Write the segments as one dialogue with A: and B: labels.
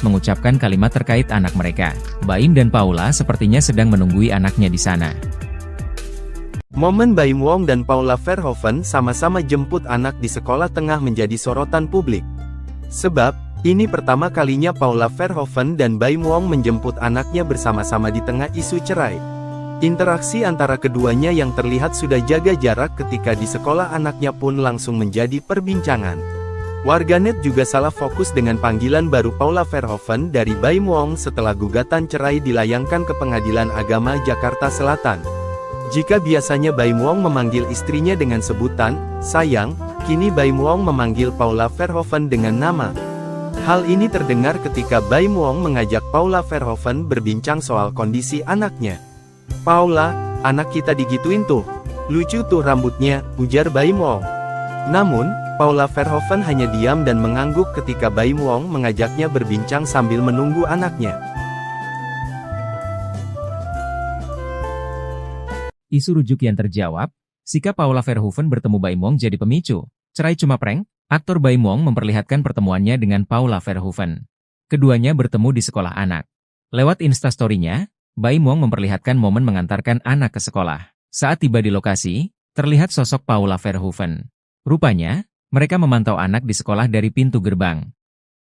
A: mengucapkan kalimat terkait anak mereka. Baim dan Paula sepertinya sedang menunggui anaknya di sana.
B: Momen Baim Wong dan Paula Verhoeven sama-sama jemput anak di sekolah tengah menjadi sorotan publik. Sebab, ini pertama kalinya Paula Verhoeven dan Baim Wong menjemput anaknya bersama-sama di tengah isu cerai. Interaksi antara keduanya yang terlihat sudah jaga jarak ketika di sekolah anaknya pun langsung menjadi perbincangan. Warganet juga salah fokus dengan panggilan baru Paula Verhoeven dari Baim Wong setelah gugatan cerai dilayangkan ke Pengadilan Agama Jakarta Selatan. Jika biasanya Baim Wong memanggil istrinya dengan sebutan, sayang, kini Baim Wong memanggil Paula Verhoeven dengan nama. Hal ini terdengar ketika Baim Wong mengajak Paula Verhoeven berbincang soal kondisi anaknya. "Paula, anak kita digituin tuh. Lucu tuh rambutnya," ujar Baim Wong. Namun, Paula Verhoeven hanya diam dan mengangguk ketika Baim Wong mengajaknya berbincang sambil menunggu anaknya.
A: Isu rujuk yang terjawab, sikap Paula Verhoeven bertemu Baim Wong jadi pemicu. Cerai cuma prank? Aktor Baim Wong memperlihatkan pertemuannya dengan Paula Verhoeven. Keduanya bertemu di sekolah anak. Lewat Instastory-nya, Baim Wong memperlihatkan momen mengantarkan anak ke sekolah. Saat tiba di lokasi, terlihat sosok Paula Verhoeven. Rupanya, mereka memantau anak di sekolah dari pintu gerbang.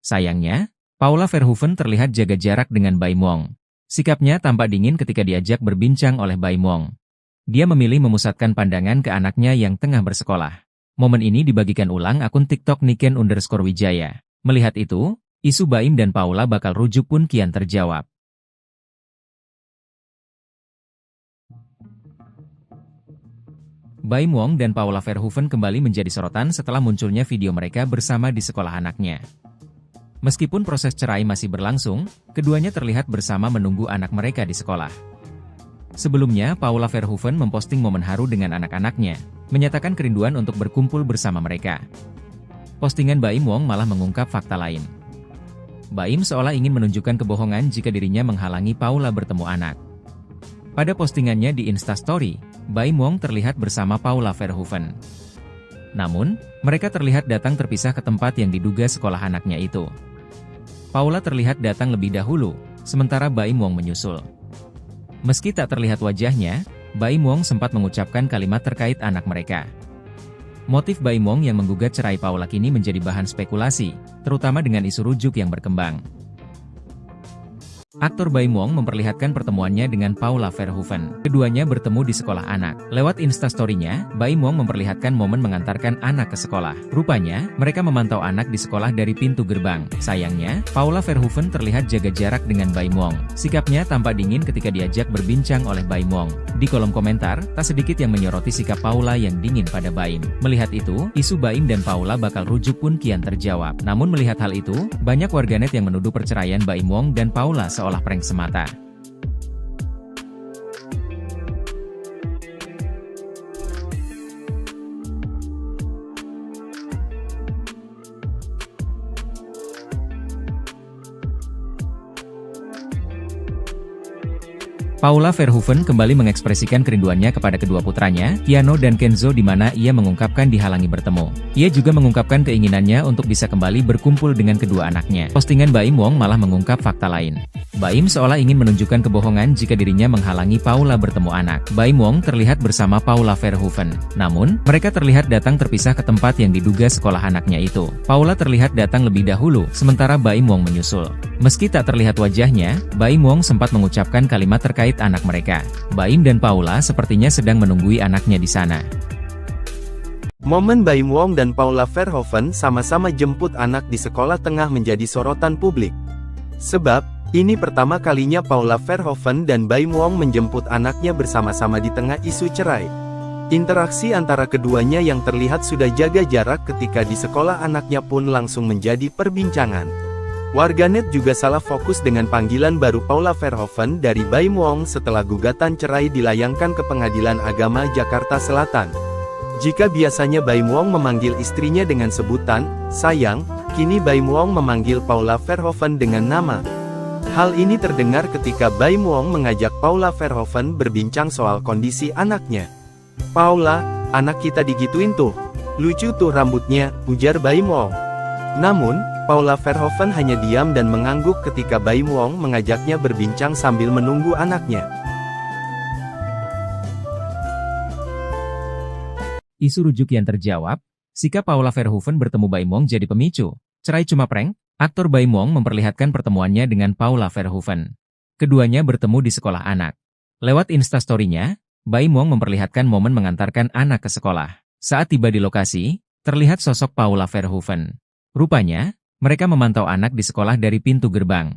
A: Sayangnya, Paula Verhoeven terlihat jaga jarak dengan Baim Wong. Sikapnya tampak dingin ketika diajak berbincang oleh Baim Wong. Dia memilih memusatkan pandangan ke anaknya yang tengah bersekolah. Momen ini dibagikan ulang akun TikTok Niken_Wijaya. Melihat itu, isu Baim dan Paula bakal rujuk pun kian terjawab. Baim Wong dan Paula Verhoeven kembali menjadi sorotan setelah munculnya video mereka bersama di sekolah anaknya. Meskipun proses cerai masih berlangsung, keduanya terlihat bersama menunggu anak mereka di sekolah. Sebelumnya, Paula Verhoeven memposting momen haru dengan anak-anaknya, menyatakan kerinduan untuk berkumpul bersama mereka. Postingan Baim Wong malah mengungkap fakta lain. Baim seolah ingin menunjukkan kebohongan jika dirinya menghalangi Paula bertemu anak. Pada postingannya di Instastory, Baim Wong terlihat bersama Paula Verhoeven. Namun, mereka terlihat datang terpisah ke tempat yang diduga sekolah anaknya itu. Paula terlihat datang lebih dahulu, sementara Baim Wong menyusul. Meski tak terlihat wajahnya, Baim Wong sempat mengucapkan kalimat terkait anak mereka. Motif Baim Wong yang menggugat cerai Paula kini menjadi bahan spekulasi, terutama dengan isu rujuk yang berkembang. Aktor Baim Wong memperlihatkan pertemuannya dengan Paula Verhoeven. Keduanya bertemu di sekolah anak. Lewat Instastory-nya, Baim Wong memperlihatkan momen mengantarkan anak ke sekolah. Rupanya, mereka memantau anak di sekolah dari pintu gerbang. Sayangnya, Paula Verhoeven terlihat jaga jarak dengan Baim Wong. Sikapnya tampak dingin ketika diajak berbincang oleh Baim Wong. Di kolom komentar, tak sedikit yang menyoroti sikap Paula yang dingin pada Baim. Melihat itu, isu Baim dan Paula bakal rujuk pun kian terjawab. Namun melihat hal itu, banyak warganet yang menuduh perceraian Baim Wong dan Paula seolah prank semata. Paula Verhoeven kembali mengekspresikan kerinduannya kepada kedua putranya, Keanu dan Kenzo, di mana ia mengungkapkan dihalangi bertemu. Ia juga mengungkapkan keinginannya untuk bisa kembali berkumpul dengan kedua anaknya. Postingan Baim Wong malah mengungkap fakta lain. Baim seolah ingin menunjukkan kebohongan jika dirinya menghalangi Paula bertemu anak. Baim Wong terlihat bersama Paula Verhoeven. Namun, mereka terlihat datang terpisah ke tempat yang diduga sekolah anaknya itu. Paula terlihat datang lebih dahulu, sementara Baim Wong menyusul. Meski tak terlihat wajahnya, Baim Wong sempat mengucapkan kalimat terkait anak mereka. Baim dan Paula sepertinya sedang menunggui anaknya di sana.
B: Momen Baim Wong dan Paula Verhoeven sama-sama jemput anak di sekolah tengah menjadi sorotan publik. Sebab, ini pertama kalinya Paula Verhoeven dan Baim Wong menjemput anaknya bersama-sama di tengah isu cerai. Interaksi antara keduanya yang terlihat sudah jaga jarak ketika di sekolah anaknya pun langsung menjadi perbincangan. Warganet juga salah fokus dengan panggilan baru Paula Verhoeven dari Baim Wong setelah gugatan cerai dilayangkan ke Pengadilan Agama Jakarta Selatan. Jika biasanya Baim Wong memanggil istrinya dengan sebutan, sayang, kini Baim Wong memanggil Paula Verhoeven dengan nama. Hal ini terdengar ketika Baim Wong mengajak Paula Verhoeven berbincang soal kondisi anaknya. "Paula, anak kita digituin tuh. Lucu tuh rambutnya," ujar Baim Wong. Namun, Paula Verhoeven hanya diam dan mengangguk ketika Baim Wong mengajaknya berbincang sambil menunggu anaknya.
A: Isu rujuk yang terjawab, sikap Paula Verhoeven bertemu Baim Wong jadi pemicu. Cerai cuma prank? Aktor Baim Wong memperlihatkan pertemuannya dengan Paula Verhoeven. Keduanya bertemu di sekolah anak. Lewat Instastory-nya, Baim Wong memperlihatkan momen mengantarkan anak ke sekolah. Saat tiba di lokasi, terlihat sosok Paula Verhoeven. Rupanya, mereka memantau anak di sekolah dari pintu gerbang.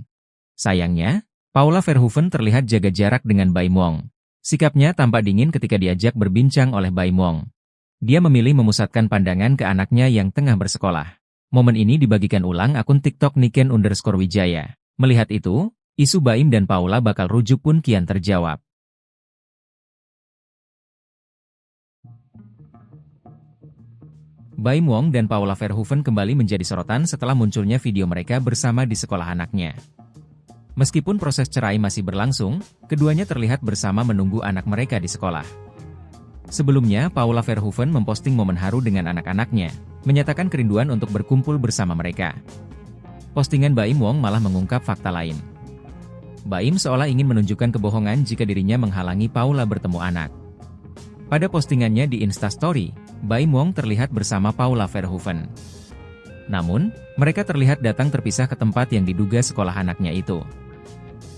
A: Sayangnya, Paula Verhoeven terlihat jaga jarak dengan Baim Wong. Sikapnya tampak dingin ketika diajak berbincang oleh Baim Wong. Dia memilih memusatkan pandangan ke anaknya yang tengah bersekolah. Momen ini dibagikan ulang akun TikTok Niken_Wijaya. Melihat itu, isu Baim dan Paula bakal rujuk pun kian terjawab. Baim Wong dan Paula Verhoeven kembali menjadi sorotan setelah munculnya video mereka bersama di sekolah anaknya. Meskipun proses cerai masih berlangsung, keduanya terlihat bersama menunggu anak mereka di sekolah. Sebelumnya, Paula Verhoeven memposting momen haru dengan anak-anaknya, menyatakan kerinduan untuk berkumpul bersama mereka. Postingan Baim Wong malah mengungkap fakta lain. Baim seolah ingin menunjukkan kebohongan jika dirinya menghalangi Paula bertemu anak. Pada postingannya di Instastory, Baim Wong terlihat bersama Paula Verhoeven. Namun, mereka terlihat datang terpisah ke tempat yang diduga sekolah anaknya itu.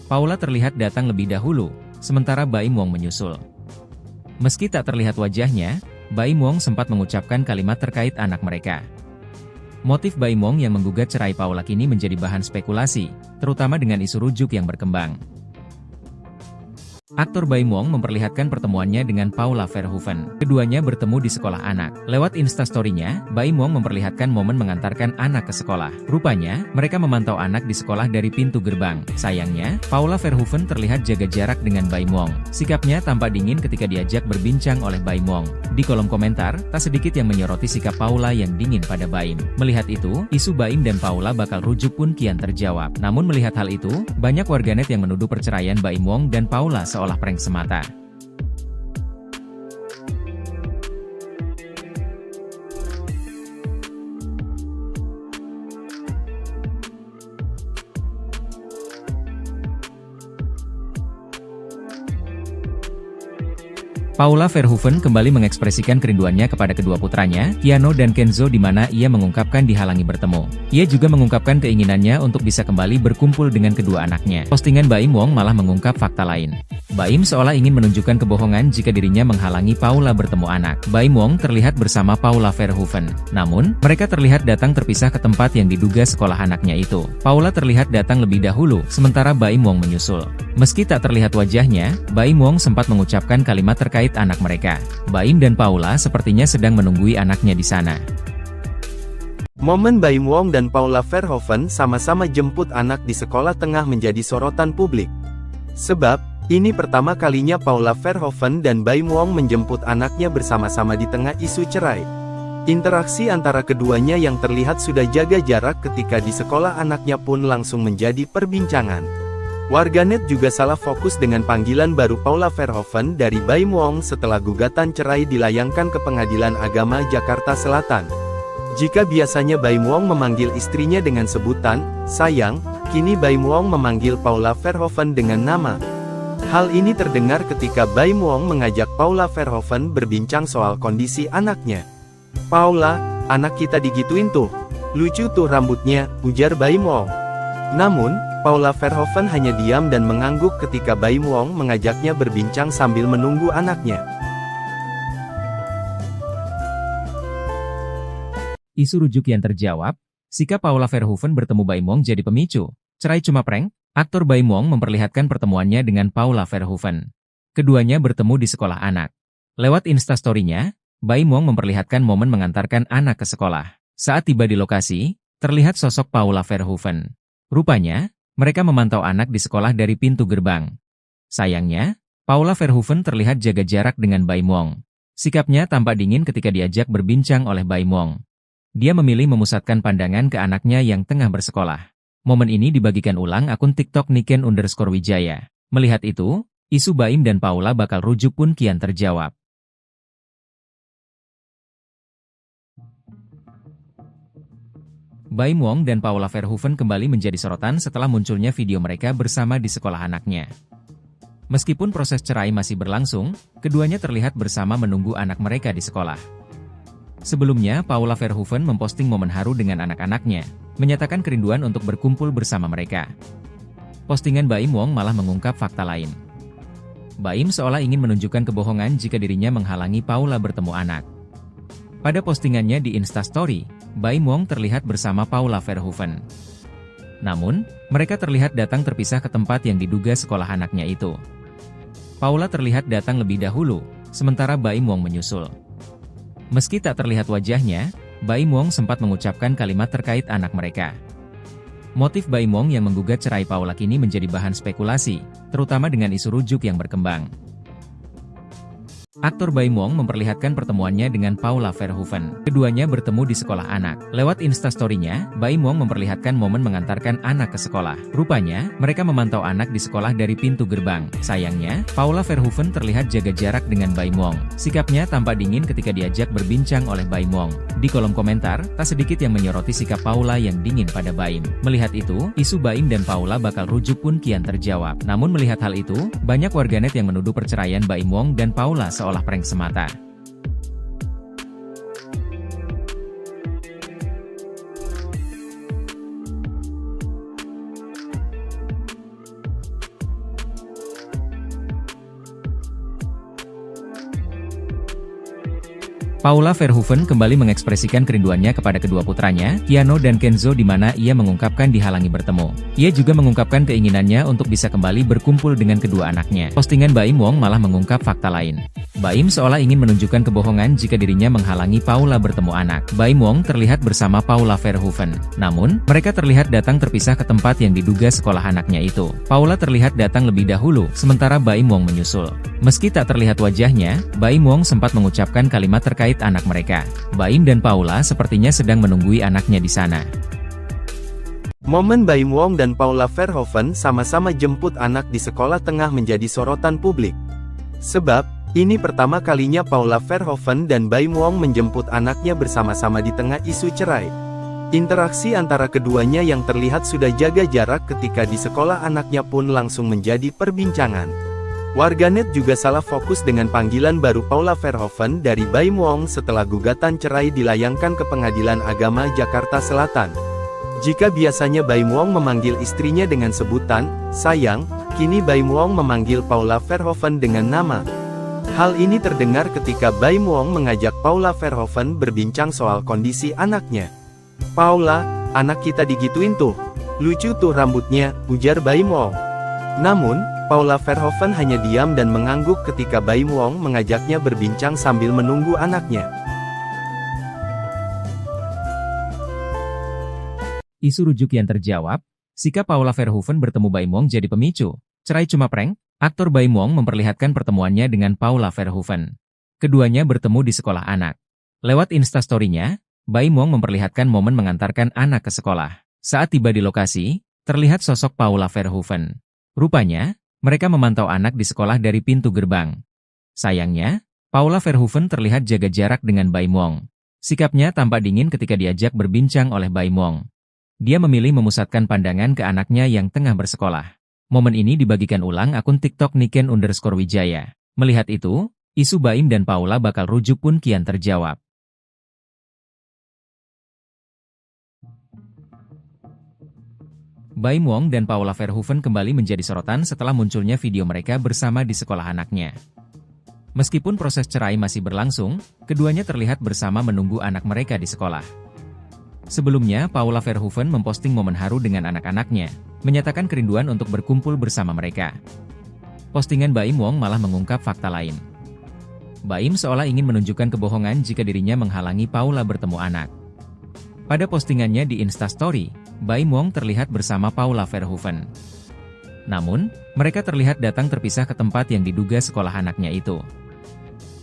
A: Paula terlihat datang lebih dahulu, sementara Baim Wong menyusul. Meski tak terlihat wajahnya, Baim Wong sempat mengucapkan kalimat terkait anak mereka. Motif Baim Wong yang menggugat cerai Paula kini menjadi bahan spekulasi, terutama dengan isu rujuk yang berkembang. Aktor Baim Wong memperlihatkan pertemuannya dengan Paula Verhoeven. Keduanya bertemu di sekolah anak. Lewat Instastory-nya, Baim Wong memperlihatkan momen mengantarkan anak ke sekolah. Rupanya, mereka memantau anak di sekolah dari pintu gerbang. Sayangnya, Paula Verhoeven terlihat jaga jarak dengan Baim Wong. Sikapnya tampak dingin ketika diajak berbincang oleh Baim Wong. Di kolom komentar, tak sedikit yang menyoroti sikap Paula yang dingin pada Baim. Melihat itu, isu Baim dan Paula bakal rujuk pun kian terjawab. Namun melihat hal itu, banyak warganet yang menuduh perceraian Baim Wong dan Paula seolah prank semata. Paula Verhoeven kembali mengekspresikan kerinduannya kepada kedua putranya, Keanu dan Kenzo, di mana ia mengungkapkan dihalangi bertemu. Ia juga mengungkapkan keinginannya untuk bisa kembali berkumpul dengan kedua anaknya. Postingan Baim Wong malah mengungkap fakta lain. Baim seolah ingin menunjukkan kebohongan jika dirinya menghalangi Paula bertemu anak. Baim Wong terlihat bersama Paula Verhoeven. Namun, mereka terlihat datang terpisah ke tempat yang diduga sekolah anaknya itu. Paula terlihat datang lebih dahulu, sementara Baim Wong menyusul. Meski tak terlihat wajahnya, Baim Wong sempat mengucapkan kalimat terkait anak mereka. Baim dan Paula sepertinya sedang menunggui anaknya di sana.
B: Momen Baim Wong dan Paula Verhoeven sama-sama jemput anak di sekolah tengah menjadi sorotan publik. Sebab, ini pertama kalinya Paula Verhoeven dan Baim Wong menjemput anaknya bersama-sama di tengah isu cerai. Interaksi antara keduanya yang terlihat sudah jaga jarak ketika di sekolah anaknya pun langsung menjadi perbincangan. Warganet juga salah fokus dengan panggilan baru Paula Verhoeven dari Baim Wong setelah gugatan cerai dilayangkan ke Pengadilan Agama Jakarta Selatan. Jika biasanya Baim Wong memanggil istrinya dengan sebutan sayang, kini Baim Wong memanggil Paula Verhoeven dengan nama. Hal ini terdengar ketika Baim Wong mengajak Paula Verhoeven berbincang soal kondisi anaknya. "Paula, anak kita digituin tuh. Lucu tuh rambutnya," ujar Baim Wong. Namun, Paula Verhoeven hanya diam dan mengangguk ketika Baim Wong mengajaknya berbincang sambil menunggu anaknya.
A: Isu rujuk yang terjawab, sikap Paula Verhoeven bertemu Baim Wong jadi pemicu. Cerai cuma prank? Aktor Baim Wong memperlihatkan pertemuannya dengan Paula Verhoeven. Keduanya bertemu di sekolah anak. Lewat Instastory-nya, Baim Wong memperlihatkan momen mengantarkan anak ke sekolah. Saat tiba di lokasi, terlihat sosok Paula Verhoeven. Rupanya, mereka memantau anak di sekolah dari pintu gerbang. Sayangnya, Paula Verhoeven terlihat jaga jarak dengan Baim Wong. Sikapnya tampak dingin ketika diajak berbincang oleh Baim Wong. Dia memilih memusatkan pandangan ke anaknya yang tengah bersekolah. Momen ini dibagikan ulang akun TikTok Niken_Wijaya. Melihat itu, isu Baim dan Paula bakal rujuk pun kian terjawab. Baim Wong dan Paula Verhoeven kembali menjadi sorotan setelah munculnya video mereka bersama di sekolah anaknya. Meskipun proses cerai masih berlangsung, keduanya terlihat bersama menunggu anak mereka di sekolah. Sebelumnya, Paula Verhoeven memposting momen haru dengan anak-anaknya, menyatakan kerinduan untuk berkumpul bersama mereka. Postingan Baim Wong malah mengungkap fakta lain. Baim seolah ingin menunjukkan kebohongan jika dirinya menghalangi Paula bertemu anak. Pada postingannya di Instastory, Baim Wong terlihat bersama Paula Verhoeven. Namun, mereka terlihat datang terpisah ke tempat yang diduga sekolah anaknya itu. Paula terlihat datang lebih dahulu, sementara Baim Wong menyusul. Meski tak terlihat wajahnya, Baim Wong sempat mengucapkan kalimat terkait anak mereka. Motif Baim Wong yang menggugat cerai Paula kini menjadi bahan spekulasi, terutama dengan isu rujuk yang berkembang. Aktor Baim Wong memperlihatkan pertemuannya dengan Paula Verhoeven. Keduanya bertemu di sekolah anak. Lewat Instastory-nya, Baim Wong memperlihatkan momen mengantarkan anak ke sekolah. Rupanya, mereka memantau anak di sekolah dari pintu gerbang. Sayangnya, Paula Verhoeven terlihat jaga jarak dengan Baim Wong. Sikapnya tampak dingin ketika diajak berbincang oleh Baim Wong. Di kolom komentar, tak sedikit yang menyoroti sikap Paula yang dingin pada Baim. Melihat itu, isu Baim dan Paula bakal rujuk pun kian terjawab. Namun melihat hal itu, banyak warganet yang menuduh perceraian Baim Wong dan Paula seolah prank semata. Paula Verhoeven kembali mengekspresikan kerinduannya kepada kedua putranya, Keanu dan Kenzo, di mana ia mengungkapkan dihalangi bertemu. Ia juga mengungkapkan keinginannya untuk bisa kembali berkumpul dengan kedua anaknya. Postingan Baim Wong malah mengungkap fakta lain. Baim seolah ingin menunjukkan kebohongan jika dirinya menghalangi Paula bertemu anak. Baim Wong terlihat bersama Paula Verhoeven. Namun, mereka terlihat datang terpisah ke tempat yang diduga sekolah anaknya itu. Paula terlihat datang lebih dahulu, sementara Baim Wong menyusul. Meski tak terlihat wajahnya, Baim Wong sempat mengucapkan kalimat terkait anak mereka. Baim dan Paula sepertinya sedang menunggui anaknya di sana.
B: Momen Baim Wong dan Paula Verhoeven sama-sama jemput anak di sekolah tengah menjadi sorotan publik. Sebab, ini pertama kalinya Paula Verhoeven dan Baim Wong menjemput anaknya bersama-sama di tengah isu cerai. Interaksi antara keduanya yang terlihat sudah jaga jarak ketika di sekolah anaknya pun langsung menjadi perbincangan. Warganet juga salah fokus dengan panggilan baru Paula Verhoeven dari Baim Wong setelah gugatan cerai dilayangkan ke Pengadilan Agama Jakarta Selatan. Jika biasanya Baim Wong memanggil istrinya dengan sebutan sayang, kini Baim Wong memanggil Paula Verhoeven dengan nama. Hal ini terdengar ketika Baim Wong mengajak Paula Verhoeven berbincang soal kondisi anaknya. "Paula, anak kita digituin tuh. Lucu tuh rambutnya," ujar Baim Wong. Namun, Paula Verhoeven hanya diam dan mengangguk ketika Baim Wong mengajaknya berbincang sambil menunggu anaknya.
A: Isu rujuk yang terjawab, sikap Paula Verhoeven bertemu Baim Wong jadi pemicu. Cerai cuma prank? Aktor Baim Wong memperlihatkan pertemuannya dengan Paula Verhoeven. Keduanya bertemu di sekolah anak. Lewat Instastory-nya, Baim Wong memperlihatkan momen mengantarkan anak ke sekolah. Saat tiba di lokasi, terlihat sosok Paula Verhoeven. Rupanya, mereka memantau anak di sekolah dari pintu gerbang. Sayangnya, Paula Verhoeven terlihat jaga jarak dengan Baim Wong. Sikapnya tampak dingin ketika diajak berbincang oleh Baim Wong. Dia memilih memusatkan pandangan ke anaknya yang tengah bersekolah. Momen ini dibagikan ulang akun TikTok Niken_Wijaya. Melihat itu, isu Baim dan Paula bakal rujuk pun kian terjawab. Baim Wong dan Paula Verhoeven kembali menjadi sorotan setelah munculnya video mereka bersama di sekolah anaknya. Meskipun proses cerai masih berlangsung, keduanya terlihat bersama menunggu anak mereka di sekolah. Sebelumnya, Paula Verhoeven memposting momen haru dengan anak-anaknya, menyatakan kerinduan untuk berkumpul bersama mereka. Postingan Baim Wong malah mengungkap fakta lain. Baim seolah ingin menunjukkan kebohongan jika dirinya menghalangi Paula bertemu anak. Pada postingannya di Instastory, Baim Wong terlihat bersama Paula Verhoeven. Namun, mereka terlihat datang terpisah ke tempat yang diduga sekolah anaknya itu.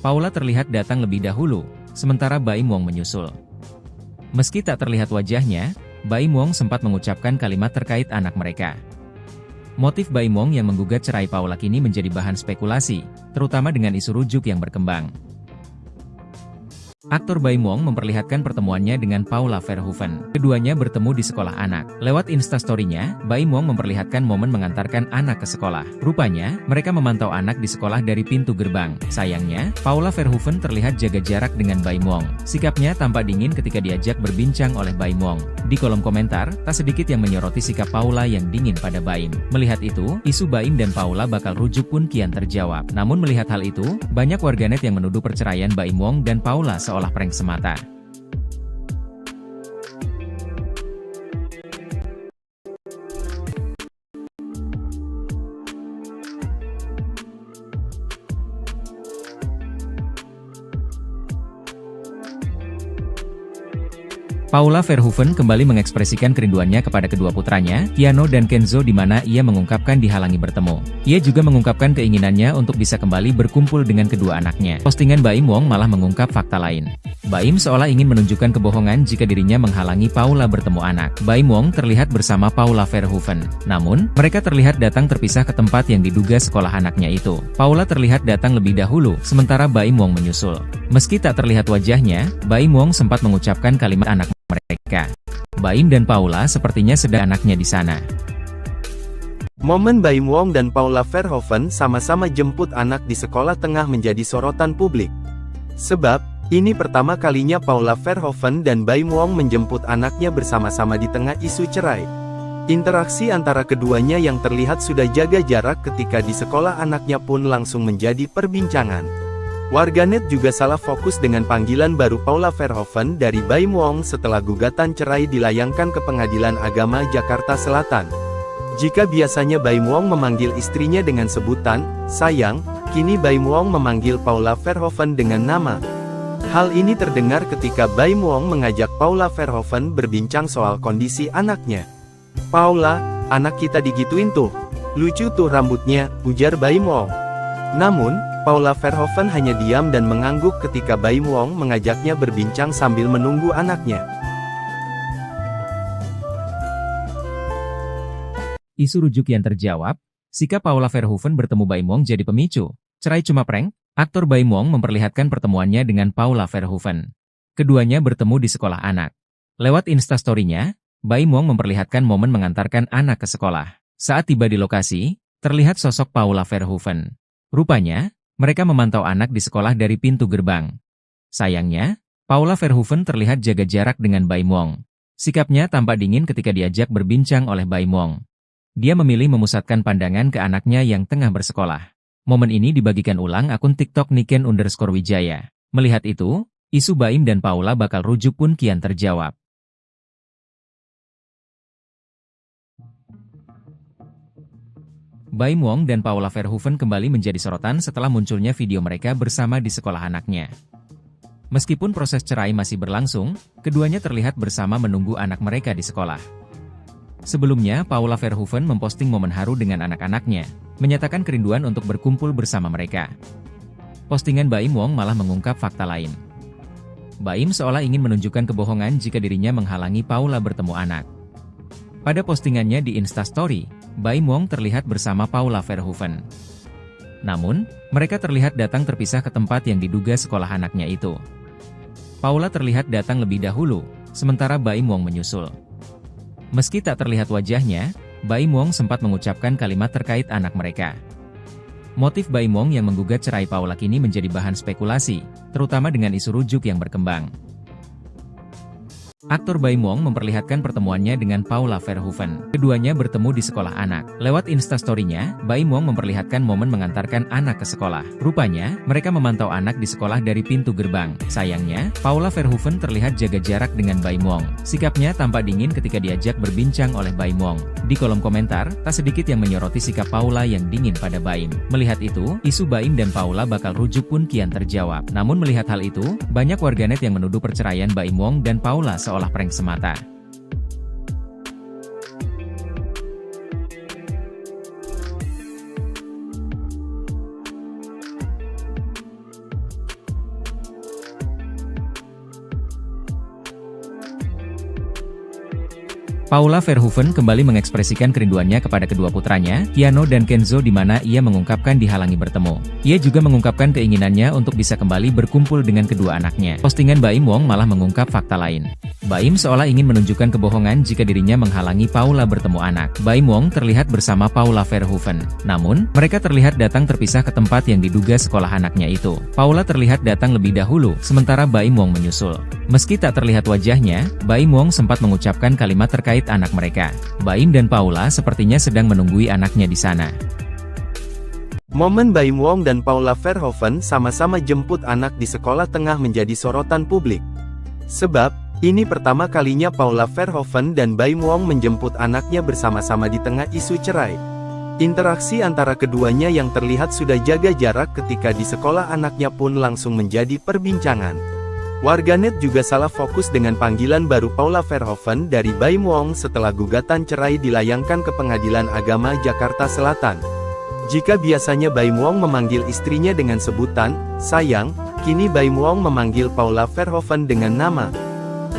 A: Paula terlihat datang lebih dahulu, sementara Baim Wong menyusul. Meski tak terlihat wajahnya, Baim Wong sempat mengucapkan kalimat terkait anak mereka. Motif Baim Wong yang menggugat cerai Paula kini menjadi bahan spekulasi, terutama dengan isu rujuk yang berkembang. Aktor Baim Wong memperlihatkan pertemuannya dengan Paula Verhoeven. Keduanya bertemu di sekolah anak. Lewat instastory-nya, Baim Wong memperlihatkan momen mengantarkan anak ke sekolah. Rupanya, mereka memantau anak di sekolah dari pintu gerbang. Sayangnya, Paula Verhoeven terlihat jaga jarak dengan Baim Wong. Sikapnya tampak dingin ketika diajak berbincang oleh Baim Wong. Di kolom komentar, tak sedikit yang menyoroti sikap Paula yang dingin pada Baim. Melihat itu, isu Baim dan Paula bakal rujuk pun kian terjawab. Namun melihat hal itu, banyak warganet yang menuduh perceraian Baim Wong dan Paula seolah prank semata. Paula Verhoeven kembali mengekspresikan kerinduannya kepada kedua putranya, Keanu dan Kenzo, di mana ia mengungkapkan dihalangi bertemu. Ia juga mengungkapkan keinginannya untuk bisa kembali berkumpul dengan kedua anaknya. Postingan Baim Wong malah mengungkap fakta lain. Baim seolah ingin menunjukkan kebohongan jika dirinya menghalangi Paula bertemu anak. Baim Wong terlihat bersama Paula Verhoeven. Namun, mereka terlihat datang terpisah ke tempat yang diduga sekolah anaknya itu. Paula terlihat datang lebih dahulu, sementara Baim Wong menyusul. Meski tak terlihat wajahnya, Baim Wong sempat mengucapkan kalimat anak mereka. Baim dan Paula sepertinya sedang anaknya di sana.
B: Momen Baim Wong dan Paula Verhoeven sama-sama jemput anak di sekolah tengah menjadi sorotan publik. Sebab, ini pertama kalinya Paula Verhoeven dan Baim Wong menjemput anaknya bersama-sama di tengah isu cerai. Interaksi antara keduanya yang terlihat sudah jaga jarak ketika di sekolah anaknya pun langsung menjadi perbincangan. Warganet juga salah fokus dengan panggilan baru Paula Verhoeven dari Baim Wong setelah gugatan cerai dilayangkan ke Pengadilan Agama Jakarta Selatan. Jika biasanya Baim Wong memanggil istrinya dengan sebutan sayang, kini Baim Wong memanggil Paula Verhoeven dengan nama. Hal ini terdengar ketika Baim Wong mengajak Paula Verhoeven berbincang soal kondisi anaknya. "Paula, anak kita digituin tuh. Lucu tuh rambutnya," ujar Baim Wong. Namun, Paula Verhoeven hanya diam dan mengangguk ketika Baim Wong mengajaknya berbincang sambil menunggu anaknya.
A: Isu rujuk yang terjawab, sikap Paula Verhoeven bertemu Baim Wong jadi pemicu. Cerai cuma prank? Aktor Baim Wong memperlihatkan pertemuannya dengan Paula Verhoeven. Keduanya bertemu di sekolah anak. Lewat instastory-nya, Baim Wong memperlihatkan momen mengantarkan anak ke sekolah. Saat tiba di lokasi, terlihat sosok Paula Verhoeven. Rupanya, mereka memantau anak di sekolah dari pintu gerbang. Sayangnya, Paula Verhoeven terlihat jaga jarak dengan Baim Wong. Sikapnya tampak dingin ketika diajak berbincang oleh Baim Wong. Dia memilih memusatkan pandangan ke anaknya yang tengah bersekolah. Momen ini dibagikan ulang akun TikTok Niken_Wijaya. Melihat itu, isu Baim dan Paula bakal rujuk pun kian terjawab. Baim Wong dan Paula Verhoeven kembali menjadi sorotan setelah munculnya video mereka bersama di sekolah anaknya. Meskipun proses cerai masih berlangsung, keduanya terlihat bersama menunggu anak mereka di sekolah. Sebelumnya, Paula Verhoeven memposting momen haru dengan anak-anaknya, menyatakan kerinduan untuk berkumpul bersama mereka. Postingan Baim Wong malah mengungkap fakta lain. Baim seolah ingin menunjukkan kebohongan jika dirinya menghalangi Paula bertemu anak. Pada postingannya di Instastory, Baim Wong terlihat bersama Paula Verhoeven. Namun, mereka terlihat datang terpisah ke tempat yang diduga sekolah anaknya itu. Paula terlihat datang lebih dahulu, sementara Baim Wong menyusul. Meski tak terlihat wajahnya, Baim Wong sempat mengucapkan kalimat terkait anak mereka. Motif Baim Wong yang menggugat cerai Paula kini menjadi bahan spekulasi, terutama dengan isu rujuk yang berkembang. Aktor Baim Wong memperlihatkan pertemuannya dengan Paula Verhoeven. Keduanya bertemu di sekolah anak. Lewat instastory-nya, Baim Wong memperlihatkan momen mengantarkan anak ke sekolah. Rupanya, mereka memantau anak di sekolah dari pintu gerbang. Sayangnya, Paula Verhoeven terlihat jaga jarak dengan Baim Wong. Sikapnya tampak dingin ketika diajak berbincang oleh Baim Wong. Di kolom komentar, tak sedikit yang menyoroti sikap Paula yang dingin pada Baim. Melihat itu, isu Baim dan Paula bakal rujuk pun kian terjawab. Namun melihat hal itu, banyak warganet yang menuduh perceraian Baim Wong dan Paula seolah prank semata. Paula Verhoeven kembali mengekspresikan kerinduannya kepada kedua putranya, Keanu dan Kenzo, di mana ia mengungkapkan dihalangi bertemu. Ia juga mengungkapkan keinginannya untuk bisa kembali berkumpul dengan kedua anaknya. Postingan Baim Wong malah mengungkap fakta lain. Baim seolah ingin menunjukkan kebohongan jika dirinya menghalangi Paula bertemu anak. Baim Wong terlihat bersama Paula Verhoeven. Namun, mereka terlihat datang terpisah ke tempat yang diduga sekolah anaknya itu. Paula terlihat datang lebih dahulu, sementara Baim Wong menyusul. Meski tak terlihat wajahnya, Baim Wong sempat mengucapkan kalimat terkait anak mereka. Baim dan Paula sepertinya sedang menunggui anaknya di sana.
B: Momen Baim Wong dan Paula Verhoeven sama-sama jemput anak di sekolah tengah menjadi sorotan publik. Sebab, ini pertama kalinya Paula Verhoeven dan Baim Wong menjemput anaknya bersama-sama di tengah isu cerai. Interaksi antara keduanya yang terlihat sudah jaga jarak ketika di sekolah anaknya pun langsung menjadi perbincangan. Warganet juga salah fokus dengan panggilan baru Paula Verhoeven dari Baim Wong setelah gugatan cerai dilayangkan ke Pengadilan Agama Jakarta Selatan. Jika biasanya Baim Wong memanggil istrinya dengan sebutan sayang, kini Baim Wong memanggil Paula Verhoeven dengan nama.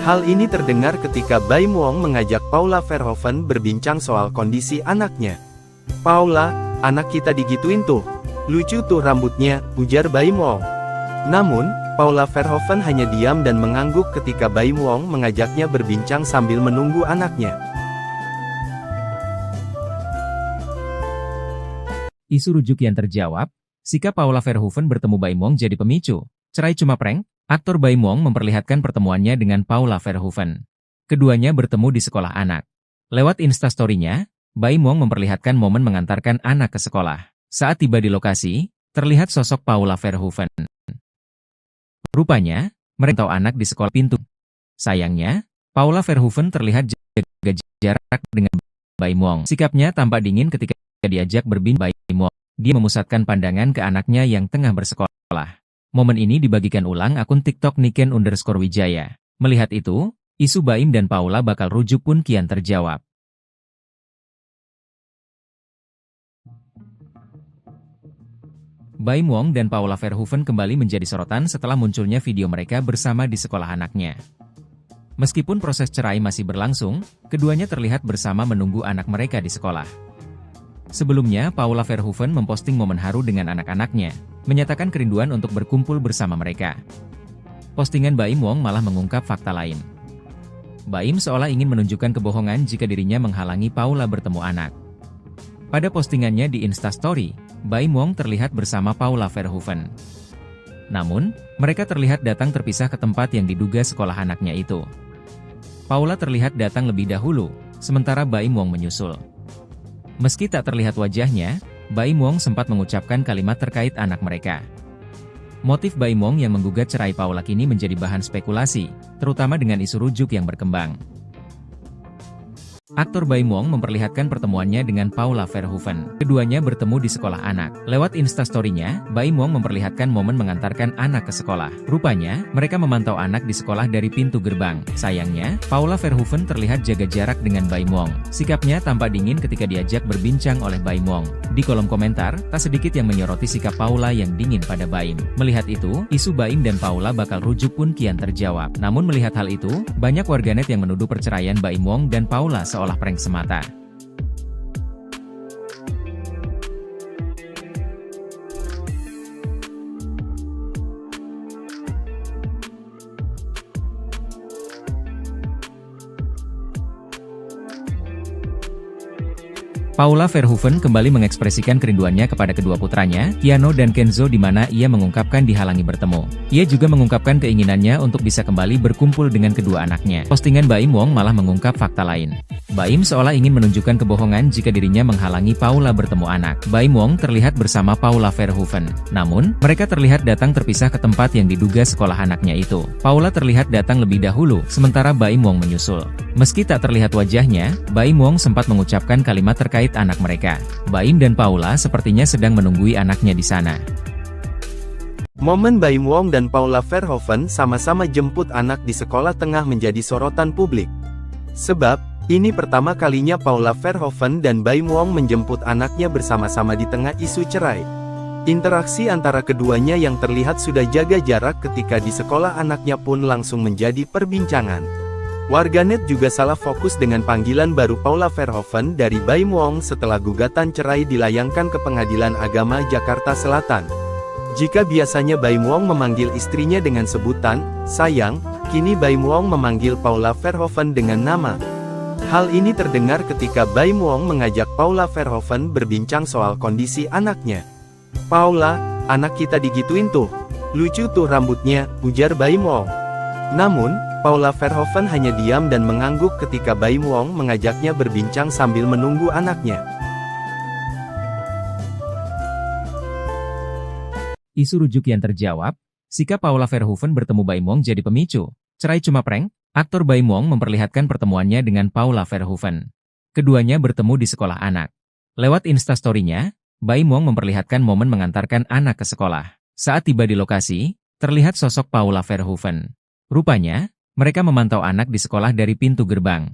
B: Hal ini terdengar ketika Baim Wong mengajak Paula Verhoeven berbincang soal kondisi anaknya. "Paula, anak kita digituin tuh. Lucu tuh rambutnya," ujar Baim Wong. Namun, Paula Verhoeven hanya diam dan mengangguk ketika Baim Wong mengajaknya berbincang sambil menunggu anaknya.
A: Isu rujuk yang terjawab, sikap Paula Verhoeven bertemu Baim Wong jadi pemicu. Cerai cuma prank? Aktor Baim Wong memperlihatkan pertemuannya dengan Paula Verhoeven. Keduanya bertemu di sekolah anak. Lewat Instastory-nya, Baim Wong memperlihatkan momen mengantarkan anak ke sekolah. Saat tiba di lokasi, terlihat sosok Paula Verhoeven. Rupanya, mereka tahu anak di sekolah pintu. Sayangnya, Paula Verhoeven terlihat jaga jarak dengan Baim Wong. Sikapnya tampak dingin ketika diajak berbincang Baim Wong. Dia memusatkan pandangan ke anaknya yang tengah bersekolah. Momen ini dibagikan ulang akun TikTok Niken_Wijaya. Melihat itu, isu Baim dan Paula bakal rujuk pun kian terjawab. Baim Wong dan Paula Verhoeven kembali menjadi sorotan setelah munculnya video mereka bersama di sekolah anaknya. Meskipun proses cerai masih berlangsung, keduanya terlihat bersama menunggu anak mereka di sekolah. Sebelumnya, Paula Verhoeven memposting momen haru dengan anak-anaknya, menyatakan kerinduan untuk berkumpul bersama mereka. Postingan Baim Wong malah mengungkap fakta lain. Baim seolah ingin menunjukkan kebohongan jika dirinya menghalangi Paula bertemu anak. Pada postingannya di Instastory, Baim Wong terlihat bersama Paula Verhoeven. Namun, mereka terlihat datang terpisah ke tempat yang diduga sekolah anaknya itu. Paula terlihat datang lebih dahulu, sementara Baim Wong menyusul. Meski tak terlihat wajahnya, Baim Wong sempat mengucapkan kalimat terkait anak mereka. Motif Baim Wong yang menggugat cerai Paula kini menjadi bahan spekulasi, terutama dengan isu rujuk yang berkembang. Aktor Baim Wong memperlihatkan pertemuannya dengan Paula Verhoeven. Keduanya bertemu di sekolah anak. Lewat Instastory-nya, Baim Wong memperlihatkan momen mengantarkan anak ke sekolah. Rupanya, mereka memantau anak di sekolah dari pintu gerbang. Sayangnya, Paula Verhoeven terlihat jaga jarak dengan Baim Wong. Sikapnya tampak dingin ketika diajak berbincang oleh Baim Wong. Di kolom komentar, tak sedikit yang menyoroti sikap Paula yang dingin pada Baim. Melihat itu, isu Baim dan Paula bakal rujuk pun kian terjawab. Namun melihat hal itu, banyak warganet yang menuduh perceraian Baim Wong dan Paula seolah prank semata. Paula Verhoeven kembali mengekspresikan kerinduannya kepada kedua putranya, Keanu dan Kenzo, di mana ia mengungkapkan dihalangi bertemu. Ia juga mengungkapkan keinginannya untuk bisa kembali berkumpul dengan kedua anaknya. Postingan Baim Wong malah mengungkap fakta lain. Baim seolah ingin menunjukkan kebohongan jika dirinya menghalangi Paula bertemu anak. Baim Wong terlihat bersama Paula Verhoeven. Namun, mereka terlihat datang terpisah ke tempat yang diduga sekolah anaknya itu. Paula terlihat datang lebih dahulu, sementara Baim Wong menyusul. Meski tak terlihat wajahnya, Baim Wong sempat mengucapkan kalimat terkait anak mereka. Baim dan Paula sepertinya sedang menunggui anaknya di sana.
B: Momen Baim Wong dan Paula Verhoeven sama-sama jemput anak di sekolah tengah menjadi sorotan publik. Sebab, ini pertama kalinya Paula Verhoeven dan Baim Wong menjemput anaknya bersama-sama di tengah isu cerai. Interaksi antara keduanya yang terlihat sudah jaga jarak ketika di sekolah anaknya pun langsung menjadi perbincangan. Warganet juga salah fokus dengan panggilan baru Paula Verhoeven dari Baim Wong setelah gugatan cerai dilayangkan ke Pengadilan Agama Jakarta Selatan. Jika biasanya Baim Wong memanggil istrinya dengan sebutan sayang, kini Baim Wong memanggil Paula Verhoeven dengan nama. Hal ini terdengar ketika Baim Wong mengajak Paula Verhoeven berbincang soal kondisi anaknya. "Paula, anak kita digituin tuh. Lucu tuh rambutnya," ujar Baim Wong. Namun, Paula Verhoeven hanya diam dan mengangguk ketika Baim Wong mengajaknya berbincang sambil menunggu anaknya.
A: Isu rujuk yang terjawab, sikap Paula Verhoeven bertemu Baim Wong jadi pemicu. Cerai cuma prank? Aktor Baim Wong memperlihatkan pertemuannya dengan Paula Verhoeven. Keduanya bertemu di sekolah anak. Lewat Instastory-nya, Baim Wong memperlihatkan momen mengantarkan anak ke sekolah. Saat tiba di lokasi, terlihat sosok Paula Verhoeven. Rupanya, mereka memantau anak di sekolah dari pintu gerbang.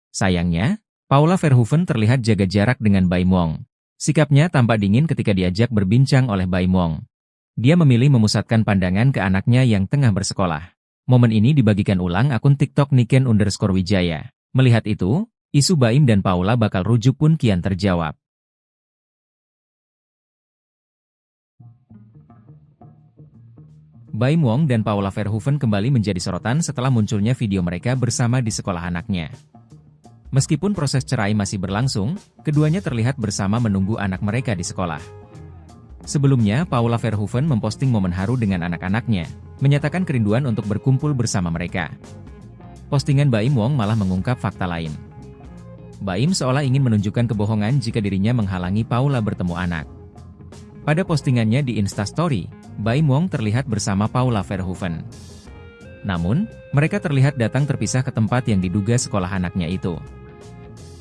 A: Sayangnya, Paula Verhoeven terlihat jaga jarak dengan Baim Wong. Sikapnya tampak dingin ketika diajak berbincang oleh Baim Wong. Dia memilih memusatkan pandangan ke anaknya yang tengah bersekolah. Momen ini dibagikan ulang akun TikTok Niken_Wijaya. Melihat itu, isu Baim dan Paula bakal rujuk pun kian terjawab. Baim Wong dan Paula Verhoeven kembali menjadi sorotan setelah munculnya video mereka bersama di sekolah anaknya. Meskipun proses cerai masih berlangsung, keduanya terlihat bersama menunggu anak mereka di sekolah. Sebelumnya, Paula Verhoeven memposting momen haru dengan anak-anaknya, menyatakan kerinduan untuk berkumpul bersama mereka. Postingan Baim Wong malah mengungkap fakta lain. Baim seolah ingin menunjukkan kebohongan jika dirinya menghalangi Paula bertemu anak. Pada postingannya di Instastory, Baim Wong terlihat bersama Paula Verhoeven. Namun, mereka terlihat datang terpisah ke tempat yang diduga sekolah anaknya itu.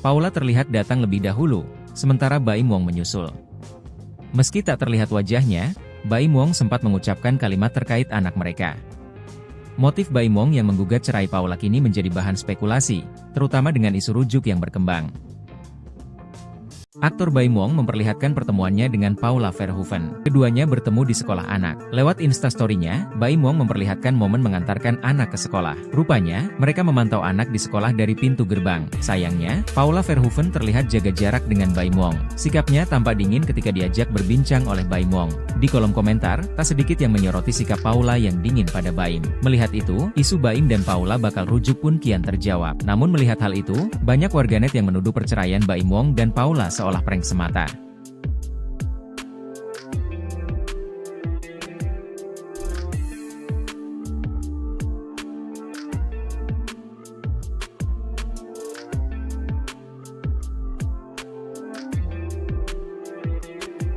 A: Paula terlihat datang lebih dahulu, sementara Baim Wong menyusul. Meski tak terlihat wajahnya, Baim Wong sempat mengucapkan kalimat terkait anak mereka. Motif Baim Wong yang menggugat cerai Paula kini menjadi bahan spekulasi, terutama dengan isu rujuk yang berkembang. Aktor Baim Wong memperlihatkan pertemuannya dengan Paula Verhoeven. Keduanya bertemu di sekolah anak. Lewat Instastory-nya, Baim Wong memperlihatkan momen mengantarkan anak ke sekolah. Rupanya, mereka memantau anak di sekolah dari pintu gerbang. Sayangnya, Paula Verhoeven terlihat jaga jarak dengan Baim Wong. Sikapnya tampak dingin ketika diajak berbincang oleh Baim Wong. Di kolom komentar, tak sedikit yang menyoroti sikap Paula yang dingin pada Baim. Melihat itu, isu Baim dan Paula bakal rujuk pun kian terjawab. Namun melihat hal itu, banyak warganet yang menuduh perceraian Baim Wong dan Paula seolah prank semata.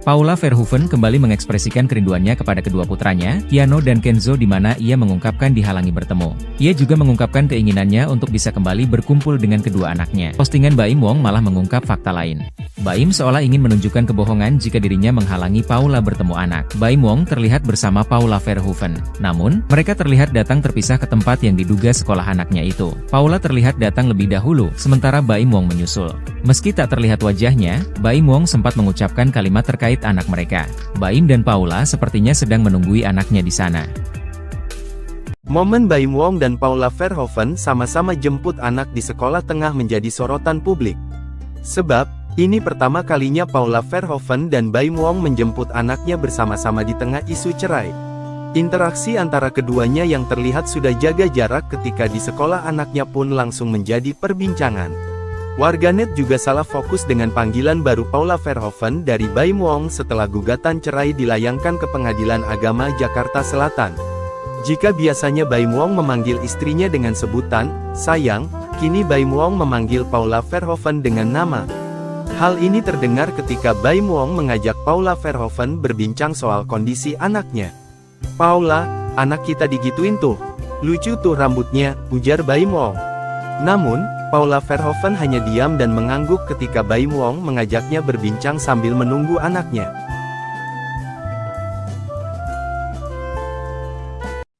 A: Paula Verhoeven kembali mengekspresikan kerinduannya kepada kedua putranya, Keanu dan Kenzo, di mana ia mengungkapkan dihalangi bertemu. Ia juga mengungkapkan keinginannya untuk bisa kembali berkumpul dengan kedua anaknya. Postingan Baim Wong malah mengungkap fakta lain. Baim seolah ingin menunjukkan kebohongan jika dirinya menghalangi Paula bertemu anak. Baim Wong terlihat bersama Paula Verhoeven. Namun, mereka terlihat datang terpisah ke tempat yang diduga sekolah anaknya itu. Paula terlihat datang lebih dahulu, sementara Baim Wong menyusul. Meski tak terlihat wajahnya, Baim Wong sempat mengucapkan kalimat terkait anak mereka. Baim dan Paula sepertinya sedang menunggui anaknya di sana.
B: Momen Baim Wong dan Paula Verhoeven sama-sama jemput anak di sekolah tengah menjadi sorotan publik. Sebab, ini pertama kalinya Paula Verhoeven dan Baim Wong menjemput anaknya bersama-sama di tengah isu cerai. Interaksi antara keduanya yang terlihat sudah jaga jarak ketika di sekolah anaknya pun langsung menjadi perbincangan. Warganet juga salah fokus dengan panggilan baru Paula Verhoeven dari Baim Wong setelah gugatan cerai dilayangkan ke Pengadilan Agama Jakarta Selatan. Jika biasanya Baim Wong memanggil istrinya dengan sebutan sayang, kini Baim Wong memanggil Paula Verhoeven dengan nama. Hal ini terdengar ketika Baim Wong mengajak Paula Verhoeven berbincang soal kondisi anaknya. "Paula, anak kita digituin tuh. Lucu tuh rambutnya," ujar Baim Wong. Namun, Paula Verhoeven hanya diam dan mengangguk ketika Baim Wong mengajaknya berbincang sambil menunggu anaknya.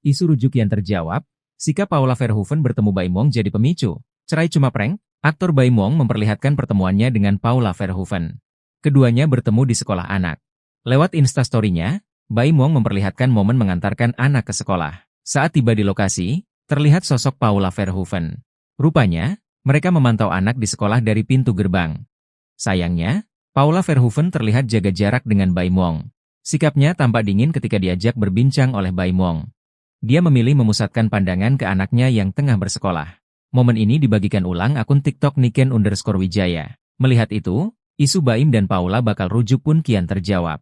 A: Isu rujuk yang terjawab, sikap Paula Verhoeven bertemu Baim Wong jadi pemicu. Cerai cuma prank? Aktor Baim Wong memperlihatkan pertemuannya dengan Paula Verhoeven. Keduanya bertemu di sekolah anak. Lewat Instastory-nya, Baim Wong memperlihatkan momen mengantarkan anak ke sekolah. Saat tiba di lokasi, terlihat sosok Paula Verhoeven. Rupanya, mereka memantau anak di sekolah dari pintu gerbang. Sayangnya, Paula Verhoeven terlihat jaga jarak dengan Baim Wong. Sikapnya tampak dingin ketika diajak berbincang oleh Baim Wong. Dia memilih memusatkan pandangan ke anaknya yang tengah bersekolah. Momen ini dibagikan ulang akun TikTok Niken_Wijaya. Melihat itu, isu Baim dan Paula bakal rujuk pun kian terjawab.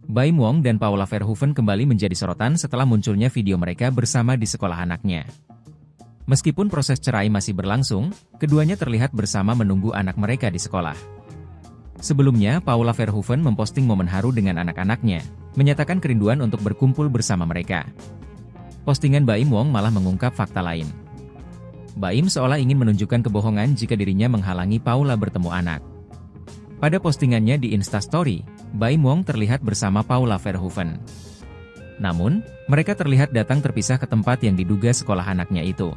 A: Baim Wong dan Paula Verhoeven kembali menjadi sorotan setelah munculnya video mereka bersama di sekolah anaknya. Meskipun proses cerai masih berlangsung, keduanya terlihat bersama menunggu anak mereka di sekolah. Sebelumnya, Paula Verhoeven memposting momen haru dengan anak-anaknya, menyatakan kerinduan untuk berkumpul bersama mereka. Postingan Baim Wong malah mengungkap fakta lain. Baim seolah ingin menunjukkan kebohongan jika dirinya menghalangi Paula bertemu anak. Pada postingannya di Instastory, Baim Wong terlihat bersama Paula Verhoeven. Namun, mereka terlihat datang terpisah ke tempat yang diduga sekolah anaknya itu.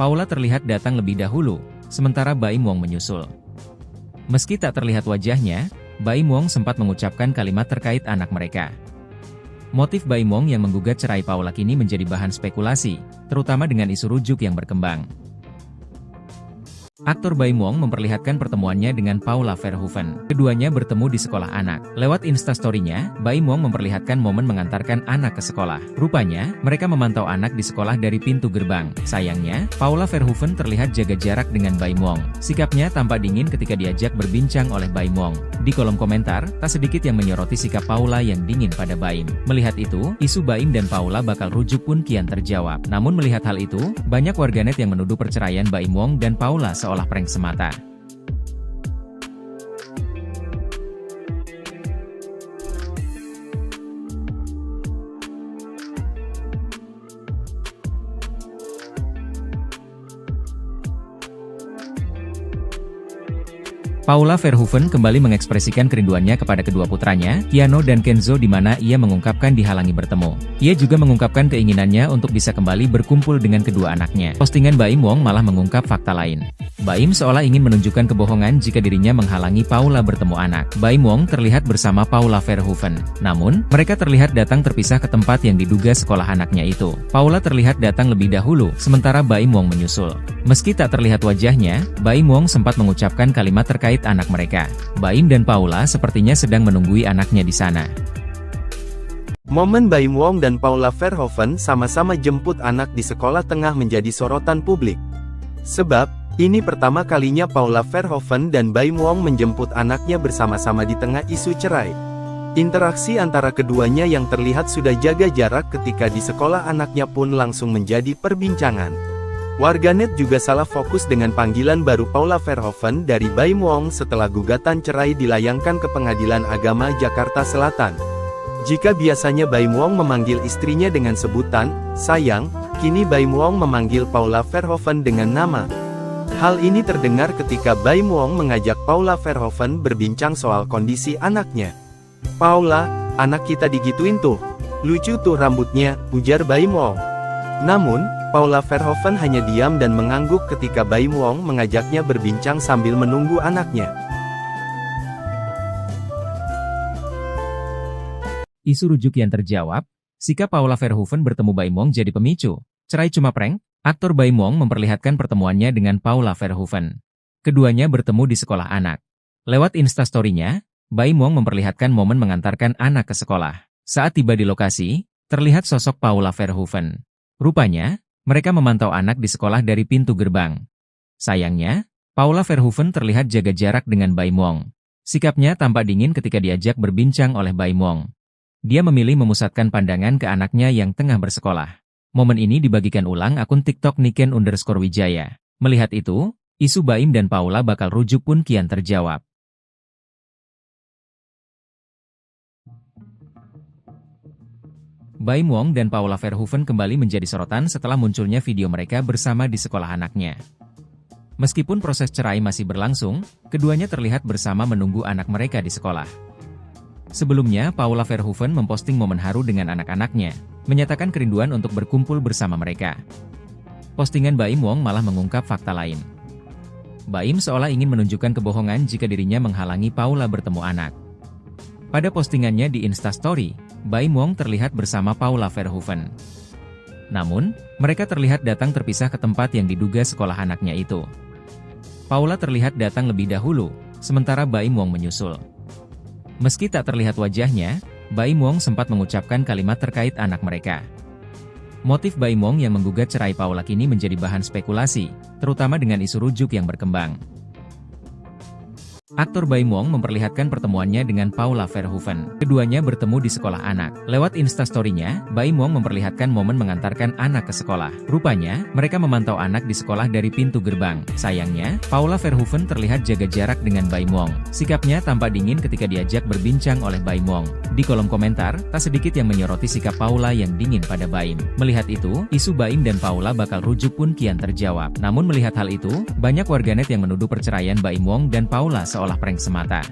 A: Paula terlihat datang lebih dahulu, sementara Baim Wong menyusul. Meski tak terlihat wajahnya, Baim Wong sempat mengucapkan kalimat terkait anak mereka. Motif Baim Wong yang menggugat cerai Paula kini menjadi bahan spekulasi, terutama dengan isu rujuk yang berkembang. Aktor Baim Wong memperlihatkan pertemuannya dengan Paula Verhoeven. Keduanya bertemu di sekolah anak. Lewat Instastory-nya, Baim Wong memperlihatkan momen mengantarkan anak ke sekolah. Rupanya, mereka memantau anak di sekolah dari pintu gerbang. Sayangnya, Paula Verhoeven terlihat jaga jarak dengan Baim Wong. Sikapnya tampak dingin ketika diajak berbincang oleh Baim Wong. Di kolom komentar, tak sedikit yang menyoroti sikap Paula yang dingin pada Baim. Melihat itu, isu Baim dan Paula bakal rujuk pun kian terjawab. Namun melihat hal itu, banyak warganet yang menuduh perceraian Baim Wong dan Paula seolah prank semata. Paula Verhoeven kembali mengekspresikan kerinduannya kepada kedua putranya, Keanu dan Kenzo, di mana ia mengungkapkan dihalangi bertemu. Ia juga mengungkapkan keinginannya untuk bisa kembali berkumpul dengan kedua anaknya. Postingan Baim Wong malah mengungkap fakta lain. Baim seolah ingin menunjukkan kebohongan jika dirinya menghalangi Paula bertemu anak. Baim Wong terlihat bersama Paula Verhoeven. Namun, mereka terlihat datang terpisah ke tempat yang diduga sekolah anaknya itu. Paula terlihat datang lebih dahulu, sementara Baim Wong menyusul. Meski tak terlihat wajahnya, Baim Wong sempat mengucapkan kalimat terkait anak mereka. Baim dan Paula sepertinya sedang menunggui anaknya di sana.
B: Momen Baim Wong dan Paula Verhoeven sama-sama jemput anak di sekolah tengah menjadi sorotan publik. Sebab, ini pertama kalinya Paula Verhoeven dan Baim Wong menjemput anaknya bersama-sama di tengah isu cerai. Interaksi antara keduanya yang terlihat sudah jaga jarak ketika di sekolah anaknya pun langsung menjadi perbincangan. Warganet juga salah fokus dengan panggilan baru Paula Verhoeven dari Baim Wong setelah gugatan cerai dilayangkan ke Pengadilan Agama Jakarta Selatan. Jika biasanya Baim Wong memanggil istrinya dengan sebutan sayang, kini Baim Wong memanggil Paula Verhoeven dengan nama. Hal ini terdengar ketika Baim Wong mengajak Paula Verhoeven berbincang soal kondisi anaknya. "Paula, anak kita digituin tuh. Lucu tuh rambutnya," ujar Baim Wong. Namun, Paula Verhoeven hanya diam dan mengangguk ketika Baim Wong mengajaknya berbincang sambil menunggu anaknya.
A: Isu rujuk yang terjawab, sikap Paula Verhoeven bertemu Baim Wong jadi pemicu. Cerai cuma prank? Aktor Baim Wong memperlihatkan pertemuannya dengan Paula Verhoeven. Keduanya bertemu di sekolah anak. Lewat Instastory-nya, Baim Wong memperlihatkan momen mengantarkan anak ke sekolah. Saat tiba di lokasi, terlihat sosok Paula Verhoeven. Rupanya, mereka memantau anak di sekolah dari pintu gerbang. Sayangnya, Paula Verhoeven terlihat jaga jarak dengan Baim Wong. Sikapnya tampak dingin ketika diajak berbincang oleh Baim Wong. Dia memilih memusatkan pandangan ke anaknya yang tengah bersekolah. Momen ini dibagikan ulang akun TikTok Niken_Wijaya. Melihat itu, isu Baim dan Paula bakal rujuk pun kian terjawab. Baim Wong dan Paula Verhoeven kembali menjadi sorotan setelah munculnya video mereka bersama di sekolah anaknya. Meskipun proses cerai masih berlangsung, keduanya terlihat bersama menunggu anak mereka di sekolah. Sebelumnya, Paula Verhoeven memposting momen haru dengan anak-anaknya, menyatakan kerinduan untuk berkumpul bersama mereka. Postingan Baim Wong malah mengungkap fakta lain. Baim seolah ingin menunjukkan kebohongan jika dirinya menghalangi Paula bertemu anak. Pada postingannya di Instastory, Baim Wong terlihat bersama Paula Verhoeven. Namun, mereka terlihat datang terpisah ke tempat yang diduga sekolah anaknya itu. Paula terlihat datang lebih dahulu, sementara Baim Wong menyusul. Meski tak terlihat wajahnya, Baim Wong sempat mengucapkan kalimat terkait anak mereka. Motif Baim Wong yang menggugat cerai Paula kini menjadi bahan spekulasi, terutama dengan isu rujuk yang berkembang. Aktor Baim Wong memperlihatkan pertemuannya dengan Paula Verhoeven. Keduanya bertemu di sekolah anak. Lewat instastory-nya, Baim Wong memperlihatkan momen mengantarkan anak ke sekolah. Rupanya, mereka memantau anak di sekolah dari pintu gerbang. Sayangnya, Paula Verhoeven terlihat jaga jarak dengan Baim Wong. Sikapnya tampak dingin ketika diajak berbincang oleh Baim Wong. Di kolom komentar, tak sedikit yang menyoroti sikap Paula yang dingin pada Baim. Melihat itu, isu Baim dan Paula bakal rujuk pun kian terjawab. Namun melihat hal itu, banyak warganet yang menuduh perceraian Baim Wong dan Paula seolah prank semata.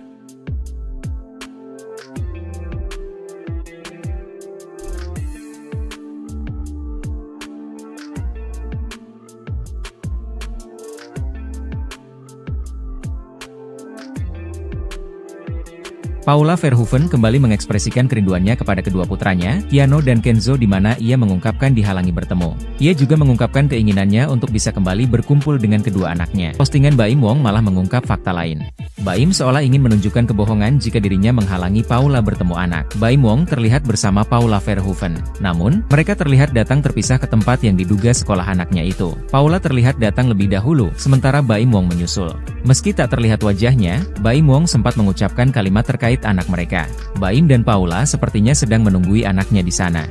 A: Paula Verhoeven kembali mengekspresikan kerinduannya kepada kedua putranya, Keanu dan Kenzo, di mana ia mengungkapkan dihalangi bertemu. Ia juga mengungkapkan keinginannya untuk bisa kembali berkumpul dengan kedua anaknya. Postingan Baim Wong malah mengungkap fakta lain. Baim seolah ingin menunjukkan kebohongan jika dirinya menghalangi Paula bertemu anak. Baim Wong terlihat bersama Paula Verhoeven. Namun, mereka terlihat datang terpisah ke tempat yang diduga sekolah anaknya itu. Paula terlihat datang lebih dahulu, sementara Baim Wong menyusul. Meski tak terlihat wajahnya, Baim Wong sempat mengucapkan kalimat terkait anak mereka. Baim dan Paula sepertinya sedang menunggui anaknya di sana.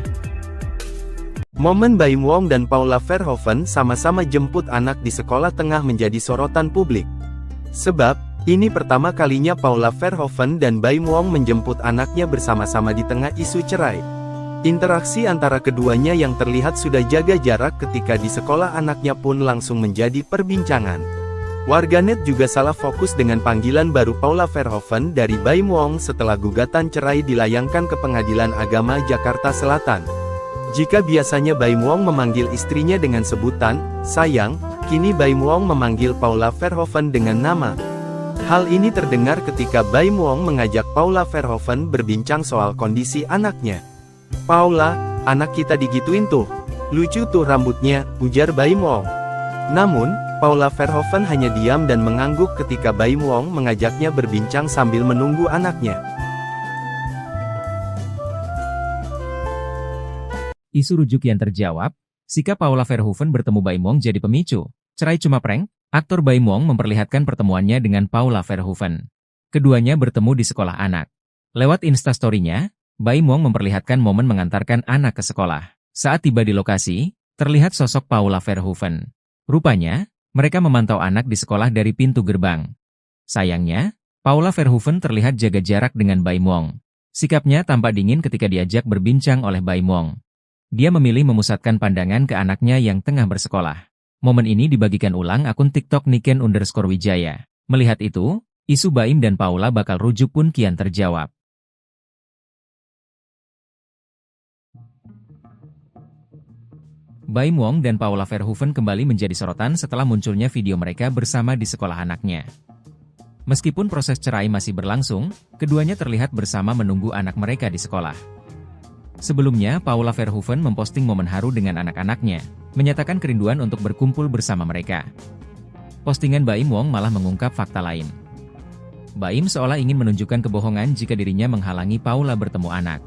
B: Momen Baim Wong dan Paula Verhoeven sama-sama jemput anak di sekolah tengah menjadi sorotan publik. Sebab, ini pertama kalinya Paula Verhoeven dan Baim Wong menjemput anaknya bersama-sama di tengah isu cerai. Interaksi antara keduanya yang terlihat sudah jaga jarak ketika di sekolah anaknya pun langsung menjadi perbincangan. Warganet juga salah fokus dengan panggilan baru Paula Verhoeven dari Baim Wong setelah gugatan cerai dilayangkan ke Pengadilan Agama Jakarta Selatan. Jika biasanya Baim Wong memanggil istrinya dengan sebutan sayang, kini Baim Wong memanggil Paula Verhoeven dengan nama. Hal ini terdengar ketika Baim Wong mengajak Paula Verhoeven berbincang soal kondisi anaknya. "Paula, anak kita digituin tuh. Lucu tuh rambutnya," ujar Baim Wong. Namun, Paula Verhoeven hanya diam dan mengangguk ketika Baim Wong mengajaknya berbincang sambil menunggu anaknya.
A: Isu rujuk yang terjawab, sikap Paula Verhoeven bertemu Baim Wong jadi pemicu. Cerai cuma prank? Aktor Baim Wong memperlihatkan pertemuannya dengan Paula Verhoeven. Keduanya bertemu di sekolah anak. Lewat instastory-nya, Baim Wong memperlihatkan momen mengantarkan anak ke sekolah. Saat tiba di lokasi, terlihat sosok Paula Verhoeven. Rupanya, mereka memantau anak di sekolah dari pintu gerbang. Sayangnya, Paula Verhoeven terlihat jaga jarak dengan Baim Wong. Sikapnya tampak dingin ketika diajak berbincang oleh Baim Wong. Dia memilih memusatkan pandangan ke anaknya yang tengah bersekolah. Momen ini dibagikan ulang akun TikTok Niken_Wijaya. Melihat itu, isu Baim dan Paula bakal rujuk pun kian terjawab. Baim Wong dan Paula Verhoeven kembali menjadi sorotan setelah munculnya video mereka bersama di sekolah anaknya. Meskipun proses cerai masih berlangsung, keduanya terlihat bersama menunggu anak mereka di sekolah. Sebelumnya, Paula Verhoeven memposting momen haru dengan anak-anaknya, menyatakan kerinduan untuk berkumpul bersama mereka. Postingan Baim Wong malah mengungkap fakta lain. Baim seolah ingin menunjukkan kebohongan jika dirinya menghalangi Paula bertemu anak.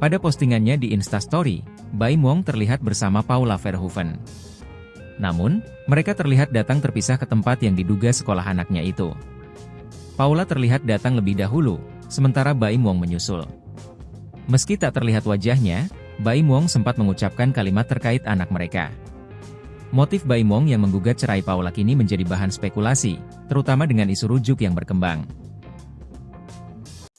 A: Pada postingannya di Instastory, Baim Wong terlihat bersama Paula Verhoeven. Namun, mereka terlihat datang terpisah ke tempat yang diduga sekolah anaknya itu. Paula terlihat datang lebih dahulu, sementara Baim Wong menyusul. Meski tak terlihat wajahnya, Baim Wong sempat mengucapkan kalimat terkait anak mereka. Motif Baim Wong yang menggugat cerai Paula kini menjadi bahan spekulasi, terutama dengan isu rujuk yang berkembang.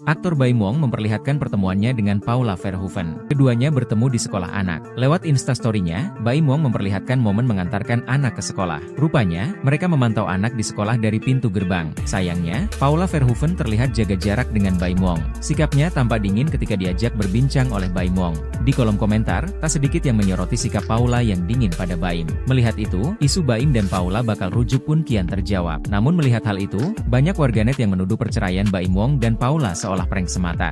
A: Aktor Baim Wong memperlihatkan pertemuannya dengan Paula Verhoeven. Keduanya bertemu di sekolah anak. Lewat instastory-nya, Baim Wong memperlihatkan momen mengantarkan anak ke sekolah. Rupanya, mereka memantau anak di sekolah dari pintu gerbang. Sayangnya, Paula Verhoeven terlihat jaga jarak dengan Baim Wong. Sikapnya tampak dingin ketika diajak berbincang oleh Baim Wong. Di kolom komentar, tak sedikit yang menyoroti sikap Paula yang dingin pada Baim. Melihat itu, isu Baim dan Paula bakal rujuk pun kian terjawab. Namun melihat hal itu, banyak warganet yang menuduh perceraian Baim Wong dan Paula seolah prank semata.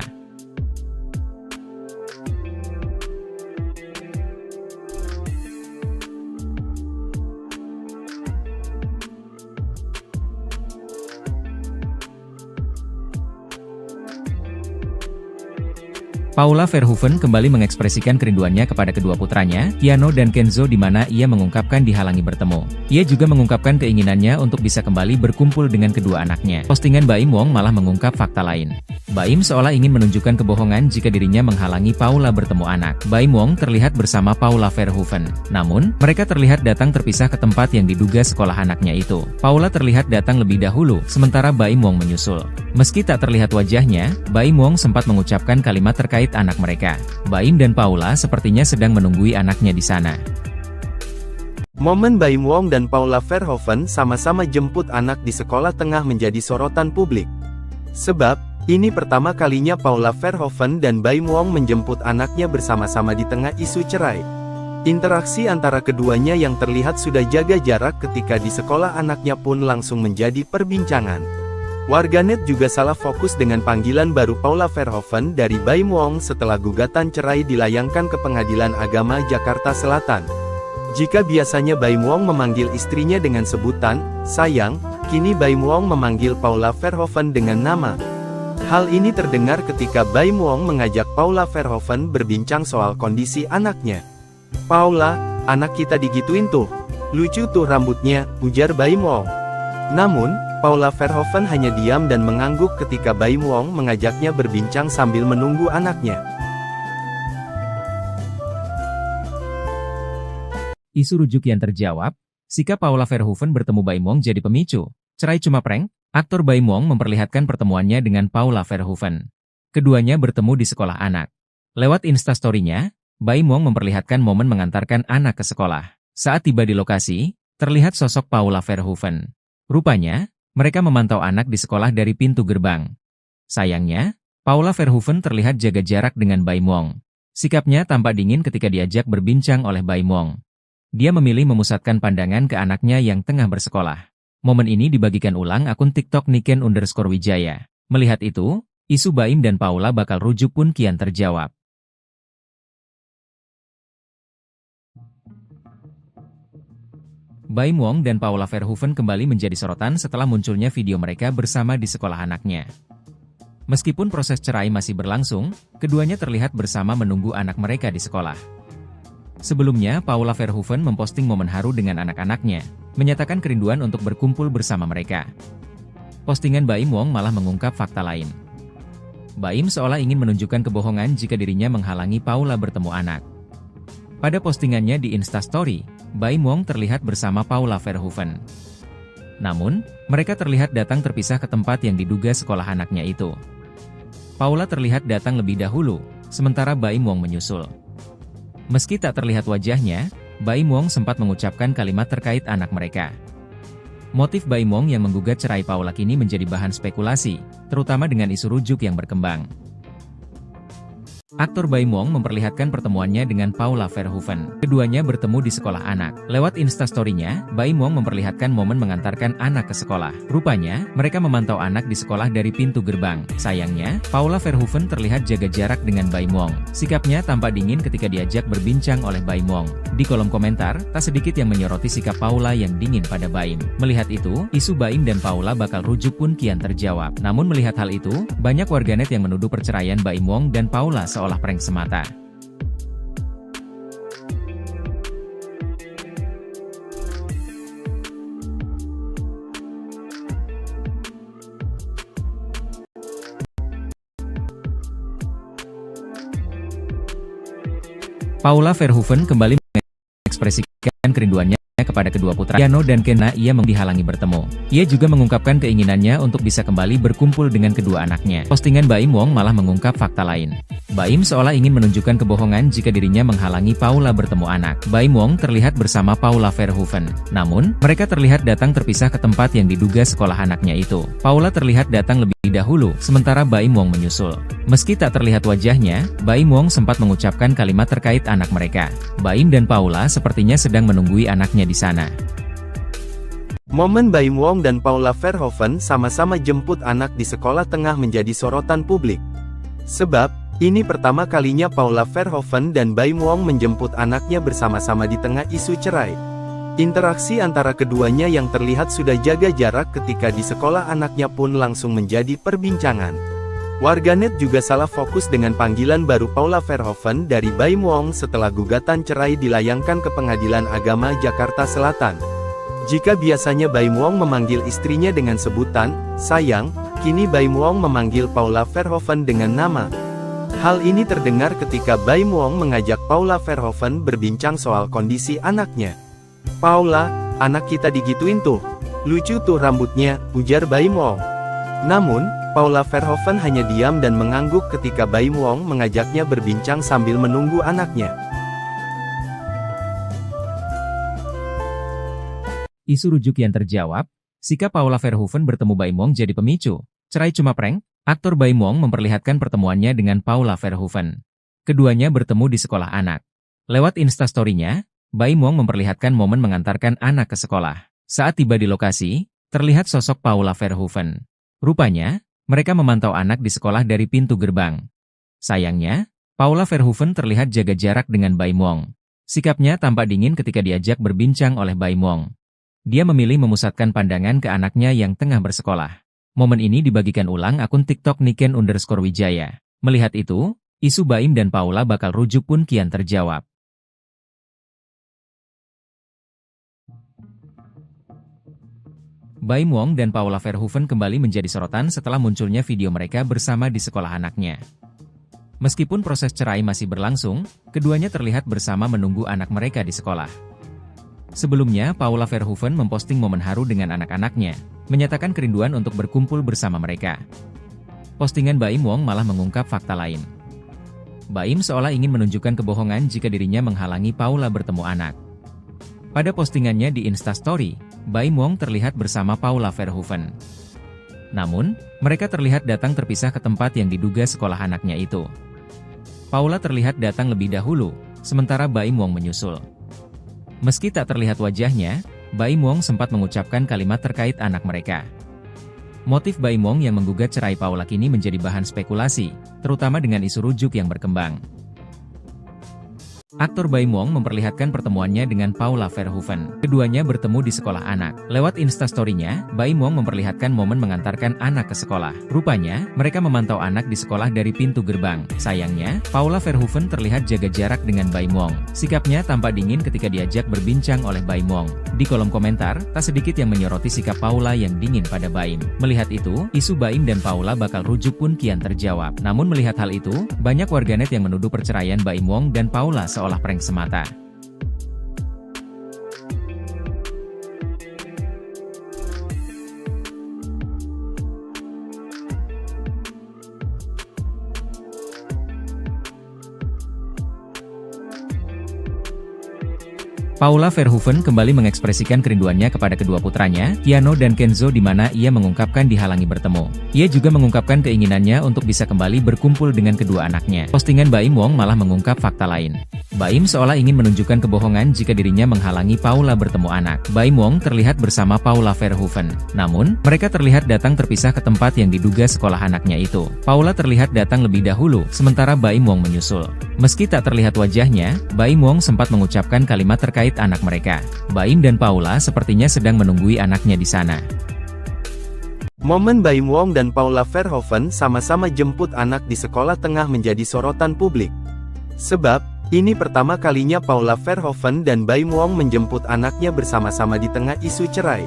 A: Paula Verhoeven kembali mengekspresikan kerinduannya kepada kedua putranya, Keanu dan Kenzo, di mana ia mengungkapkan dihalangi bertemu. Ia juga mengungkapkan keinginannya untuk bisa kembali berkumpul dengan kedua anaknya. Postingan Baim Wong malah mengungkap fakta lain. Baim seolah ingin menunjukkan kebohongan jika dirinya menghalangi Paula bertemu anak. Baim Wong terlihat bersama Paula Verhoeven. Namun, mereka terlihat datang terpisah ke tempat yang diduga sekolah anaknya itu. Paula terlihat datang lebih dahulu, sementara Baim Wong menyusul. Meski tak terlihat wajahnya, Baim Wong sempat mengucapkan kalimat terkait anak mereka. Baim dan Paula sepertinya sedang menunggui anaknya di sana.
B: Momen Baim Wong dan Paula Verhoeven sama-sama jemput anak di sekolah tengah menjadi sorotan publik. Sebab, ini pertama kalinya Paula Verhoeven dan Baim Wong menjemput anaknya bersama-sama di tengah isu cerai. Interaksi antara keduanya yang terlihat sudah jaga jarak ketika di sekolah anaknya pun langsung menjadi perbincangan. Warganet juga salah fokus dengan panggilan baru Paula Verhoeven dari Baim Wong setelah gugatan cerai dilayangkan ke Pengadilan Agama Jakarta Selatan. Jika biasanya Baim Wong memanggil istrinya dengan sebutan sayang, kini Baim Wong memanggil Paula Verhoeven dengan nama. Hal ini terdengar ketika Baim Wong mengajak Paula Verhoeven berbincang soal kondisi anaknya. "Paula, anak kita digituin tuh. Lucu tuh rambutnya," ujar Baim Wong. Namun, Paula Verhoeven hanya diam dan mengangguk ketika Baim Wong mengajaknya berbincang sambil menunggu anaknya.
A: Isu rujuk yang terjawab, sikap Paula Verhoeven bertemu Baim Wong jadi pemicu. Cerai cuma prank? Aktor Baim Wong memperlihatkan pertemuannya dengan Paula Verhoeven. Keduanya bertemu di sekolah anak. Lewat Instastory-nya, Baim Wong memperlihatkan momen mengantarkan anak ke sekolah. Saat tiba di lokasi, terlihat sosok Paula Verhoeven. Rupanya, mereka memantau anak di sekolah dari pintu gerbang. Sayangnya, Paula Verhoeven terlihat jaga jarak dengan Baim Wong. Sikapnya tampak dingin ketika diajak berbincang oleh Baim Wong. Dia memilih memusatkan pandangan ke anaknya yang tengah bersekolah. Momen ini dibagikan ulang akun TikTok Niken_Wijaya. Melihat itu, isu Baim dan Paula bakal rujuk pun kian terjawab. Baim Wong dan Paula Verhoeven kembali menjadi sorotan setelah munculnya video mereka bersama di sekolah anaknya. Meskipun proses cerai masih berlangsung, keduanya terlihat bersama menunggu anak mereka di sekolah. Sebelumnya, Paula Verhoeven memposting momen haru dengan anak-anaknya, menyatakan kerinduan untuk berkumpul bersama mereka. Postingan Baim Wong malah mengungkap fakta lain. Baim seolah ingin menunjukkan kebohongan jika dirinya menghalangi Paula bertemu anak. Pada postingannya di Instastory, Baim Wong terlihat bersama Paula Verhoeven. Namun, mereka terlihat datang terpisah ke tempat yang diduga sekolah anaknya itu. Paula terlihat datang lebih dahulu, sementara Baim Wong menyusul. Meski tak terlihat wajahnya, Baim Wong sempat mengucapkan kalimat terkait anak mereka. Motif Baim Wong yang menggugat cerai Paula kini menjadi bahan spekulasi, terutama dengan isu rujuk yang berkembang. Aktor Baim Wong memperlihatkan pertemuannya dengan Paula Verhoeven. Keduanya bertemu di sekolah anak. Lewat Instastory-nya, Baim Wong memperlihatkan momen mengantarkan anak ke sekolah. Rupanya, mereka memantau anak di sekolah dari pintu gerbang. Sayangnya, Paula Verhoeven terlihat jaga jarak dengan Baim Wong. Sikapnya tampak dingin ketika diajak berbincang oleh Baim Wong. Di kolom komentar, tak sedikit yang menyoroti sikap Paula yang dingin pada Baim. Melihat itu, isu Baim dan Paula bakal rujuk pun kian terjawab. Namun melihat hal itu, banyak warganet yang menuduh perceraian Baim Wong dan Paula seolah prank semata. Paula Verhoeven kembali mengekspresikan kerinduannya kepada kedua putra Keanu dan Kenna ia dihalangi bertemu. Ia juga mengungkapkan keinginannya untuk bisa kembali berkumpul dengan kedua anaknya. Postingan Baim Wong malah mengungkap fakta lain. Baim seolah ingin menunjukkan kebohongan jika dirinya menghalangi Paula bertemu anak. Baim Wong terlihat bersama Paula Verhoeven. Namun, mereka terlihat datang terpisah ke tempat yang diduga sekolah anaknya itu. Paula terlihat datang lebih dahulu, sementara Baim Wong menyusul. Meski tak terlihat wajahnya, Baim Wong sempat mengucapkan kalimat terkait anak mereka. Baim dan Paula sepertinya sedang menunggui anaknya di sana.
B: Momen Baim Wong dan Paula Verhoeven sama-sama jemput anak di sekolah tengah menjadi sorotan publik. Sebab, ini pertama kalinya Paula Verhoeven dan Baim Wong menjemput anaknya bersama-sama di tengah isu cerai. Interaksi antara keduanya yang terlihat sudah jaga jarak ketika di sekolah anaknya pun langsung menjadi perbincangan. Warganet juga salah fokus dengan panggilan baru Paula Verhoeven dari Baim Wong setelah gugatan cerai dilayangkan ke Pengadilan Agama Jakarta Selatan. Jika biasanya Baim Wong memanggil istrinya dengan sebutan sayang, kini Baim Wong memanggil Paula Verhoeven dengan nama. Hal ini terdengar ketika Baim Wong mengajak Paula Verhoeven berbincang soal kondisi anaknya. "Paula, anak kita digituin tuh. Lucu tuh rambutnya," ujar Baim Wong. Namun, Paula Verhoeven hanya diam dan mengangguk ketika Baim Wong mengajaknya berbincang sambil menunggu anaknya.
A: Isu rujuk yang terjawab, sikap Paula Verhoeven bertemu Baim Wong jadi pemicu. Cerai cuma prank? Aktor Baim Wong memperlihatkan pertemuannya dengan Paula Verhoeven. Keduanya bertemu di sekolah anak. Lewat Instastory-nya, Baim Wong memperlihatkan momen mengantarkan anak ke sekolah. Saat tiba di lokasi, terlihat sosok Paula Verhoeven. Rupanya, mereka memantau anak di sekolah dari pintu gerbang. Sayangnya, Paula Verhoeven terlihat jaga jarak dengan Baim Wong. Sikapnya tampak dingin ketika diajak berbincang oleh Baim Wong. Dia memilih memusatkan pandangan ke anaknya yang tengah bersekolah. Momen ini dibagikan ulang akun TikTok Niken_Wijaya. Melihat itu, isu Baim dan Paula bakal rujuk pun kian terjawab. Baim Wong dan Paula Verhoeven kembali menjadi sorotan setelah munculnya video mereka bersama di sekolah anaknya. Meskipun proses cerai masih berlangsung, keduanya terlihat bersama menunggu anak mereka di sekolah. Sebelumnya, Paula Verhoeven memposting momen haru dengan anak-anaknya, menyatakan kerinduan untuk berkumpul bersama mereka. Postingan Baim Wong malah mengungkap fakta lain. Baim seolah ingin menunjukkan kebohongan jika dirinya menghalangi Paula bertemu anak. Pada postingannya di Instastory, Baim Wong terlihat bersama Paula Verhoeven. Namun, mereka terlihat datang terpisah ke tempat yang diduga sekolah anaknya itu. Paula terlihat datang lebih dahulu, sementara Baim Wong menyusul. Meski tak terlihat wajahnya, Baim Wong sempat mengucapkan kalimat terkait anak mereka. Motif Baim Wong yang menggugat cerai Paula kini menjadi bahan spekulasi, terutama dengan isu rujuk yang berkembang. Aktor Baim Wong memperlihatkan pertemuannya dengan Paula Verhoeven. Keduanya bertemu di sekolah anak. Lewat Instastory-nya, Baim Wong memperlihatkan momen mengantarkan anak ke sekolah. Rupanya, mereka memantau anak di sekolah dari pintu gerbang. Sayangnya, Paula Verhoeven terlihat jaga jarak dengan Baim Wong. Sikapnya tampak dingin ketika diajak berbincang oleh Baim Wong. Di kolom komentar, tak sedikit yang menyoroti sikap Paula yang dingin pada Baim. Melihat itu, isu Baim dan Paula bakal rujuk pun kian terjawab. Namun melihat hal itu, banyak warganet yang menuduh perceraian Baim Wong dan Paula seolah prank semata. Paula Verhoeven kembali mengekspresikan kerinduannya kepada kedua putranya, Keanu dan Kenzo, di mana ia mengungkapkan dihalangi bertemu. Ia juga mengungkapkan keinginannya untuk bisa kembali berkumpul dengan kedua anaknya. Postingan Baim Wong malah mengungkap fakta lain. Baim seolah ingin menunjukkan kebohongan jika dirinya menghalangi Paula bertemu anak. Baim Wong terlihat bersama Paula Verhoeven. Namun, mereka terlihat datang terpisah ke tempat yang diduga sekolah anaknya itu. Paula terlihat datang lebih dahulu, sementara Baim Wong menyusul. Meski tak terlihat wajahnya, Baim Wong sempat mengucapkan kalimat terkait anak mereka. Baim dan Paula sepertinya sedang menunggui anaknya di sana.
B: Momen Baim Wong dan Paula Verhoeven sama-sama jemput anak di sekolah tengah menjadi sorotan publik. Sebab, ini pertama kalinya Paula Verhoeven dan Baim Wong menjemput anaknya bersama-sama di tengah isu cerai.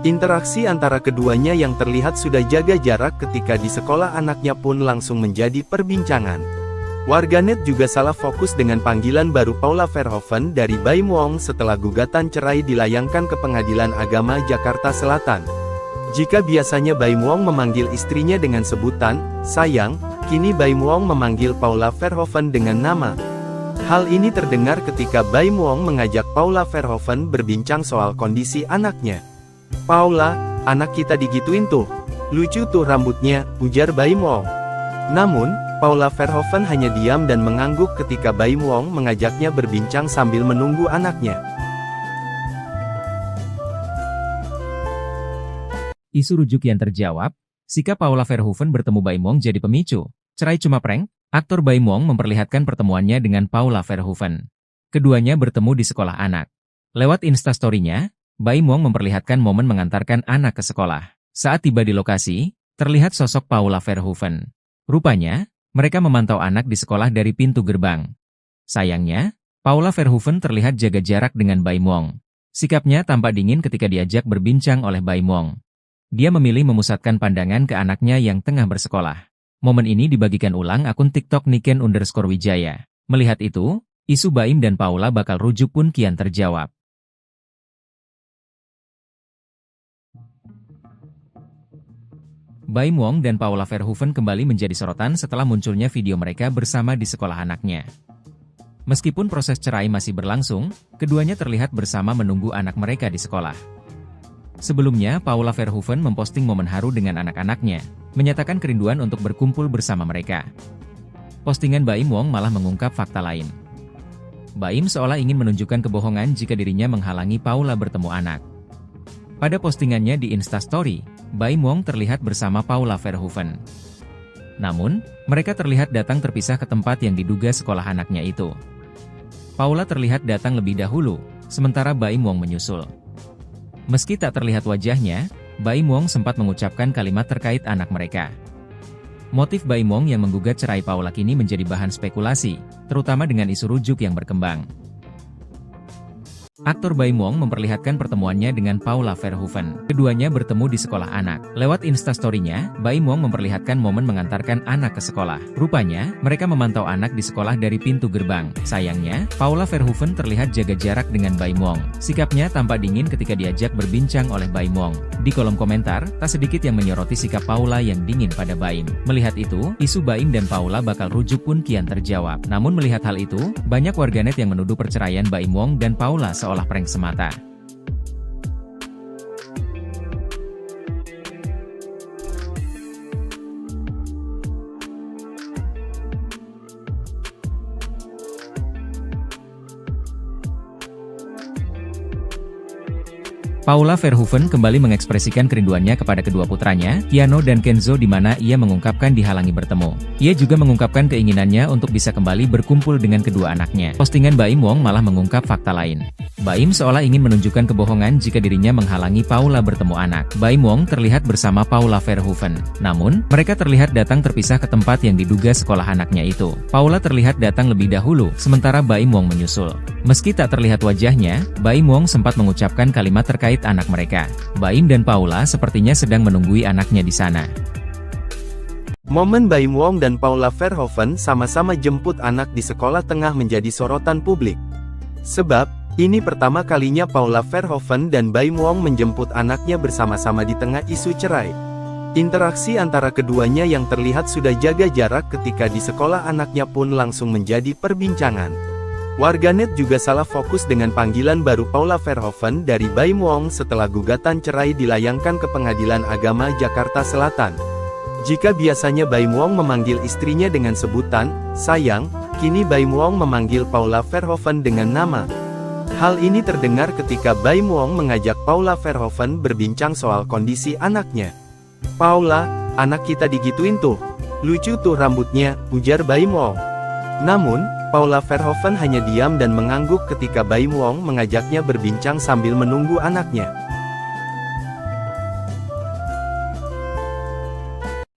B: Interaksi antara keduanya yang terlihat sudah jaga jarak ketika di sekolah anaknya pun langsung menjadi perbincangan. Warganet juga salah fokus dengan panggilan baru Paula Verhoeven dari Baim Wong setelah gugatan cerai dilayangkan ke Pengadilan Agama Jakarta Selatan. Jika biasanya Baim Wong memanggil istrinya dengan sebutan sayang, kini Baim Wong memanggil Paula Verhoeven dengan nama. Hal ini terdengar ketika Baim Wong mengajak Paula Verhoeven berbincang soal kondisi anaknya. "Paula, anak kita digituin tuh. Lucu tuh rambutnya," ujar Baim Wong. Namun, Paula Verhoeven hanya diam dan mengangguk ketika Baim Wong mengajaknya berbincang sambil menunggu anaknya.
A: Isu rujuk yang terjawab, sikap Paula Verhoeven bertemu Baim Wong jadi pemicu. Cerai cuma prank? Aktor Baim Wong memperlihatkan pertemuannya dengan Paula Verhoeven. Keduanya bertemu di sekolah anak. Lewat Instastory-nya, Baim Wong memperlihatkan momen mengantarkan anak ke sekolah. Saat tiba di lokasi, terlihat sosok Paula Verhoeven. Rupanya, mereka memantau anak di sekolah dari pintu gerbang. Sayangnya, Paula Verhoeven terlihat jaga jarak dengan Baim Wong. Sikapnya tampak dingin ketika diajak berbincang oleh Baim Wong. Dia memilih memusatkan pandangan ke anaknya yang tengah bersekolah. Momen ini dibagikan ulang akun TikTok Niken_Wijaya. Melihat itu, isu Baim dan Paula bakal rujuk pun kian terjawab. Baim Wong dan Paula Verhoeven kembali menjadi sorotan setelah munculnya video mereka bersama di sekolah anaknya. Meskipun proses cerai masih berlangsung, keduanya terlihat bersama menunggu anak mereka di sekolah. Sebelumnya, Paula Verhoeven memposting momen haru dengan anak-anaknya, menyatakan kerinduan untuk berkumpul bersama mereka. Postingan Baim Wong malah mengungkap fakta lain. Baim seolah ingin menunjukkan kebohongan jika dirinya menghalangi Paula bertemu anak. Pada postingannya di Instastory, Baim Wong terlihat bersama Paula Verhoeven. Namun, mereka terlihat datang terpisah ke tempat yang diduga sekolah anaknya itu. Paula terlihat datang lebih dahulu, sementara Baim Wong menyusul. Meski tak terlihat wajahnya, Baim Wong sempat mengucapkan kalimat terkait anak mereka. Motif Baim Wong yang menggugat cerai Paula kini menjadi bahan spekulasi, terutama dengan isu rujuk yang berkembang. Aktor Baim Wong memperlihatkan pertemuannya dengan Paula Verhoeven. Keduanya bertemu di sekolah anak. Lewat Instastory-nya, Baim Wong memperlihatkan momen mengantarkan anak ke sekolah. Rupanya, mereka memantau anak di sekolah dari pintu gerbang. Sayangnya, Paula Verhoeven terlihat jaga jarak dengan Baim Wong. Sikapnya tampak dingin ketika diajak berbincang oleh Baim Wong. Di kolom komentar, tak sedikit yang menyoroti sikap Paula yang dingin pada Baim. Melihat itu, isu Baim dan Paula bakal rujuk pun kian terjawab. Namun melihat hal itu, banyak warganet yang menuduh perceraian Baim Wong dan Paula seolah prank semata. Paula Verhoeven kembali mengekspresikan kerinduannya kepada kedua putranya, Keanu dan Kenzo, di mana ia mengungkapkan dihalangi bertemu. Ia juga mengungkapkan keinginannya untuk bisa kembali berkumpul dengan kedua anaknya. Postingan Baim Wong malah mengungkap fakta lain. Baim seolah ingin menunjukkan kebohongan jika dirinya menghalangi Paula bertemu anak. Baim Wong terlihat bersama Paula Verhoeven. Namun, mereka terlihat datang terpisah ke tempat yang diduga sekolah anaknya itu. Paula terlihat datang lebih dahulu, sementara Baim Wong menyusul. Meski tak terlihat wajahnya, Baim Wong sempat mengucapkan kalimat terkait anak mereka. Baim dan Paula sepertinya sedang menunggui anaknya di sana.
B: Momen Baim Wong dan Paula Verhoeven sama-sama jemput anak di sekolah tengah menjadi sorotan publik. Sebab, ini pertama kalinya Paula Verhoeven dan Baim Wong menjemput anaknya bersama-sama di tengah isu cerai. Interaksi antara keduanya yang terlihat sudah jaga jarak ketika di sekolah anaknya pun langsung menjadi perbincangan. Warganet juga salah fokus dengan panggilan baru Paula Verhoeven dari Baim Wong setelah gugatan cerai dilayangkan ke Pengadilan Agama Jakarta Selatan. Jika biasanya Baim Wong memanggil istrinya dengan sebutan sayang, kini Baim Wong memanggil Paula Verhoeven dengan nama. Hal ini terdengar ketika Baim Wong mengajak Paula Verhoeven berbincang soal kondisi anaknya. "Paula, anak kita digituin tuh. Lucu tuh rambutnya," ujar Baim Wong. Namun, Paula Verhoeven hanya diam dan mengangguk ketika Baim Wong mengajaknya berbincang sambil menunggu anaknya.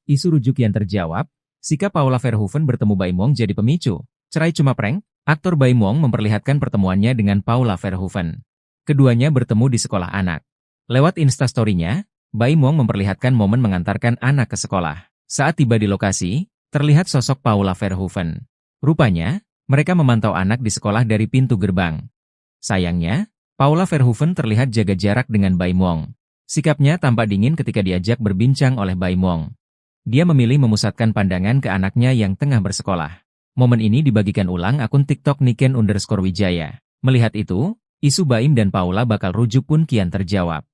A: Isu rujuk yang terjawab, sikap Paula Verhoeven bertemu Baim Wong jadi pemicu. Cerai cuma prank? Aktor Baim Wong memperlihatkan pertemuannya dengan Paula Verhoeven. Keduanya bertemu di sekolah anak. Lewat Instastory-nya, Baim Wong memperlihatkan momen mengantarkan anak ke sekolah. Saat tiba di lokasi, terlihat sosok Paula Verhoeven. Rupanya, mereka memantau anak di sekolah dari pintu gerbang. Sayangnya, Paula Verhoeven terlihat jaga jarak dengan Baim Wong. Sikapnya tampak dingin ketika diajak berbincang oleh Baim Wong. Dia memilih memusatkan pandangan ke anaknya yang tengah bersekolah. Momen ini dibagikan ulang akun TikTok Niken_Wijaya. Melihat itu, isu Baim dan Paula bakal rujuk pun kian terjawab.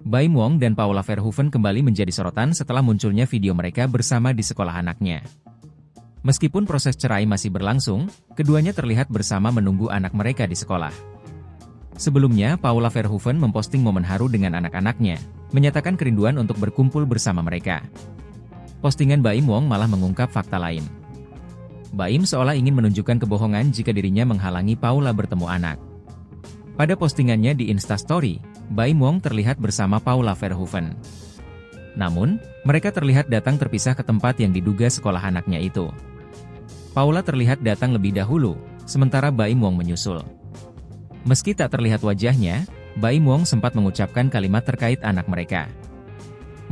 A: Baim Wong dan Paula Verhoeven kembali menjadi sorotan setelah munculnya video mereka bersama di sekolah anaknya. Meskipun proses cerai masih berlangsung, keduanya terlihat bersama menunggu anak mereka di sekolah. Sebelumnya, Paula Verhoeven memposting momen haru dengan anak-anaknya, menyatakan kerinduan untuk berkumpul bersama mereka. Postingan Baim Wong malah mengungkap fakta lain. Baim seolah ingin menunjukkan kebohongan jika dirinya menghalangi Paula bertemu anak. Pada postingannya di Instastory, Baim Wong terlihat bersama Paula Verhoeven. Namun, mereka terlihat datang terpisah ke tempat yang diduga sekolah anaknya itu. Paula terlihat datang lebih dahulu, sementara Baim Wong menyusul. Meski tak terlihat wajahnya, Baim Wong sempat mengucapkan kalimat terkait anak mereka.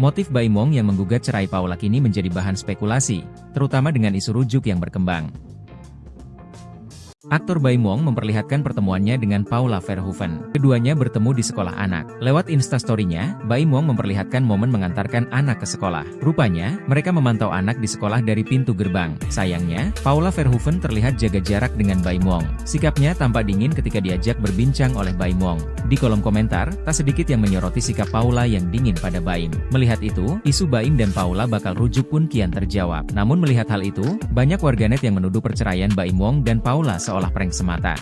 A: Motif Baim Wong yang menggugat cerai Paula kini menjadi bahan spekulasi, terutama dengan isu rujuk yang berkembang. Aktor Baim Wong memperlihatkan pertemuannya dengan Paula Verhoeven. Keduanya bertemu di sekolah anak. Lewat instastory-nya, Baim Wong memperlihatkan momen mengantarkan anak ke sekolah. Rupanya, mereka memantau anak di sekolah dari pintu gerbang. Sayangnya, Paula Verhoeven terlihat jaga jarak dengan Baim Wong. Sikapnya tampak dingin ketika diajak berbincang oleh Baim Wong. Di kolom komentar, tak sedikit yang menyoroti sikap Paula yang dingin pada Baim. Melihat itu, isu Baim dan Paula bakal rujuk pun kian terjawab. Namun melihat hal itu, banyak warganet yang menuduh perceraian Baim Wong dan Paula seolah prank semata.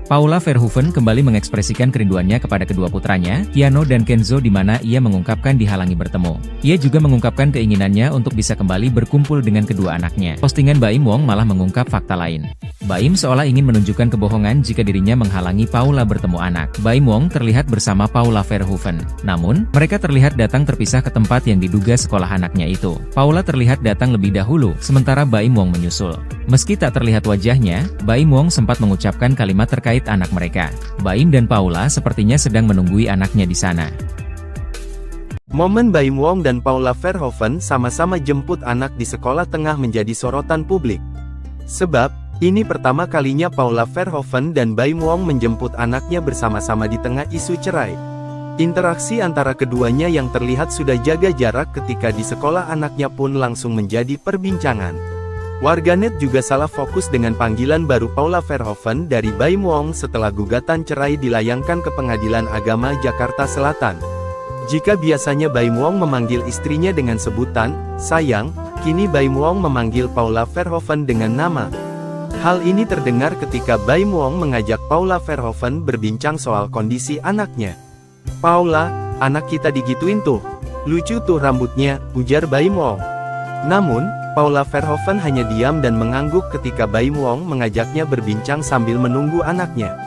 A: Paula Verhoeven kembali mengekspresikan kerinduannya kepada kedua putranya, Keanu dan Kenzo, di mana ia mengungkapkan dihalangi bertemu. Ia juga mengungkapkan keinginannya untuk bisa kembali berkumpul dengan kedua anaknya. Postingan Baim Wong malah mengungkap fakta lain. Baim seolah ingin menunjukkan kebohongan jika dirinya menghalangi Paula bertemu anak. Baim Wong terlihat bersama Paula Verhoeven. Namun, mereka terlihat datang terpisah ke tempat yang diduga sekolah anaknya itu. Paula terlihat datang lebih dahulu, sementara Baim Wong menyusul. Meski tak terlihat wajahnya, Baim Wong sempat mengucapkan kalimat terkait anak mereka. Baim dan Paula sepertinya sedang menunggui anaknya di sana.
B: Momen Baim Wong dan Paula Verhoeven sama-sama jemput anak di sekolah tengah menjadi sorotan publik. Sebab, ini pertama kalinya Paula Verhoeven dan Baim Wong menjemput anaknya bersama-sama di tengah isu cerai. Interaksi antara keduanya yang terlihat sudah jaga jarak ketika di sekolah anaknya pun langsung menjadi perbincangan. Warganet juga salah fokus dengan panggilan baru Paula Verhoeven dari Baim Wong setelah gugatan cerai dilayangkan ke Pengadilan Agama Jakarta Selatan. Jika biasanya Baim Wong memanggil istrinya dengan sebutan sayang, kini Baim Wong memanggil Paula Verhoeven dengan nama. Hal ini terdengar ketika Baim Wong mengajak Paula Verhoeven berbincang soal kondisi anaknya. "Paula, anak kita digituin tuh. Lucu tuh rambutnya," ujar Baim Wong. Namun, Paula Verhoeven hanya diam dan mengangguk ketika Baim Wong mengajaknya berbincang sambil menunggu anaknya.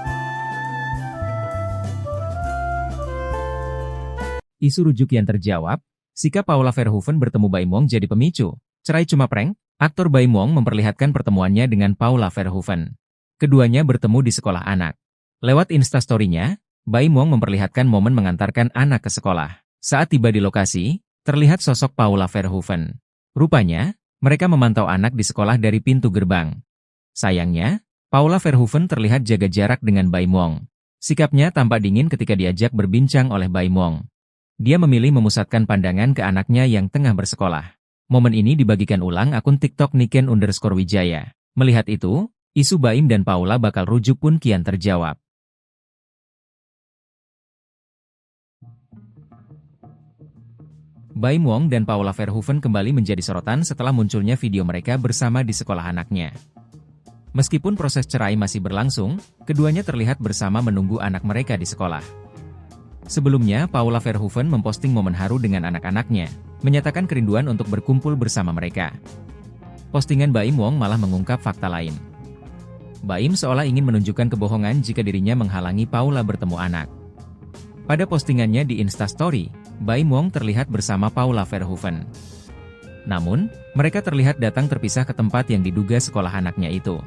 A: Isu rujuk yang terjawab, sikap Paula Verhoeven bertemu Baim Wong jadi pemicu. Cerai cuma prank? Aktor Baim Wong memperlihatkan pertemuannya dengan Paula Verhoeven. Keduanya bertemu di sekolah anak. Lewat instastory-nya, Baim Wong memperlihatkan momen mengantarkan anak ke sekolah. Saat tiba di lokasi, terlihat sosok Paula Verhoeven. Rupanya, mereka memantau anak di sekolah dari pintu gerbang. Sayangnya, Paula Verhoeven terlihat jaga jarak dengan Baim Wong. Sikapnya tampak dingin ketika diajak berbincang oleh Baim Wong. Dia memilih memusatkan pandangan ke anaknya yang tengah bersekolah. Momen ini dibagikan ulang akun TikTok Niken_Wijaya. Melihat itu, isu Baim dan Paula bakal rujuk pun kian terjawab. Baim Wong dan Paula Verhoeven kembali menjadi sorotan setelah munculnya video mereka bersama di sekolah anaknya. Meskipun proses cerai masih berlangsung, keduanya terlihat bersama menunggu anak mereka di sekolah. Sebelumnya, Paula Verhoeven memposting momen haru dengan anak-anaknya, menyatakan kerinduan untuk berkumpul bersama mereka. Postingan Baim Wong malah mengungkap fakta lain. Baim seolah ingin menunjukkan kebohongan jika dirinya menghalangi Paula bertemu anak. Pada postingannya di Instastory, Baim Wong terlihat bersama Paula Verhoeven. Namun, mereka terlihat datang terpisah ke tempat yang diduga sekolah anaknya itu.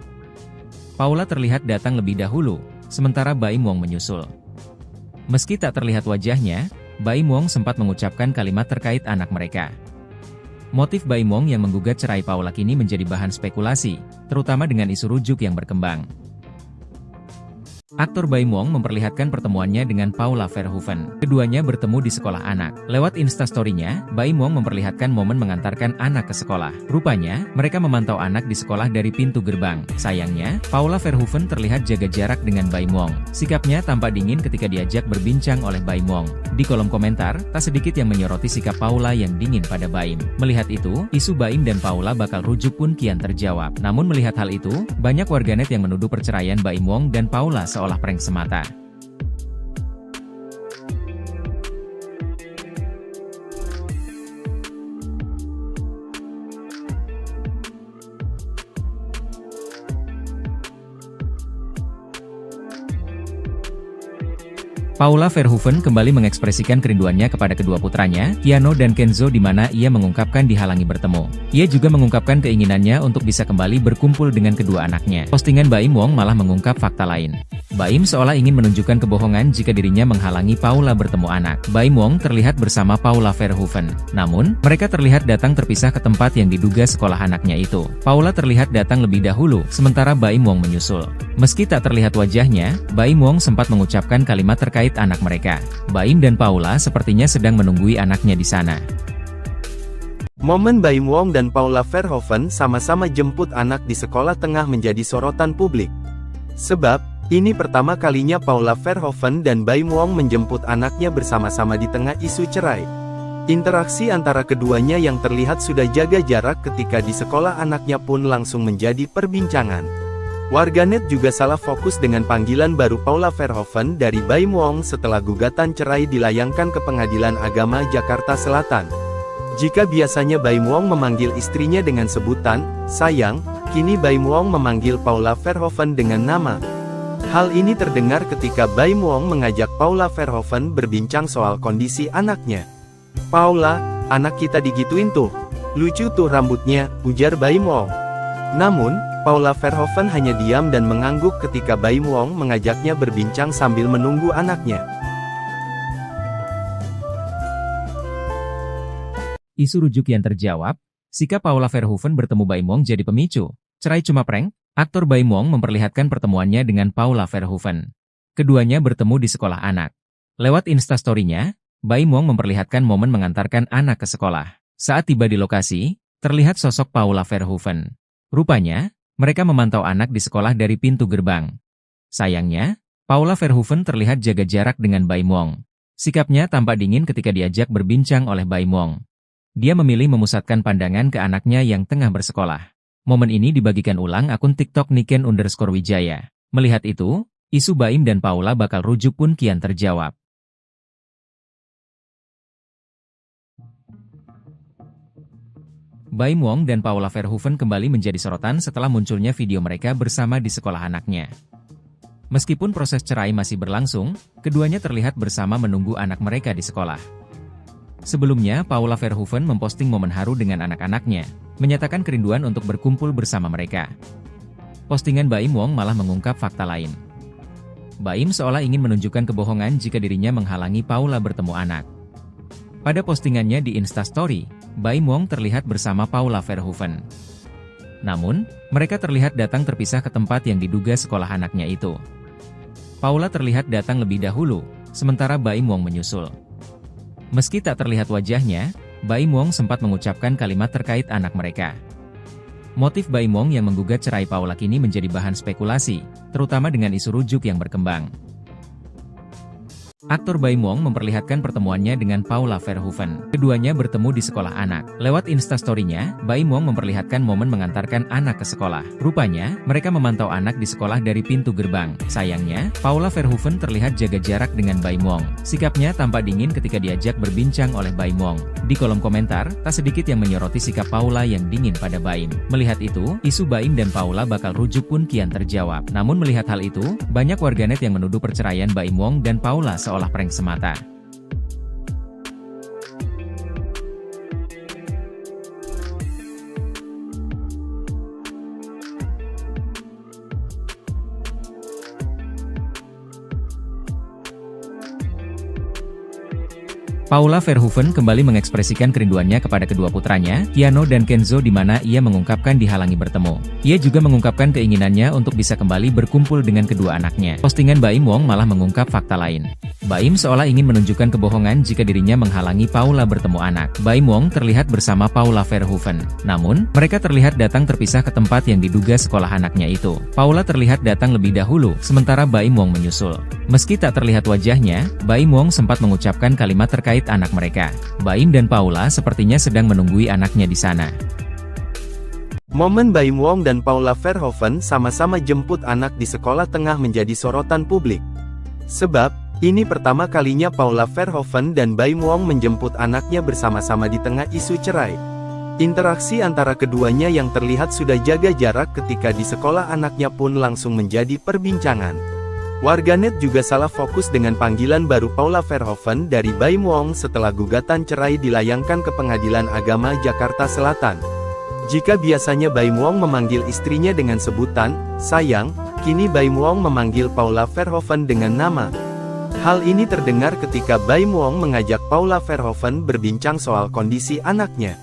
A: Paula terlihat datang lebih dahulu, sementara Baim Wong menyusul. Meski tak terlihat wajahnya, Baim Wong sempat mengucapkan kalimat terkait anak mereka. Motif Baim Wong yang menggugat cerai Paula kini menjadi bahan spekulasi, terutama dengan isu rujuk yang berkembang. Aktor Baim Wong memperlihatkan pertemuannya dengan Paula Verhoeven. Keduanya bertemu di sekolah anak. Lewat instastory-nya, Baim Wong memperlihatkan momen mengantarkan anak ke sekolah. Rupanya, mereka memantau anak di sekolah dari pintu gerbang. Sayangnya, Paula Verhoeven terlihat jaga jarak dengan Baim Wong. Sikapnya tampak dingin ketika diajak berbincang oleh Baim Wong. Di kolom komentar, tak sedikit yang menyoroti sikap Paula yang dingin pada Baim. Melihat itu, isu Baim dan Paula bakal rujuk pun kian terjawab. Namun melihat hal itu, banyak warganet yang menuduh perceraian Baim Wong dan Paula seolah prank semata. Paula Verhoeven kembali mengekspresikan kerinduannya kepada kedua putranya, Keanu dan Kenzo, di mana ia mengungkapkan dihalangi bertemu. Ia juga mengungkapkan keinginannya untuk bisa kembali berkumpul dengan kedua anaknya. Postingan Baim Wong malah mengungkap fakta lain. Baim seolah ingin menunjukkan kebohongan jika dirinya menghalangi Paula bertemu anak. Baim Wong terlihat bersama Paula Verhoeven. Namun, mereka terlihat datang terpisah ke tempat yang diduga sekolah anaknya itu. Paula terlihat datang lebih dahulu, sementara Baim Wong menyusul. Meski tak terlihat wajahnya, Baim Wong sempat mengucapkan kalimat terkait anak mereka. Baim dan Paula sepertinya sedang menunggui anaknya di sana.
B: Momen Baim Wong dan Paula Verhoeven sama-sama jemput anak di sekolah tengah menjadi sorotan publik. Sebab, ini pertama kalinya Paula Verhoeven dan Baim Wong menjemput anaknya bersama-sama di tengah isu cerai. Interaksi antara keduanya yang terlihat sudah jaga jarak ketika di sekolah anaknya pun langsung menjadi perbincangan. Warganet juga salah fokus dengan panggilan baru Paula Verhoeven dari Baim Wong setelah gugatan cerai dilayangkan ke Pengadilan Agama Jakarta Selatan. Jika biasanya Baim Wong memanggil istrinya dengan sebutan sayang, kini Baim Wong memanggil Paula Verhoeven dengan nama. Hal ini terdengar ketika Baim Wong mengajak Paula Verhoeven berbincang soal kondisi anaknya. "Paula, anak kita digituin tuh. Lucu tuh rambutnya," ujar Baim Wong. Namun, Paula Verhoeven hanya diam dan mengangguk ketika Baim Wong mengajaknya berbincang sambil menunggu anaknya.
A: Isu rujuk yang terjawab, sikap Paula Verhoeven bertemu Baim Wong jadi pemicu. Cerai cuma prank? Aktor Baim Wong memperlihatkan pertemuannya dengan Paula Verhoeven. Keduanya bertemu di sekolah anak. Lewat Instastory-nya, Baim Wong memperlihatkan momen mengantarkan anak ke sekolah. Saat tiba di lokasi, terlihat sosok Paula Verhoeven. Rupanya, mereka memantau anak di sekolah dari pintu gerbang. Sayangnya, Paula Verhoeven terlihat jaga jarak dengan Baim Wong. Sikapnya tampak dingin ketika diajak berbincang oleh Baim Wong. Dia memilih memusatkan pandangan ke anaknya yang tengah bersekolah. Momen ini dibagikan ulang akun TikTok Niken_Wijaya. Melihat itu, isu Baim dan Paula bakal rujuk pun kian terjawab. Baim Wong dan Paula Verhoeven kembali menjadi sorotan setelah munculnya video mereka bersama di sekolah anaknya. Meskipun proses cerai masih berlangsung, keduanya terlihat bersama menunggu anak mereka di sekolah. Sebelumnya, Paula Verhoeven memposting momen haru dengan anak-anaknya, menyatakan kerinduan untuk berkumpul bersama mereka. Postingan Baim Wong malah mengungkap fakta lain. Baim seolah ingin menunjukkan kebohongan jika dirinya menghalangi Paula bertemu anak. Pada postingannya di Instastory, Baim Wong terlihat bersama Paula Verhoeven. Namun, mereka terlihat datang terpisah ke tempat yang diduga sekolah anaknya itu. Paula terlihat datang lebih dahulu, sementara Baim Wong menyusul. Meski tak terlihat wajahnya, Baim Wong sempat mengucapkan kalimat terkait anak mereka. Motif Baim Wong yang menggugat cerai Paula kini menjadi bahan spekulasi, terutama dengan isu rujuk yang berkembang. Aktor Baim Wong memperlihatkan pertemuannya dengan Paula Verhoeven. Keduanya bertemu di sekolah anak. Lewat Instastory-nya, Baim Wong memperlihatkan momen mengantarkan anak ke sekolah. Rupanya, mereka memantau anak di sekolah dari pintu gerbang. Sayangnya, Paula Verhoeven terlihat jaga jarak dengan Baim Wong. Sikapnya tampak dingin ketika diajak berbincang oleh Baim Wong. Di kolom komentar, tak sedikit yang menyoroti sikap Paula yang dingin pada Baim. Melihat itu, isu Baim dan Paula bakal rujuk pun kian terjawab. Namun melihat hal itu, banyak warganet yang menuduh perceraian Baim Wong dan Paula seolah prank semata. Paula Verhoeven kembali mengekspresikan kerinduannya kepada kedua putranya, Keanu dan Kenzo, di mana ia mengungkapkan dihalangi bertemu. Ia juga mengungkapkan keinginannya untuk bisa kembali berkumpul dengan kedua anaknya. Postingan Baim Wong malah mengungkap fakta lain. Baim seolah ingin menunjukkan kebohongan jika dirinya menghalangi Paula bertemu anak. Baim Wong terlihat bersama Paula Verhoeven. Namun, mereka terlihat datang terpisah ke tempat yang diduga sekolah anaknya itu. Paula terlihat datang lebih dahulu, sementara Baim Wong menyusul. Meski tak terlihat wajahnya, Baim Wong sempat mengucapkan kalimat terkait anak mereka. Baim dan Paula sepertinya sedang menunggui anaknya di sana.
B: Momen Baim Wong dan Paula Verhoeven sama-sama jemput anak di sekolah tengah menjadi sorotan publik. Sebab, ini pertama kalinya Paula Verhoeven dan Baim Wong menjemput anaknya bersama-sama di tengah isu cerai. Interaksi antara keduanya yang terlihat sudah jaga jarak ketika di sekolah anaknya pun langsung menjadi perbincangan. Warganet juga salah fokus dengan panggilan baru Paula Verhoeven dari Baim Wong setelah gugatan cerai dilayangkan ke Pengadilan Agama Jakarta Selatan. Jika biasanya Baim Wong memanggil istrinya dengan sebutan sayang, kini Baim Wong memanggil Paula Verhoeven dengan nama. Hal ini terdengar ketika Baim Wong mengajak Paula Verhoeven berbincang soal kondisi anaknya.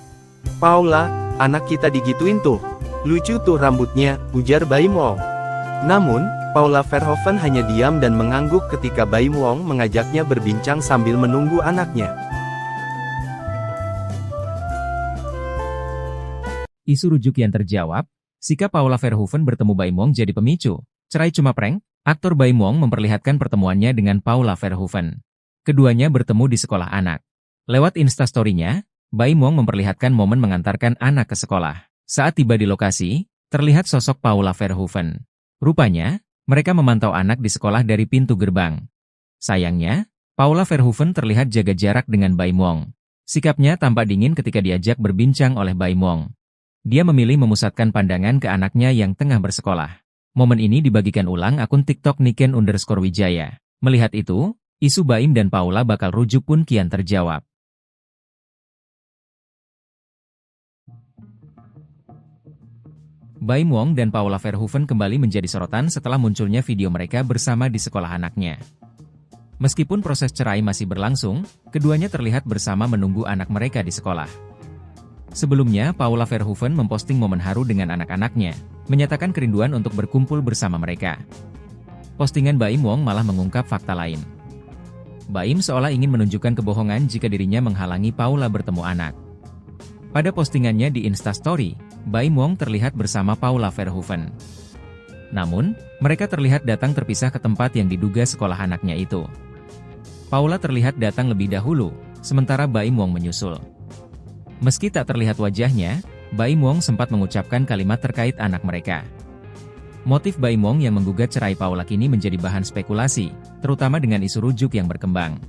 B: "Paula, anak kita digituin tuh. Lucu tuh rambutnya," ujar Baim Wong. Namun, Paula Verhoeven hanya diam dan mengangguk ketika Baim Wong mengajaknya berbincang sambil menunggu anaknya.
A: Isu rujuk yang terjawab, sikap Paula Verhoeven bertemu Baim Wong jadi pemicu. Cerai cuma prank? Aktor Baim Wong memperlihatkan pertemuannya dengan Paula Verhoeven. Keduanya bertemu di sekolah anak. Lewat Instastory-nya, Baim Wong memperlihatkan momen mengantarkan anak ke sekolah. Saat tiba di lokasi, terlihat sosok Paula Verhoeven. Rupanya, mereka memantau anak di sekolah dari pintu gerbang. Sayangnya, Paula Verhoeven terlihat jaga jarak dengan Baim Wong. Sikapnya tampak dingin ketika diajak berbincang oleh Baim Wong. Dia memilih memusatkan pandangan ke anaknya yang tengah bersekolah. Momen ini dibagikan ulang akun TikTok Niken_Wijaya. Melihat itu, isu Baim dan Paula bakal rujuk pun kian terjawab. Baim Wong dan Paula Verhoeven kembali menjadi sorotan setelah munculnya video mereka bersama di sekolah anaknya. Meskipun proses cerai masih berlangsung, keduanya terlihat bersama menunggu anak mereka di sekolah. Sebelumnya, Paula Verhoeven memposting momen haru dengan anak-anaknya, menyatakan kerinduan untuk berkumpul bersama mereka. Postingan Baim Wong malah mengungkap fakta lain. Baim seolah ingin menunjukkan kebohongan jika dirinya menghalangi Paula bertemu anak. Pada postingannya di Instastory, Baim Wong terlihat bersama Paula Verhoeven. Namun, mereka terlihat datang terpisah ke tempat yang diduga sekolah anaknya itu. Paula terlihat datang lebih dahulu, sementara Baim Wong menyusul. Meski tak terlihat wajahnya, Baim Wong sempat mengucapkan kalimat terkait anak mereka. Motif Baim Wong yang menggugat cerai Paula kini menjadi bahan spekulasi, terutama dengan isu rujuk yang berkembang.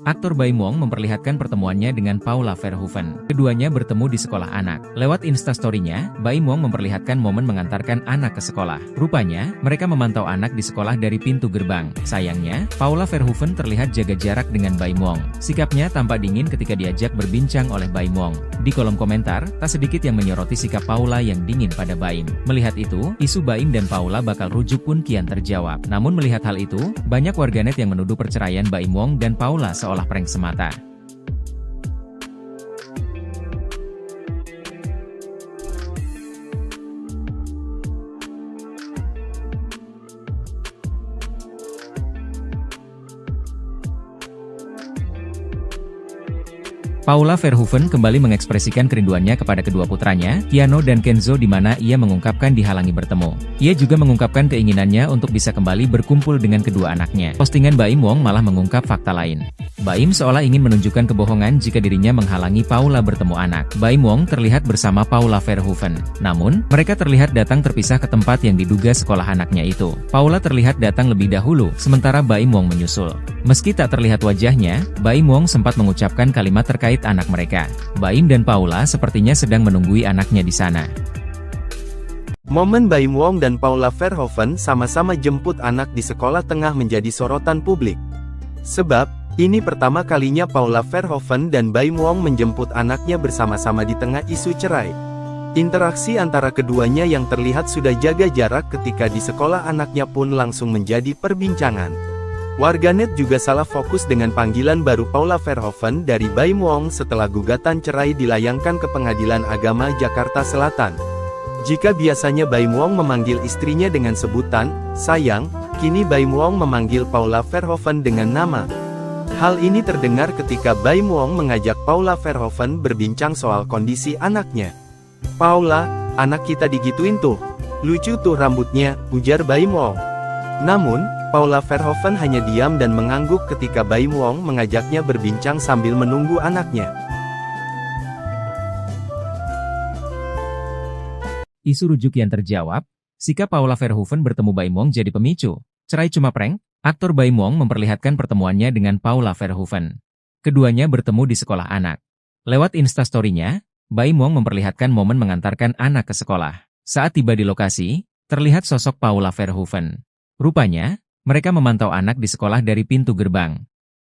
A: Aktor Baim Wong memperlihatkan pertemuannya dengan Paula Verhoeven. Keduanya bertemu di sekolah anak. Lewat Instastory-nya, Baim Wong memperlihatkan momen mengantarkan anak ke sekolah. Rupanya, mereka memantau anak di sekolah dari pintu gerbang. Sayangnya, Paula Verhoeven terlihat jaga jarak dengan Baim Wong. Sikapnya tampak dingin ketika diajak berbincang oleh Baim Wong. Di kolom komentar, tak sedikit yang menyoroti sikap Paula yang dingin pada Baim. Melihat itu, isu Baim dan Paula bakal rujuk pun kian terjawab. Namun melihat hal itu, banyak warganet yang menuduh perceraian Baim Wong dan Paula seolah prank semata. Paula Verhoeven kembali mengekspresikan kerinduannya kepada kedua putranya, Keanu dan Kenzo, di mana ia mengungkapkan dihalangi bertemu. Ia juga mengungkapkan keinginannya untuk bisa kembali berkumpul dengan kedua anaknya. Postingan Baim Wong malah mengungkap fakta lain. Baim seolah ingin menunjukkan kebohongan jika dirinya menghalangi Paula bertemu anak. Baim Wong terlihat bersama Paula Verhoeven. Namun, mereka terlihat datang terpisah ke tempat yang diduga sekolah anaknya itu. Paula terlihat datang lebih dahulu, sementara Baim Wong menyusul. Meski tak terlihat wajahnya, Baim Wong sempat mengucapkan kalimat terkait anak mereka. Baim dan Paula sepertinya sedang menunggui anaknya di sana.
B: Momen Baim Wong dan Paula Verhoeven sama-sama jemput anak di sekolah tengah menjadi sorotan publik. Sebab, ini pertama kalinya Paula Verhoeven dan Baim Wong menjemput anaknya bersama-sama di tengah isu cerai. Interaksi antara keduanya yang terlihat sudah jaga jarak ketika di sekolah anaknya pun langsung menjadi perbincangan. Warganet juga salah fokus dengan panggilan baru Paula Verhoeven dari Baim Wong setelah gugatan cerai dilayangkan ke Pengadilan Agama Jakarta Selatan. Jika biasanya Baim Wong memanggil istrinya dengan sebutan sayang, kini Baim Wong memanggil Paula Verhoeven dengan nama. Hal ini terdengar ketika Baim Wong mengajak Paula Verhoeven berbincang soal kondisi anaknya. "Paula, anak kita digituin tuh. Lucu tuh rambutnya," ujar Baim Wong. Namun, Paula Verhoeven hanya diam dan mengangguk ketika Baim Wong mengajaknya berbincang sambil menunggu anaknya.
A: Isu rujuk yang terjawab, sikap Paula Verhoeven bertemu Baim Wong jadi pemicu. Cerai cuma prank? Aktor Baim Wong memperlihatkan pertemuannya dengan Paula Verhoeven. Keduanya bertemu di sekolah anak. Lewat Instastory-nya, Baim Wong memperlihatkan momen mengantarkan anak ke sekolah. Saat tiba di lokasi, terlihat sosok Paula Verhoeven. Rupanya, mereka memantau anak di sekolah dari pintu gerbang.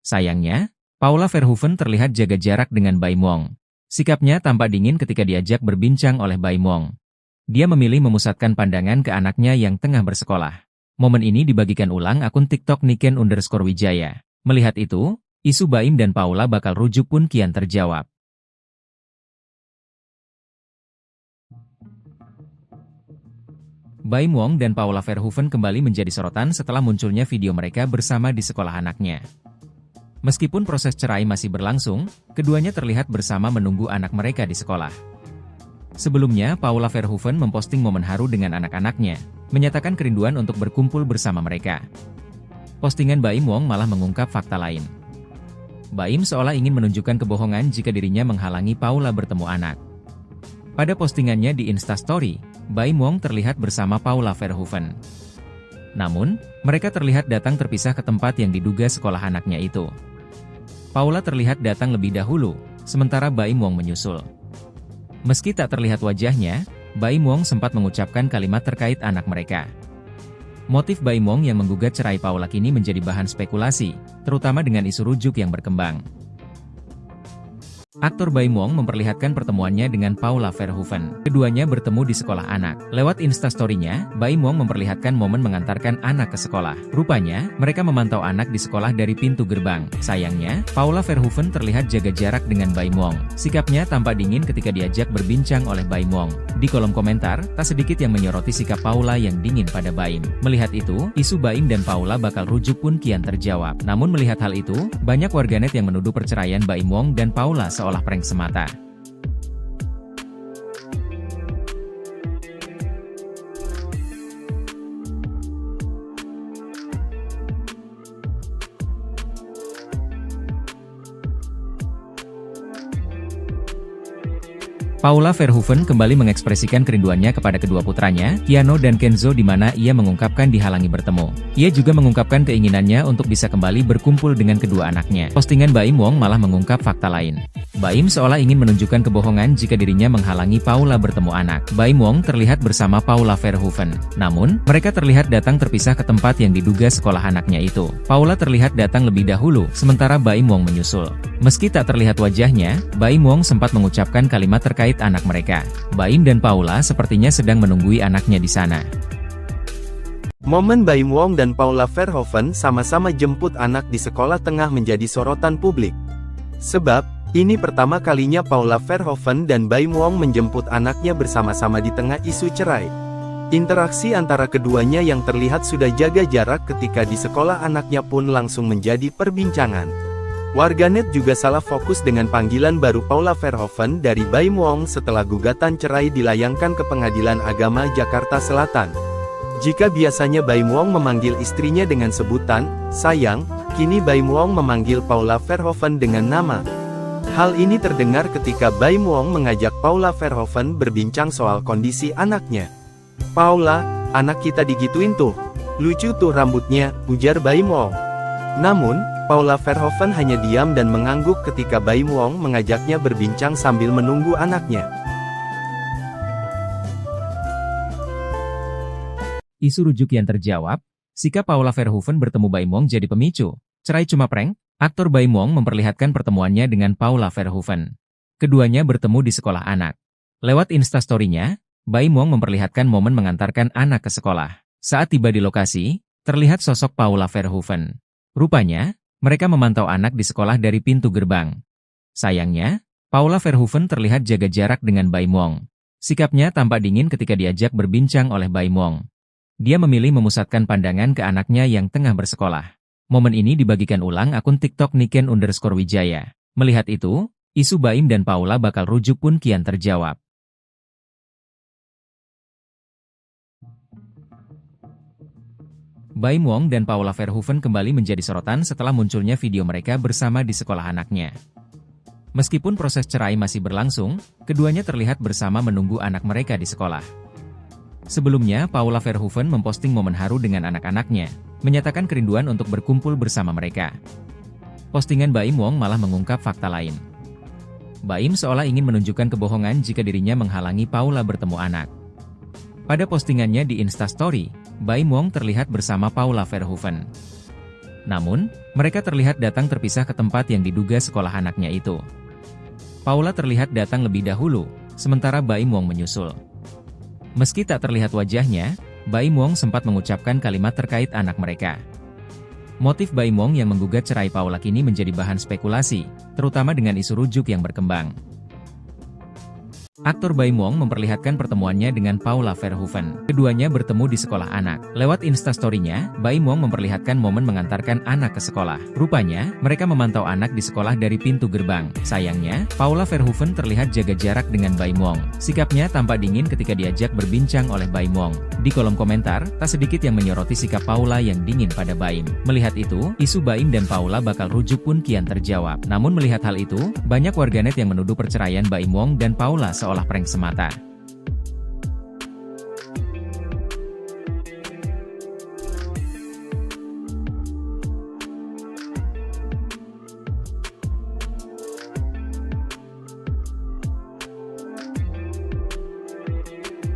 A: Sayangnya, Paula Verhoeven terlihat jaga jarak dengan Baim Wong. Sikapnya tampak dingin ketika diajak berbincang oleh Baim Wong. Dia memilih memusatkan pandangan ke anaknya yang tengah bersekolah. Momen ini dibagikan ulang akun TikTok Niken_Wijaya. Melihat itu, isu Baim dan Paula bakal rujuk pun kian terjawab. Baim Wong dan Paula Verhoeven kembali menjadi sorotan setelah munculnya video mereka bersama di sekolah anaknya. Meskipun proses cerai masih berlangsung, keduanya terlihat bersama menunggu anak mereka di sekolah. Sebelumnya, Paula Verhoeven memposting momen haru dengan anak-anaknya, menyatakan kerinduan untuk berkumpul bersama mereka. Postingan Baim Wong malah mengungkap fakta lain. Baim seolah ingin menunjukkan kebohongan jika dirinya menghalangi Paula bertemu anak. Pada postingannya di Instastory, Baim Wong terlihat bersama Paula Verhoeven. Namun, mereka terlihat datang terpisah ke tempat yang diduga sekolah anaknya itu. Paula terlihat datang lebih dahulu, sementara Baim Wong menyusul. Meski tak terlihat wajahnya, Baim Wong sempat mengucapkan kalimat terkait anak mereka. Motif Baim Wong yang menggugat cerai Paula kini menjadi bahan spekulasi, terutama dengan isu rujuk yang berkembang. Aktor Baim Wong memperlihatkan pertemuannya dengan Paula Verhoeven. Keduanya bertemu di sekolah anak. Lewat Instastory-nya, Baim Wong memperlihatkan momen mengantarkan anak ke sekolah. Rupanya, mereka memantau anak di sekolah dari pintu gerbang. Sayangnya, Paula Verhoeven terlihat jaga jarak dengan Baim Wong. Sikapnya tampak dingin ketika diajak berbincang oleh Baim Wong. Di kolom komentar, tak sedikit yang menyoroti sikap Paula yang dingin pada Baim. Melihat itu, isu Baim dan Paula bakal rujuk pun kian terjawab. Namun melihat hal itu, banyak warganet yang menuduh perceraian Baim Wong dan Paula seolah prank semata. Paula Verhoeven kembali mengekspresikan kerinduannya kepada kedua putranya, Keanu dan Kenzo, di mana ia mengungkapkan dihalangi bertemu. Ia juga mengungkapkan keinginannya untuk bisa kembali berkumpul dengan kedua anaknya. Postingan Baim Wong malah mengungkap fakta lain. Baim seolah ingin menunjukkan kebohongan jika dirinya menghalangi Paula bertemu anak. Baim Wong terlihat bersama Paula Verhoeven. Namun, mereka terlihat datang terpisah ke tempat yang diduga sekolah anaknya itu. Paula terlihat datang lebih dahulu, sementara Baim Wong menyusul. Meski tak terlihat wajahnya, Baim Wong sempat mengucapkan kalimat terkait anak mereka. Baim dan Paula sepertinya sedang menunggui anaknya di sana.
B: Momen Baim Wong dan Paula Verhoeven sama-sama jemput anak di sekolah tengah menjadi sorotan publik. Sebab, ini pertama kalinya Paula Verhoeven dan Baim Wong menjemput anaknya bersama-sama di tengah isu cerai. Interaksi antara keduanya yang terlihat sudah jaga jarak ketika di sekolah anaknya pun langsung menjadi perbincangan. Warganet juga salah fokus dengan panggilan baru Paula Verhoeven dari Baim Wong setelah gugatan cerai dilayangkan ke Pengadilan Agama Jakarta Selatan. Jika biasanya Baim Wong memanggil istrinya dengan sebutan sayang, kini Baim Wong memanggil Paula Verhoeven dengan nama. Hal ini terdengar ketika Baim Wong mengajak Paula Verhoeven berbincang soal kondisi anaknya. "Paula, anak kita digituin tuh. Lucu tuh rambutnya," ujar Baim Wong. Namun, Paula Verhoeven hanya diam dan mengangguk ketika Baim Wong mengajaknya berbincang sambil menunggu anaknya.
A: Isu rujuk yang terjawab, sikap Paula Verhoeven bertemu Baim Wong jadi pemicu. Cerai cuma prank? Aktor Baim Wong memperlihatkan pertemuannya dengan Paula Verhoeven. Keduanya bertemu di sekolah anak. Lewat Instastory-nya, Baim Wong memperlihatkan momen mengantarkan anak ke sekolah. Saat tiba di lokasi, terlihat sosok Paula Verhoeven. Rupanya, mereka memantau anak di sekolah dari pintu gerbang. Sayangnya, Paula Verhoeven terlihat jaga jarak dengan Baim Wong. Sikapnya tampak dingin ketika diajak berbincang oleh Baim Wong. Dia memilih memusatkan pandangan ke anaknya yang tengah bersekolah. Momen ini dibagikan ulang akun TikTok Niken_Wijaya. Melihat itu, isu Baim dan Paula bakal rujuk pun kian terjawab. Baim Wong dan Paula Verhoeven kembali menjadi sorotan setelah munculnya video mereka bersama di sekolah anaknya. Meskipun proses cerai masih berlangsung, keduanya terlihat bersama menunggu anak mereka di sekolah. Sebelumnya, Paula Verhoeven memposting momen haru dengan anak-anaknya, menyatakan kerinduan untuk berkumpul bersama mereka. Postingan Baim Wong malah mengungkap fakta lain. Baim seolah ingin menunjukkan kebohongan jika dirinya menghalangi Paula bertemu anak. Pada postingannya di Instastory, Baim Wong terlihat bersama Paula Verhoeven. Namun, mereka terlihat datang terpisah ke tempat yang diduga sekolah anaknya itu. Paula terlihat datang lebih dahulu, sementara Baim Wong menyusul. Meski tak terlihat wajahnya, Baim Wong sempat mengucapkan kalimat terkait anak mereka. Motif Baim Wong yang menggugat cerai Paula kini menjadi bahan spekulasi, terutama dengan isu rujuk yang berkembang. Aktor Baim Wong memperlihatkan pertemuannya dengan Paula Verhoeven. Keduanya bertemu di sekolah anak. Lewat Instastory-nya, Baim Wong memperlihatkan momen mengantarkan anak ke sekolah. Rupanya, mereka memantau anak di sekolah dari pintu gerbang. Sayangnya, Paula Verhoeven terlihat jaga jarak dengan Baim Wong. Sikapnya tampak dingin ketika diajak berbincang oleh Baim Wong. Di kolom komentar, tak sedikit yang menyoroti sikap Paula yang dingin pada Baim. Melihat itu, isu Baim dan Paula bakal rujuk pun kian terjawab. Namun melihat hal itu, banyak warganet yang menuduh perceraian Baim Wong dan Paula seolah prank semata.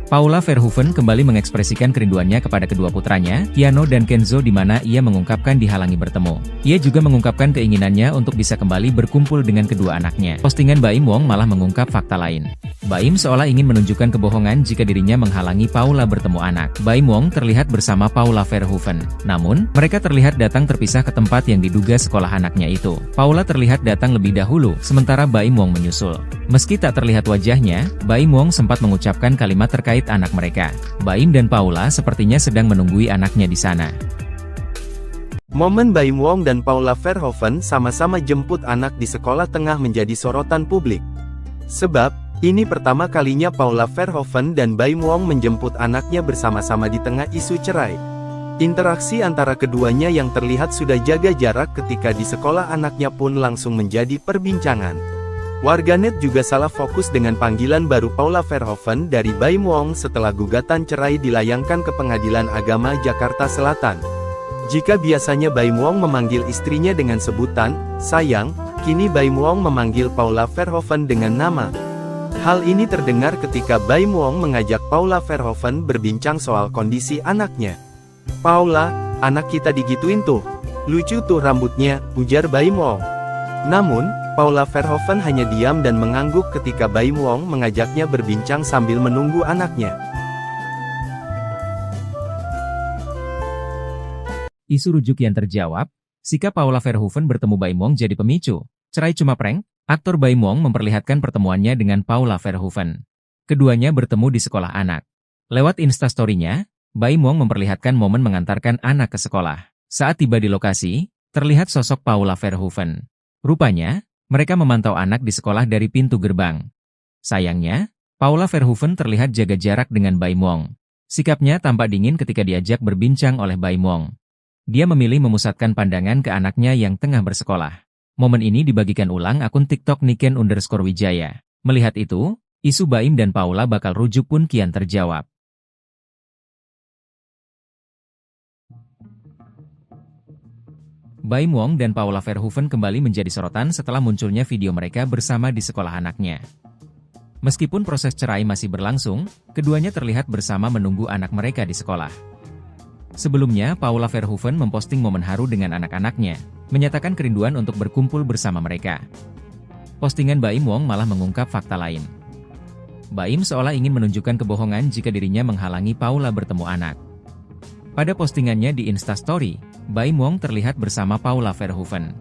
A: Paula Verhoeven kembali mengekspresikan kerinduannya kepada kedua putranya, Keanu dan Kenzo, di mana ia mengungkapkan dihalangi bertemu. Ia juga mengungkapkan keinginannya untuk bisa kembali berkumpul dengan kedua anaknya. Postingan Baim Wong malah mengungkap fakta lain. Baim seolah ingin menunjukkan kebohongan jika dirinya menghalangi Paula bertemu anak. Baim Wong terlihat bersama Paula Verhoeven. Namun, mereka terlihat datang terpisah ke tempat yang diduga sekolah anaknya itu. Paula terlihat datang lebih dahulu, sementara Baim Wong menyusul. Meski tak terlihat wajahnya, Baim Wong sempat mengucapkan kalimat terkait anak mereka. Baim dan Paula sepertinya sedang menunggui anaknya di sana.
B: Momen Baim Wong dan Paula Verhoeven sama-sama jemput anak di sekolah tengah menjadi sorotan publik. Sebab, ini pertama kalinya Paula Verhoeven dan Baim Wong menjemput anaknya bersama-sama di tengah isu cerai. Interaksi antara keduanya yang terlihat sudah jaga jarak ketika di sekolah anaknya pun langsung menjadi perbincangan. Warganet juga salah fokus dengan panggilan baru Paula Verhoeven dari Baim Wong setelah gugatan cerai dilayangkan ke Pengadilan Agama Jakarta Selatan. Jika biasanya Baim Wong memanggil istrinya dengan sebutan sayang, kini Baim Wong memanggil Paula Verhoeven dengan nama. Hal ini terdengar ketika Baim Wong mengajak Paula Verhoeven berbincang soal kondisi anaknya. "Paula, anak kita digituin tuh. Lucu tuh rambutnya," ujar Baim Wong. Namun, Paula Verhoeven hanya diam dan mengangguk ketika Baim Wong mengajaknya berbincang sambil menunggu anaknya.
A: Isu rujuk yang terjawab, sikap Paula Verhoeven bertemu Baim Wong jadi pemicu. Cerai cuma prank? Aktor Baim Wong memperlihatkan pertemuannya dengan Paula Verhoeven. Keduanya bertemu di sekolah anak. Lewat Instastory-nya, Baim Wong memperlihatkan momen mengantarkan anak ke sekolah. Saat tiba di lokasi, terlihat sosok Paula Verhoeven. Rupanya, mereka memantau anak di sekolah dari pintu gerbang. Sayangnya, Paula Verhoeven terlihat jaga jarak dengan Baim Wong. Sikapnya tampak dingin ketika diajak berbincang oleh Baim Wong. Dia memilih memusatkan pandangan ke anaknya yang tengah bersekolah. Momen ini dibagikan ulang akun TikTok Niken_Wijaya. Melihat itu, isu Baim dan Paula bakal rujuk pun kian terjawab. Baim Wong dan Paula Verhoeven kembali menjadi sorotan setelah munculnya video mereka bersama di sekolah anaknya. Meskipun proses cerai masih berlangsung, keduanya terlihat bersama menunggu anak mereka di sekolah. Sebelumnya, Paula Verhoeven memposting momen haru dengan anak-anaknya, menyatakan kerinduan untuk berkumpul bersama mereka. Postingan Baim Wong malah mengungkap fakta lain. Baim seolah ingin menunjukkan kebohongan jika dirinya menghalangi Paula bertemu anak. Pada postingannya di Instastory, Baim Wong terlihat bersama Paula Verhoeven.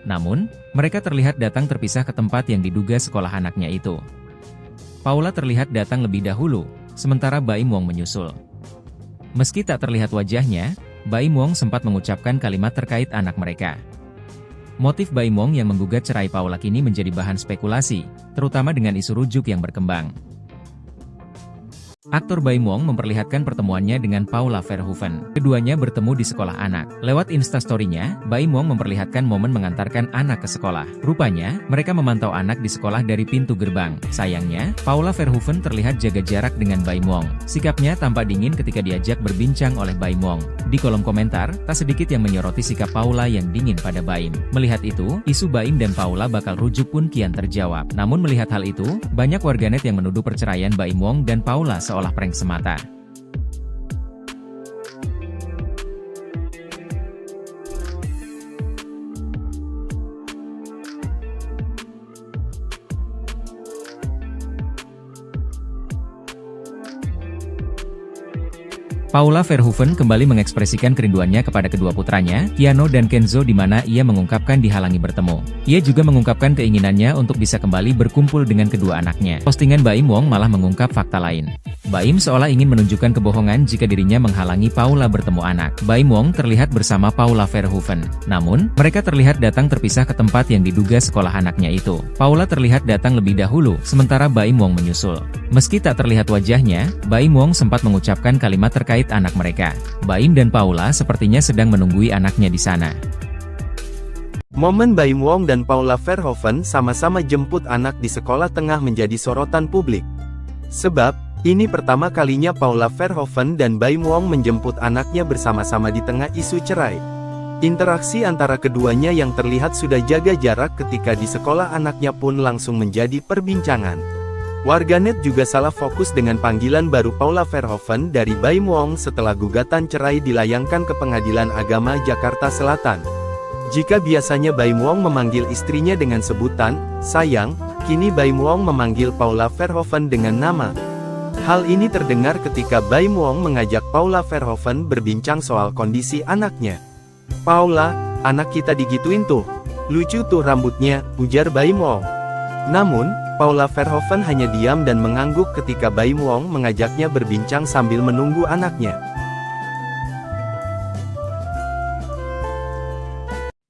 A: Namun, mereka terlihat datang terpisah ke tempat yang diduga sekolah anaknya itu. Paula terlihat datang lebih dahulu, sementara Baim Wong menyusul. Meski tak terlihat wajahnya, Baim Wong sempat mengucapkan kalimat terkait anak mereka. Motif Baim Wong yang menggugat cerai Paula kini menjadi bahan spekulasi, terutama dengan isu rujuk yang berkembang. Aktor Baim Wong memperlihatkan pertemuannya dengan Paula Verhoeven. Keduanya bertemu di sekolah anak. Lewat Instastory-nya, Baim Wong memperlihatkan momen mengantarkan anak ke sekolah. Rupanya, mereka memantau anak di sekolah dari pintu gerbang. Sayangnya, Paula Verhoeven terlihat jaga jarak dengan Baim Wong. Sikapnya tampak dingin ketika diajak berbincang oleh Baim Wong. Di kolom komentar, tak sedikit yang menyoroti sikap Paula yang dingin pada Baim. Melihat itu, isu Baim dan Paula bakal rujuk pun kian terjawab. Namun melihat hal itu, banyak warganet yang menuduh perceraian Baim Wong dan Paula seolah seolah prank semata. Paula Verhoeven kembali mengekspresikan kerinduannya kepada kedua putranya, Keanu dan Kenzo, di mana ia mengungkapkan dihalangi bertemu. Ia juga mengungkapkan keinginannya untuk bisa kembali berkumpul dengan kedua anaknya. Postingan Baim Wong malah mengungkap fakta lain. Baim seolah ingin menunjukkan kebohongan jika dirinya menghalangi Paula bertemu anak. Baim Wong terlihat bersama Paula Verhoeven. Namun, mereka terlihat datang terpisah ke tempat yang diduga sekolah anaknya itu. Paula terlihat datang lebih dahulu, sementara Baim Wong menyusul. Meski tak terlihat wajahnya, Baim Wong sempat mengucapkan kalimat terkait anak mereka. Baim dan Paula sepertinya sedang menunggui anaknya di sana.
B: Momen Baim Wong dan Paula Verhoeven sama-sama jemput anak di sekolah tengah menjadi sorotan publik. Sebab, ini pertama kalinya Paula Verhoeven dan Baim Wong menjemput anaknya bersama-sama di tengah isu cerai. Interaksi antara keduanya yang terlihat sudah jaga jarak ketika di sekolah anaknya pun langsung menjadi perbincangan. Warganet juga salah fokus dengan panggilan baru Paula Verhoeven dari Baim Wong setelah gugatan cerai dilayangkan ke Pengadilan Agama Jakarta Selatan. Jika biasanya Baim Wong memanggil istrinya dengan sebutan sayang, kini Baim Wong memanggil Paula Verhoeven dengan nama. Hal ini terdengar ketika Baim Wong mengajak Paula Verhoeven berbincang soal kondisi anaknya. "Paula, anak kita digituin tuh. Lucu tuh rambutnya," ujar Baim Wong. Namun, Paula Verhoeven hanya diam dan mengangguk ketika Baim Wong mengajaknya berbincang sambil menunggu anaknya.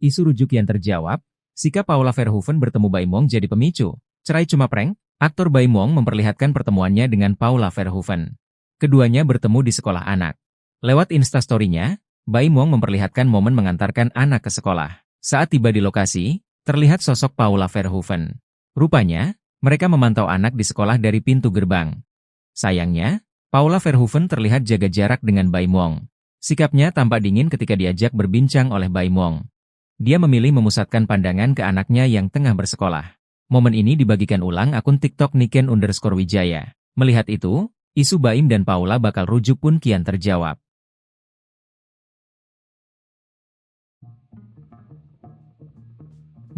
A: Isu rujuk yang terjawab, sikap Paula Verhoeven bertemu Baim Wong jadi pemicu. Cerai cuma prank? Aktor Baim Wong memperlihatkan pertemuannya dengan Paula Verhoeven. Keduanya bertemu di sekolah anak. Lewat Instastory-nya, Baim Wong memperlihatkan momen mengantarkan anak ke sekolah. Saat tiba di lokasi, terlihat sosok Paula Verhoeven. Rupanya, mereka memantau anak di sekolah dari pintu gerbang. Sayangnya, Paula Verhoeven terlihat jaga jarak dengan Baim Wong. Sikapnya tampak dingin ketika diajak berbincang oleh Baim Wong. Dia memilih memusatkan pandangan ke anaknya yang tengah bersekolah. Momen ini dibagikan ulang akun TikTok Niken_Wijaya. Melihat itu, isu Baim dan Paula bakal rujuk pun kian terjawab.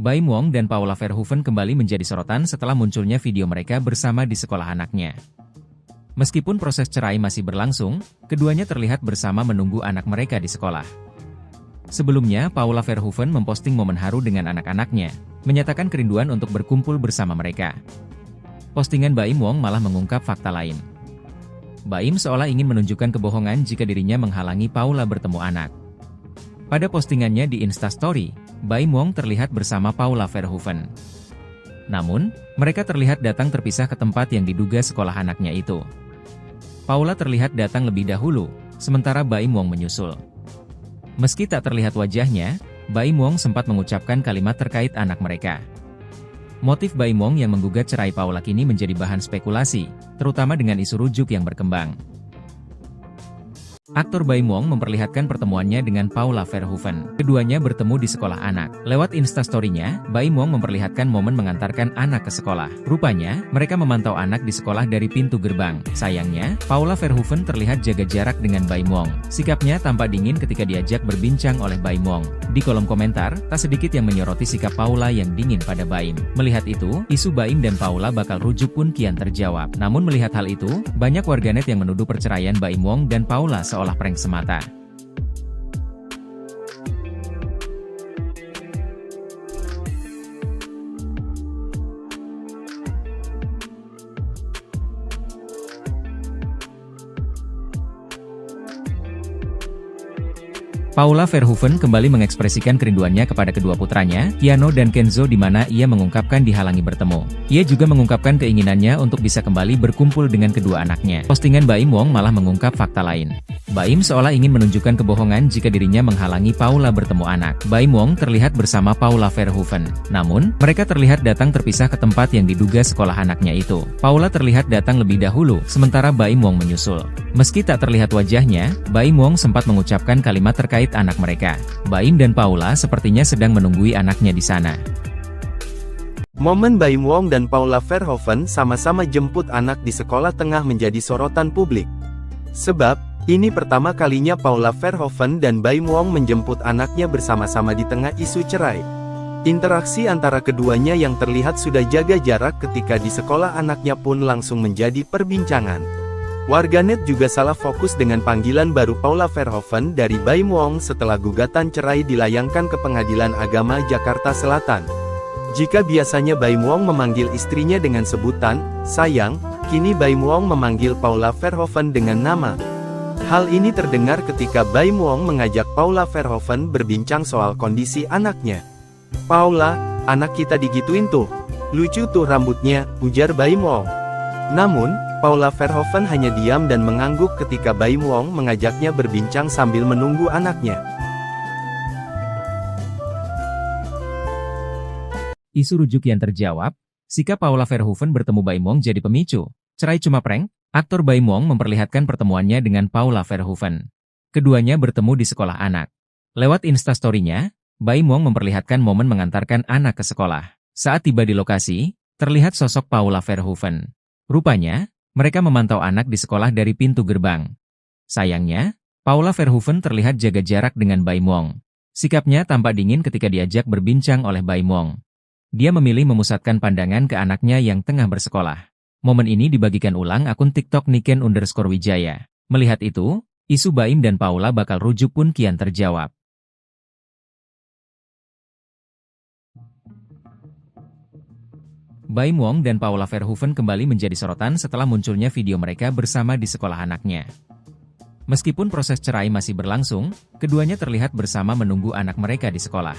A: Baim Wong dan Paula Verhoeven kembali menjadi sorotan setelah munculnya video mereka bersama di sekolah anaknya. Meskipun proses cerai masih berlangsung, keduanya terlihat bersama menunggu anak mereka di sekolah. Sebelumnya, Paula Verhoeven memposting momen haru dengan anak-anaknya, menyatakan kerinduan untuk berkumpul bersama mereka. Postingan Baim Wong malah mengungkap fakta lain. Baim seolah ingin menunjukkan kebohongan jika dirinya menghalangi Paula bertemu anak. Pada postingannya di Instastory, Baim Wong terlihat bersama Paula Verhoeven. Namun, mereka terlihat datang terpisah ke tempat yang diduga sekolah anaknya itu. Paula terlihat datang lebih dahulu, sementara Baim Wong menyusul. Meski tak terlihat wajahnya, Baim Wong sempat mengucapkan kalimat terkait anak mereka. Motif Baim Wong yang menggugat cerai Paula kini menjadi bahan spekulasi, terutama dengan isu rujuk yang berkembang. Aktor Baim Wong memperlihatkan pertemuannya dengan Paula Verhoeven. Keduanya bertemu di sekolah anak. Lewat Instastory-nya, Baim Wong memperlihatkan momen mengantarkan anak ke sekolah. Rupanya, mereka memantau anak di sekolah dari pintu gerbang. Sayangnya, Paula Verhoeven terlihat jaga jarak dengan Baim Wong. Sikapnya tampak dingin ketika diajak berbincang oleh Baim Wong. Di kolom komentar, tak sedikit yang menyoroti sikap Paula yang dingin pada Baim. Melihat itu, isu Baim dan Paula bakal rujuk pun kian terjawab. Namun melihat hal itu, banyak warganet yang menuduh perceraian Baim Wong dan Paula seolah prank semata. Paula Verhoeven kembali mengekspresikan kerinduannya kepada kedua putranya, Keanu dan Kenzo, di mana ia mengungkapkan dihalangi bertemu. Ia juga mengungkapkan keinginannya untuk bisa kembali berkumpul dengan kedua anaknya. Postingan Baim Wong malah mengungkap fakta lain. Baim seolah ingin menunjukkan kebohongan jika dirinya menghalangi Paula bertemu anak. Baim Wong terlihat bersama Paula Verhoeven. Namun, mereka terlihat datang terpisah ke tempat yang diduga sekolah anaknya itu. Paula terlihat datang lebih dahulu, sementara Baim Wong menyusul. Meski tak terlihat wajahnya, Baim Wong sempat mengucapkan kalimat terkait anak mereka. Baim dan Paula sepertinya sedang menunggui anaknya di sana.
B: Momen Baim Wong dan Paula Verhoeven sama-sama jemput anak di sekolah tengah menjadi sorotan publik. Sebab, ini pertama kalinya Paula Verhoeven dan Baim Wong menjemput anaknya bersama-sama di tengah isu cerai. Interaksi antara keduanya yang terlihat sudah jaga jarak ketika di sekolah anaknya pun langsung menjadi perbincangan. Warganet juga salah fokus dengan panggilan baru Paula Verhoeven dari Baim Wong setelah gugatan cerai dilayangkan ke Pengadilan Agama Jakarta Selatan. Jika biasanya Baim Wong memanggil istrinya dengan sebutan sayang, kini Baim Wong memanggil Paula Verhoeven dengan nama. Hal ini terdengar ketika Baim Wong mengajak Paula Verhoeven berbincang soal kondisi anaknya. "Paula, anak kita digituin tuh. Lucu tuh rambutnya," ujar Baim Wong. Namun, Paula Verhoeven hanya diam dan mengangguk ketika Baim Wong mengajaknya berbincang sambil menunggu anaknya.
A: Isu rujuk yang terjawab, sikap Paula Verhoeven bertemu Baim Wong jadi pemicu. Cerai cuma prank? Aktor Baim Wong memperlihatkan pertemuannya dengan Paula Verhoeven. Keduanya bertemu di sekolah anak. Lewat Instastory-nya, Baim Wong memperlihatkan momen mengantarkan anak ke sekolah. Saat tiba di lokasi, terlihat sosok Paula Verhoeven. Rupanya, mereka memantau anak di sekolah dari pintu gerbang. Sayangnya, Paula Verhoeven terlihat jaga jarak dengan Baim Wong. Sikapnya tampak dingin ketika diajak berbincang oleh Baim Wong. Dia memilih memusatkan pandangan ke anaknya yang tengah bersekolah. Momen ini dibagikan ulang akun TikTok Niken_Wijaya. Melihat itu, isu Baim dan Paula bakal rujuk pun kian terjawab. Baim Wong dan Paula Verhoeven kembali menjadi sorotan setelah munculnya video mereka bersama di sekolah anaknya. Meskipun proses cerai masih berlangsung, keduanya terlihat bersama menunggu anak mereka di sekolah.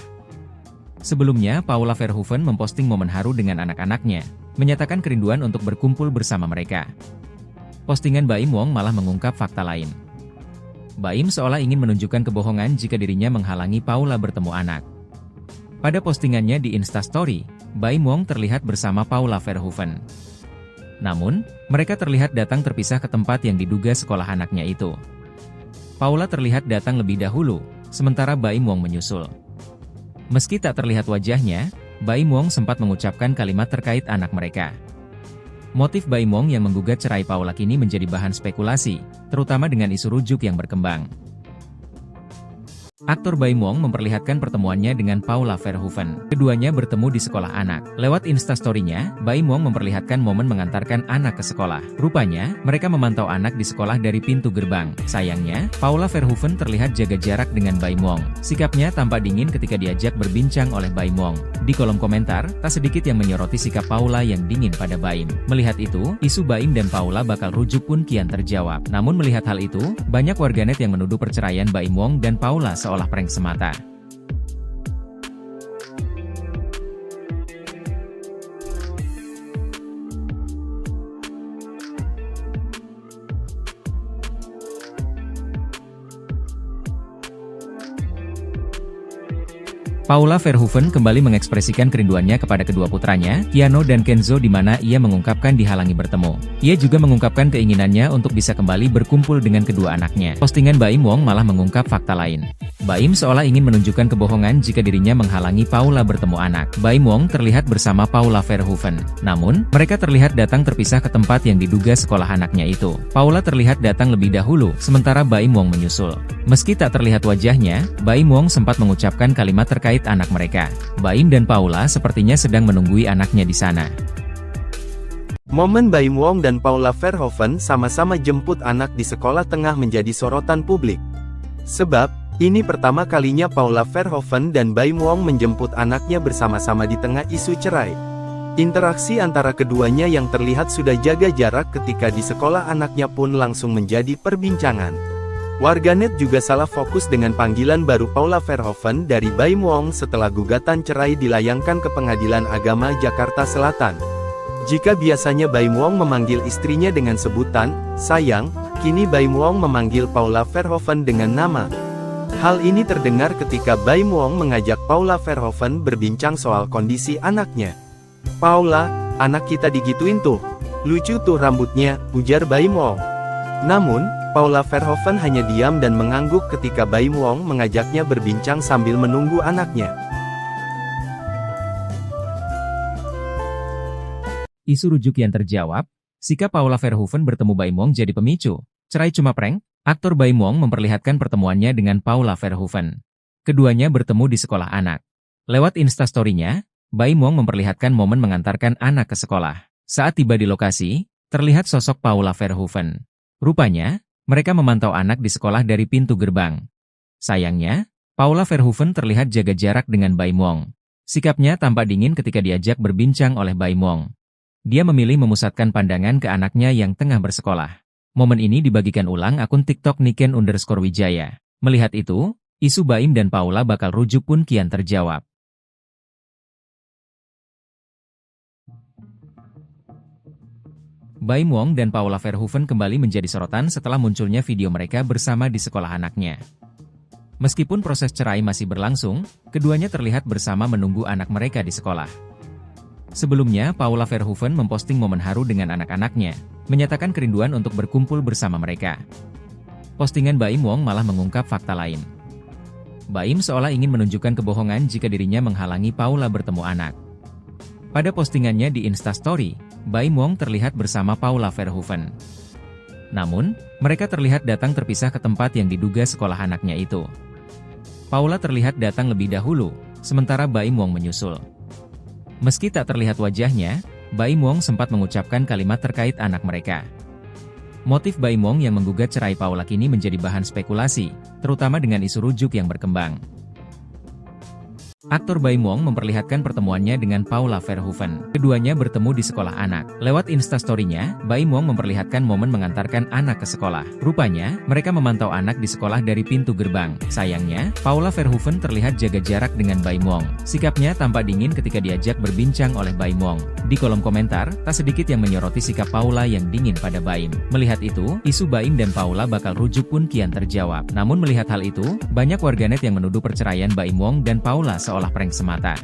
A: Sebelumnya, Paula Verhoeven memposting momen haru dengan anak-anaknya, menyatakan kerinduan untuk berkumpul bersama mereka. Postingan Baim Wong malah mengungkap fakta lain. Baim seolah ingin menunjukkan kebohongan jika dirinya menghalangi Paula bertemu anak. Pada postingannya di Instastory, Baim Wong terlihat bersama Paula Verhoeven. Namun, mereka terlihat datang terpisah ke tempat yang diduga sekolah anaknya itu. Paula terlihat datang lebih dahulu, sementara Baim Wong menyusul. Meski tak terlihat wajahnya, Baim Wong sempat mengucapkan kalimat terkait anak mereka. Motif Baim Wong yang menggugat cerai Paula kini menjadi bahan spekulasi, terutama dengan isu rujuk yang berkembang. Aktor Baim Wong memperlihatkan pertemuannya dengan Paula Verhoeven. Keduanya bertemu di sekolah anak. Lewat Instastory-nya, Baim Wong memperlihatkan momen mengantarkan anak ke sekolah. Rupanya, mereka memantau anak di sekolah dari pintu gerbang. Sayangnya, Paula Verhoeven terlihat jaga jarak dengan Baim Wong. Sikapnya tampak dingin ketika diajak berbincang oleh Baim Wong. Di kolom komentar, tak sedikit yang menyoroti sikap Paula yang dingin pada Baim. Melihat itu, isu Baim dan Paula bakal rujuk pun kian terjawab. Namun melihat hal itu, banyak warganet yang menuduh perceraian Baim Wong dan Paula seolah prank semata. Paula Verhoeven kembali mengekspresikan kerinduannya kepada kedua putranya, Keanu dan Kenzo, di mana ia mengungkapkan dihalangi bertemu. Ia juga mengungkapkan keinginannya untuk bisa kembali berkumpul dengan kedua anaknya. Postingan Baim Wong malah mengungkap fakta lain. Baim seolah ingin menunjukkan kebohongan jika dirinya menghalangi Paula bertemu anak. Baim Wong terlihat bersama Paula Verhoeven. Namun, mereka terlihat datang terpisah ke tempat yang diduga sekolah anaknya itu. Paula terlihat datang lebih dahulu, sementara Baim Wong menyusul. Meski tak terlihat wajahnya, Baim Wong sempat mengucapkan kalimat terkait anak mereka. Baim dan Paula sepertinya sedang menunggui anaknya di sana.
B: Momen Baim Wong dan Paula Verhoeven sama-sama jemput anak di sekolah tengah menjadi sorotan publik. Sebab, ini pertama kalinya Paula Verhoeven dan Baim Wong menjemput anaknya bersama-sama di tengah isu cerai. Interaksi antara keduanya yang terlihat sudah jaga jarak ketika di sekolah anaknya pun langsung menjadi perbincangan. Warganet juga salah fokus dengan panggilan baru Paula Verhoeven dari Baim Wong setelah gugatan cerai dilayangkan ke Pengadilan Agama Jakarta Selatan. Jika biasanya Baim Wong memanggil istrinya dengan sebutan sayang, kini Baim Wong memanggil Paula Verhoeven dengan nama. Hal ini terdengar ketika Baim Wong mengajak Paula Verhoeven berbincang soal kondisi anaknya. "Paula, anak kita digituin tuh. Lucu tuh rambutnya," ujar Baim Wong. Namun, Paula Verhoeven hanya diam dan mengangguk ketika Baim Wong mengajaknya berbincang sambil menunggu anaknya.
A: Isu rujuk yang terjawab, sikap Paula Verhoeven bertemu Baim Wong jadi pemicu. Cerai cuma prank? Aktor Baim Wong memperlihatkan pertemuannya dengan Paula Verhoeven. Keduanya bertemu di sekolah anak. Lewat Instastory-nya, Baim Wong memperlihatkan momen mengantarkan anak ke sekolah. Saat tiba di lokasi, terlihat sosok Paula Verhoeven. Rupanya, mereka memantau anak di sekolah dari pintu gerbang. Sayangnya, Paula Verhoeven terlihat jaga jarak dengan Baim Wong. Sikapnya tampak dingin ketika diajak berbincang oleh Baim Wong. Dia memilih memusatkan pandangan ke anaknya yang tengah bersekolah. Momen ini dibagikan ulang akun TikTok Niken_Wijaya. Melihat itu, isu Baim dan Paula bakal rujuk pun kian terjawab. Baim Wong dan Paula Verhoeven kembali menjadi sorotan setelah munculnya video mereka bersama di sekolah anaknya. Meskipun proses cerai masih berlangsung, keduanya terlihat bersama menunggu anak mereka di sekolah. Sebelumnya, Paula Verhoeven memposting momen haru dengan anak-anaknya, menyatakan kerinduan untuk berkumpul bersama mereka. Postingan Baim Wong malah mengungkap fakta lain. Baim seolah ingin menunjukkan kebohongan jika dirinya menghalangi Paula bertemu anak. Pada postingannya di Instastory, Baim Wong terlihat bersama Paula Verhoeven. Namun, mereka terlihat datang terpisah ke tempat yang diduga sekolah anaknya itu. Paula terlihat datang lebih dahulu, sementara Baim Wong menyusul. Meski tak terlihat wajahnya, Baim Wong sempat mengucapkan kalimat terkait anak mereka. Motif Baim Wong yang menggugat cerai Paula kini menjadi bahan spekulasi, terutama dengan isu rujuk yang berkembang. Aktor Baim Wong memperlihatkan pertemuannya dengan Paula Verhoeven. Keduanya bertemu di sekolah anak. Lewat Instastory-nya, Baim Wong memperlihatkan momen mengantarkan anak ke sekolah. Rupanya, mereka memantau anak di sekolah dari pintu gerbang. Sayangnya, Paula Verhoeven terlihat jaga jarak dengan Baim Wong. Sikapnya tampak dingin ketika diajak berbincang oleh Baim Wong. Di kolom komentar, tak sedikit yang menyoroti sikap Paula yang dingin pada Baim. Melihat itu, isu Baim dan Paula bakal rujuk pun kian terjawab. Namun melihat hal itu, banyak warganet yang menuduh perceraian Baim Wong dan Paula seolah prank semata.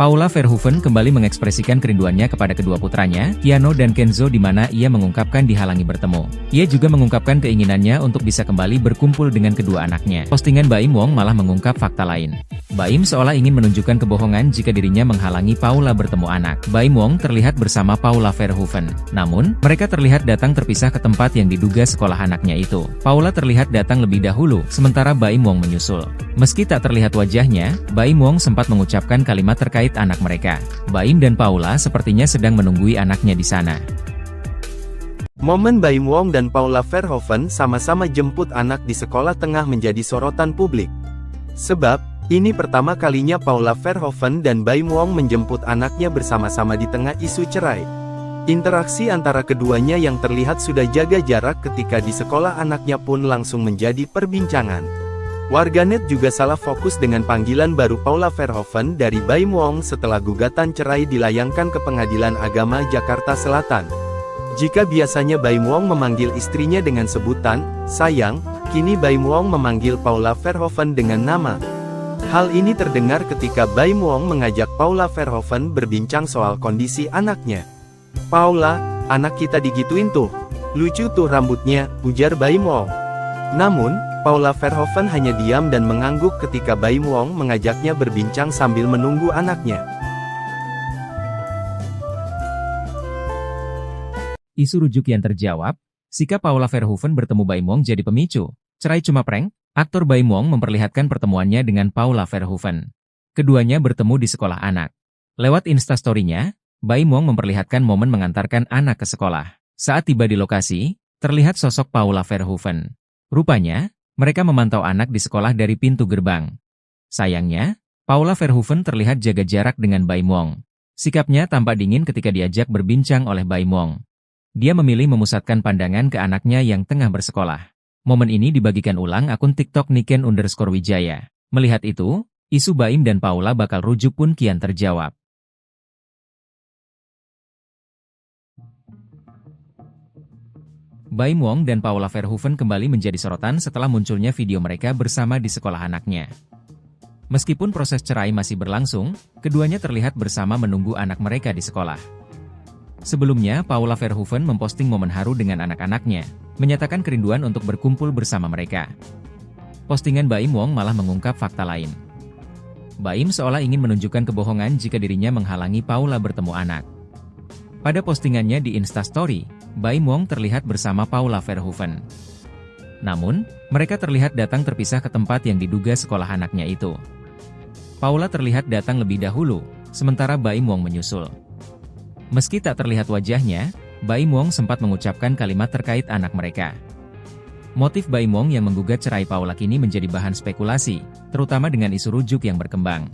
A: Paula Verhoeven kembali mengekspresikan kerinduannya kepada kedua putranya, Keanu dan Kenzo, di mana ia mengungkapkan dihalangi bertemu. Ia juga mengungkapkan keinginannya untuk bisa kembali berkumpul dengan kedua anaknya. Postingan Baim Wong malah mengungkap fakta lain. Baim seolah ingin menunjukkan kebohongan jika dirinya menghalangi Paula bertemu anak. Baim Wong terlihat bersama Paula Verhoeven. Namun, mereka terlihat datang terpisah ke tempat yang diduga sekolah anaknya itu. Paula terlihat datang lebih dahulu, sementara Baim Wong menyusul. Meski tak terlihat wajahnya, Baim Wong sempat mengucapkan kalimat terkait anak mereka. Baim dan Paula sepertinya sedang menunggui anaknya di sana.
B: Momen Baim Wong dan Paula Verhoeven sama-sama jemput anak di sekolah tengah menjadi sorotan publik. Sebab, ini pertama kalinya Paula Verhoeven dan Baim Wong menjemput anaknya bersama-sama di tengah isu cerai. Interaksi antara keduanya yang terlihat sudah jaga jarak ketika di sekolah anaknya pun langsung menjadi perbincangan. Warganet juga salah fokus dengan panggilan baru Paula Verhoeven dari Baim Wong setelah gugatan cerai dilayangkan ke Pengadilan Agama Jakarta Selatan. Jika biasanya Baim Wong memanggil istrinya dengan sebutan sayang, kini Baim Wong memanggil Paula Verhoeven dengan nama. Hal ini terdengar ketika Baim Wong mengajak Paula Verhoeven berbincang soal kondisi anaknya. "Paula, anak kita digituin tuh. Lucu tuh rambutnya," ujar Baim Wong. Namun, Paula Verhoeven hanya diam dan mengangguk ketika Baim Wong mengajaknya berbincang sambil menunggu anaknya.
A: Isu rujuk yang terjawab, sikap Paula Verhoeven bertemu Baim Wong jadi pemicu. Cerai cuma prank? Aktor Baim Wong memperlihatkan pertemuannya dengan Paula Verhoeven. Keduanya bertemu di sekolah anak. Lewat Instastory-nya, Baim Wong memperlihatkan momen mengantarkan anak ke sekolah. Saat tiba di lokasi, terlihat sosok Paula Verhoeven. Rupanya, mereka memantau anak di sekolah dari pintu gerbang. Sayangnya, Paula Verhoeven terlihat jaga jarak dengan Baim Wong. Sikapnya tampak dingin ketika diajak berbincang oleh Baim Wong. Dia memilih memusatkan pandangan ke anaknya yang tengah bersekolah. Momen ini dibagikan ulang akun TikTok Niken_Wijaya. Melihat itu, isu Baim dan Paula bakal rujuk pun kian terjawab. Baim Wong dan Paula Verhoeven kembali menjadi sorotan setelah munculnya video mereka bersama di sekolah anaknya. Meskipun proses cerai masih berlangsung, keduanya terlihat bersama menunggu anak mereka di sekolah. Sebelumnya, Paula Verhoeven memposting momen haru dengan anak-anaknya, menyatakan kerinduan untuk berkumpul bersama mereka. Postingan Baim Wong malah mengungkap fakta lain. Baim seolah ingin menunjukkan kebohongan jika dirinya menghalangi Paula bertemu anak. Pada postingannya di Instastory, Baim Wong terlihat bersama Paula Verhoeven. Namun, mereka terlihat datang terpisah ke tempat yang diduga sekolah anaknya itu. Paula terlihat datang lebih dahulu, sementara Baim Wong menyusul. Meski tak terlihat wajahnya, Baim Wong sempat mengucapkan kalimat terkait anak mereka. Motif Baim Wong yang menggugat cerai Paula kini menjadi bahan spekulasi, terutama dengan isu rujuk yang berkembang.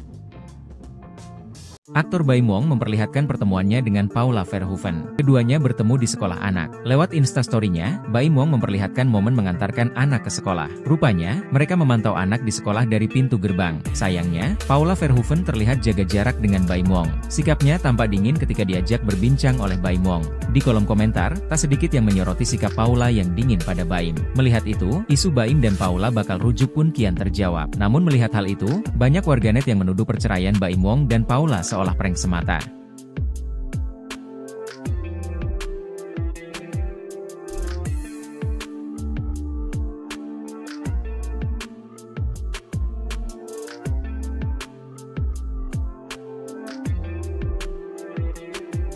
A: Aktor Baim Wong memperlihatkan pertemuannya dengan Paula Verhoeven. Keduanya bertemu di sekolah anak. Lewat Instastory-nya, Baim Wong memperlihatkan momen mengantarkan anak ke sekolah. Rupanya, mereka memantau anak di sekolah dari pintu gerbang. Sayangnya, Paula Verhoeven terlihat jaga jarak dengan Baim Wong. Sikapnya tampak dingin ketika diajak berbincang oleh Baim Wong. Di kolom komentar, tak sedikit yang menyoroti sikap Paula yang dingin pada Baim. Melihat itu, isu Baim dan Paula bakal rujuk pun kian terjawab. Namun melihat hal itu, banyak warganet yang menuduh perceraian Baim Wong dan Paula seolah prank semata.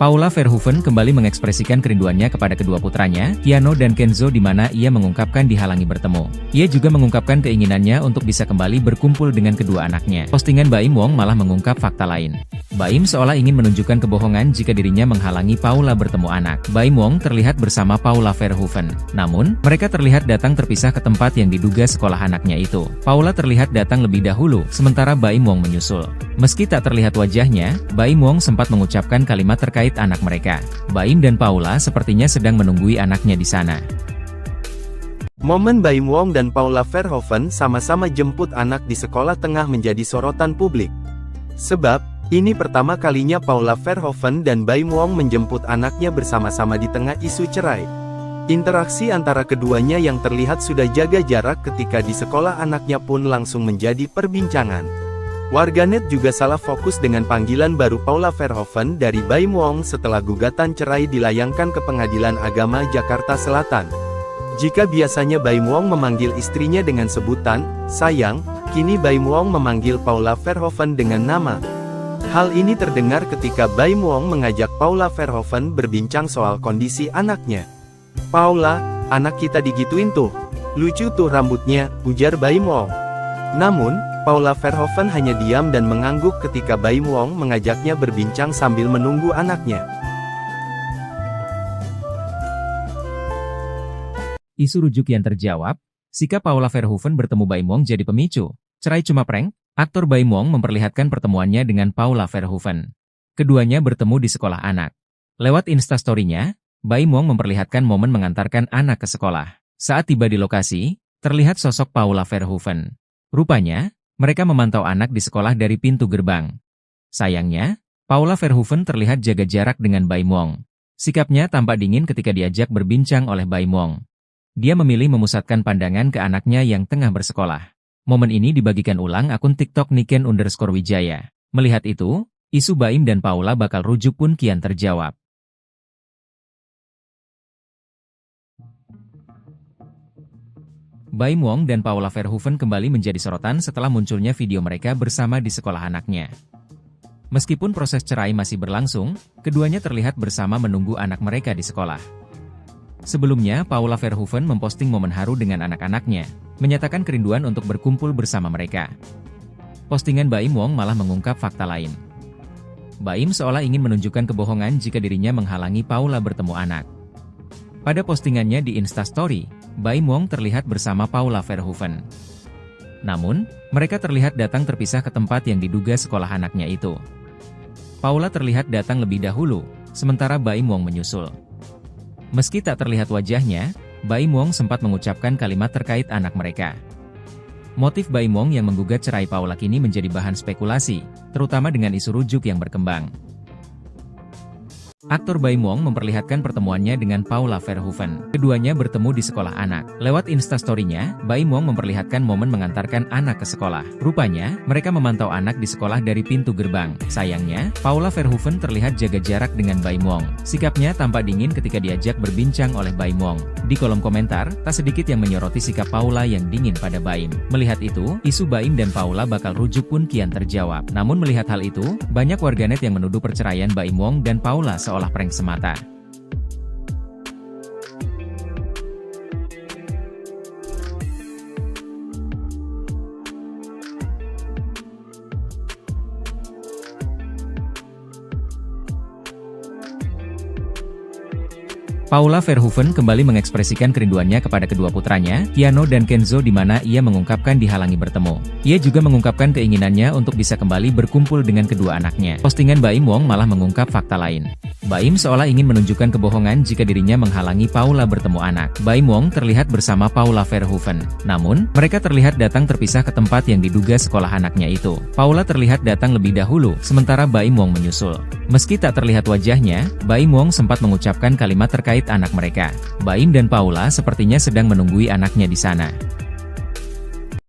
A: Paula Verhoeven kembali mengekspresikan kerinduannya kepada kedua putranya, Keanu dan Kenzo, di mana ia mengungkapkan dihalangi bertemu. Ia juga mengungkapkan keinginannya untuk bisa kembali berkumpul dengan kedua anaknya. Postingan Baim Wong malah mengungkap fakta lain. Baim seolah ingin menunjukkan kebohongan jika dirinya menghalangi Paula bertemu anak. Baim Wong terlihat bersama Paula Verhoeven. Namun, mereka terlihat datang terpisah ke tempat yang diduga sekolah anaknya itu. Paula terlihat datang lebih dahulu, sementara Baim Wong menyusul. Meski tak terlihat wajahnya, Baim Wong sempat mengucapkan kalimat terkait anak mereka. Baim dan Paula sepertinya sedang menunggui anaknya di sana.
B: Momen Baim Wong dan Paula Verhoeven sama-sama jemput anak di sekolah tengah menjadi sorotan publik. Sebab, ini pertama kalinya Paula Verhoeven dan Baim Wong menjemput anaknya bersama-sama di tengah isu cerai. Interaksi antara keduanya yang terlihat sudah jaga jarak ketika di sekolah anaknya pun langsung menjadi perbincangan. Warganet juga salah fokus dengan panggilan baru Paula Verhoeven dari Baim Wong setelah gugatan cerai dilayangkan ke Pengadilan Agama Jakarta Selatan. Jika biasanya Baim Wong memanggil istrinya dengan sebutan sayang, kini Baim Wong memanggil Paula Verhoeven dengan nama. Hal ini terdengar ketika Baim Wong mengajak Paula Verhoeven berbincang soal kondisi anaknya. "Paula, anak kita digituin tuh. Lucu tuh rambutnya," ujar Baim Wong. Namun, Paula Verhoeven hanya diam dan mengangguk ketika Baim Wong mengajaknya berbincang sambil menunggu anaknya.
A: Isu rujuk yang terjawab, sikap Paula Verhoeven bertemu Baim Wong jadi pemicu. Cerai cuma prank? Aktor Baim Wong memperlihatkan pertemuannya dengan Paula Verhoeven. Keduanya bertemu di sekolah anak. Lewat Instastory-nya, Baim Wong memperlihatkan momen mengantarkan anak ke sekolah. Saat tiba di lokasi, terlihat sosok Paula Verhoeven. Rupanya, mereka memantau anak di sekolah dari pintu gerbang. Sayangnya, Paula Verhoeven terlihat jaga jarak dengan Baim Wong. Sikapnya tampak dingin ketika diajak berbincang oleh Baim Wong. Dia memilih memusatkan pandangan ke anaknya yang tengah bersekolah. Momen ini dibagikan ulang akun TikTok Niken_Wijaya. Melihat itu, isu Baim dan Paula bakal rujuk pun kian terjawab. Baim Wong dan Paula Verhoeven kembali menjadi sorotan setelah munculnya video mereka bersama di sekolah anaknya. Meskipun proses cerai masih berlangsung, keduanya terlihat bersama menunggu anak mereka di sekolah. Sebelumnya, Paula Verhoeven memposting momen haru dengan anak-anaknya, menyatakan kerinduan untuk berkumpul bersama mereka. Postingan Baim Wong malah mengungkap fakta lain. Baim seolah ingin menunjukkan kebohongan jika dirinya menghalangi Paula bertemu anak. Pada postingannya di Instastory, Baim Wong terlihat bersama Paula Verhoeven. Namun, mereka terlihat datang terpisah ke tempat yang diduga sekolah anaknya itu. Paula terlihat datang lebih dahulu, sementara Baim Wong menyusul. Meski tak terlihat wajahnya, Baim Wong sempat mengucapkan kalimat terkait anak mereka. Motif Baim Wong yang menggugat cerai Paula kini menjadi bahan spekulasi, terutama dengan isu rujuk yang berkembang. Aktor Baim Wong memperlihatkan pertemuannya dengan Paula Verhoeven. Keduanya bertemu di sekolah anak. Lewat instastory-nya, Baim Wong memperlihatkan momen mengantarkan anak ke sekolah. Rupanya, mereka memantau anak di sekolah dari pintu gerbang. Sayangnya, Paula Verhoeven terlihat jaga jarak dengan Baim Wong. Sikapnya tampak dingin ketika diajak berbincang oleh Baim Wong. Di kolom komentar, tak sedikit yang menyoroti sikap Paula yang dingin pada Baim. Melihat itu, isu Baim dan Paula bakal rujuk pun kian terjawab. Namun melihat hal itu, banyak warganet yang menuduh perceraian Baim Wong dan Paula seolah prank semata. Paula Verhoeven kembali mengekspresikan kerinduannya kepada kedua putranya, Keanu dan Kenzo, di mana ia mengungkapkan dihalangi bertemu. Ia juga mengungkapkan keinginannya untuk bisa kembali berkumpul dengan kedua anaknya. Postingan Baim Wong malah mengungkap fakta lain. Baim seolah ingin menunjukkan kebohongan jika dirinya menghalangi Paula bertemu anak. Baim Wong terlihat bersama Paula Verhoeven. Namun, mereka terlihat datang terpisah ke tempat yang diduga sekolah anaknya itu. Paula terlihat datang lebih dahulu, sementara Baim Wong menyusul. Meski tak terlihat wajahnya, Baim Wong sempat mengucapkan kalimat terkait anak mereka. Baim dan Paula sepertinya sedang menunggui anaknya di sana.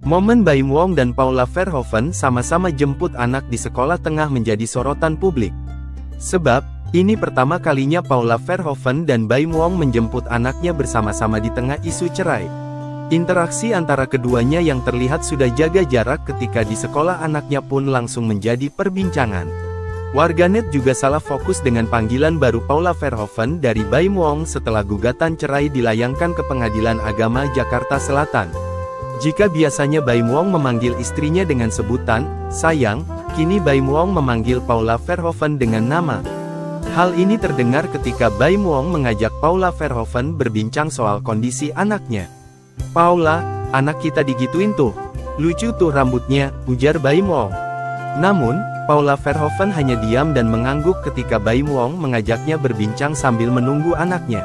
B: Momen Baim Wong dan Paula Verhoeven sama-sama jemput anak di sekolah tengah menjadi sorotan publik. Sebab, ini pertama kalinya Paula Verhoeven dan Baim Wong menjemput anaknya bersama-sama di tengah isu cerai. Interaksi antara keduanya yang terlihat sudah jaga jarak ketika di sekolah anaknya pun langsung menjadi perbincangan. Warganet juga salah fokus dengan panggilan baru Paula Verhoeven dari Baim Wong setelah gugatan cerai dilayangkan ke Pengadilan Agama Jakarta Selatan. Jika biasanya Baim Wong memanggil istrinya dengan sebutan sayang, kini Baim Wong memanggil Paula Verhoeven dengan nama. Hal ini terdengar ketika Baim Wong mengajak Paula Verhoeven berbincang soal kondisi anaknya. "Paula, anak kita digituin tuh. Lucu tuh rambutnya," ujar Baim Wong. Namun, Paula Verhoeven hanya diam dan mengangguk ketika Baim Wong mengajaknya berbincang sambil menunggu anaknya.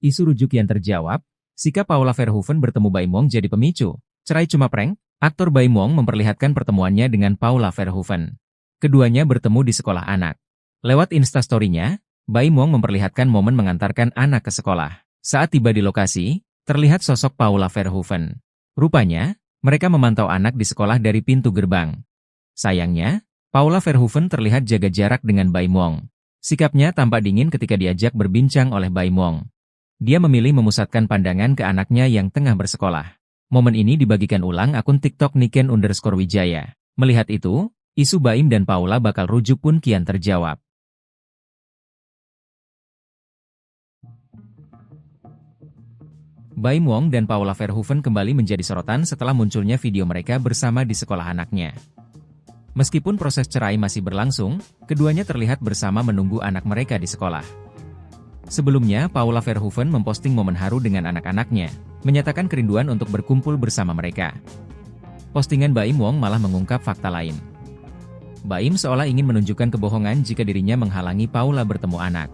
A: Isu rujuk yang terjawab, sikap Paula Verhoeven bertemu Baim Wong jadi pemicu. Cerai cuma prank? Aktor Baim Wong memperlihatkan pertemuannya dengan Paula Verhoeven. Keduanya bertemu di sekolah anak. Lewat instastory-nya, Baim Wong memperlihatkan momen mengantarkan anak ke sekolah. Saat tiba di lokasi, terlihat sosok Paula Verhoeven. Rupanya, mereka memantau anak di sekolah dari pintu gerbang. Sayangnya, Paula Verhoeven terlihat jaga jarak dengan Baim Wong. Sikapnya tampak dingin ketika diajak berbincang oleh Baim Wong. Dia memilih memusatkan pandangan ke anaknya yang tengah bersekolah. Momen ini dibagikan ulang akun TikTok Niken_Wijaya. Melihat itu, isu Baim dan Paula bakal rujuk pun kian terjawab. Baim Wong dan Paula Verhoeven kembali menjadi sorotan setelah munculnya video mereka bersama di sekolah anaknya. Meskipun proses cerai masih berlangsung, keduanya terlihat bersama menunggu anak mereka di sekolah. Sebelumnya, Paula Verhoeven memposting momen haru dengan anak-anaknya, menyatakan kerinduan untuk berkumpul bersama mereka. Postingan Baim Wong malah mengungkap fakta lain. Baim seolah ingin menunjukkan kebohongan jika dirinya menghalangi Paula bertemu anak.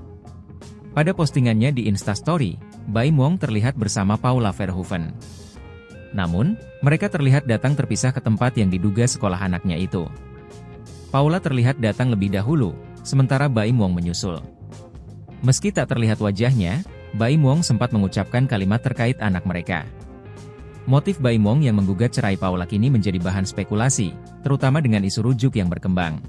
A: Pada postingannya di Instastory, Baim Wong terlihat bersama Paula Verhoeven. Namun, mereka terlihat datang terpisah ke tempat yang diduga sekolah anaknya itu. Paula terlihat datang lebih dahulu, sementara Baim Wong menyusul. Meski tak terlihat wajahnya, Baim Wong sempat mengucapkan kalimat terkait anak mereka. Motif Baim Wong yang menggugat cerai Paula kini menjadi bahan spekulasi, terutama dengan isu rujuk yang berkembang.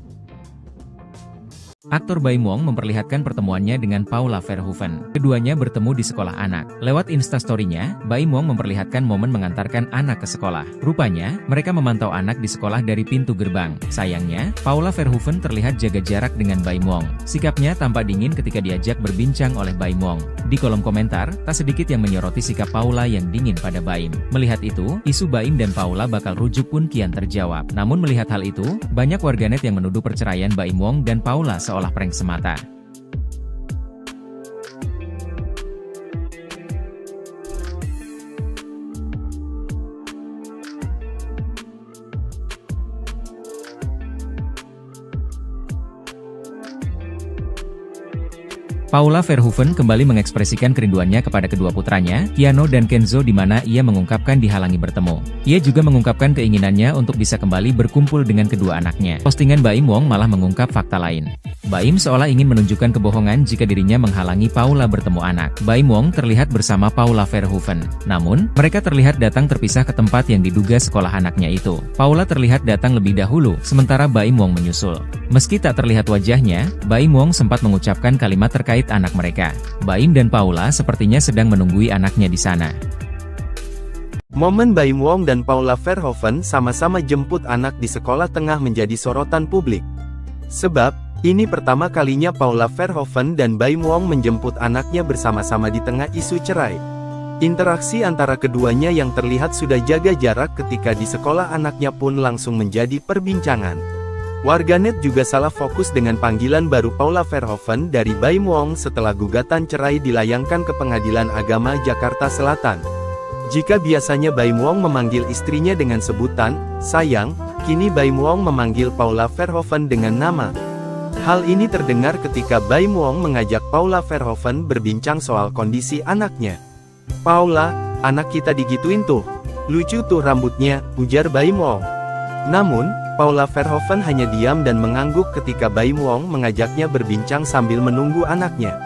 A: Aktor Baim Wong memperlihatkan pertemuannya dengan Paula Verhoeven. Keduanya bertemu di sekolah anak. Lewat instastory-nya, Baim Wong memperlihatkan momen mengantarkan anak ke sekolah. Rupanya, mereka memantau anak di sekolah dari pintu gerbang. Sayangnya, Paula Verhoeven terlihat jaga jarak dengan Baim Wong. Sikapnya tampak dingin ketika diajak berbincang oleh Baim Wong. Di kolom komentar, tak sedikit yang menyoroti sikap Paula yang dingin pada Baim. Melihat itu, isu Baim dan Paula bakal rujuk pun kian terjawab. Namun melihat hal itu, banyak warganet yang menuduh perceraian Baim Wong dan Paula seolah prank semata. Paula Verhoeven kembali mengekspresikan kerinduannya kepada kedua putranya, Keanu dan Kenzo, di mana ia mengungkapkan dihalangi bertemu. Ia juga mengungkapkan keinginannya untuk bisa kembali berkumpul dengan kedua anaknya. Postingan Baim Wong malah mengungkap fakta lain. Baim seolah ingin menunjukkan kebohongan jika dirinya menghalangi Paula bertemu anak. Baim Wong terlihat bersama Paula Verhoeven. Namun, mereka terlihat datang terpisah ke tempat yang diduga sekolah anaknya itu. Paula terlihat datang lebih dahulu, sementara Baim Wong menyusul. Meski tak terlihat wajahnya, Baim Wong sempat mengucapkan kalimat terkait anak mereka. Baim dan Paula sepertinya sedang menunggui anaknya di sana.
B: Momen Baim Wong dan Paula Verhoeven sama-sama jemput anak di sekolah tengah menjadi sorotan publik. Sebab, ini pertama kalinya Paula Verhoeven dan Baim Wong menjemput anaknya bersama-sama di tengah isu cerai. Interaksi antara keduanya yang terlihat sudah jaga jarak ketika di sekolah anaknya pun langsung menjadi perbincangan. Warganet juga salah fokus dengan panggilan baru Paula Verhoeven dari Baim Wong setelah gugatan cerai dilayangkan ke Pengadilan Agama Jakarta Selatan. Jika biasanya Baim Wong memanggil istrinya dengan sebutan sayang, kini Baim Wong memanggil Paula Verhoeven dengan nama. Hal ini terdengar ketika Baim Wong mengajak Paula Verhoeven berbincang soal kondisi anaknya. "Paula, anak kita digituin tuh. Lucu tuh rambutnya," ujar Baim Wong. Namun, Paula Verhoeven hanya diam dan mengangguk ketika Baim Wong mengajaknya berbincang sambil menunggu anaknya.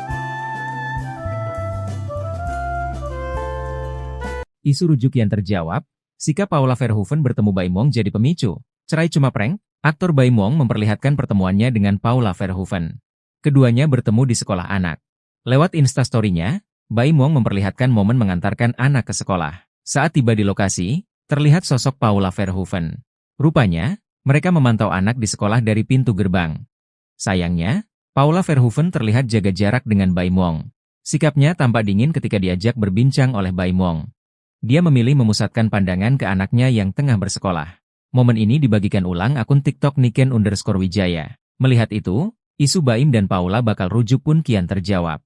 A: Isu rujuk yang terjawab, sikap Paula Verhoeven bertemu Baim Wong jadi pemicu. Cerai cuma prank? Aktor Baim Wong memperlihatkan pertemuannya dengan Paula Verhoeven. Keduanya bertemu di sekolah anak. Lewat Instastory-nya, Baim Wong memperlihatkan momen mengantarkan anak ke sekolah. Saat tiba di lokasi, terlihat sosok Paula Verhoeven. Rupanya, mereka memantau anak di sekolah dari pintu gerbang. Sayangnya, Paula Verhoeven terlihat jaga jarak dengan Baim Wong. Sikapnya tampak dingin ketika diajak berbincang oleh Baim Wong. Dia memilih memusatkan pandangan ke anaknya yang tengah bersekolah. Momen ini dibagikan ulang akun TikTok Niken_Wijaya. Melihat itu, isu Baim dan Paula bakal rujuk pun kian terjawab.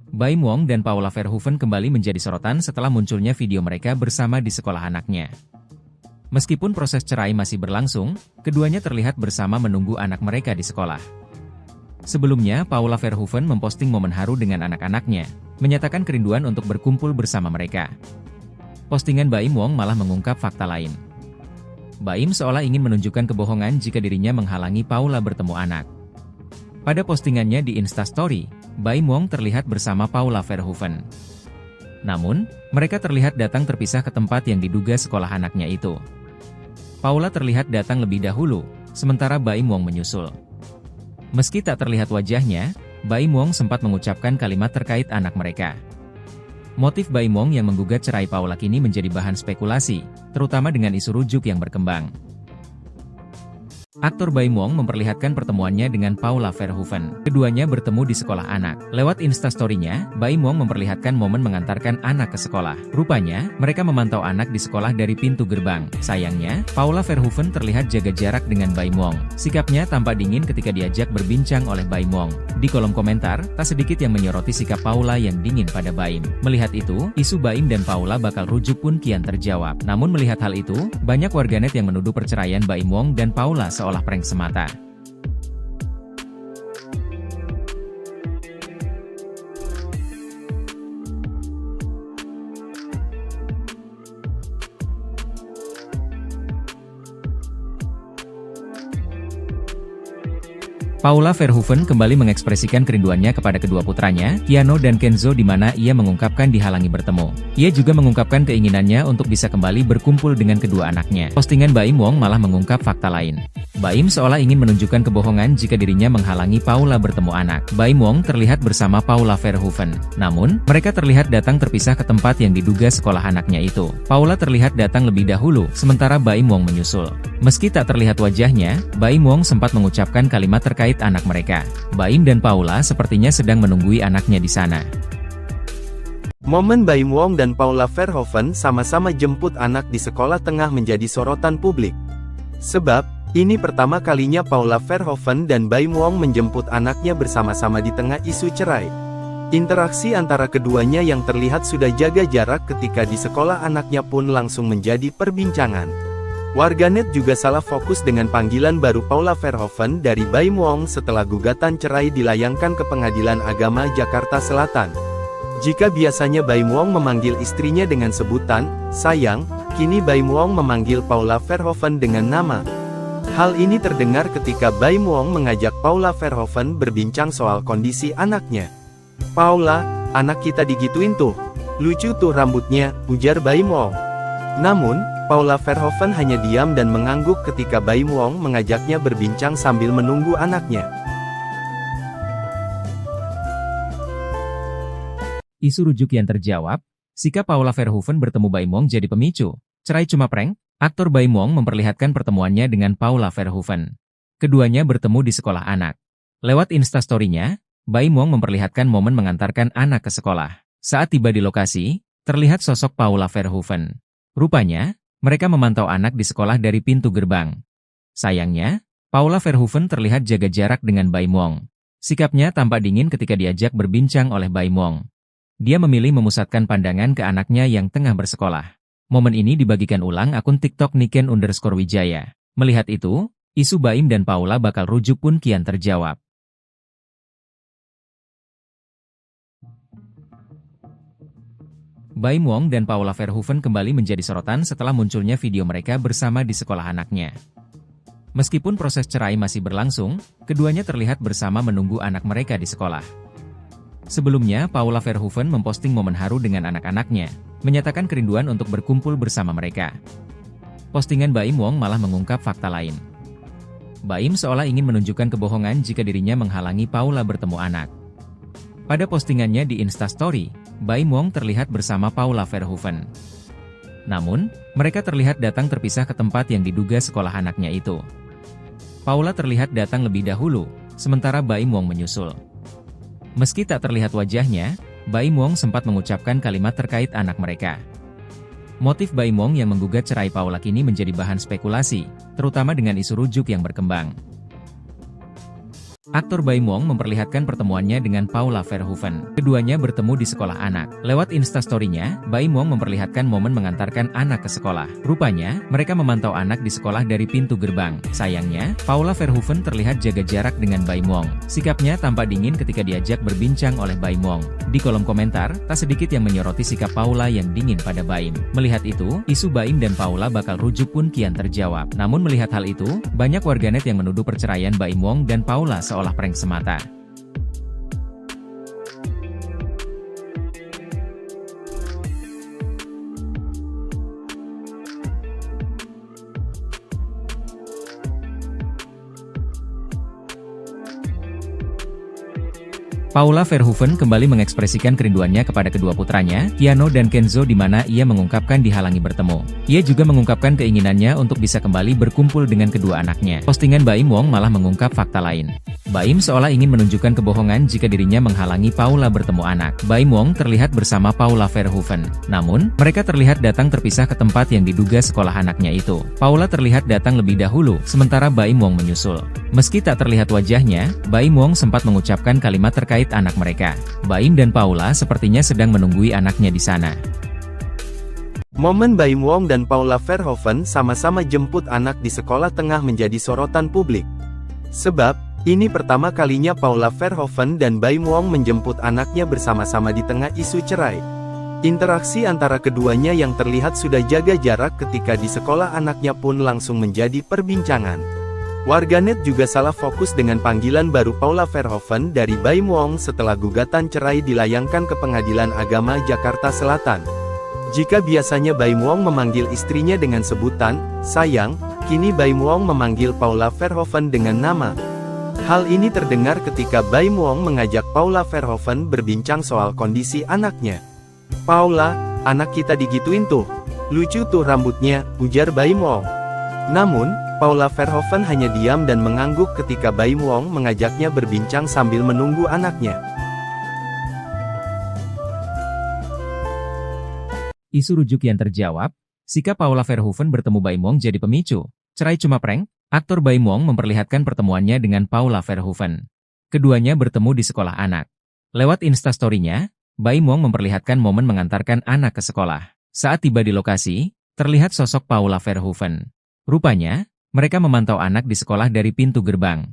A: Baim Wong dan Paula Verhoeven kembali menjadi sorotan setelah munculnya video mereka bersama di sekolah anaknya. Meskipun proses cerai masih berlangsung, keduanya terlihat bersama menunggu anak mereka di sekolah. Sebelumnya, Paula Verhoeven memposting momen haru dengan anak-anaknya, menyatakan kerinduan untuk berkumpul bersama mereka. Postingan Baim Wong malah mengungkap fakta lain. Baim seolah ingin menunjukkan kebohongan jika dirinya menghalangi Paula bertemu anak. Pada postingannya di Instastory, Baim Wong terlihat bersama Paula Verhoeven. Namun, mereka terlihat datang terpisah ke tempat yang diduga sekolah anaknya itu. Paula terlihat datang lebih dahulu, sementara Baim Wong menyusul. Meski tak terlihat wajahnya, Baim Wong sempat mengucapkan kalimat terkait anak mereka. Motif Baim Wong yang menggugat cerai Paula kini menjadi bahan spekulasi, terutama dengan isu rujuk yang berkembang. Aktor Baim Wong memperlihatkan pertemuannya dengan Paula Verhoeven. Keduanya bertemu di sekolah anak. Lewat Instastory-nya, Baim Wong memperlihatkan momen mengantarkan anak ke sekolah. Rupanya, mereka memantau anak di sekolah dari pintu gerbang. Sayangnya, Paula Verhoeven terlihat jaga jarak dengan Baim Wong. Sikapnya tampak dingin ketika diajak berbincang oleh Baim Wong. Di kolom komentar, tak sedikit yang menyoroti sikap Paula yang dingin pada Baim. Melihat itu, isu Baim dan Paula bakal rujuk pun kian terjawab. Namun melihat hal itu, banyak warganet yang menuduh perceraian Baim Wong dan Paula seolah prank semata. Paula Verhoeven kembali mengekspresikan kerinduannya kepada kedua putranya, Keanu dan Kenzo, di mana ia mengungkapkan dihalangi bertemu. Ia juga mengungkapkan keinginannya untuk bisa kembali berkumpul dengan kedua anaknya. Postingan Baim Wong malah mengungkap fakta lain. Baim seolah ingin menunjukkan kebohongan jika dirinya menghalangi Paula bertemu anak. Baim Wong terlihat bersama Paula Verhoeven. Namun, mereka terlihat datang terpisah ke tempat yang diduga sekolah anaknya itu. Paula terlihat datang lebih dahulu, sementara Baim Wong menyusul. Meski tak terlihat wajahnya, Baim Wong sempat mengucapkan kalimat terkait anak mereka. Baim dan Paula sepertinya sedang menunggui anaknya di sana.
B: Momen Baim Wong dan Paula Verhoeven sama-sama jemput anak di sekolah tengah menjadi sorotan publik. Sebab, ini pertama kalinya Paula Verhoeven dan Baim Wong menjemput anaknya bersama-sama di tengah isu cerai. Interaksi antara keduanya yang terlihat sudah jaga jarak ketika di sekolah anaknya pun langsung menjadi perbincangan. Warganet juga salah fokus dengan panggilan baru Paula Verhoeven dari Baim Wong setelah gugatan cerai dilayangkan ke Pengadilan Agama Jakarta Selatan. Jika biasanya Baim Wong memanggil istrinya dengan sebutan sayang, kini Baim Wong memanggil Paula Verhoeven dengan nama. Hal ini terdengar ketika Baim Wong mengajak Paula Verhoeven berbincang soal kondisi anaknya. "Paula, anak kita digituin tuh. Lucu tuh rambutnya," ujar Baim Wong. Namun, Paula Verhoeven hanya diam dan mengangguk ketika Baim Wong mengajaknya berbincang sambil menunggu anaknya.
A: Isu rujuk yang terjawab, sikap Paula Verhoeven bertemu Baim Wong jadi pemicu. Cerai cuma prank? Aktor Baim Wong memperlihatkan pertemuannya dengan Paula Verhoeven. Keduanya bertemu di sekolah anak. Lewat Instastory-nya, Baim Wong memperlihatkan momen mengantarkan anak ke sekolah. Saat tiba di lokasi, terlihat sosok Paula Verhoeven. Rupanya, mereka memantau anak di sekolah dari pintu gerbang. Sayangnya, Paula Verhoeven terlihat jaga jarak dengan Baim Wong. Sikapnya tampak dingin ketika diajak berbincang oleh Baim Wong. Dia memilih memusatkan pandangan ke anaknya yang tengah bersekolah. Momen ini dibagikan ulang akun TikTok Niken_Wijaya. Melihat itu, isu Baim dan Paula bakal rujuk pun kian terjawab. Baim Wong dan Paula Verhoeven kembali menjadi sorotan setelah munculnya video mereka bersama di sekolah anaknya. Meskipun proses cerai masih berlangsung, keduanya terlihat bersama menunggu anak mereka di sekolah. Sebelumnya, Paula Verhoeven memposting momen haru dengan anak-anaknya, menyatakan kerinduan untuk berkumpul bersama mereka. Postingan Baim Wong malah mengungkap fakta lain. Baim seolah ingin menunjukkan kebohongan jika dirinya menghalangi Paula bertemu anak. Pada postingannya di Instastory, Baim Wong terlihat bersama Paula Verhoeven. Namun, mereka terlihat datang terpisah ke tempat yang diduga sekolah anaknya itu. Paula terlihat datang lebih dahulu, sementara Baim Wong menyusul. Meski tak terlihat wajahnya, Baim Wong sempat mengucapkan kalimat terkait anak mereka. Motif Baim Wong yang menggugat cerai Paula kini menjadi bahan spekulasi, terutama dengan isu rujuk yang berkembang. Aktor Baim Wong memperlihatkan pertemuannya dengan Paula Verhoeven. Keduanya bertemu di sekolah anak. Lewat Instastory-nya, Baim Wong memperlihatkan momen mengantarkan anak ke sekolah. Rupanya, mereka memantau anak di sekolah dari pintu gerbang. Sayangnya, Paula Verhoeven terlihat jaga jarak dengan Baim Wong. Sikapnya tampak dingin ketika diajak berbincang oleh Baim Wong. Di kolom komentar, tak sedikit yang menyoroti sikap Paula yang dingin pada Baim. Melihat itu, isu Baim dan Paula bakal rujuk pun kian terjawab. Namun melihat hal itu, banyak warganet yang menuduh perceraian Baim Wong dan Paula seolah prank semata. Paula Verhoeven kembali mengekspresikan kerinduannya kepada kedua putranya, Keanu dan Kenzo, di mana ia mengungkapkan dihalangi bertemu. Ia juga mengungkapkan keinginannya untuk bisa kembali berkumpul dengan kedua anaknya. Postingan Baim Wong malah mengungkap fakta lain. Baim seolah ingin menunjukkan kebohongan jika dirinya menghalangi Paula bertemu anak. Baim Wong terlihat bersama Paula Verhoeven. Namun, mereka terlihat datang terpisah ke tempat yang diduga sekolah anaknya itu. Paula terlihat datang lebih dahulu, sementara Baim Wong menyusul. Meski tak terlihat wajahnya, Baim Wong sempat mengucapkan kalimat terkait anak mereka. Baim dan Paula sepertinya sedang menunggui anaknya di sana.
B: Momen Baim Wong dan Paula Verhoeven sama-sama jemput anak di sekolah tengah menjadi sorotan publik. Sebab, ini pertama kalinya Paula Verhoeven dan Baim Wong menjemput anaknya bersama-sama di tengah isu cerai. Interaksi antara keduanya yang terlihat sudah jaga jarak ketika di sekolah anaknya pun langsung menjadi perbincangan. Warganet juga salah fokus dengan panggilan baru Paula Verhoeven dari Baim Wong setelah gugatan cerai dilayangkan ke Pengadilan Agama Jakarta Selatan. Jika biasanya Baim Wong memanggil istrinya dengan sebutan sayang, kini Baim Wong memanggil Paula Verhoeven dengan nama. Hal ini terdengar ketika Baim Wong mengajak Paula Verhoeven berbincang soal kondisi anaknya. "Paula, anak kita digituin tuh. Lucu tuh rambutnya," ujar Baim Wong. Namun, Paula Verhoeven hanya diam dan mengangguk ketika Baim Wong mengajaknya berbincang sambil menunggu anaknya.
A: Isu rujuk yang terjawab, sikap Paula Verhoeven bertemu Baim Wong jadi pemicu. Cerai cuma prank? Aktor Baim Wong memperlihatkan pertemuannya dengan Paula Verhoeven. Keduanya bertemu di sekolah anak. Lewat Instastory-nya, Baim Wong memperlihatkan momen mengantarkan anak ke sekolah. Saat tiba di lokasi, terlihat sosok Paula Verhoeven. Rupanya, mereka memantau anak di sekolah dari pintu gerbang.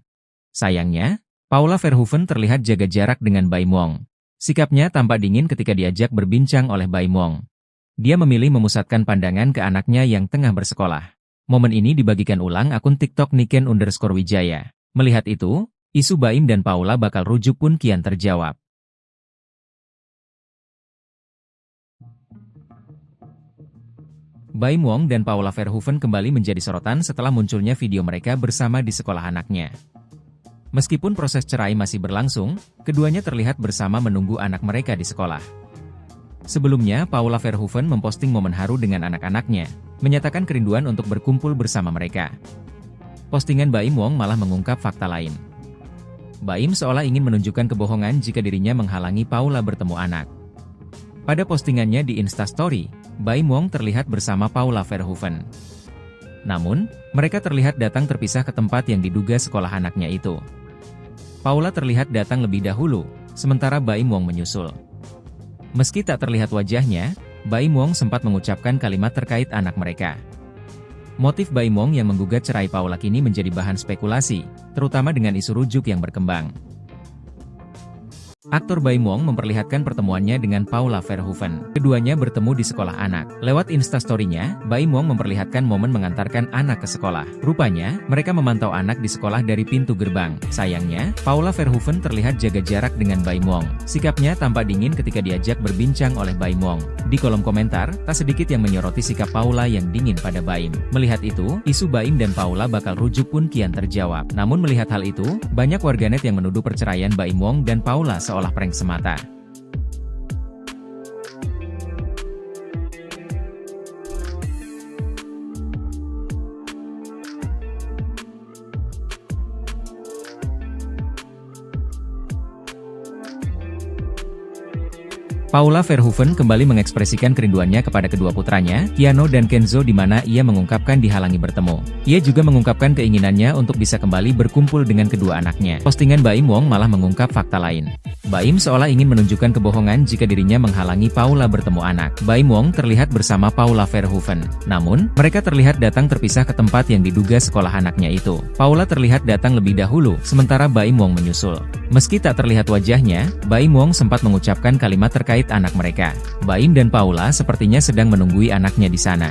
A: Sayangnya, Paula Verhoeven terlihat jaga jarak dengan Baim Wong. Sikapnya tampak dingin ketika diajak berbincang oleh Baim Wong. Dia memilih memusatkan pandangan ke anaknya yang tengah bersekolah. Momen ini dibagikan ulang akun TikTok Niken_Wijaya. Melihat itu, isu Baim dan Paula bakal rujuk pun kian terjawab. Baim Wong dan Paula Verhoeven kembali menjadi sorotan setelah munculnya video mereka bersama di sekolah anaknya. Meskipun proses cerai masih berlangsung, keduanya terlihat bersama menunggu anak mereka di sekolah. Sebelumnya, Paula Verhoeven memposting momen haru dengan anak-anaknya, menyatakan kerinduan untuk berkumpul bersama mereka. Postingan Baim Wong malah mengungkap fakta lain. Baim seolah ingin menunjukkan kebohongan jika dirinya menghalangi Paula bertemu anak. Pada postingannya di Instastory, Baim Wong terlihat bersama Paula Verhoeven. Namun, mereka terlihat datang terpisah ke tempat yang diduga sekolah anaknya itu. Paula terlihat datang lebih dahulu, sementara Baim Wong menyusul. Meski tak terlihat wajahnya, Baim Wong sempat mengucapkan kalimat terkait anak mereka. Motif Baim Wong yang menggugat cerai Paula kini menjadi bahan spekulasi, terutama dengan isu rujuk yang berkembang. Aktor Baim Wong memperlihatkan pertemuannya dengan Paula Verhoeven. Keduanya bertemu di sekolah anak. Lewat Instastory-nya, Baim Wong memperlihatkan momen mengantarkan anak ke sekolah. Rupanya, mereka memantau anak di sekolah dari pintu gerbang. Sayangnya, Paula Verhoeven terlihat jaga jarak dengan Baim Wong. Sikapnya tampak dingin ketika diajak berbincang oleh Baim Wong. Di kolom komentar, tak sedikit yang menyoroti sikap Paula yang dingin pada Baim. Melihat itu, isu Baim dan Paula bakal rujuk pun kian terjawab. Namun melihat hal itu, banyak warganet yang menuduh perceraian Baim Wong dan Paula seolah prank semata. Paula Verhoeven kembali mengekspresikan kerinduannya kepada kedua putranya, Keanu dan Kenzo, di mana ia mengungkapkan dihalangi bertemu. Ia juga mengungkapkan keinginannya untuk bisa kembali berkumpul dengan kedua anaknya. Postingan Baim Wong malah mengungkap fakta lain. Baim seolah ingin menunjukkan kebohongan jika dirinya menghalangi Paula bertemu anak. Baim Wong terlihat bersama Paula Verhoeven. Namun, mereka terlihat datang terpisah ke tempat yang diduga sekolah anaknya itu. Paula terlihat datang lebih dahulu, sementara Baim Wong menyusul. Meski tak terlihat wajahnya, Baim Wong sempat mengucapkan kalimat terkait anak mereka. Baim dan Paula sepertinya sedang menunggui anaknya di sana.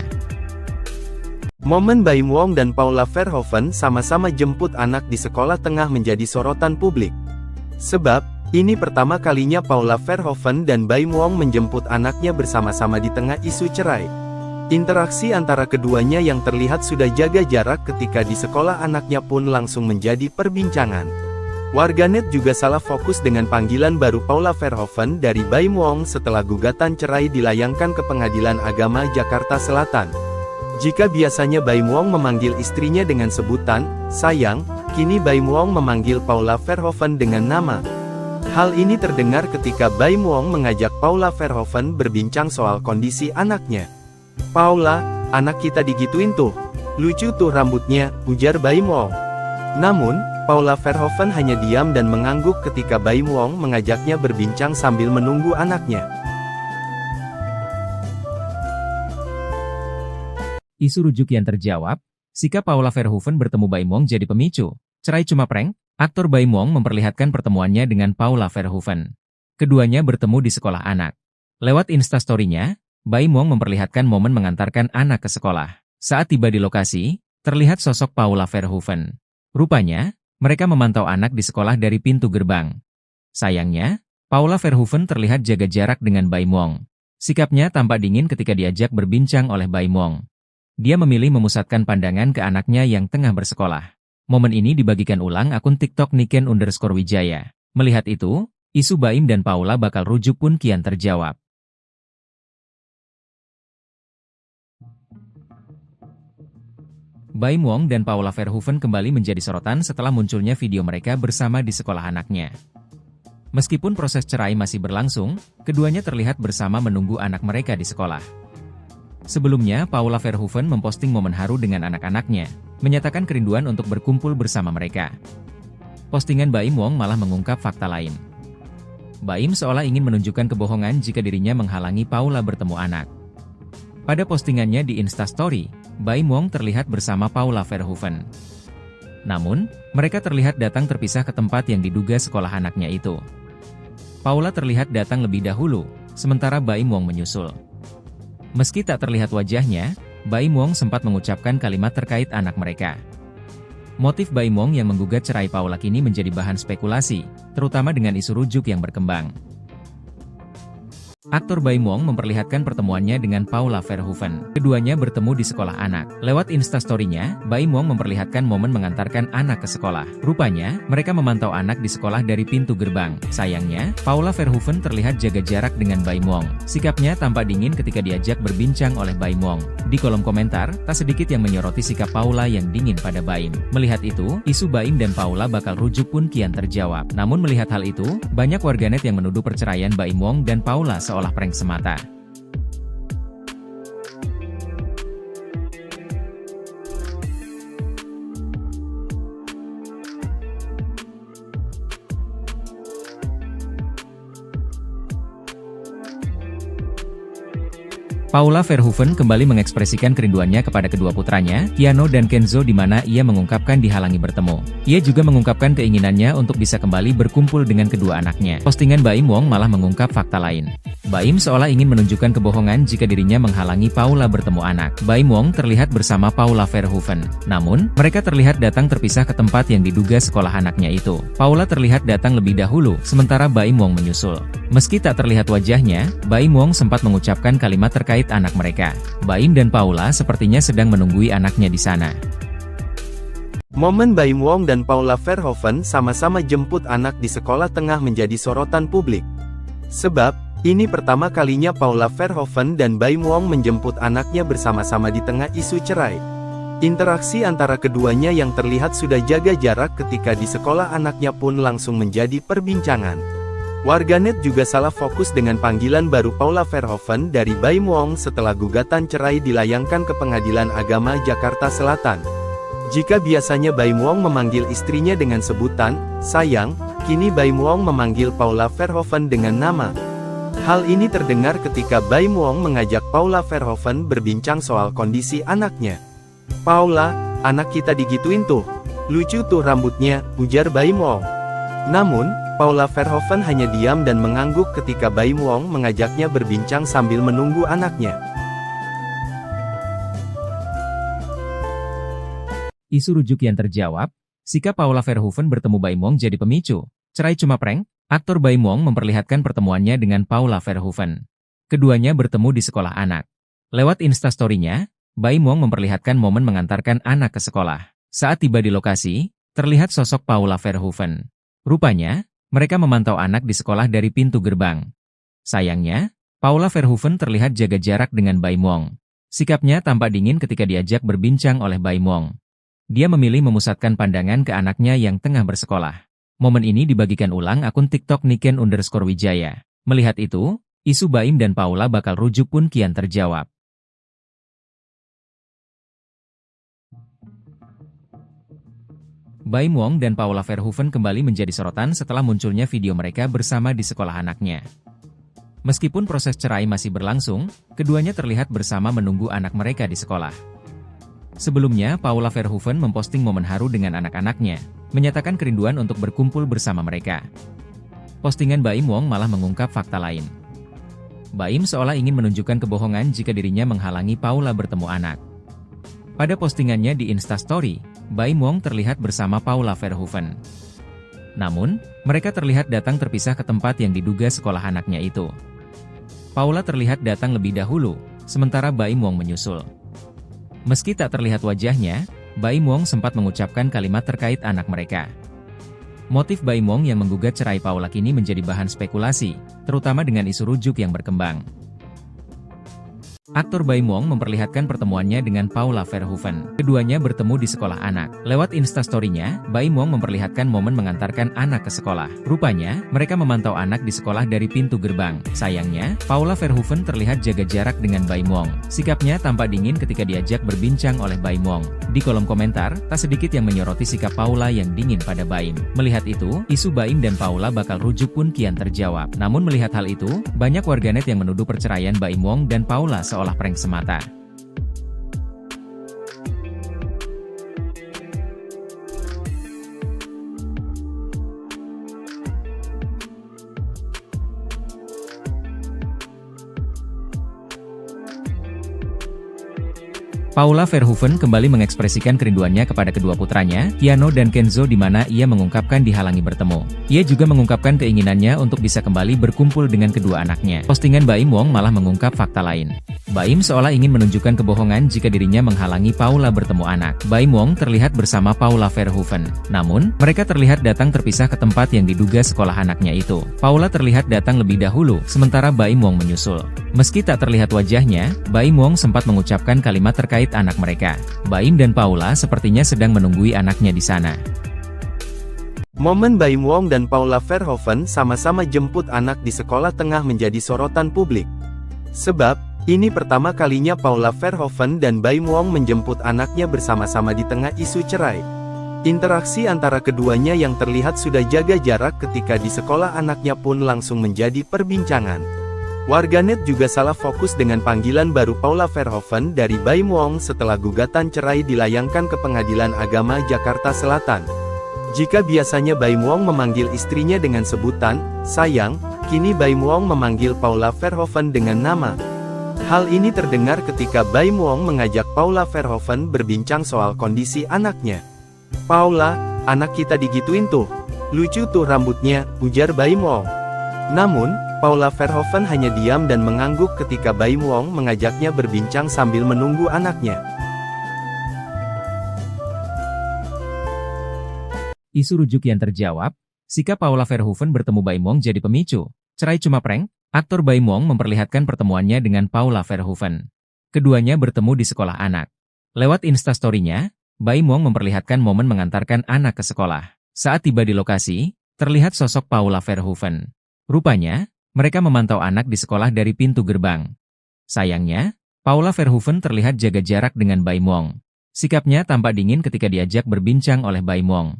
B: Momen Baim Wong dan Paula Verhoeven sama-sama jemput anak di sekolah tengah menjadi sorotan publik. Sebab, ini pertama kalinya Paula Verhoeven dan Baim Wong menjemput anaknya bersama-sama di tengah isu cerai. Interaksi antara keduanya yang terlihat sudah jaga jarak ketika di sekolah anaknya pun langsung menjadi perbincangan. Warganet juga salah fokus dengan panggilan baru Paula Verhoeven dari Baim Wong setelah gugatan cerai dilayangkan ke Pengadilan Agama Jakarta Selatan. Jika biasanya Baim Wong memanggil istrinya dengan sebutan sayang, kini Baim Wong memanggil Paula Verhoeven dengan nama. Hal ini terdengar ketika Baim Wong mengajak Paula Verhoeven berbincang soal kondisi anaknya. "Paula, anak kita digituin tuh. Lucu tuh rambutnya," ujar Baim Wong. Namun, Paula Verhoeven hanya diam dan mengangguk ketika Baim Wong mengajaknya berbincang sambil menunggu anaknya.
A: Isu rujuk yang terjawab, sikap Paula Verhoeven bertemu Baim Wong jadi pemicu. Cerai cuma prank? Aktor Baim Wong memperlihatkan pertemuannya dengan Paula Verhoeven. Keduanya bertemu di sekolah anak. Lewat Instastory-nya, Baim Wong memperlihatkan momen mengantarkan anak ke sekolah. Saat tiba di lokasi, terlihat sosok Paula Verhoeven. Rupanya, mereka memantau anak di sekolah dari pintu gerbang. Sayangnya, Paula Verhoeven terlihat jaga jarak dengan Baim Wong. Sikapnya tampak dingin ketika diajak berbincang oleh Baim Wong. Dia memilih memusatkan pandangan ke anaknya yang tengah bersekolah. Momen ini dibagikan ulang akun TikTok Niken_Wijaya. Melihat itu, isu Baim dan Paula bakal rujuk pun kian terjawab. Baim Wong dan Paula Verhoeven kembali menjadi sorotan setelah munculnya video mereka bersama di sekolah anaknya. Meskipun proses cerai masih berlangsung, keduanya terlihat bersama menunggu anak mereka di sekolah. Sebelumnya, Paula Verhoeven memposting momen haru dengan anak-anaknya, menyatakan kerinduan untuk berkumpul bersama mereka. Postingan Baim Wong malah mengungkap fakta lain. Baim seolah ingin menunjukkan kebohongan jika dirinya menghalangi Paula bertemu anak. Pada postingannya di Instastory, Baim Wong terlihat bersama Paula Verhoeven. Namun, mereka terlihat datang terpisah ke tempat yang diduga sekolah anaknya itu. Paula terlihat datang lebih dahulu, sementara Baim Wong menyusul. Meski tak terlihat wajahnya, Baim Wong sempat mengucapkan kalimat terkait anak mereka. Motif Baim Wong yang menggugat cerai Paula kini menjadi bahan spekulasi, terutama dengan isu rujuk yang berkembang. Aktor Baim Wong memperlihatkan pertemuannya dengan Paula Verhoeven. Keduanya bertemu di sekolah anak. Lewat instastory-nya, Baim Wong memperlihatkan momen mengantarkan anak ke sekolah. Rupanya, mereka memantau anak di sekolah dari pintu gerbang. Sayangnya, Paula Verhoeven terlihat jaga jarak dengan Baim Wong. Sikapnya tampak dingin ketika diajak berbincang oleh Baim Wong. Di kolom komentar, tak sedikit yang menyoroti sikap Paula yang dingin pada Baim. Melihat itu, isu Baim dan Paula bakal rujuk pun kian terjawab. Namun melihat hal itu, banyak warganet yang menuduh perceraian Baim Wong dan Paula seolah prank semata. Paula Verhoeven kembali mengekspresikan kerinduannya kepada kedua putranya, Keanu dan Kenzo, di mana ia mengungkapkan dihalangi bertemu. Ia juga mengungkapkan keinginannya untuk bisa kembali berkumpul dengan kedua anaknya. Postingan Baim Wong malah mengungkap fakta lain. Baim seolah ingin menunjukkan kebohongan jika dirinya menghalangi Paula bertemu anak. Baim Wong terlihat bersama Paula Verhoeven. Namun, mereka terlihat datang terpisah ke tempat yang diduga sekolah anaknya itu. Paula terlihat datang lebih dahulu, sementara Baim Wong menyusul. Meski tak terlihat wajahnya, Baim Wong sempat mengucapkan kalimat terkait anak mereka. Baim dan Paula sepertinya sedang menunggui anaknya di sana.
B: Momen Baim Wong dan Paula Verhoeven sama-sama jemput anak di sekolah tengah menjadi sorotan publik. Sebab, ini pertama kalinya Paula Verhoeven dan Baim Wong menjemput anaknya bersama-sama di tengah isu cerai. Interaksi antara keduanya yang terlihat sudah jaga jarak ketika di sekolah anaknya pun langsung menjadi perbincangan. Warganet juga salah fokus dengan panggilan baru Paula Verhoeven dari Baim Wong setelah gugatan cerai dilayangkan ke Pengadilan Agama Jakarta Selatan. Jika biasanya Baim Wong memanggil istrinya dengan sebutan sayang, kini Baim Wong memanggil Paula Verhoeven dengan nama. Hal ini terdengar ketika Baim Wong mengajak Paula Verhoeven berbincang soal kondisi anaknya. "Paula, anak kita digituin tuh. Lucu tuh rambutnya," ujar Baim Wong. Namun, Paula Verhoeven hanya diam dan mengangguk ketika Baim Wong mengajaknya berbincang sambil menunggu anaknya.
A: Isu rujuk yang terjawab, sikap Paula Verhoeven bertemu Baim Wong jadi pemicu. Cerai cuma prank? Aktor Baim Wong memperlihatkan pertemuannya dengan Paula Verhoeven. Keduanya bertemu di sekolah anak. Lewat instastory-nya, Baim Wong memperlihatkan momen mengantarkan anak ke sekolah. Saat tiba di lokasi, terlihat sosok Paula Verhoeven. Rupanya, mereka memantau anak di sekolah dari pintu gerbang. Sayangnya, Paula Verhoeven terlihat jaga jarak dengan Baim Wong. Sikapnya tampak dingin ketika diajak berbincang oleh Baim Wong. Dia memilih memusatkan pandangan ke anaknya yang tengah bersekolah. Momen ini dibagikan ulang akun TikTok Niken_Wijaya. Melihat itu, isu Baim dan Paula bakal rujuk pun kian terjawab. Baim Wong dan Paula Verhoeven kembali menjadi sorotan setelah munculnya video mereka bersama di sekolah anaknya. Meskipun proses cerai masih berlangsung, keduanya terlihat bersama menunggu anak mereka di sekolah. Sebelumnya, Paula Verhoeven memposting momen haru dengan anak-anaknya, menyatakan kerinduan untuk berkumpul bersama mereka. Postingan Baim Wong malah mengungkap fakta lain. Baim seolah ingin menunjukkan kebohongan jika dirinya menghalangi Paula bertemu anak. Pada postingannya di Instastory, Baim Wong terlihat bersama Paula Verhoeven. Namun, mereka terlihat datang terpisah ke tempat yang diduga sekolah anaknya itu. Paula terlihat datang lebih dahulu, sementara Baim Wong menyusul. Meski tak terlihat wajahnya, Baim Wong sempat mengucapkan kalimat terkait anak mereka. Motif Baim Wong yang menggugat cerai Paula kini menjadi bahan spekulasi, terutama dengan isu rujuk yang berkembang. Aktor Baim Wong memperlihatkan pertemuannya dengan Paula Verhoeven. Keduanya bertemu di sekolah anak. Lewat instastory-nya, Baim Wong memperlihatkan momen mengantarkan anak ke sekolah. Rupanya, mereka memantau anak di sekolah dari pintu gerbang. Sayangnya, Paula Verhoeven terlihat jaga jarak dengan Baim Wong. Sikapnya tampak dingin ketika diajak berbincang oleh Baim Wong. Di kolom komentar, tak sedikit yang menyoroti sikap Paula yang dingin pada Baim. Melihat itu, isu Baim dan Paula bakal rujuk pun kian terjawab. Namun melihat hal itu, banyak warganet yang menuduh perceraian Baim Wong dan Paula seolah prank semata. Paula Verhoeven kembali mengekspresikan kerinduannya kepada kedua putranya, Keanu dan Kenzo, di mana ia mengungkapkan dihalangi bertemu. Ia juga mengungkapkan keinginannya untuk bisa kembali berkumpul dengan kedua anaknya. Postingan Baim Wong malah mengungkap fakta lain. Baim seolah ingin menunjukkan kebohongan jika dirinya menghalangi Paula bertemu anak. Baim Wong terlihat bersama Paula Verhoeven. Namun, mereka terlihat datang terpisah ke tempat yang diduga sekolah anaknya itu. Paula terlihat datang lebih dahulu, sementara Baim Wong menyusul. Meski tak terlihat wajahnya, Baim Wong sempat mengucapkan kalimat terkait anak mereka. Baim dan Paula sepertinya sedang menunggui anaknya di sana.
B: Momen Baim Wong dan Paula Verhoeven sama-sama jemput anak di sekolah tengah menjadi sorotan publik. Sebab, ini pertama kalinya Paula Verhoeven dan Baim Wong menjemput anaknya bersama-sama di tengah isu cerai. Interaksi antara keduanya yang terlihat sudah jaga jarak ketika di sekolah anaknya pun langsung menjadi perbincangan. Warganet juga salah fokus dengan panggilan baru Paula Verhoeven dari Baim Wong setelah gugatan cerai dilayangkan ke Pengadilan Agama Jakarta Selatan. Jika biasanya Baim Wong memanggil istrinya dengan sebutan sayang, kini Baim Wong memanggil Paula Verhoeven dengan nama. Hal ini terdengar ketika Baim Wong mengajak Paula Verhoeven berbincang soal kondisi anaknya. "Paula, anak kita digituin tuh. Lucu tuh rambutnya," ujar Baim Wong. Namun, Paula Verhoeven hanya diam dan mengangguk ketika Baim Wong mengajaknya berbincang sambil menunggu anaknya.
A: Isu rujuk yang terjawab, sikap Paula Verhoeven bertemu Baim Wong jadi pemicu. Cerai cuma prank? Aktor Baim Wong memperlihatkan pertemuannya dengan Paula Verhoeven. Keduanya bertemu di sekolah anak. Lewat Instastory-nya, Baim Wong memperlihatkan momen mengantarkan anak ke sekolah. Saat tiba di lokasi, terlihat sosok Paula Verhoeven. Rupanya, mereka memantau anak di sekolah dari pintu gerbang. Sayangnya, Paula Verhoeven terlihat jaga jarak dengan Baim Wong. Sikapnya tampak dingin ketika diajak berbincang oleh Baim Wong.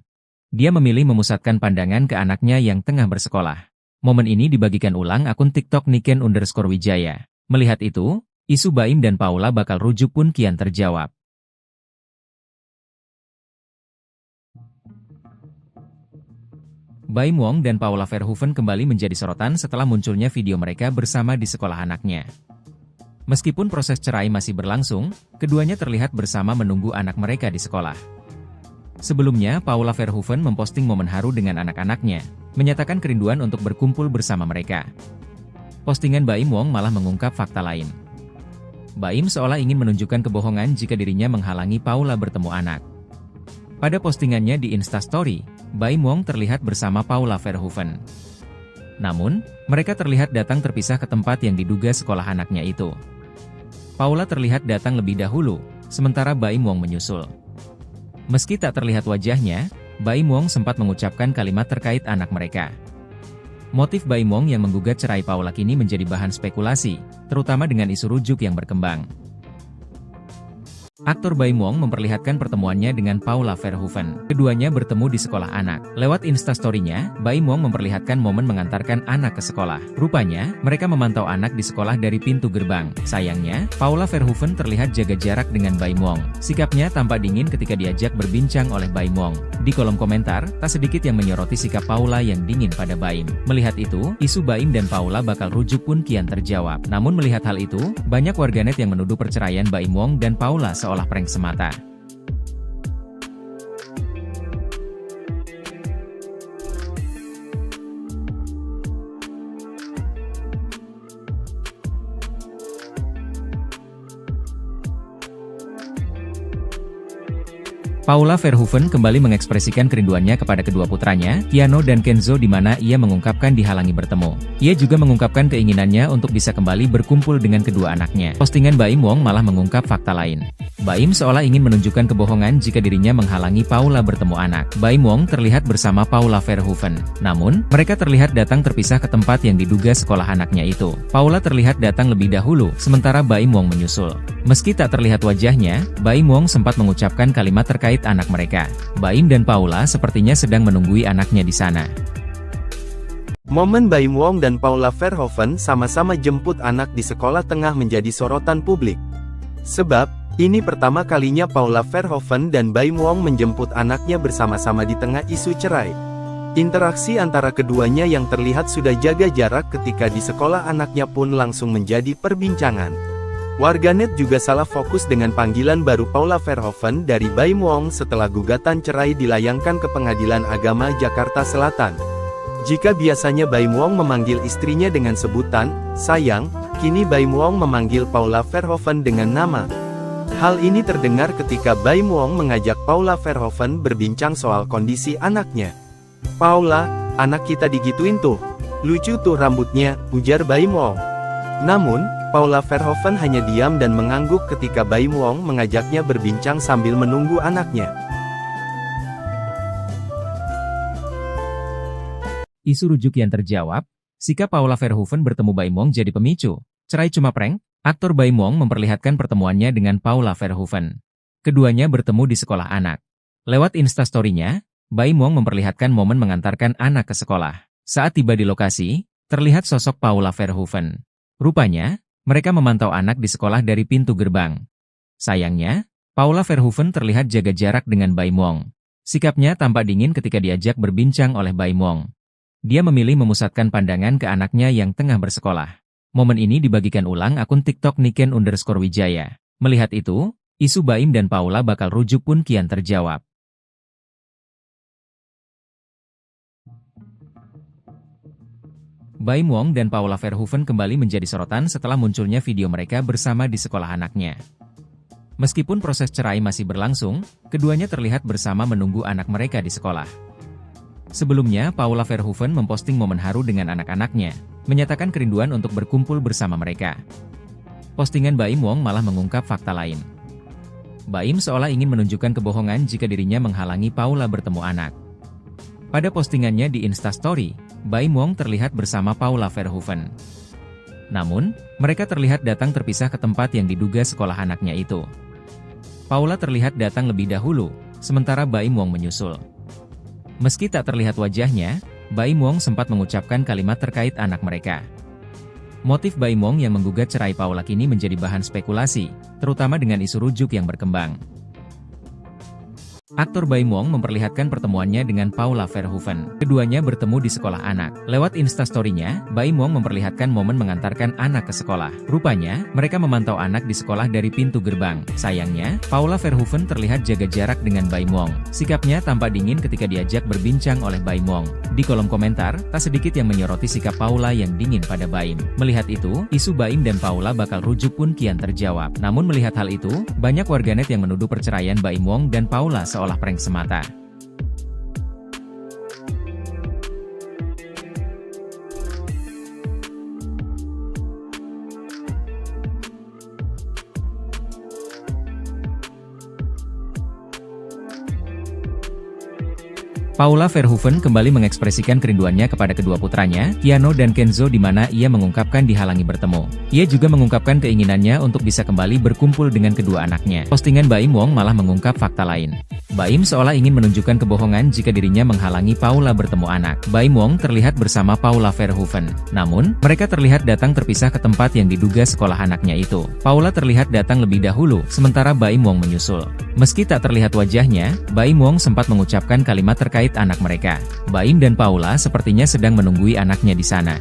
A: Dia memilih memusatkan pandangan ke anaknya yang tengah bersekolah. Momen ini dibagikan ulang akun TikTok Niken_Wijaya. Melihat itu, isu Baim dan Paula bakal rujuk pun kian terjawab. Baim Wong dan Paula Verhoeven kembali menjadi sorotan setelah munculnya video mereka bersama di sekolah anaknya. Meskipun proses cerai masih berlangsung, keduanya terlihat bersama menunggu anak mereka di sekolah. Sebelumnya, Paula Verhoeven memposting momen haru dengan anak-anaknya, menyatakan kerinduan untuk berkumpul bersama mereka. Postingan Baim Wong malah mengungkap fakta lain. Baim seolah ingin menunjukkan kebohongan jika dirinya menghalangi Paula bertemu anak. Pada postingannya di Instastory, Baim Wong terlihat bersama Paula Verhoeven. Namun, mereka terlihat datang terpisah ke tempat yang diduga sekolah anaknya itu. Paula terlihat datang lebih dahulu, sementara Baim Wong menyusul. Meski tak terlihat wajahnya, Baim Wong sempat mengucapkan kalimat terkait anak mereka. Motif Baim Wong yang menggugat cerai Paula kini menjadi bahan spekulasi, terutama dengan isu rujuk yang berkembang. Aktor Baim Wong memperlihatkan pertemuannya dengan Paula Verhoeven. Keduanya bertemu di sekolah anak. Lewat Instastory-nya, Baim Wong memperlihatkan momen mengantarkan anak ke sekolah. Rupanya, mereka memantau anak di sekolah dari pintu gerbang. Sayangnya, Paula Verhoeven terlihat jaga jarak dengan Baim Wong. Sikapnya tampak dingin ketika diajak berbincang oleh Baim Wong. Di kolom komentar, tak sedikit yang menyoroti sikap Paula yang dingin pada Baim. Melihat itu, isu Baim dan Paula bakal rujuk pun kian terjawab. Namun melihat hal itu, banyak warganet yang menuduh perceraian Baim Wong dan Paula seolah prank semata. Paula Verhoeven kembali mengekspresikan kerinduannya kepada kedua putranya, Keanu dan Kenzo, di mana ia mengungkapkan dihalangi bertemu. Ia juga mengungkapkan keinginannya untuk bisa kembali berkumpul dengan kedua anaknya. Postingan Baim Wong malah mengungkap fakta lain. Baim seolah ingin menunjukkan kebohongan jika dirinya menghalangi Paula bertemu anak. Baim Wong terlihat bersama Paula Verhoeven. Namun, mereka terlihat datang terpisah ke tempat yang diduga sekolah anaknya itu. Paula terlihat datang lebih dahulu, sementara Baim Wong menyusul. Meski tak terlihat wajahnya, Baim Wong sempat mengucapkan kalimat terkait anak mereka. Baim dan Paula sepertinya sedang menunggui anaknya di sana.
B: Momen Baim Wong dan Paula Verhoeven sama-sama jemput anak di sekolah tengah menjadi sorotan publik. Sebab, ini pertama kalinya Paula Verhoeven dan Baim Wong menjemput anaknya bersama-sama di tengah isu cerai. Interaksi antara keduanya yang terlihat sudah jaga jarak ketika di sekolah anaknya pun langsung menjadi perbincangan. Warganet juga salah fokus dengan panggilan baru Paula Verhoeven dari Baim Wong setelah gugatan cerai dilayangkan ke Pengadilan Agama Jakarta Selatan. Jika biasanya Baim Wong memanggil istrinya dengan sebutan sayang, kini Baim Wong memanggil Paula Verhoeven dengan nama. Hal ini terdengar ketika Baim Wong mengajak Paula Verhoeven berbincang soal kondisi anaknya. "Paula, anak kita digituin tuh. Lucu tuh rambutnya," ujar Baim Wong. Namun, Paula Verhoeven hanya diam dan mengangguk ketika Baim Wong mengajaknya berbincang sambil menunggu anaknya.
A: Isu rujuk yang terjawab, sikap Paula Verhoeven bertemu Baim Wong jadi pemicu. Cerai cuma prank? Aktor Baim Wong memperlihatkan pertemuannya dengan Paula Verhoeven. Keduanya bertemu di sekolah anak. Lewat Instastory-nya, Baim Wong memperlihatkan momen mengantarkan anak ke sekolah. Saat tiba di lokasi, terlihat sosok Paula Verhoeven. Rupanya, mereka memantau anak di sekolah dari pintu gerbang. Sayangnya, Paula Verhoeven terlihat jaga jarak dengan Baim Wong. Sikapnya tampak dingin ketika diajak berbincang oleh Baim Wong. Dia memilih memusatkan pandangan ke anaknya yang tengah bersekolah. Momen ini dibagikan ulang akun TikTok Niken_Wijaya. Melihat itu, isu Baim dan Paula bakal rujuk pun kian terjawab. Baim Wong dan Paula Verhoeven kembali menjadi sorotan setelah munculnya video mereka bersama di sekolah anaknya. Meskipun proses cerai masih berlangsung, keduanya terlihat bersama menunggu anak mereka di sekolah. Sebelumnya, Paula Verhoeven memposting momen haru dengan anak-anaknya, menyatakan kerinduan untuk berkumpul bersama mereka. Postingan Baim Wong malah mengungkap fakta lain. Baim seolah ingin menunjukkan kebohongan jika dirinya menghalangi Paula bertemu anak. Pada postingannya di Instastory, Baim Wong terlihat bersama Paula Verhoeven. Namun, mereka terlihat datang terpisah ke tempat yang diduga sekolah anaknya itu. Paula terlihat datang lebih dahulu, sementara Baim Wong menyusul. Meski tak terlihat wajahnya, Baim Wong sempat mengucapkan kalimat terkait anak mereka. Motif Baim Wong yang menggugat cerai Paula kini menjadi bahan spekulasi, terutama dengan isu rujuk yang berkembang. Aktor Baim Wong memperlihatkan pertemuannya dengan Paula Verhoeven. Keduanya bertemu di sekolah anak. Lewat Instastory-nya, Baim Wong memperlihatkan momen mengantarkan anak ke sekolah. Rupanya, mereka memantau anak di sekolah dari pintu gerbang. Sayangnya, Paula Verhoeven terlihat jaga jarak dengan Baim Wong. Sikapnya tampak dingin ketika diajak berbincang oleh Baim Wong. Di kolom komentar, tak sedikit yang menyoroti sikap Paula yang dingin pada Baim. Melihat itu, isu Baim dan Paula bakal rujuk pun kian terjawab. Namun melihat hal itu, banyak warganet yang menuduh perceraian Baim Wong dan Paula seolah prank semata. Paula Verhoeven kembali mengekspresikan kerinduannya kepada kedua putranya, Keanu dan Kenzo, di mana ia mengungkapkan dihalangi bertemu. Ia juga mengungkapkan keinginannya untuk bisa kembali berkumpul dengan kedua anaknya. Postingan Baim Wong malah mengungkap fakta lain. Baim seolah ingin menunjukkan kebohongan jika dirinya menghalangi Paula bertemu anak. Baim Wong terlihat bersama Paula Verhoeven. Namun, mereka terlihat datang terpisah ke tempat yang diduga sekolah anaknya itu. Paula terlihat datang lebih dahulu, sementara Baim Wong menyusul. Meski tak terlihat wajahnya, Baim Wong sempat mengucapkan kalimat terkait anak mereka. Baim dan Paula sepertinya sedang menunggui anaknya di sana.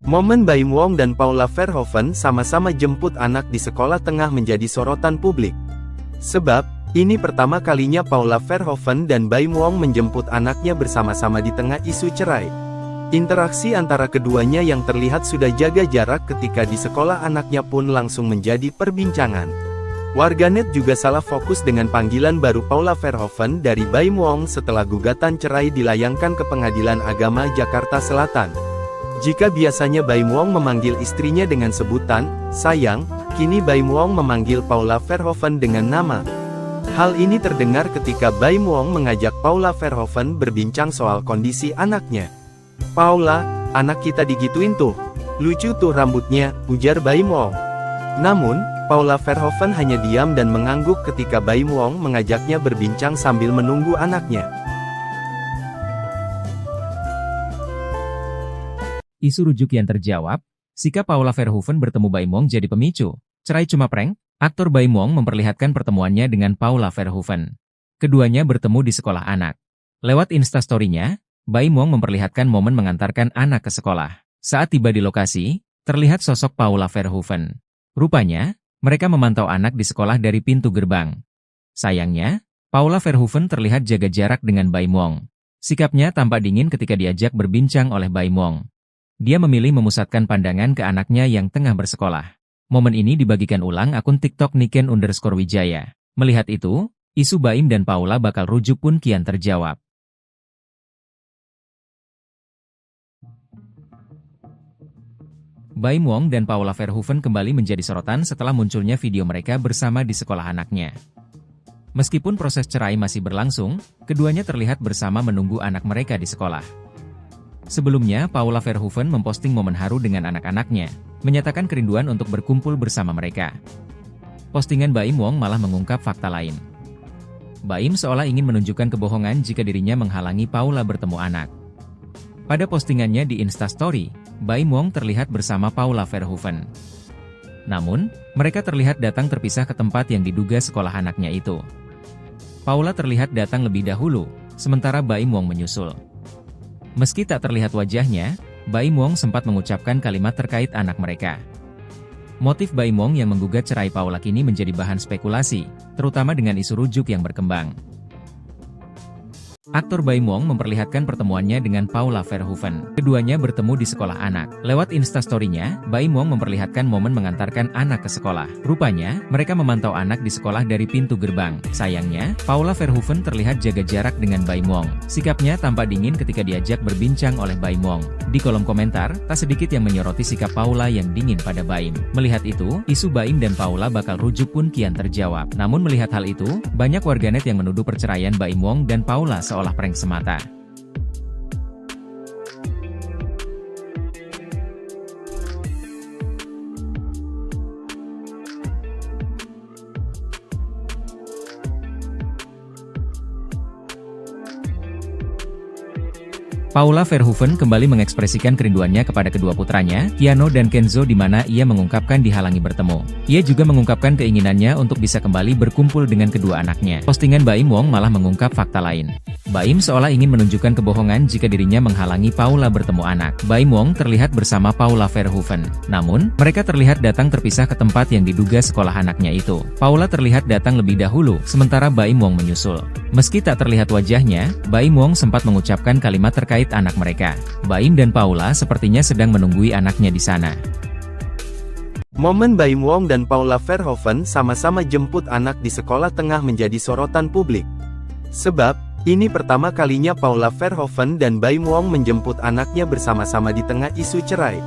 B: Momen Baim Wong dan Paula Verhoeven sama-sama jemput anak di sekolah tengah menjadi sorotan publik. Sebab, ini pertama kalinya Paula Verhoeven dan Baim Wong menjemput anaknya bersama-sama di tengah isu cerai. Interaksi antara keduanya yang terlihat sudah jaga jarak ketika di sekolah anaknya pun langsung menjadi perbincangan. Warganet juga salah fokus dengan panggilan baru Paula Verhoeven dari Baim Wong setelah gugatan cerai dilayangkan ke Pengadilan Agama Jakarta Selatan. Jika biasanya Baim Wong memanggil istrinya dengan sebutan sayang, kini Baim Wong memanggil Paula Verhoeven dengan nama. Hal ini terdengar ketika Baim Wong mengajak Paula Verhoeven berbincang soal kondisi anaknya. "Paula, anak kita digituin tuh. Lucu tuh rambutnya," ujar Baim Wong. Namun, Paula Verhoeven hanya diam dan mengangguk ketika Baim Wong mengajaknya berbincang sambil menunggu anaknya.
A: Isu rujuk yang terjawab, sikap Paula Verhoeven bertemu Baim Wong jadi pemicu. Cerai cuma prank? Aktor Baim Wong memperlihatkan pertemuannya dengan Paula Verhoeven. Keduanya bertemu di sekolah anak. Lewat Instastory-nya, Baim Wong memperlihatkan momen mengantarkan anak ke sekolah. Saat tiba di lokasi, terlihat sosok Paula Verhoeven. Rupanya, mereka memantau anak di sekolah dari pintu gerbang. Sayangnya, Paula Verhoeven terlihat jaga jarak dengan Baim Wong. Sikapnya tampak dingin ketika diajak berbincang oleh Baim Wong. Dia memilih memusatkan pandangan ke anaknya yang tengah bersekolah. Momen ini dibagikan ulang akun TikTok Niken_Wijaya. Melihat itu, isu Baim dan Paula bakal rujuk pun kian terjawab. Baim Wong dan Paula Verhoeven kembali menjadi sorotan setelah munculnya video mereka bersama di sekolah anaknya. Meskipun proses cerai masih berlangsung, keduanya terlihat bersama menunggu anak mereka di sekolah. Sebelumnya, Paula Verhoeven memposting momen haru dengan anak-anaknya, menyatakan kerinduan untuk berkumpul bersama mereka. Postingan Baim Wong malah mengungkap fakta lain. Baim seolah ingin menunjukkan kebohongan jika dirinya menghalangi Paula bertemu anak. Pada postingannya di Instastory, Baim Wong terlihat bersama Paula Verhoeven. Namun, mereka terlihat datang terpisah ke tempat yang diduga sekolah anaknya itu. Paula terlihat datang lebih dahulu, sementara Baim Wong menyusul. Meski tak terlihat wajahnya, Baim Wong sempat mengucapkan kalimat terkait anak mereka. Motif Baim Wong yang menggugat cerai Paula kini menjadi bahan spekulasi, terutama dengan isu rujuk yang berkembang. Aktor Baim Wong memperlihatkan pertemuannya dengan Paula Verhoeven. Keduanya bertemu di sekolah anak. Lewat Instastory-nya, Baim Wong memperlihatkan momen mengantarkan anak ke sekolah. Rupanya, mereka memantau anak di sekolah dari pintu gerbang. Sayangnya, Paula Verhoeven terlihat jaga jarak dengan Baim Wong. Sikapnya tampak dingin ketika diajak berbincang oleh Baim Wong. Di kolom komentar, tak sedikit yang menyoroti sikap Paula yang dingin pada Baim. Melihat itu, isu Baim dan Paula bakal rujuk pun kian terjawab. Namun melihat hal itu, banyak warganet yang menuduh perceraian Baim Wong dan Paula seolah prank semata. Paula Verhoeven kembali mengekspresikan kerinduannya kepada kedua putranya, Keanu dan Kenzo, di mana ia mengungkapkan dihalangi bertemu. Ia juga mengungkapkan keinginannya untuk bisa kembali berkumpul dengan kedua anaknya. Postingan Baim Wong malah mengungkap fakta lain. Baim seolah ingin menunjukkan kebohongan jika dirinya menghalangi Paula bertemu anak. Baim Wong terlihat bersama Paula Verhoeven. Namun, mereka terlihat datang terpisah ke tempat yang diduga sekolah anaknya itu. Paula terlihat datang lebih dahulu, sementara Baim Wong menyusul. Meski tak terlihat wajahnya, Baim Wong sempat mengucapkan kalimat terkait anak mereka. Baim dan Paula sepertinya sedang menunggui anaknya di sana.
B: Momen Baim Wong dan Paula Verhoeven sama-sama jemput anak di sekolah tengah menjadi sorotan publik. Sebab, ini pertama kalinya Paula Verhoeven dan Baim Wong menjemput anaknya bersama-sama di tengah isu cerai.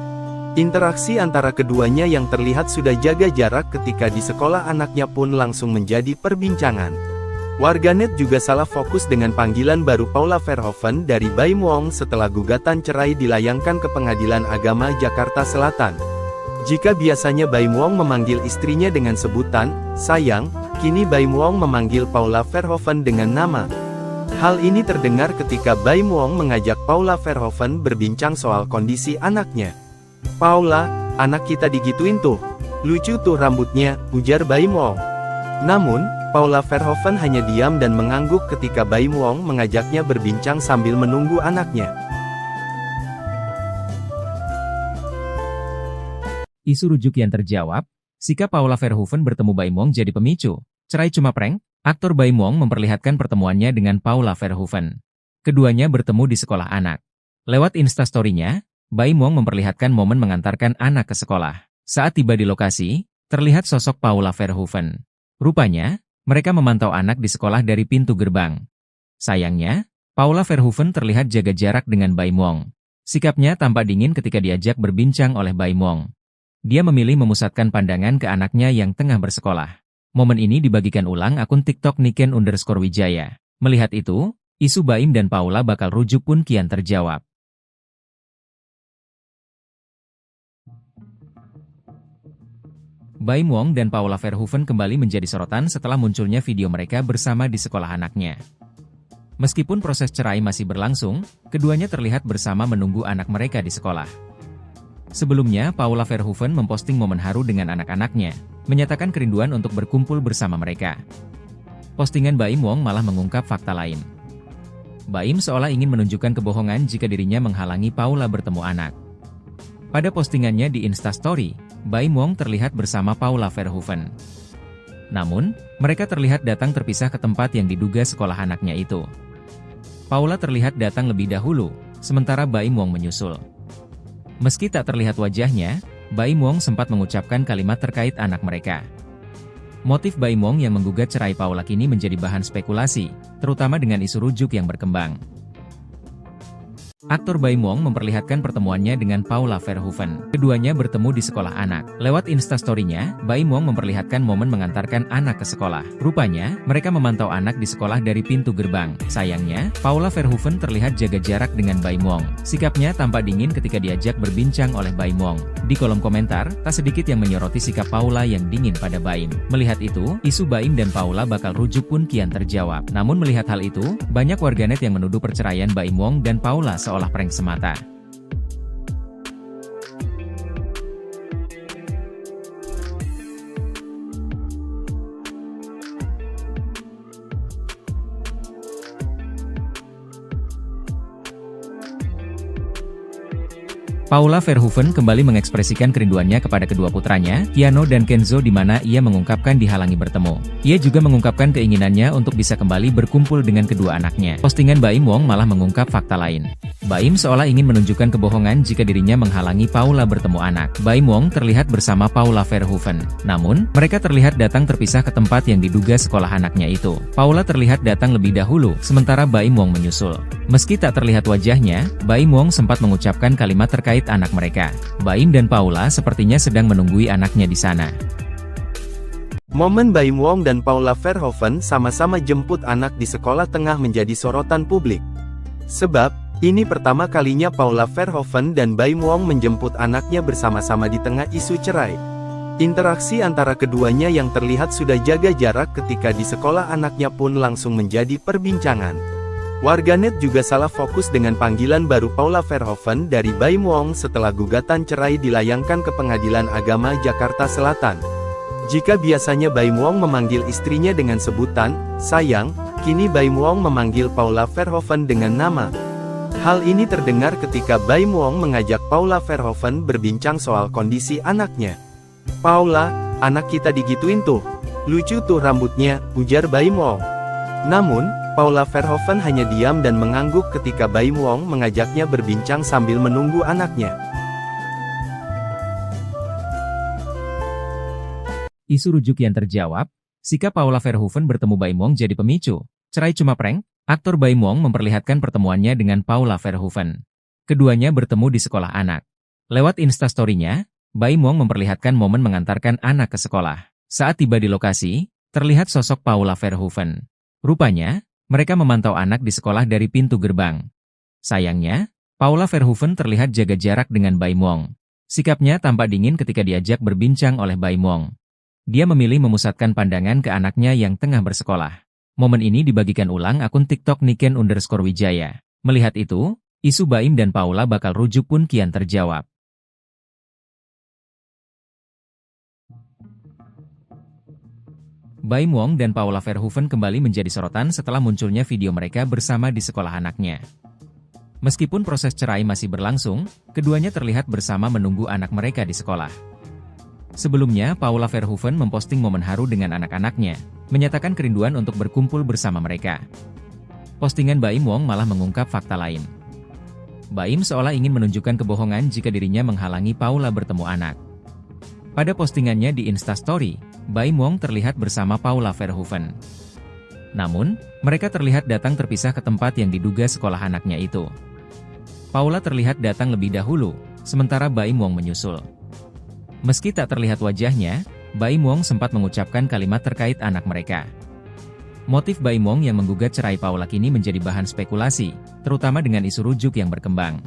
B: Interaksi antara keduanya yang terlihat sudah jaga jarak ketika di sekolah anaknya pun langsung menjadi perbincangan. Warganet juga salah fokus dengan panggilan baru Paula Verhoeven dari Baim Wong setelah gugatan cerai dilayangkan ke Pengadilan Agama Jakarta Selatan. Jika biasanya Baim Wong memanggil istrinya dengan sebutan sayang, kini Baim Wong memanggil Paula Verhoeven dengan nama. Hal ini terdengar ketika Baim Wong mengajak Paula Verhoeven berbincang soal kondisi anaknya. "Paula, anak kita digituin tuh. Lucu tuh rambutnya," ujar Baim Wong. Namun, Paula Verhoeven hanya diam dan mengangguk ketika Baim Wong mengajaknya berbincang sambil menunggu anaknya.
A: Isu rujuk yang terjawab, sikap Paula Verhoeven bertemu Baim Wong jadi pemicu. Cerai cuma prank? Aktor Baim Wong memperlihatkan pertemuannya dengan Paula Verhoeven. Keduanya bertemu di sekolah anak. Lewat Instastory-nya, Baim Wong memperlihatkan momen mengantarkan anak ke sekolah. Saat tiba di lokasi, terlihat sosok Paula Verhoeven. Rupanya, mereka memantau anak di sekolah dari pintu gerbang. Sayangnya, Paula Verhoeven terlihat jaga jarak dengan Baim Wong. Sikapnya tampak dingin ketika diajak berbincang oleh Baim Wong. Dia memilih memusatkan pandangan ke anaknya yang tengah bersekolah. Momen ini dibagikan ulang akun TikTok Niken_Wijaya. Melihat itu, isu Baim dan Paula bakal rujuk pun kian terjawab. Baim Wong dan Paula Verhoeven kembali menjadi sorotan setelah munculnya video mereka bersama di sekolah anaknya. Meskipun proses cerai masih berlangsung, keduanya terlihat bersama menunggu anak mereka di sekolah. Sebelumnya, Paula Verhoeven memposting momen haru dengan anak-anaknya, menyatakan kerinduan untuk berkumpul bersama mereka. Postingan Baim Wong malah mengungkap fakta lain. Baim seolah ingin menunjukkan kebohongan jika dirinya menghalangi Paula bertemu anak. Pada postingannya di Instastory, Baim Wong terlihat bersama Paula Verhoeven. Namun, mereka terlihat datang terpisah ke tempat yang diduga sekolah anaknya itu. Paula terlihat datang lebih dahulu, sementara Baim Wong menyusul. Meski tak terlihat wajahnya, Baim Wong sempat mengucapkan kalimat terkait anak mereka. Motif Baim Wong yang menggugat cerai Paula kini menjadi bahan spekulasi, terutama dengan isu rujuk yang berkembang. Aktor Baim Wong memperlihatkan pertemuannya dengan Paula Verhoeven. Keduanya bertemu di sekolah anak. Lewat instastory-nya, Baim Wong memperlihatkan momen mengantarkan anak ke sekolah. Rupanya, mereka memantau anak di sekolah dari pintu gerbang. Sayangnya, Paula Verhoeven terlihat jaga jarak dengan Baim Wong. Sikapnya tampak dingin ketika diajak berbincang oleh Baim Wong. Di kolom komentar, tak sedikit yang menyoroti sikap Paula yang dingin pada Baim. Melihat itu, isu Baim dan Paula bakal rujuk pun kian terjawab. Namun melihat hal itu, banyak warganet yang menuduh perceraian Baim Wong dan Paula seolah prank semata. Paula Verhoeven kembali mengekspresikan kerinduannya kepada kedua putranya, Keanu dan Kenzo, di mana ia mengungkapkan dihalangi bertemu. Ia juga mengungkapkan keinginannya untuk bisa kembali berkumpul dengan kedua anaknya. Postingan Baim Wong malah mengungkap fakta lain. Baim seolah ingin menunjukkan kebohongan jika dirinya menghalangi Paula bertemu anak. Baim Wong terlihat bersama Paula Verhoeven. Namun, mereka terlihat datang terpisah ke tempat yang diduga sekolah anaknya itu. Paula terlihat datang lebih dahulu, sementara Baim Wong menyusul. Meski tak terlihat wajahnya, Baim Wong sempat mengucapkan kalimat terkait anak mereka. Baim dan Paula sepertinya sedang menunggui anaknya di sana.
B: Momen Baim Wong dan Paula Verhoeven sama-sama jemput anak di sekolah tengah menjadi sorotan publik. Sebab, ini pertama kalinya Paula Verhoeven dan Baim Wong menjemput anaknya bersama-sama di tengah isu cerai. Interaksi antara keduanya yang terlihat sudah jaga jarak ketika di sekolah anaknya pun langsung menjadi perbincangan. Warganet juga salah fokus dengan panggilan baru Paula Verhoeven dari Baim Wong setelah gugatan cerai dilayangkan ke Pengadilan Agama Jakarta Selatan. Jika biasanya Baim Wong memanggil istrinya dengan sebutan sayang, kini Baim Wong memanggil Paula Verhoeven dengan nama. Hal ini terdengar ketika Baim Wong mengajak Paula Verhoeven berbincang soal kondisi anaknya. "Paula, anak kita digituin tuh. Lucu tuh rambutnya," ujar Baim Wong. Namun, Paula Verhoeven hanya diam dan mengangguk ketika Baim Wong mengajaknya berbincang sambil menunggu anaknya.
A: Isu rujuk yang terjawab, sikap Paula Verhoeven bertemu Baim Wong jadi pemicu. Cerai cuma prank? Aktor Baim Wong memperlihatkan pertemuannya dengan Paula Verhoeven. Keduanya bertemu di sekolah anak. Lewat instastory-nya, Baim Wong memperlihatkan momen mengantarkan anak ke sekolah. Saat tiba di lokasi, terlihat sosok Paula Verhoeven. Rupanya, mereka memantau anak di sekolah dari pintu gerbang. Sayangnya, Paula Verhoeven terlihat jaga jarak dengan Baim Wong. Sikapnya tampak dingin ketika diajak berbincang oleh Baim Wong. Dia memilih memusatkan pandangan ke anaknya yang tengah bersekolah. Momen ini dibagikan ulang akun TikTok Niken_Wijaya. Melihat itu, isu Baim dan Paula bakal rujuk pun kian terjawab. Baim Wong dan Paula Verhoeven kembali menjadi sorotan setelah munculnya video mereka bersama di sekolah anaknya. Meskipun proses cerai masih berlangsung, keduanya terlihat bersama menunggu anak mereka di sekolah. Sebelumnya, Paula Verhoeven memposting momen haru dengan anak-anaknya, menyatakan kerinduan untuk berkumpul bersama mereka. Postingan Baim Wong malah mengungkap fakta lain. Baim seolah ingin menunjukkan kebohongan jika dirinya menghalangi Paula bertemu anak. Pada postingannya di Instastory, Baim Wong terlihat bersama Paula Verhoeven. Namun, mereka terlihat datang terpisah ke tempat yang diduga sekolah anaknya itu. Paula terlihat datang lebih dahulu, sementara Baim Wong menyusul. Meski tak terlihat wajahnya, Baim Wong sempat mengucapkan kalimat terkait anak mereka. Motif Baim Wong yang menggugat cerai Paula kini menjadi bahan spekulasi, terutama dengan isu rujuk yang berkembang.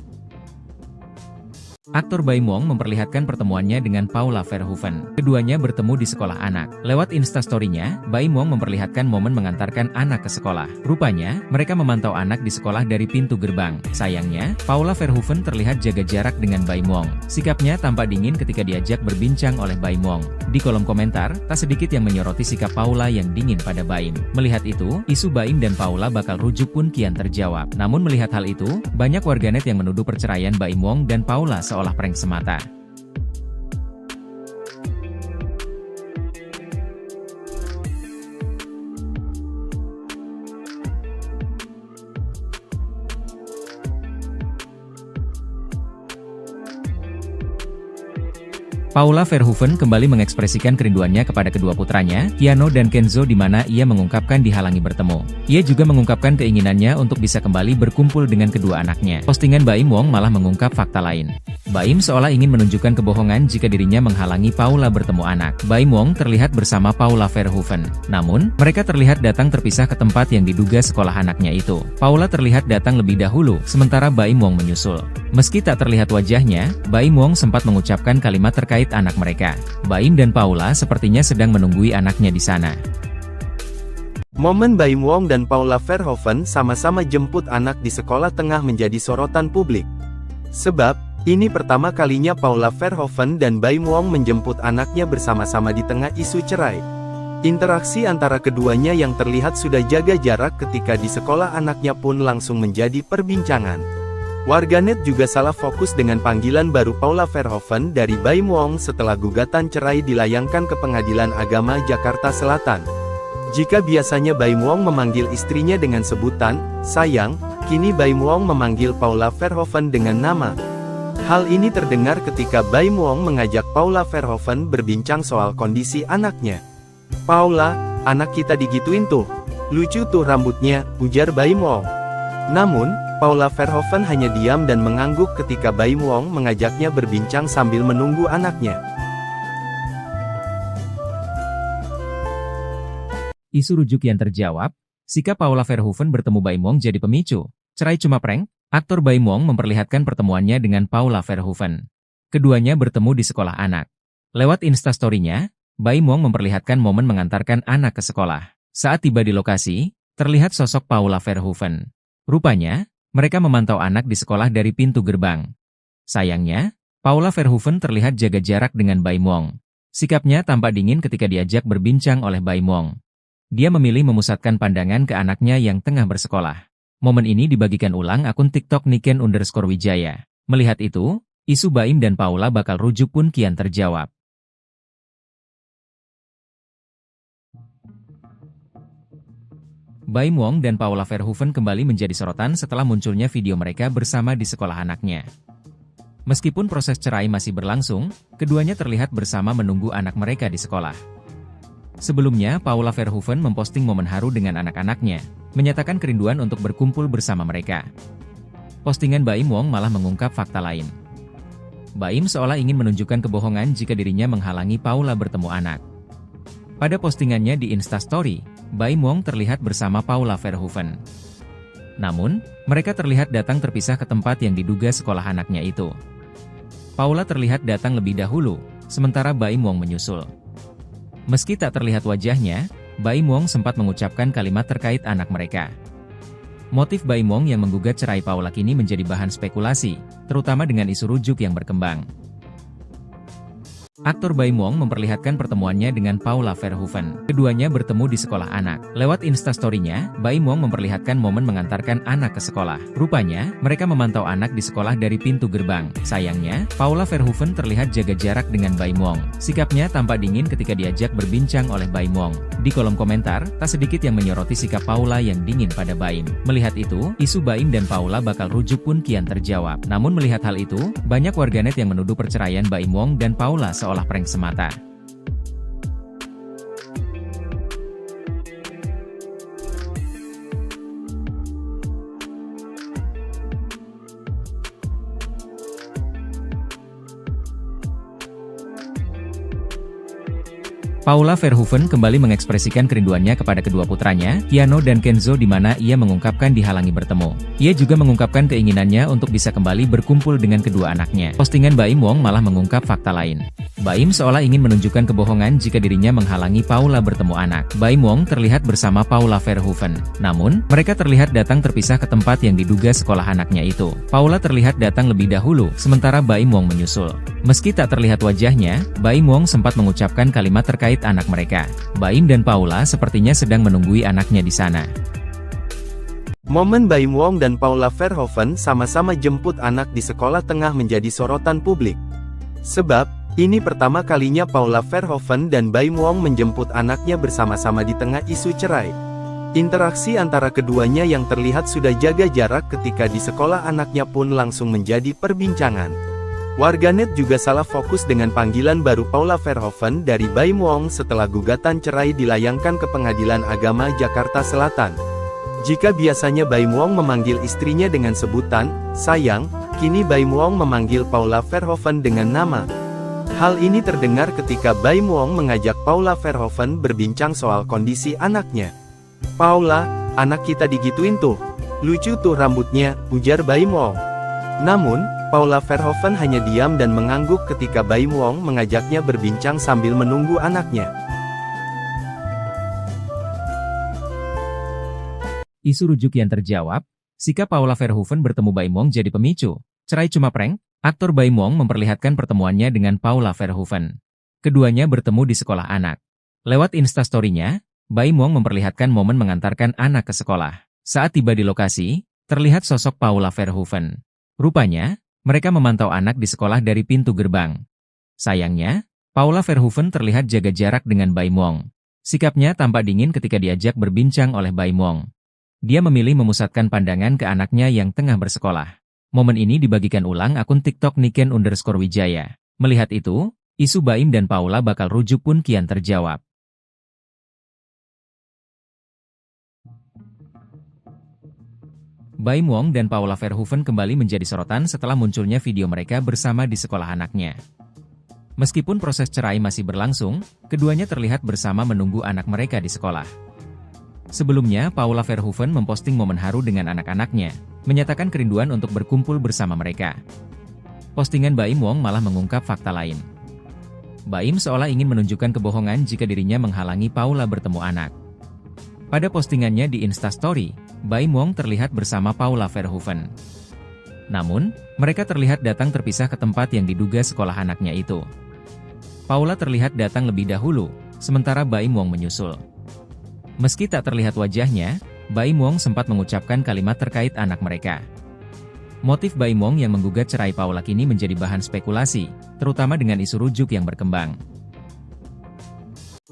A: Aktor Baim Wong memperlihatkan pertemuannya dengan Paula Verhoeven. Keduanya bertemu di sekolah anak. Lewat instastory-nya, Baim Wong memperlihatkan momen mengantarkan anak ke sekolah. Rupanya, mereka memantau anak di sekolah dari pintu gerbang. Sayangnya, Paula Verhoeven terlihat jaga jarak dengan Baim Wong. Sikapnya tampak dingin ketika diajak berbincang oleh Baim Wong. Di kolom komentar, tak sedikit yang menyoroti sikap Paula yang dingin pada Baim. Melihat itu, isu Baim dan Paula bakal rujuk pun kian terjawab. Namun melihat hal itu, banyak warganet yang menuduh perceraian Baim Wong dan Paula seolah prank semata. Paula Verhoeven kembali mengekspresikan kerinduannya kepada kedua putranya, Keanu dan Kenzo, di mana ia mengungkapkan dihalangi bertemu. Ia juga mengungkapkan keinginannya untuk bisa kembali berkumpul dengan kedua anaknya. Postingan Baim Wong malah mengungkap fakta lain. Baim seolah ingin menunjukkan kebohongan jika dirinya menghalangi Paula bertemu anak. Baim Wong terlihat bersama Paula Verhoeven. Namun, mereka terlihat datang terpisah ke tempat yang diduga sekolah anaknya itu. Paula terlihat datang lebih dahulu, sementara Baim Wong menyusul. Meski tak terlihat wajahnya, Baim Wong sempat mengucapkan kalimat terkait anak mereka. Baim dan Paula sepertinya sedang menunggui anaknya di sana.
B: Momen Baim Wong dan Paula Verhoeven sama-sama jemput anak di sekolah tengah menjadi sorotan publik. Sebab, ini pertama kalinya Paula Verhoeven dan Baim Wong menjemput anaknya bersama-sama di tengah isu cerai. Interaksi antara keduanya yang terlihat sudah jaga jarak ketika di sekolah anaknya pun langsung menjadi perbincangan. Warganet juga salah fokus dengan panggilan baru Paula Verhoeven dari Baim Wong setelah gugatan cerai dilayangkan ke Pengadilan Agama Jakarta Selatan. Jika biasanya Baim Wong memanggil istrinya dengan sebutan sayang, kini Baim Wong memanggil Paula Verhoeven dengan nama. Hal ini terdengar ketika Baim Wong mengajak Paula Verhoeven berbincang soal kondisi anaknya. "Paula, anak kita digituin tuh. Lucu tuh rambutnya," ujar Baim Wong. Namun, Paula Verhoeven hanya diam dan mengangguk ketika Baim Wong mengajaknya berbincang sambil menunggu anaknya.
A: Isu rujuk yang terjawab, sikap Paula Verhoeven bertemu Baim Wong jadi pemicu. Cerai cuma prank? Aktor Baim Wong memperlihatkan pertemuannya dengan Paula Verhoeven. Keduanya bertemu di sekolah anak. Lewat Instastory-nya, Baim Wong memperlihatkan momen mengantarkan anak ke sekolah. Saat tiba di lokasi, terlihat sosok Paula Verhoeven. Rupanya, mereka memantau anak di sekolah dari pintu gerbang. Sayangnya, Paula Verhoeven terlihat jaga jarak dengan Baim Wong. Sikapnya tampak dingin ketika diajak berbincang oleh Baim Wong. Dia memilih memusatkan pandangan ke anaknya yang tengah bersekolah. Momen ini dibagikan ulang akun TikTok Niken_Wijaya. Melihat itu, isu Baim dan Paula bakal rujuk pun kian terjawab. Baim Wong dan Paula Verhoeven kembali menjadi sorotan setelah munculnya video mereka bersama di sekolah anaknya. Meskipun proses cerai masih berlangsung, keduanya terlihat bersama menunggu anak mereka di sekolah. Sebelumnya, Paula Verhoeven memposting momen haru dengan anak-anaknya, menyatakan kerinduan untuk berkumpul bersama mereka. Postingan Baim Wong malah mengungkap fakta lain. Baim seolah ingin menunjukkan kebohongan jika dirinya menghalangi Paula bertemu anak. Pada postingannya di Instastory, Baim Wong terlihat bersama Paula Verhoeven. Namun, mereka terlihat datang terpisah ke tempat yang diduga sekolah anaknya itu. Paula terlihat datang lebih dahulu, sementara Baim Wong menyusul. Meski tak terlihat wajahnya, Baim Wong sempat mengucapkan kalimat terkait anak mereka. Motif Baim Wong yang menggugat cerai Paula kini menjadi bahan spekulasi, terutama dengan isu rujuk yang berkembang. Aktor Baim Wong memperlihatkan pertemuannya dengan Paula Verhoeven. Keduanya bertemu di sekolah anak. Lewat Instastory-nya, Baim Wong memperlihatkan momen mengantarkan anak ke sekolah. Rupanya, mereka memantau anak di sekolah dari pintu gerbang. Sayangnya, Paula Verhoeven terlihat jaga jarak dengan Baim Wong. Sikapnya tampak dingin ketika diajak berbincang oleh Baim Wong. Di kolom komentar, tak sedikit yang menyoroti sikap Paula yang dingin pada Baim. Melihat itu, isu Baim dan Paula bakal rujuk pun kian terjawab. Namun melihat hal itu, banyak warganet yang menuduh perceraian Baim Wong dan Paula seolah prank semata. Paula Verhoeven kembali mengekspresikan kerinduannya kepada kedua putranya, Keanu dan Kenzo, di mana ia mengungkapkan dihalangi bertemu. Ia juga mengungkapkan keinginannya untuk bisa kembali berkumpul dengan kedua anaknya. Postingan Baim Wong malah mengungkap fakta lain. Baim seolah ingin menunjukkan kebohongan jika dirinya menghalangi Paula bertemu anak. Baim Wong terlihat bersama Paula Verhoeven. Namun, mereka terlihat datang terpisah ke tempat yang diduga sekolah anaknya itu. Paula terlihat datang lebih dahulu, sementara Baim Wong menyusul. Meski tak terlihat wajahnya, Baim Wong sempat mengucapkan kalimat terkait anak mereka. Baim dan Paula sepertinya sedang menunggui anaknya di sana.
B: Momen Baim Wong dan Paula Verhoeven sama-sama jemput anak di sekolah tengah menjadi sorotan publik. Sebab, ini pertama kalinya Paula Verhoeven dan Baim Wong menjemput anaknya bersama-sama di tengah isu cerai. Interaksi antara keduanya yang terlihat sudah jaga jarak ketika di sekolah anaknya pun langsung menjadi perbincangan. Warganet juga salah fokus dengan panggilan baru Paula Verhoeven dari Baim Wong setelah gugatan cerai dilayangkan ke Pengadilan Agama Jakarta Selatan. Jika biasanya Baim Wong memanggil istrinya dengan sebutan sayang, kini Baim Wong memanggil Paula Verhoeven dengan nama. Hal ini terdengar ketika Baim Wong mengajak Paula Verhoeven berbincang soal kondisi anaknya. "Paula, anak kita digituin tuh. Lucu tuh rambutnya," ujar Baim Wong. Namun, Paula Verhoeven hanya diam dan mengangguk ketika Baim Wong mengajaknya berbincang sambil menunggu anaknya.
A: Isu rujuk yang terjawab, sikap Paula Verhoeven bertemu Baim Wong jadi pemicu. Cerai cuma prank? Aktor Baim Wong memperlihatkan pertemuannya dengan Paula Verhoeven. Keduanya bertemu di sekolah anak. Lewat Instastory-nya, Baim Wong memperlihatkan momen mengantarkan anak ke sekolah. Saat tiba di lokasi, terlihat sosok Paula Verhoeven. Rupanya, mereka memantau anak di sekolah dari pintu gerbang. Sayangnya, Paula Verhoeven terlihat jaga jarak dengan Baim Wong. Sikapnya tampak dingin ketika diajak berbincang oleh Baim Wong. Dia memilih memusatkan pandangan ke anaknya yang tengah bersekolah. Momen ini dibagikan ulang akun TikTok Niken_Wijaya. Melihat itu, isu Baim dan Paula bakal rujuk pun kian terjawab. Baim Wong dan Paula Verhoeven kembali menjadi sorotan setelah munculnya video mereka bersama di sekolah anaknya. Meskipun proses cerai masih berlangsung, keduanya terlihat bersama menunggu anak mereka di sekolah. Sebelumnya, Paula Verhoeven memposting momen haru dengan anak-anaknya, menyatakan kerinduan untuk berkumpul bersama mereka. Postingan Baim Wong malah mengungkap fakta lain. Baim seolah ingin menunjukkan kebohongan jika dirinya menghalangi Paula bertemu anak. Pada postingannya di Instastory, Baim Wong terlihat bersama Paula Verhoeven. Namun, mereka terlihat datang terpisah ke tempat yang diduga sekolah anaknya itu. Paula terlihat datang lebih dahulu, sementara Baim Wong menyusul. Meski tak terlihat wajahnya, Baim Wong sempat mengucapkan kalimat terkait anak mereka. Motif Baim Wong yang menggugat cerai Paula kini menjadi bahan spekulasi, terutama dengan isu rujuk yang berkembang.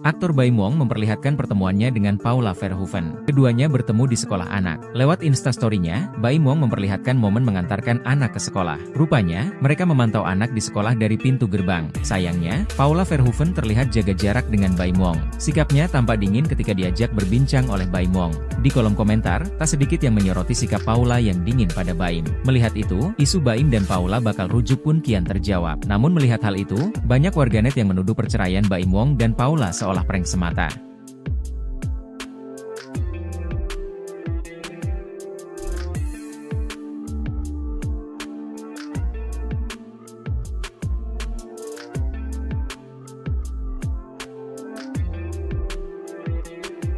A: Aktor Baim Wong memperlihatkan pertemuannya dengan Paula Verhoeven. Keduanya bertemu di sekolah anak. Lewat Instastory-nya, Baim Wong memperlihatkan momen mengantarkan anak ke sekolah. Rupanya, mereka memantau anak di sekolah dari pintu gerbang. Sayangnya, Paula Verhoeven terlihat jaga jarak dengan Baim Wong. Sikapnya tampak dingin ketika diajak berbincang oleh Baim Wong. Di kolom komentar, tak sedikit yang menyoroti sikap Paula yang dingin pada Baim. Melihat itu, isu Baim dan Paula bakal rujuk pun kian terjawab. Namun melihat hal itu, banyak warganet yang menuduh perceraian Baim Wong dan Paula seolah prank semata.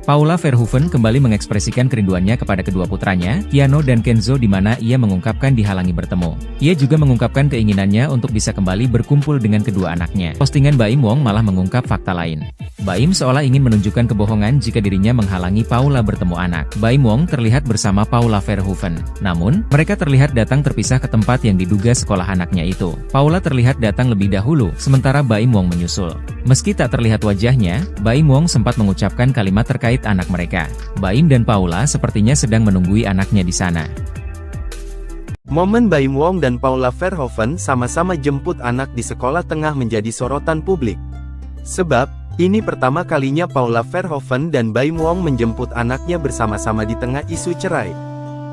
A: Paula Verhoeven kembali mengekspresikan kerinduannya kepada kedua putranya, Keanu dan Kenzo, di mana ia mengungkapkan dihalangi bertemu. Ia juga mengungkapkan keinginannya untuk bisa kembali berkumpul dengan kedua anaknya. Postingan Baim Wong malah mengungkap fakta lain. Baim seolah ingin menunjukkan kebohongan jika dirinya menghalangi Paula bertemu anak. Baim Wong terlihat bersama Paula Verhoeven. Namun, mereka terlihat datang terpisah ke tempat yang diduga sekolah anaknya itu. Paula terlihat datang lebih dahulu, sementara Baim Wong menyusul. Meski tak terlihat wajahnya, Baim Wong sempat mengucapkan kalimat terkait anak mereka. Baim dan Paula sepertinya sedang menunggui anaknya di sana.
B: Momen Baim Wong dan Paula Verhoeven sama-sama jemput anak di sekolah tengah menjadi sorotan publik. Sebab, ini pertama kalinya Paula Verhoeven dan Baim Wong menjemput anaknya bersama-sama di tengah isu cerai.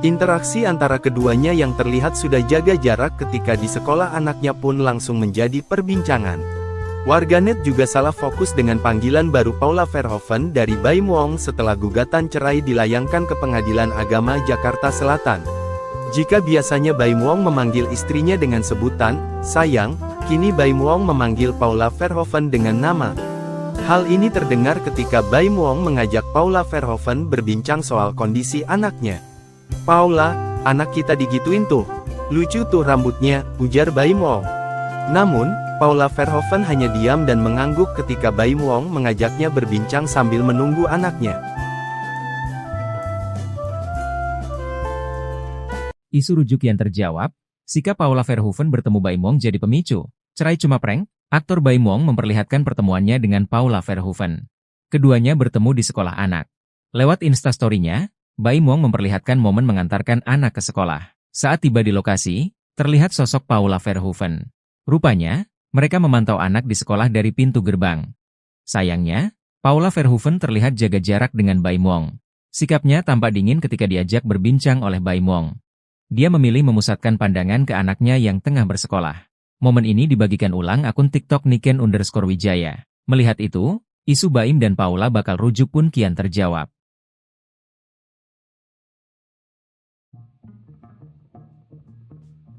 B: Interaksi antara keduanya yang terlihat sudah jaga jarak ketika di sekolah anaknya pun langsung menjadi perbincangan. Warganet juga salah fokus dengan panggilan baru Paula Verhoeven dari Baim Wong setelah gugatan cerai dilayangkan ke Pengadilan Agama Jakarta Selatan. Jika biasanya Baim Wong memanggil istrinya dengan sebutan sayang, kini Baim Wong memanggil Paula Verhoeven dengan nama. Hal ini terdengar ketika Baim Wong mengajak Paula Verhoeven berbincang soal kondisi anaknya. "Paula, anak kita digituin tuh. Lucu tuh rambutnya," ujar Baim Wong. Namun, Paula Verhoeven hanya diam dan mengangguk ketika Baim Wong mengajaknya berbincang sambil menunggu anaknya.
A: Isu rujuk yang terjawab, sikap Paula Verhoeven bertemu Baim Wong jadi pemicu. Cerai cuma prank? Aktor Baim Wong memperlihatkan pertemuannya dengan Paula Verhoeven. Keduanya bertemu di sekolah anak. Lewat Instastory-nya, Baim Wong memperlihatkan momen mengantarkan anak ke sekolah. Saat tiba di lokasi, terlihat sosok Paula Verhoeven. Rupanya, mereka memantau anak di sekolah dari pintu gerbang. Sayangnya, Paula Verhoeven terlihat jaga jarak dengan Baim Wong. Sikapnya tampak dingin ketika diajak berbincang oleh Baim Wong. Dia memilih memusatkan pandangan ke anaknya yang tengah bersekolah. Momen ini dibagikan ulang akun TikTok Niken_Wijaya. Melihat itu, isu Baim dan Paula bakal rujuk pun kian terjawab.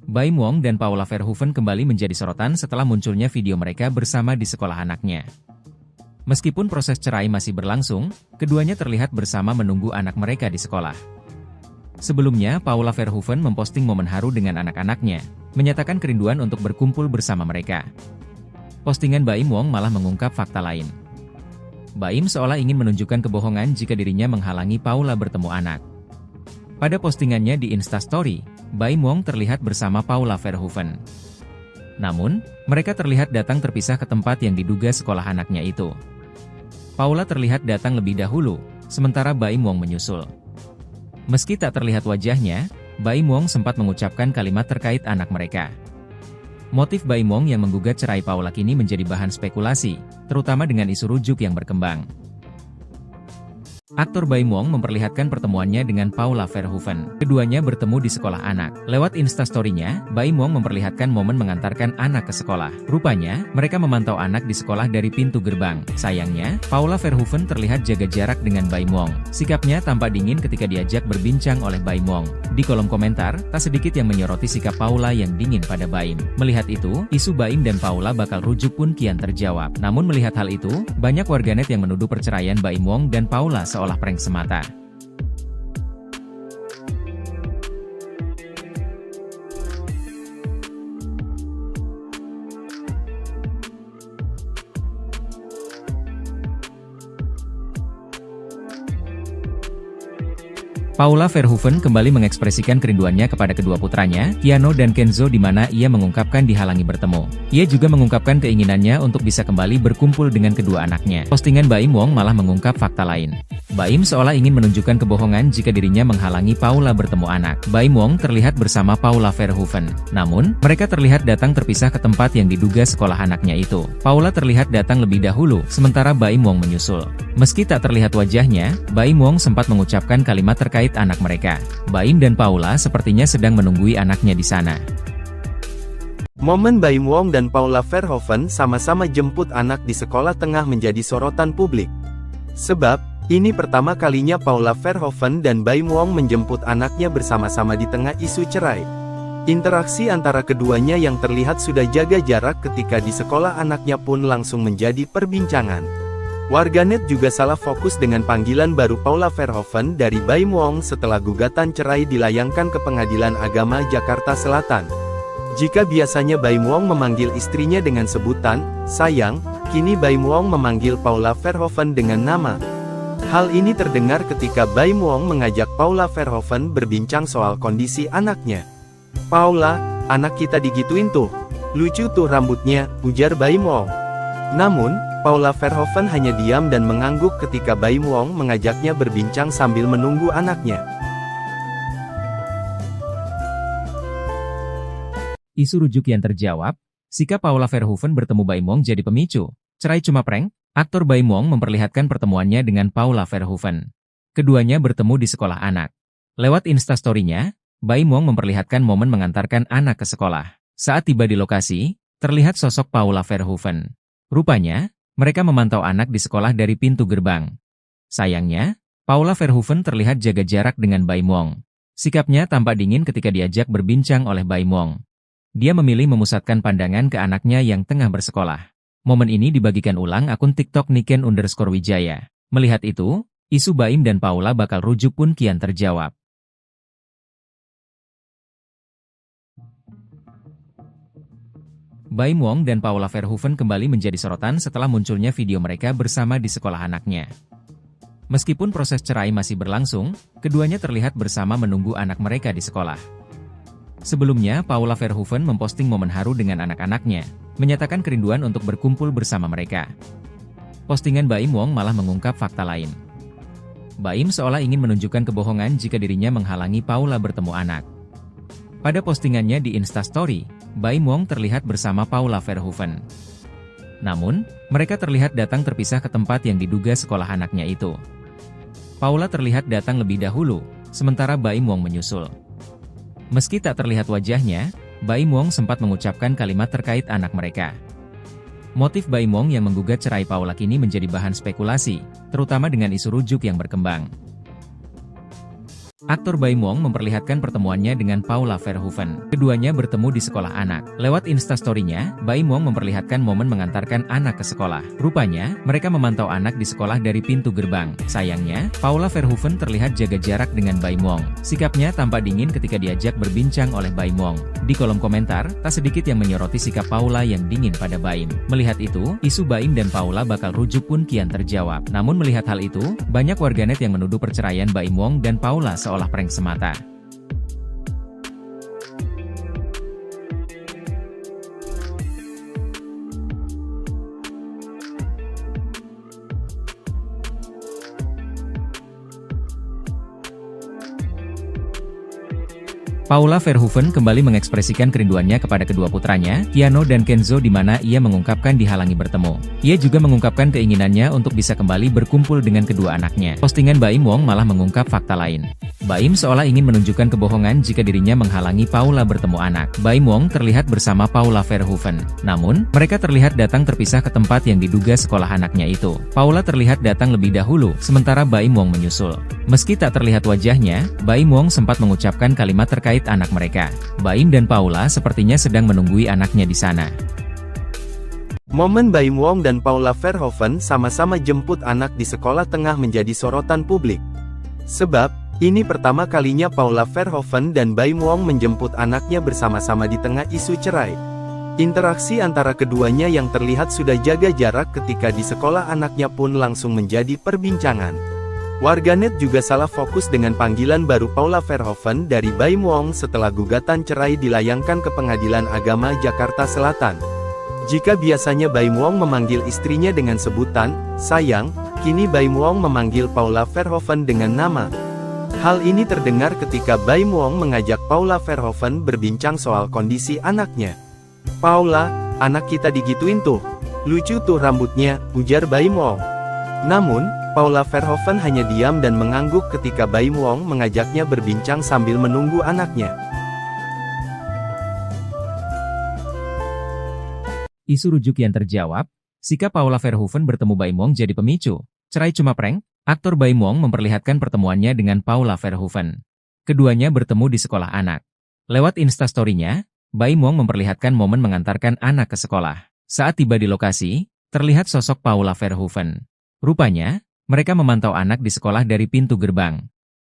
A: Baim Wong dan Paula Verhoeven kembali menjadi sorotan setelah munculnya video mereka bersama di sekolah anaknya. Meskipun proses cerai masih berlangsung, keduanya terlihat bersama menunggu anak mereka di sekolah. Sebelumnya, Paula Verhoeven memposting momen haru dengan anak-anaknya, menyatakan kerinduan untuk berkumpul bersama mereka. Postingan Baim Wong malah mengungkap fakta lain. Baim seolah ingin menunjukkan kebohongan jika dirinya menghalangi Paula bertemu anak. Pada postingannya di Instastory, Baim Wong terlihat bersama Paula Verhoeven. Namun, mereka terlihat datang terpisah ke tempat yang diduga sekolah anaknya itu. Paula terlihat datang lebih dahulu, sementara Baim Wong menyusul. Meski tak terlihat wajahnya, Baim Wong sempat mengucapkan kalimat terkait anak mereka. Motif Baim Wong yang menggugat cerai Paula kini menjadi bahan spekulasi, terutama dengan isu rujuk yang berkembang. Aktor Baim Wong memperlihatkan pertemuannya dengan Paula Verhoeven. Keduanya bertemu di sekolah anak. Lewat Instastory-nya, Baim Wong memperlihatkan momen mengantarkan anak ke sekolah. Rupanya, mereka memantau anak di sekolah dari pintu gerbang. Sayangnya, Paula Verhoeven terlihat jaga jarak dengan Baim Wong. Sikapnya tampak dingin ketika diajak berbincang oleh Baim Wong. Di kolom komentar, tak sedikit yang menyoroti sikap Paula yang dingin pada Baim. Melihat itu, isu Baim dan Paula bakal rujuk pun kian terjawab. Namun melihat hal itu, banyak warganet yang menuduh perceraian Baim Wong dan Paula seolah prank semata. Paula Verhoeven kembali mengekspresikan kerinduannya kepada kedua putranya, Keanu dan Kenzo, di mana ia mengungkapkan dihalangi bertemu. Ia juga mengungkapkan keinginannya untuk bisa kembali berkumpul dengan kedua anaknya. Postingan Baim Wong malah mengungkap fakta lain. Baim seolah ingin menunjukkan kebohongan jika dirinya menghalangi Paula bertemu anak. Baim Wong terlihat bersama Paula Verhoeven. Namun, mereka terlihat datang terpisah ke tempat yang diduga sekolah anaknya itu. Paula terlihat datang lebih dahulu, sementara Baim Wong menyusul. Meski tak terlihat wajahnya, Baim Wong sempat mengucapkan kalimat terkait anak mereka. Baim dan Paula sepertinya sedang menunggui anaknya di sana.
B: Momen Baim Wong dan Paula Verhoeven sama-sama jemput anak di sekolah tengah menjadi sorotan publik. Sebab, ini pertama kalinya Paula Verhoeven dan Baim Wong menjemput anaknya bersama-sama di tengah isu cerai. Interaksi antara keduanya yang terlihat sudah jaga jarak ketika di sekolah anaknya pun langsung menjadi perbincangan. Warganet juga salah fokus dengan panggilan baru Paula Verhoeven dari Baim Wong setelah gugatan cerai dilayangkan ke Pengadilan Agama Jakarta Selatan. Jika biasanya Baim Wong memanggil istrinya dengan sebutan sayang, kini Baim Wong memanggil Paula Verhoeven dengan nama. Hal ini terdengar ketika Baim Wong mengajak Paula Verhoeven berbincang soal kondisi anaknya. "Paula, anak kita digituin tuh. Lucu tuh rambutnya," ujar Baim Wong. Namun, Paula Verhoeven hanya diam dan mengangguk ketika Baim Wong mengajaknya berbincang sambil menunggu anaknya.
A: Isu rujuk yang terjawab, sikap Paula Verhoeven bertemu Baim Wong jadi pemicu. Cerai cuma prank? Aktor Baim Wong memperlihatkan pertemuannya dengan Paula Verhoeven. Keduanya bertemu di sekolah anak. Lewat Instastory-nya, Baim Wong memperlihatkan momen mengantarkan anak ke sekolah. Saat tiba di lokasi, terlihat sosok Paula Verhoeven. Rupanya, mereka memantau anak di sekolah dari pintu gerbang. Sayangnya, Paula Verhoeven terlihat jaga jarak dengan Baim Wong. Sikapnya tampak dingin ketika diajak berbincang oleh Baim Wong. Dia memilih memusatkan pandangan ke anaknya yang tengah bersekolah. Momen ini dibagikan ulang akun TikTok Niken_Wijaya. Melihat itu, isu Baim dan Paula bakal rujuk pun kian terjawab. Baim Wong dan Paula Verhoeven kembali menjadi sorotan setelah munculnya video mereka bersama di sekolah anaknya. Meskipun proses cerai masih berlangsung, keduanya terlihat bersama menunggu anak mereka di sekolah. Sebelumnya, Paula Verhoeven memposting momen haru dengan anak-anaknya, menyatakan kerinduan untuk berkumpul bersama mereka. Postingan Baim Wong malah mengungkap fakta lain. Baim seolah ingin menunjukkan kebohongan jika dirinya menghalangi Paula bertemu anak. Pada postingannya di Instastory, Baim Wong terlihat bersama Paula Verhoeven. Namun, mereka terlihat datang terpisah ke tempat yang diduga sekolah anaknya itu. Paula terlihat datang lebih dahulu, sementara Baim Wong menyusul. Meski tak terlihat wajahnya, Baim Wong sempat mengucapkan kalimat terkait anak mereka. Motif Baim Wong yang menggugat cerai Paula kini menjadi bahan spekulasi, terutama dengan isu rujuk yang berkembang. Aktor Baim Wong memperlihatkan pertemuannya dengan Paula Verhoeven. Keduanya bertemu di sekolah anak. Lewat Instastory-nya, Baim Wong memperlihatkan momen mengantarkan anak ke sekolah. Rupanya, mereka memantau anak di sekolah dari pintu gerbang. Sayangnya, Paula Verhoeven terlihat jaga jarak dengan Baim Wong. Sikapnya tampak dingin ketika diajak berbincang oleh Baim Wong. Di kolom komentar, tak sedikit yang menyoroti sikap Paula yang dingin pada Baim. Melihat itu, isu Baim dan Paula bakal rujuk pun kian terjawab. Namun melihat hal itu, banyak warganet yang menuduh perceraian Baim Wong dan Paula seolah prank semata. Paula Verhoeven kembali mengekspresikan kerinduannya kepada kedua putranya, Keanu dan Kenzo, di mana ia mengungkapkan dihalangi bertemu. Ia juga mengungkapkan keinginannya untuk bisa kembali berkumpul dengan kedua anaknya. Postingan Baim Wong malah mengungkap fakta lain. Baim seolah ingin menunjukkan kebohongan jika dirinya menghalangi Paula bertemu anak. Baim Wong terlihat bersama Paula Verhoeven. Namun, mereka terlihat datang terpisah ke tempat yang diduga sekolah anaknya itu. Paula terlihat datang lebih dahulu, sementara Baim Wong menyusul. Meski tak terlihat wajahnya, Baim Wong sempat mengucapkan kalimat terkait anak mereka. Baim dan Paula sepertinya sedang menunggui anaknya di sana.
B: Momen Baim Wong dan Paula Verhoeven sama-sama jemput anak di sekolah tengah menjadi sorotan publik. Sebab, ini pertama kalinya Paula Verhoeven dan Baim Wong menjemput anaknya bersama-sama di tengah isu cerai. Interaksi antara keduanya yang terlihat sudah jaga jarak ketika di sekolah anaknya pun langsung menjadi perbincangan. Warganet juga salah fokus dengan panggilan baru Paula Verhoeven dari Baim Wong setelah gugatan cerai dilayangkan ke Pengadilan Agama Jakarta Selatan. Jika biasanya Baim Wong memanggil istrinya dengan sebutan sayang, kini Baim Wong memanggil Paula Verhoeven dengan nama. Hal ini terdengar ketika Baim Wong mengajak Paula Verhoeven berbincang soal kondisi anaknya. "Paula, anak kita digituin tuh. Lucu tuh rambutnya," ujar Baim Wong. Namun, Paula Verhoeven hanya diam dan mengangguk ketika Baim Wong mengajaknya berbincang sambil menunggu anaknya.
A: Isu rujuk yang terjawab, sikap Paula Verhoeven bertemu Baim Wong jadi pemicu. Cerai cuma prank? Aktor Baim Wong memperlihatkan pertemuannya dengan Paula Verhoeven. Keduanya bertemu di sekolah anak. Lewat Instastory-nya, Baim Wong memperlihatkan momen mengantarkan anak ke sekolah. Saat tiba di lokasi, terlihat sosok Paula Verhoeven. Rupanya, mereka memantau anak di sekolah dari pintu gerbang.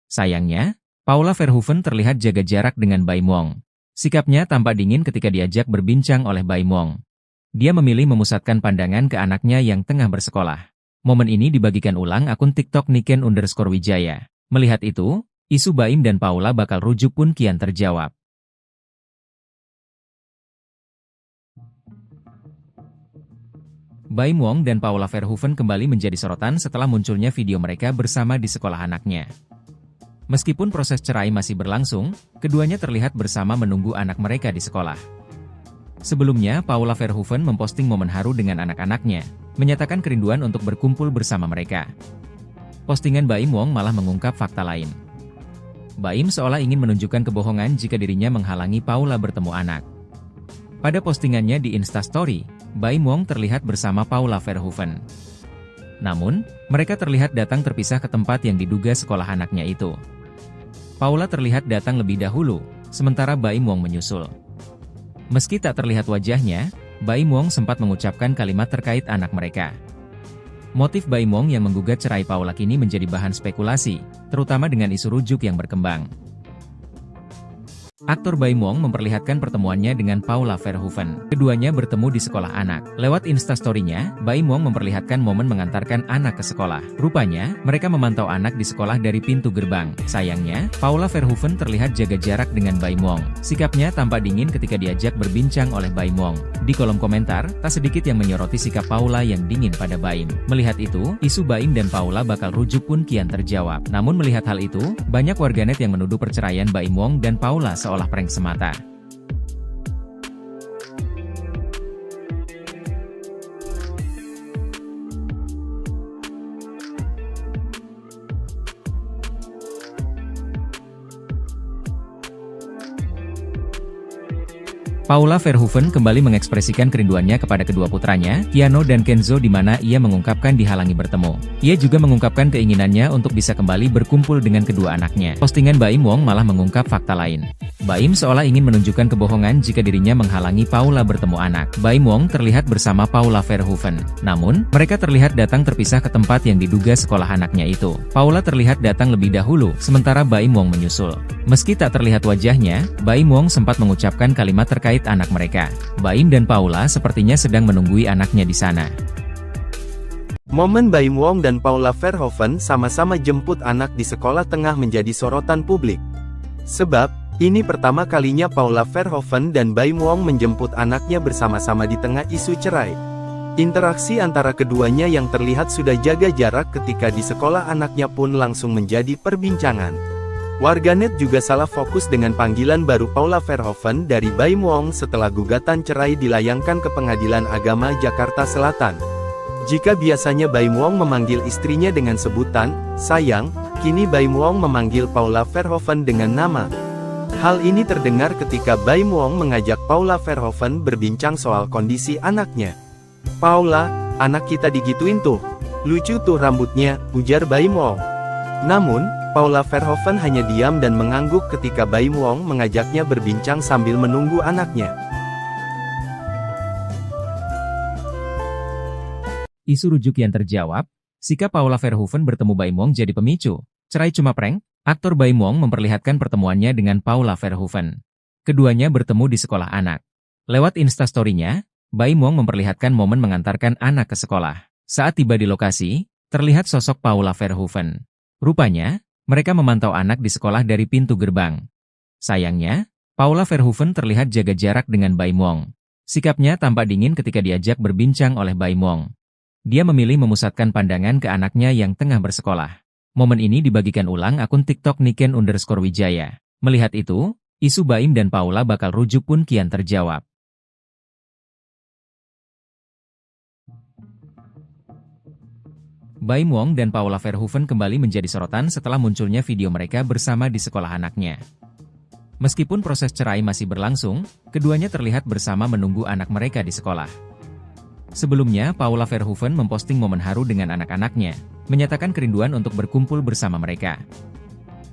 A: Sayangnya, Paula Verhoeven terlihat jaga jarak dengan Baim Wong. Sikapnya tampak dingin ketika diajak berbincang oleh Baim Wong. Dia memilih memusatkan pandangan ke anaknya yang tengah bersekolah. Momen ini dibagikan ulang akun TikTok Niken_Wijaya. Melihat itu, isu Baim dan Paula bakal rujuk pun kian terjawab. Baim Wong dan Paula Verhoeven kembali menjadi sorotan setelah munculnya video mereka bersama di sekolah anaknya. Meskipun proses cerai masih berlangsung, keduanya terlihat bersama menunggu anak mereka di sekolah. Sebelumnya, Paula Verhoeven memposting momen haru dengan anak-anaknya, menyatakan kerinduan untuk berkumpul bersama mereka. Postingan Baim Wong malah mengungkap fakta lain. Baim seolah ingin menunjukkan kebohongan jika dirinya menghalangi Paula bertemu anak. Pada postingannya di Instastory, Baim Wong terlihat bersama Paula Verhoeven. Namun, mereka terlihat datang terpisah ke tempat yang diduga sekolah anaknya itu. Paula terlihat datang lebih dahulu, sementara Baim Wong menyusul. Meski tak terlihat wajahnya, Baim Wong sempat mengucapkan kalimat terkait anak mereka. Motif Baim Wong yang menggugat cerai Paula kini menjadi bahan spekulasi, terutama dengan isu rujuk yang berkembang. Aktor Baim Wong memperlihatkan pertemuannya dengan Paula Verhoeven. Keduanya bertemu di sekolah anak. Lewat Instastory-nya, Baim Wong memperlihatkan momen mengantarkan anak ke sekolah. Rupanya, mereka memantau anak di sekolah dari pintu gerbang. Sayangnya, Paula Verhoeven terlihat jaga jarak dengan Baim Wong. Sikapnya tampak dingin ketika diajak berbincang oleh Baim Wong. Di kolom komentar, tak sedikit yang menyoroti sikap Paula yang dingin pada Baim. Melihat itu, isu Baim dan Paula bakal rujuk pun kian terjawab. Namun melihat hal itu, banyak warganet yang menuduh perceraian Baim Wong dan Paula seolah prank semata. Paula Verhoeven kembali mengekspresikan kerinduannya kepada kedua putranya, Keanu dan Kenzo, di mana ia mengungkapkan dihalangi bertemu. Ia juga mengungkapkan keinginannya untuk bisa kembali berkumpul dengan kedua anaknya. Postingan Baim Wong malah mengungkap fakta lain. Baim seolah ingin menunjukkan kebohongan jika dirinya menghalangi Paula bertemu anak. Baim Wong terlihat bersama Paula Verhoeven. Namun, mereka terlihat datang terpisah ke tempat yang diduga sekolah anaknya itu. Paula terlihat datang lebih dahulu, sementara Baim Wong menyusul. Meski tak terlihat wajahnya, Baim Wong sempat mengucapkan kalimat terkait anak mereka. Baim dan Paula sepertinya sedang menunggui anaknya di sana.
B: Momen Baim Wong dan Paula Verhoeven sama-sama jemput anak di sekolah tengah menjadi sorotan publik. Sebab, ini pertama kalinya Paula Verhoeven dan Baim Wong menjemput anaknya bersama-sama di tengah isu cerai. Interaksi antara keduanya yang terlihat sudah jaga jarak ketika di sekolah anaknya pun langsung menjadi perbincangan. Warganet juga salah fokus dengan panggilan baru Paula Verhoeven dari Baim Wong setelah gugatan cerai dilayangkan ke Pengadilan Agama Jakarta Selatan. Jika biasanya Baim Wong memanggil istrinya dengan sebutan sayang, kini Baim Wong memanggil Paula Verhoeven dengan nama. Hal ini terdengar ketika Baim Wong mengajak Paula Verhoeven berbincang soal kondisi anaknya. "Paula, anak kita digituin tuh. Lucu tuh rambutnya," ujar Baim Wong. Namun, Paula Verhoeven hanya diam dan mengangguk ketika Baim Wong mengajaknya berbincang sambil menunggu anaknya.
A: Isu rujuk yang terjawab, sikap Paula Verhoeven bertemu Baim Wong jadi pemicu. Cerai cuma prank? Aktor Baim Wong memperlihatkan pertemuannya dengan Paula Verhoeven. Keduanya bertemu di sekolah anak. Lewat Instastory-nya, Baim Wong memperlihatkan momen mengantarkan anak ke sekolah. Saat tiba di lokasi, terlihat sosok Paula Verhoeven. Rupanya, mereka memantau anak di sekolah dari pintu gerbang. Sayangnya, Paula Verhoeven terlihat jaga jarak dengan Baim Wong. Sikapnya tampak dingin ketika diajak berbincang oleh Baim Wong. Dia memilih memusatkan pandangan ke anaknya yang tengah bersekolah. Momen ini dibagikan ulang akun TikTok Niken_Wijaya. Melihat itu, isu Baim dan Paula bakal rujuk pun kian terjawab. Baim Wong dan Paula Verhoeven kembali menjadi sorotan setelah munculnya video mereka bersama di sekolah anaknya. Meskipun proses cerai masih berlangsung, keduanya terlihat bersama menunggu anak mereka di sekolah. Sebelumnya, Paula Verhoeven memposting momen haru dengan anak-anaknya, menyatakan kerinduan untuk berkumpul bersama mereka.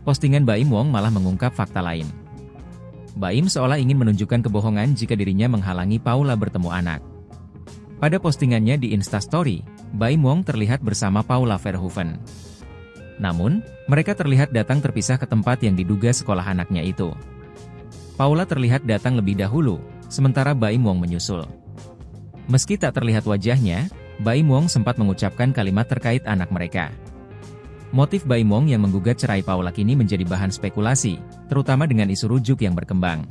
A: Postingan Baim Wong malah mengungkap fakta lain. Baim seolah ingin menunjukkan kebohongan jika dirinya menghalangi Paula bertemu anak. Pada postingannya di Instastory, Baim Wong terlihat bersama Paula Verhoeven. Namun, mereka terlihat datang terpisah ke tempat yang diduga sekolah anaknya itu. Paula terlihat datang lebih dahulu, sementara Baim Wong menyusul. Meski tak terlihat wajahnya, Baim Wong sempat mengucapkan kalimat terkait anak mereka. Motif Baim Wong yang menggugat cerai Paula kini menjadi bahan spekulasi, terutama dengan isu rujuk yang berkembang.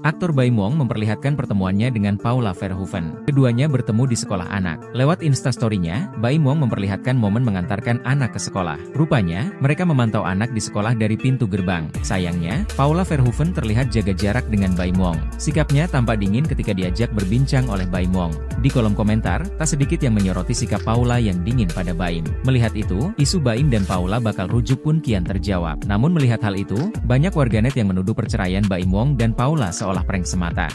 A: Aktor Baim Wong memperlihatkan pertemuannya dengan Paula Verhoeven. Keduanya bertemu di sekolah anak. Lewat Instastory-nya, Baim Wong memperlihatkan momen mengantarkan anak ke sekolah. Rupanya, mereka memantau anak di sekolah dari pintu gerbang. Sayangnya, Paula Verhoeven terlihat jaga jarak dengan Baim Wong. Sikapnya tampak dingin ketika diajak berbincang oleh Baim Wong. Di kolom komentar, tak sedikit yang menyoroti sikap Paula yang dingin pada Baim. Melihat itu, isu Baim dan Paula bakal rujuk pun kian terjawab. Namun melihat hal itu, banyak warganet yang menuduh perceraian Baim Wong dan Paula seolah prank semata.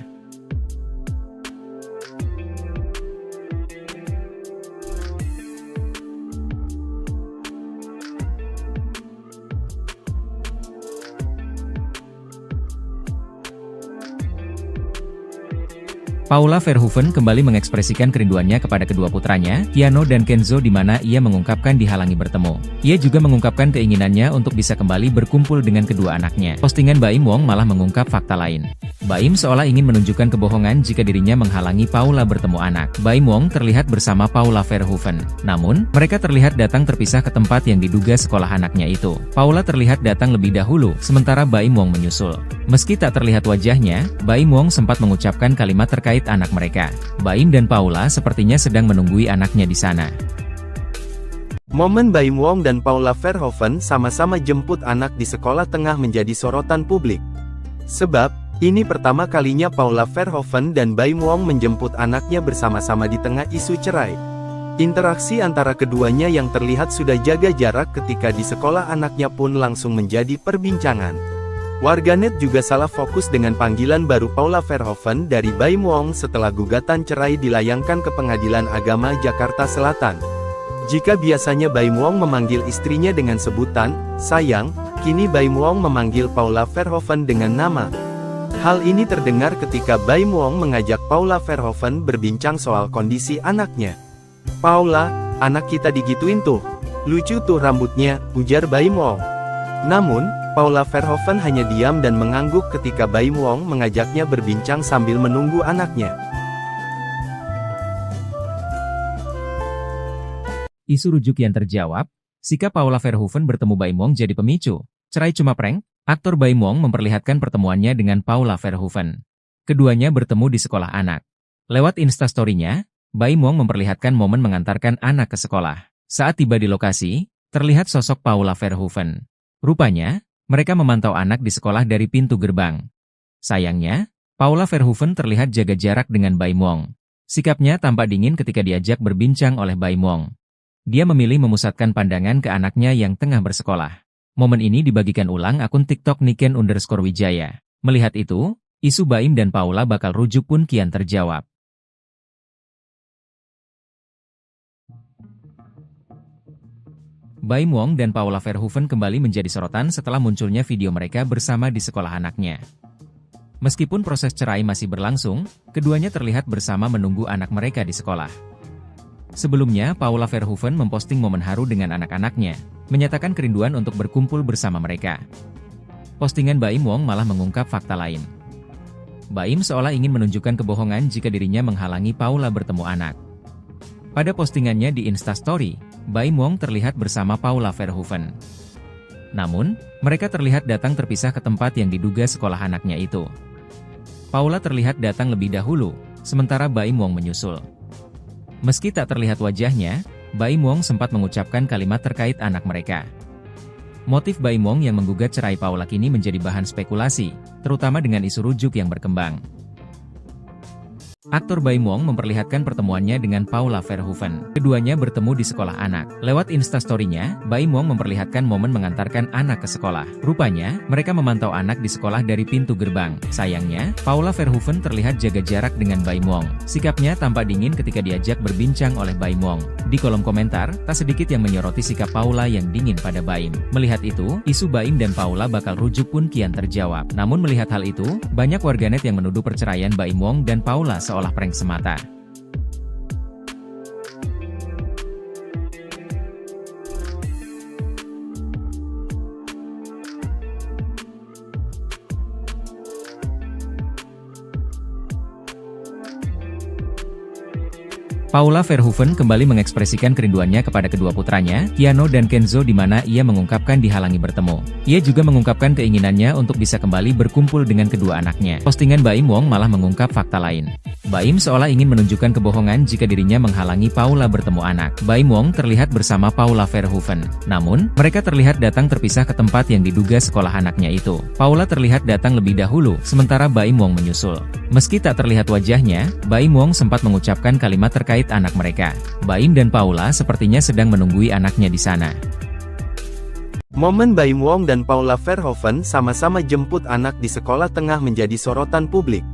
A: Paula Verhoeven kembali mengekspresikan kerinduannya kepada kedua putranya, Keanu dan Kenzo, di mana ia mengungkapkan dihalangi bertemu. Ia juga mengungkapkan keinginannya untuk bisa kembali berkumpul dengan kedua anaknya. Postingan Baim Wong malah mengungkap fakta lain. Baim seolah ingin menunjukkan kebohongan jika dirinya menghalangi Paula bertemu anak. Baim Wong terlihat bersama Paula Verhoeven. Namun, mereka terlihat datang terpisah ke tempat yang diduga sekolah anaknya itu. Paula terlihat datang lebih dahulu, sementara Baim Wong menyusul. Meski tak terlihat wajahnya, Baim Wong sempat mengucapkan kalimat terkait anak mereka. Baim dan Paula sepertinya sedang menunggui anaknya di sana.
B: Momen Baim Wong dan Paula Verhoeven sama-sama jemput anak di sekolah tengah menjadi sorotan publik. Sebab, ini pertama kalinya Paula Verhoeven dan Baim Wong menjemput anaknya bersama-sama di tengah isu cerai. Interaksi antara keduanya yang terlihat sudah jaga jarak ketika di sekolah anaknya pun langsung menjadi perbincangan. Warganet juga salah fokus dengan panggilan baru Paula Verhoeven dari Baim Wong setelah gugatan cerai dilayangkan ke Pengadilan Agama Jakarta Selatan. Jika biasanya Baim Wong memanggil istrinya dengan sebutan sayang, kini Baim Wong memanggil Paula Verhoeven dengan nama. Hal ini terdengar ketika Baim Wong mengajak Paula Verhoeven berbincang soal kondisi anaknya. "Paula, anak kita digituin tuh. Lucu tuh rambutnya," ujar Baim Wong. Namun, Paula Verhoeven hanya diam dan mengangguk ketika Baim Wong mengajaknya berbincang sambil menunggu anaknya.
A: Isu rujuk yang terjawab, sikap Paula Verhoeven bertemu Baim Wong jadi pemicu. Cerai cuma prank? Aktor Baim Wong memperlihatkan pertemuannya dengan Paula Verhoeven. Keduanya bertemu di sekolah anak. Lewat Instastory-nya, Baim Wong memperlihatkan momen mengantarkan anak ke sekolah. Saat tiba di lokasi, terlihat sosok Paula Verhoeven. Rupanya, mereka memantau anak di sekolah dari pintu gerbang. Sayangnya, Paula Verhoeven terlihat jaga jarak dengan Baim Wong. Sikapnya tampak dingin ketika diajak berbincang oleh Baim Wong. Dia memilih memusatkan pandangan ke anaknya yang tengah bersekolah. Momen ini dibagikan ulang akun TikTok Niken_Wijaya. Melihat itu, isu Baim dan Paula bakal rujuk pun kian terjawab. Baim Wong dan Paula Verhoeven kembali menjadi sorotan setelah munculnya video mereka bersama di sekolah anaknya. Meskipun proses cerai masih berlangsung, keduanya terlihat bersama menunggu anak mereka di sekolah. Sebelumnya, Paula Verhoeven memposting momen haru dengan anak-anaknya, menyatakan kerinduan untuk berkumpul bersama mereka. Postingan Baim Wong malah mengungkap fakta lain. Baim seolah ingin menunjukkan kebohongan jika dirinya menghalangi Paula bertemu anak. Pada postingannya di Instastory, Baim Wong terlihat bersama Paula Verhoeven. Namun, mereka terlihat datang terpisah ke tempat yang diduga sekolah anaknya itu. Paula terlihat datang lebih dahulu, sementara Baim Wong menyusul. Meski tak terlihat wajahnya, Baim Wong sempat mengucapkan kalimat terkait anak mereka. Motif Baim Wong yang menggugat cerai Paula kini menjadi bahan spekulasi, terutama dengan isu rujuk yang berkembang. Aktor Baim Wong memperlihatkan pertemuannya dengan Paula Verhoeven. Keduanya bertemu di sekolah anak. Lewat Instastory-nya, Baim Wong memperlihatkan momen mengantarkan anak ke sekolah. Rupanya, mereka memantau anak di sekolah dari pintu gerbang. Sayangnya, Paula Verhoeven terlihat jaga jarak dengan Baim Wong. Sikapnya tampak dingin ketika diajak berbincang oleh Baim Wong. Di kolom komentar, tak sedikit yang menyoroti sikap Paula yang dingin pada Baim. Melihat itu, isu Baim dan Paula bakal rujuk pun kian terjawab. Namun melihat hal itu, banyak warganet yang menuduh perceraian Baim Wong dan Paula seolah prank semata. Paula Verhoeven kembali mengekspresikan kerinduannya kepada kedua putranya, Keanu dan Kenzo, di mana ia mengungkapkan dihalangi bertemu. Ia juga mengungkapkan keinginannya untuk bisa kembali berkumpul dengan kedua anaknya. Postingan Baim Wong malah mengungkap fakta lain. Baim seolah ingin menunjukkan kebohongan jika dirinya menghalangi Paula bertemu anak. Baim Wong terlihat bersama Paula Verhoeven. Namun, mereka terlihat datang terpisah ke tempat yang diduga sekolah anaknya itu. Paula terlihat datang lebih dahulu, sementara Baim Wong menyusul. Meski tak terlihat wajahnya, Baim Wong sempat mengucapkan kalimat terkait anak mereka. Baim dan Paula sepertinya sedang menunggui anaknya di sana.
B: Momen Baim Wong dan Paula Verhoeven sama-sama jemput anak di sekolah tengah menjadi sorotan publik.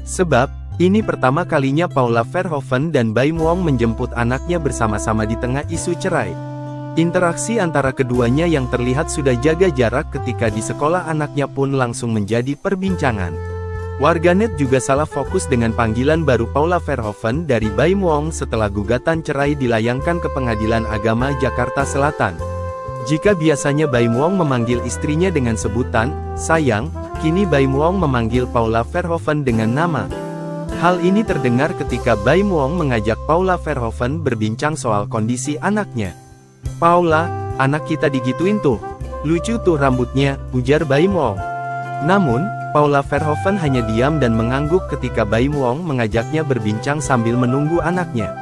B: Sebab, ini pertama kalinya Paula Verhoeven dan Baim Wong menjemput anaknya bersama-sama di tengah isu cerai. Interaksi antara keduanya yang terlihat sudah jaga jarak ketika di sekolah anaknya pun langsung menjadi perbincangan. Warganet juga salah fokus dengan panggilan baru Paula Verhoeven dari Baim Wong setelah gugatan cerai dilayangkan ke Pengadilan Agama Jakarta Selatan. Jika biasanya Baim Wong memanggil istrinya dengan sebutan sayang, kini Baim Wong memanggil Paula Verhoeven dengan nama. Hal ini terdengar ketika Baim Wong mengajak Paula Verhoeven berbincang soal kondisi anaknya. "Paula, anak kita digituin tuh. Lucu tuh rambutnya," ujar Baim Wong. Namun, Paula Verhoeven hanya diam dan mengangguk ketika Baim Wong mengajaknya berbincang sambil menunggu anaknya.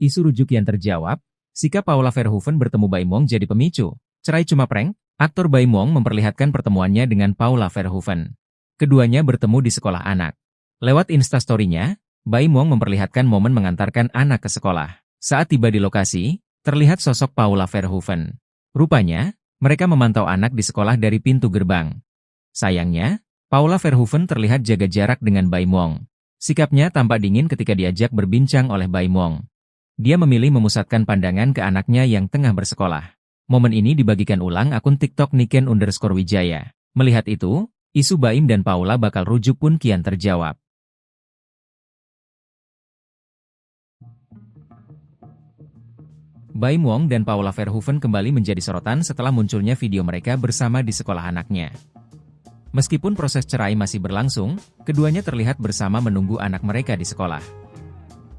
A: Isu rujuk yang terjawab, sikap Paula Verhoeven bertemu Baim Wong jadi pemicu. Cerai cuma prank? Aktor Baim Wong memperlihatkan pertemuannya dengan Paula Verhoeven. Keduanya bertemu di sekolah anak. Lewat Instastory-nya, Baim Wong memperlihatkan momen mengantarkan anak ke sekolah. Saat tiba di lokasi, terlihat sosok Paula Verhoeven. Rupanya, mereka memantau anak di sekolah dari pintu gerbang. Sayangnya, Paula Verhoeven terlihat jaga jarak dengan Baim Wong. Sikapnya tampak dingin ketika diajak berbincang oleh Baim Wong. Dia memilih memusatkan pandangan ke anaknya yang tengah bersekolah. Momen ini dibagikan ulang akun TikTok Niken_Wijaya. Melihat itu, isu Baim dan Paula bakal rujuk pun kian terjawab. Baim Wong dan Paula Verhoeven kembali menjadi sorotan setelah munculnya video mereka bersama di sekolah anaknya. Meskipun proses cerai masih berlangsung, keduanya terlihat bersama menunggu anak mereka di sekolah.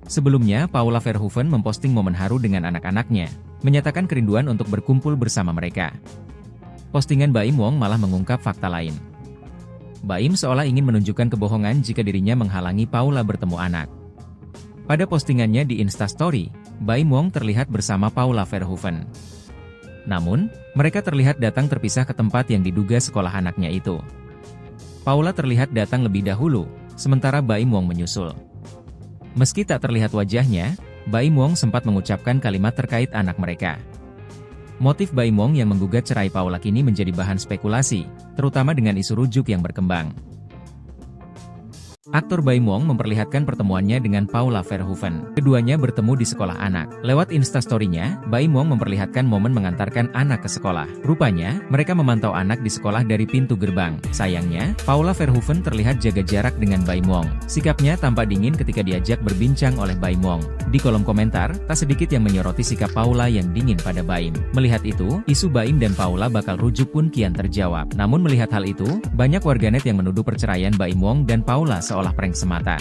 A: Sebelumnya, Paula Verhoeven memposting momen haru dengan anak-anaknya, menyatakan kerinduan untuk berkumpul bersama mereka. Postingan Baim Wong malah mengungkap fakta lain. Baim seolah ingin menunjukkan kebohongan jika dirinya menghalangi Paula bertemu anak. Pada postingannya di Instastory, Baim Wong terlihat bersama Paula Verhoeven. Namun, mereka terlihat datang terpisah ke tempat yang diduga sekolah anaknya itu. Paula terlihat datang lebih dahulu, sementara Baim Wong menyusul. Meski tak terlihat wajahnya, Baim Wong sempat mengucapkan kalimat terkait anak mereka. Motif Baim Wong yang menggugat cerai Paula kini menjadi bahan spekulasi, terutama dengan isu rujuk yang berkembang. Aktor Baim Wong memperlihatkan pertemuannya dengan Paula Verhoeven. Keduanya bertemu di sekolah anak. Lewat Instastory-nya, Baim Wong memperlihatkan momen mengantarkan anak ke sekolah. Rupanya, mereka memantau anak di sekolah dari pintu gerbang. Sayangnya, Paula Verhoeven terlihat jaga jarak dengan Baim Wong. Sikapnya tampak dingin ketika diajak berbincang oleh Baim Wong. Di kolom komentar, tak sedikit yang menyoroti sikap Paula yang dingin pada Baim. Melihat itu, isu Baim dan Paula bakal rujuk pun kian terjawab. Namun melihat hal itu, banyak warganet yang menuduh perceraian Baim Wong dan Paula seolah prank semata.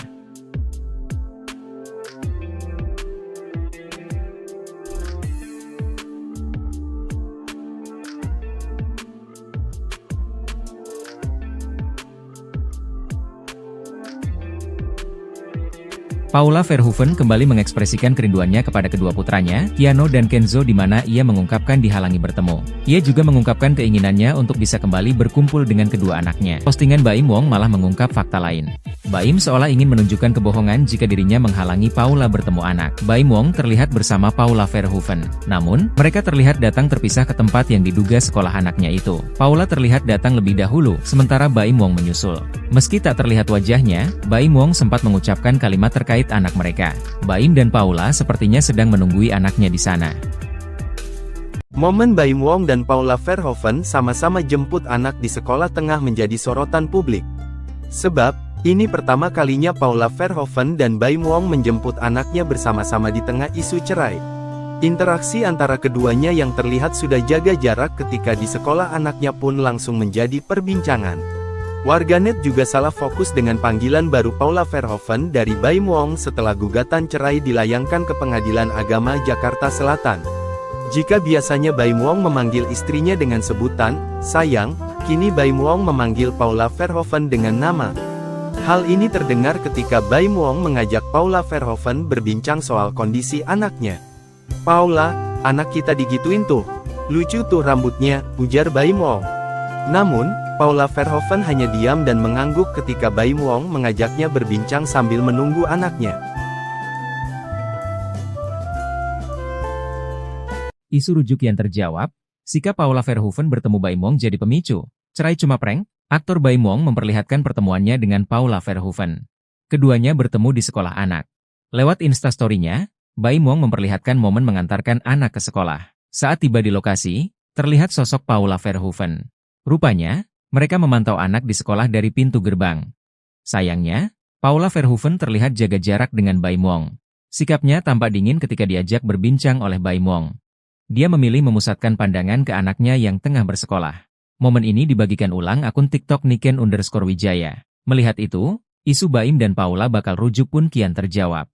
A: Paula Verhoeven kembali mengekspresikan kerinduannya kepada kedua putranya, Keanu dan Kenzo, di mana ia mengungkapkan dihalangi bertemu. Ia juga mengungkapkan keinginannya untuk bisa kembali berkumpul dengan kedua anaknya. Postingan Baim Wong malah mengungkap fakta lain. Baim seolah ingin menunjukkan kebohongan jika dirinya menghalangi Paula bertemu anak. Baim Wong terlihat bersama Paula Verhoeven. Namun, mereka terlihat datang terpisah ke tempat yang diduga sekolah anaknya itu. Paula terlihat datang lebih dahulu, sementara Baim Wong menyusul. Meski tak terlihat wajahnya, Baim Wong sempat mengucapkan kalimat terkait anak mereka. Baim dan Paula sepertinya sedang menunggui anaknya di sana.
B: Momen Baim Wong dan Paula Verhoeven sama-sama jemput anak di sekolah tengah menjadi sorotan publik. Sebab, ini pertama kalinya Paula Verhoeven dan Baim Wong menjemput anaknya bersama-sama di tengah isu cerai. Interaksi antara keduanya yang terlihat sudah jaga jarak ketika di sekolah anaknya pun langsung menjadi perbincangan. Warganet juga salah fokus dengan panggilan baru Paula Verhoeven dari Baim Wong setelah gugatan cerai dilayangkan ke Pengadilan Agama Jakarta Selatan. Jika biasanya Baim Wong memanggil istrinya dengan sebutan sayang, kini Baim Wong memanggil Paula Verhoeven dengan nama. Hal ini terdengar ketika Baim Wong mengajak Paula Verhoeven berbincang soal kondisi anaknya. "Paula, anak kita digituin tuh. Lucu tuh rambutnya," ujar Baim Wong. Namun, Paula Verhoeven hanya diam dan mengangguk ketika Baim Wong mengajaknya berbincang sambil menunggu anaknya.
A: Isu rujuk yang terjawab, sikap Paula Verhoeven bertemu Baim Wong jadi pemicu. Cerai cuma prank? Aktor Baim Wong memperlihatkan pertemuannya dengan Paula Verhoeven. Keduanya bertemu di sekolah anak. Lewat Instastory-nya, Baim Wong memperlihatkan momen mengantarkan anak ke sekolah. Saat tiba di lokasi, terlihat sosok Paula Verhoeven. Rupanya, mereka memantau anak di sekolah dari pintu gerbang. Sayangnya, Paula Verhoeven terlihat jaga jarak dengan Baim Wong. Sikapnya tampak dingin ketika diajak berbincang oleh Baim Wong. Dia memilih memusatkan pandangan ke anaknya yang tengah bersekolah. Momen ini dibagikan ulang akun TikTok Niken_Wijaya. Melihat itu, isu Baim dan Paula bakal rujuk pun kian terjawab.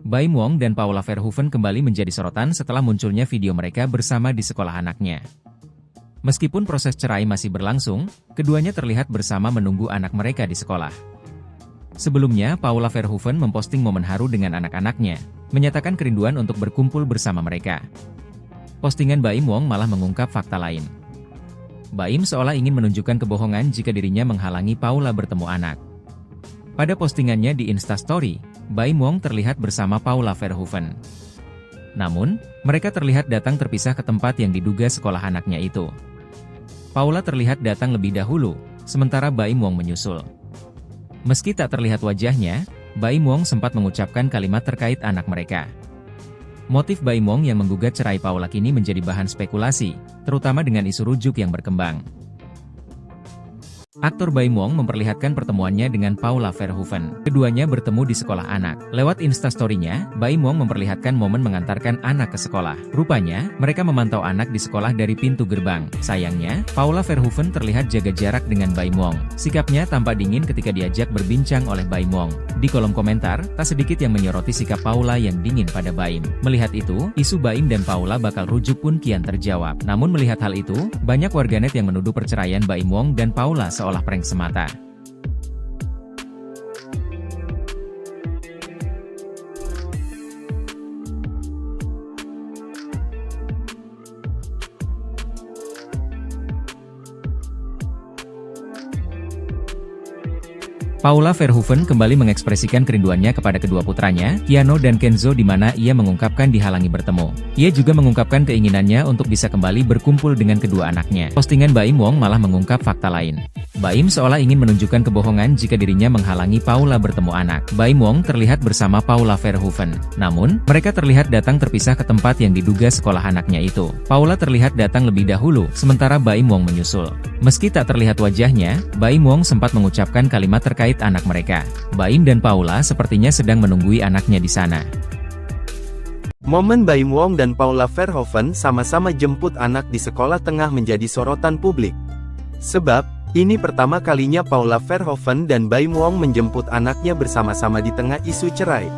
A: Baim Wong dan Paula Verhoeven kembali menjadi sorotan setelah munculnya video mereka bersama di sekolah anaknya. Meskipun proses cerai masih berlangsung, keduanya terlihat bersama menunggu anak mereka di sekolah. Sebelumnya, Paula Verhoeven memposting momen haru dengan anak-anaknya, menyatakan kerinduan untuk berkumpul bersama mereka. Postingan Baim Wong malah mengungkap fakta lain. Baim seolah ingin menunjukkan kebohongan jika dirinya menghalangi Paula bertemu anak. Pada postingannya di Instastory, Baim Wong terlihat bersama Paula Verhoeven. Namun, mereka terlihat datang terpisah ke tempat yang diduga sekolah anaknya itu. Paula terlihat datang lebih dahulu, sementara Baim Wong menyusul. Meski tak terlihat wajahnya, Baim Wong sempat mengucapkan kalimat terkait anak mereka. Motif Baim Wong yang menggugat cerai Paula kini menjadi bahan spekulasi, terutama dengan isu rujuk yang berkembang. Aktor Baim Wong memperlihatkan pertemuannya dengan Paula Verhoeven. Keduanya bertemu di sekolah anak. Lewat Instastory-nya, Baim Wong memperlihatkan momen mengantarkan anak ke sekolah. Rupanya, mereka memantau anak di sekolah dari pintu gerbang. Sayangnya, Paula Verhoeven terlihat jaga jarak dengan Baim Wong. Sikapnya tampak dingin ketika diajak berbincang oleh Baim Wong. Di kolom komentar, tak sedikit yang menyoroti sikap Paula yang dingin pada Baim. Melihat itu, isu Baim dan Paula bakal rujuk pun kian terjawab. Namun melihat hal itu, banyak warganet yang menuduh perceraian Baim Wong dan Paula seolah prank semata. Paula Verhoeven kembali mengekspresikan kerinduannya kepada kedua putranya, Keanu dan Kenzo, di mana ia mengungkapkan dihalangi bertemu. Ia juga mengungkapkan keinginannya untuk bisa kembali berkumpul dengan kedua anaknya. Postingan Baim Wong malah mengungkap fakta lain. Baim seolah ingin menunjukkan kebohongan jika dirinya menghalangi Paula bertemu anak. Baim Wong terlihat bersama Paula Verhoeven. Namun, mereka terlihat datang terpisah ke tempat yang diduga sekolah anaknya itu. Paula terlihat datang lebih dahulu, sementara Baim Wong menyusul. Meski tak terlihat wajahnya, Baim Wong sempat mengucapkan kalimat terkait anak mereka. Baim dan Paula sepertinya sedang menunggui anaknya di sana.
B: Momen Baim Wong dan Paula Verhoeven sama-sama jemput anak di sekolah tengah menjadi sorotan publik. Sebab, ini pertama kalinya Paula Verhoeven dan Baim Wong menjemput anaknya bersama-sama di tengah isu cerai.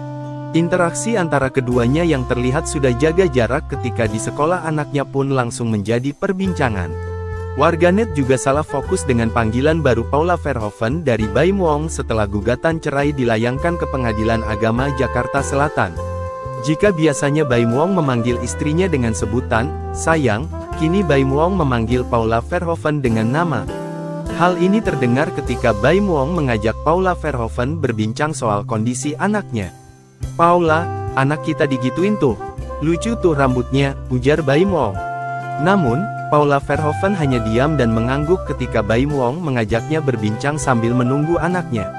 B: Interaksi antara keduanya yang terlihat sudah jaga jarak ketika di sekolah anaknya pun langsung menjadi perbincangan. Warganet juga salah fokus dengan panggilan baru Paula Verhoeven dari Baim Wong setelah gugatan cerai dilayangkan ke Pengadilan Agama Jakarta Selatan. Jika biasanya Baim Wong memanggil istrinya dengan sebutan sayang, kini Baim Wong memanggil Paula Verhoeven dengan nama. Hal ini terdengar ketika Baim Wong mengajak Paula Verhoeven berbincang soal kondisi anaknya. "Paula, anak kita digituin tuh. Lucu tuh rambutnya," ujar Baim Wong. Namun, Paula Verhoeven hanya diam dan mengangguk ketika Baim Wong mengajaknya berbincang sambil menunggu anaknya.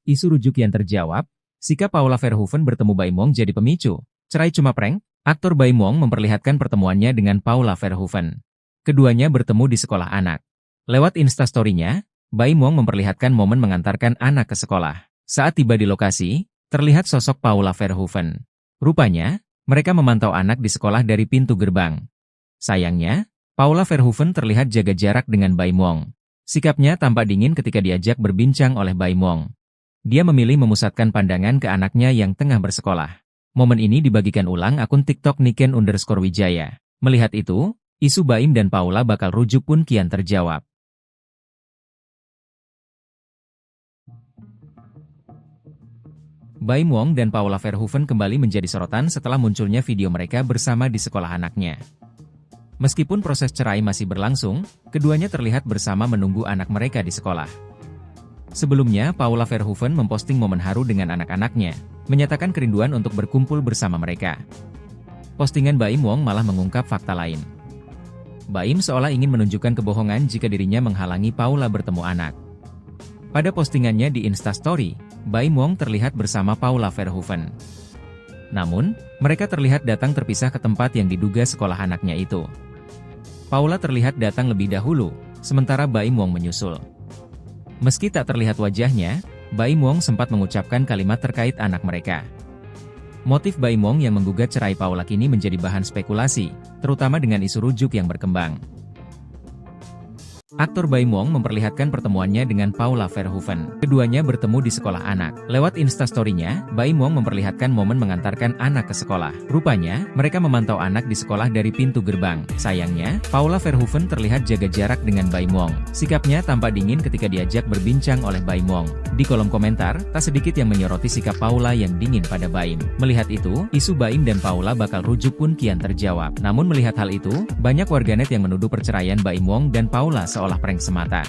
A: Isu rujuk yang terjawab, sikap Paula Verhoeven bertemu Baim Wong jadi pemicu. Cerai cuma prank? Aktor Baim Wong memperlihatkan pertemuannya dengan Paula Verhoeven. Keduanya bertemu di sekolah anak. Lewat Instastory-nya, Baim Wong memperlihatkan momen mengantarkan anak ke sekolah. Saat tiba di lokasi, terlihat sosok Paula Verhoeven. Rupanya, mereka memantau anak di sekolah dari pintu gerbang. Sayangnya, Paula Verhoeven terlihat jaga jarak dengan Baim Wong. Sikapnya tampak dingin ketika diajak berbincang oleh Baim Wong. Dia memilih memusatkan pandangan ke anaknya yang tengah bersekolah. Momen ini dibagikan ulang akun TikTok Niken_Wijaya. Melihat itu, isu Baim dan Paula bakal rujuk pun kian terjawab. Baim Wong dan Paula Verhoeven kembali menjadi sorotan setelah munculnya video mereka bersama di sekolah anaknya. Meskipun proses cerai masih berlangsung, keduanya terlihat bersama menunggu anak mereka di sekolah. Sebelumnya, Paula Verhoeven memposting momen haru dengan anak-anaknya, menyatakan kerinduan untuk berkumpul bersama mereka. Postingan Baim Wong malah mengungkap fakta lain. Baim seolah ingin menunjukkan kebohongan jika dirinya menghalangi Paula bertemu anak. Pada postingannya di Instastory, Baim Wong terlihat bersama Paula Verhoeven. Namun, mereka terlihat datang terpisah ke tempat yang diduga sekolah anaknya itu. Paula terlihat datang lebih dahulu, sementara Baim Wong menyusul. Meski tak terlihat wajahnya, Baim Wong sempat mengucapkan kalimat terkait anak mereka. Motif Baim Wong yang menggugat cerai Paula kini menjadi bahan spekulasi, terutama dengan isu rujuk yang berkembang. Aktor Baim Wong memperlihatkan pertemuannya dengan Paula Verhoeven. Keduanya bertemu di sekolah anak. Lewat Instastory-nya, Baim Wong memperlihatkan momen mengantarkan anak ke sekolah. Rupanya, mereka memantau anak di sekolah dari pintu gerbang. Sayangnya, Paula Verhoeven terlihat jaga jarak dengan Baim Wong. Sikapnya tampak dingin ketika diajak berbincang oleh Baim Wong. Di kolom komentar, tak sedikit yang menyoroti sikap Paula yang dingin pada Baim. Melihat itu, isu Baim dan Paula bakal rujuk pun kian terjawab. Namun melihat hal itu, banyak warganet yang menuduh perceraian Baim Wong dan Paula seolah prank semata.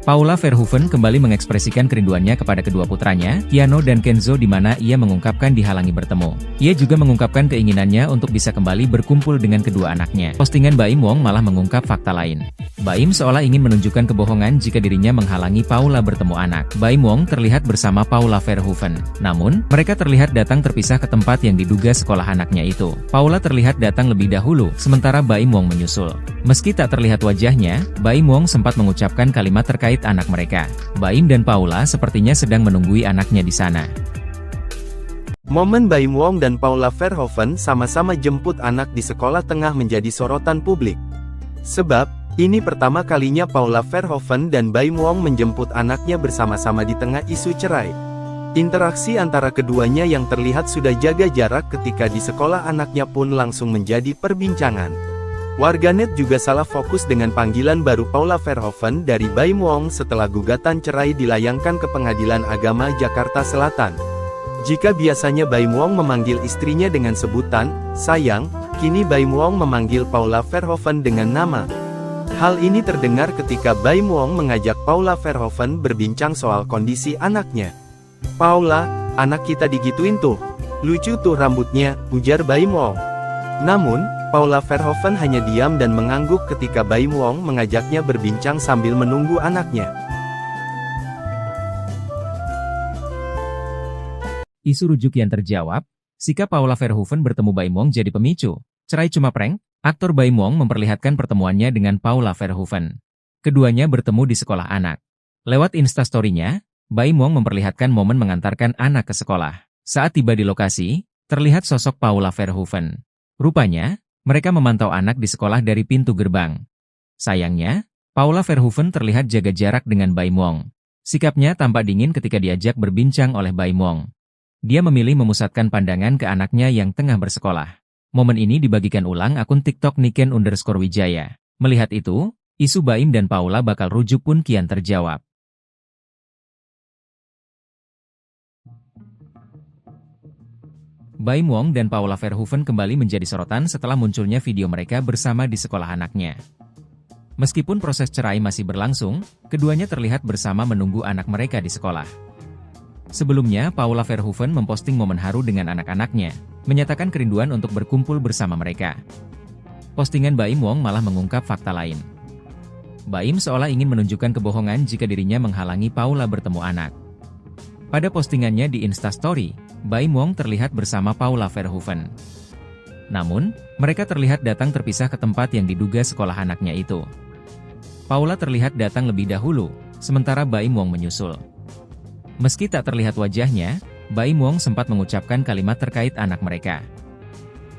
A: Paula Verhoeven kembali mengekspresikan kerinduannya kepada kedua putranya, Keanu dan Kenzo, di mana ia mengungkapkan dihalangi bertemu. Ia juga mengungkapkan keinginannya untuk bisa kembali berkumpul dengan kedua anaknya. Postingan Baim Wong malah mengungkap fakta lain. Baim seolah ingin menunjukkan kebohongan jika dirinya menghalangi Paula bertemu anak. Baim Wong terlihat bersama Paula Verhoeven. Namun, mereka terlihat datang terpisah ke tempat yang diduga sekolah anaknya itu. Paula terlihat datang lebih dahulu, sementara Baim Wong menyusul. Meski tak terlihat wajahnya, Baim Wong sempat mengucapkan kalimat terkait anak mereka. Baim dan Paula sepertinya sedang menunggui anaknya di sana.
B: Momen Baim Wong dan Paula Verhoeven sama-sama jemput anak di sekolah tengah menjadi sorotan publik. Sebab, ini pertama kalinya Paula Verhoeven dan Baim Wong menjemput anaknya bersama-sama di tengah isu cerai. Interaksi antara keduanya yang terlihat sudah jaga jarak ketika di sekolah anaknya pun langsung menjadi perbincangan. Warganet juga salah fokus dengan panggilan baru Paula Verhoeven dari Baim Wong setelah gugatan cerai dilayangkan ke Pengadilan Agama Jakarta Selatan. Jika biasanya Baim Wong memanggil istrinya dengan sebutan sayang, kini Baim Wong memanggil Paula Verhoeven dengan nama. Hal ini terdengar ketika Baim Wong mengajak Paula Verhoeven berbincang soal kondisi anaknya. "Paula, anak kita digituin tuh. Lucu tuh rambutnya," ujar Baim Wong. Namun, Paula Verhoeven hanya diam dan mengangguk ketika Baim Wong mengajaknya berbincang sambil menunggu anaknya.
A: Isu rujuk yang terjawab, sikap Paula Verhoeven bertemu Baim Wong jadi pemicu. Cerai cuma prank? Aktor Baim Wong memperlihatkan pertemuannya dengan Paula Verhoeven. Keduanya bertemu di sekolah anak. Lewat Instastory-nya, Baim Wong memperlihatkan momen mengantarkan anak ke sekolah. Saat tiba di lokasi, terlihat sosok Paula Verhoeven. Rupanya, mereka memantau anak di sekolah dari pintu gerbang. Sayangnya, Paula Verhoeven terlihat jaga jarak dengan Baim Wong. Sikapnya tampak dingin ketika diajak berbincang oleh Baim Wong. Dia memilih memusatkan pandangan ke anaknya yang tengah bersekolah. Momen ini dibagikan ulang akun TikTok Niken_Wijaya. Melihat itu, isu Baim dan Paula bakal rujuk pun kian terjawab. Baim Wong dan Paula Verhoeven kembali menjadi sorotan setelah munculnya video mereka bersama di sekolah anaknya. Meskipun proses cerai masih berlangsung, keduanya terlihat bersama menunggu anak mereka di sekolah. Sebelumnya, Paula Verhoeven memposting momen haru dengan anak-anaknya, menyatakan kerinduan untuk berkumpul bersama mereka. Postingan Baim Wong malah mengungkap fakta lain. Baim seolah ingin menunjukkan kebohongan jika dirinya menghalangi Paula bertemu anak. Pada postingannya di Instastory, Baim Wong terlihat bersama Paula Verhoeven. Namun, mereka terlihat datang terpisah ke tempat yang diduga sekolah anaknya itu. Paula terlihat datang lebih dahulu, sementara Baim Wong menyusul. Meski tak terlihat wajahnya, Baim Wong sempat mengucapkan kalimat terkait anak mereka.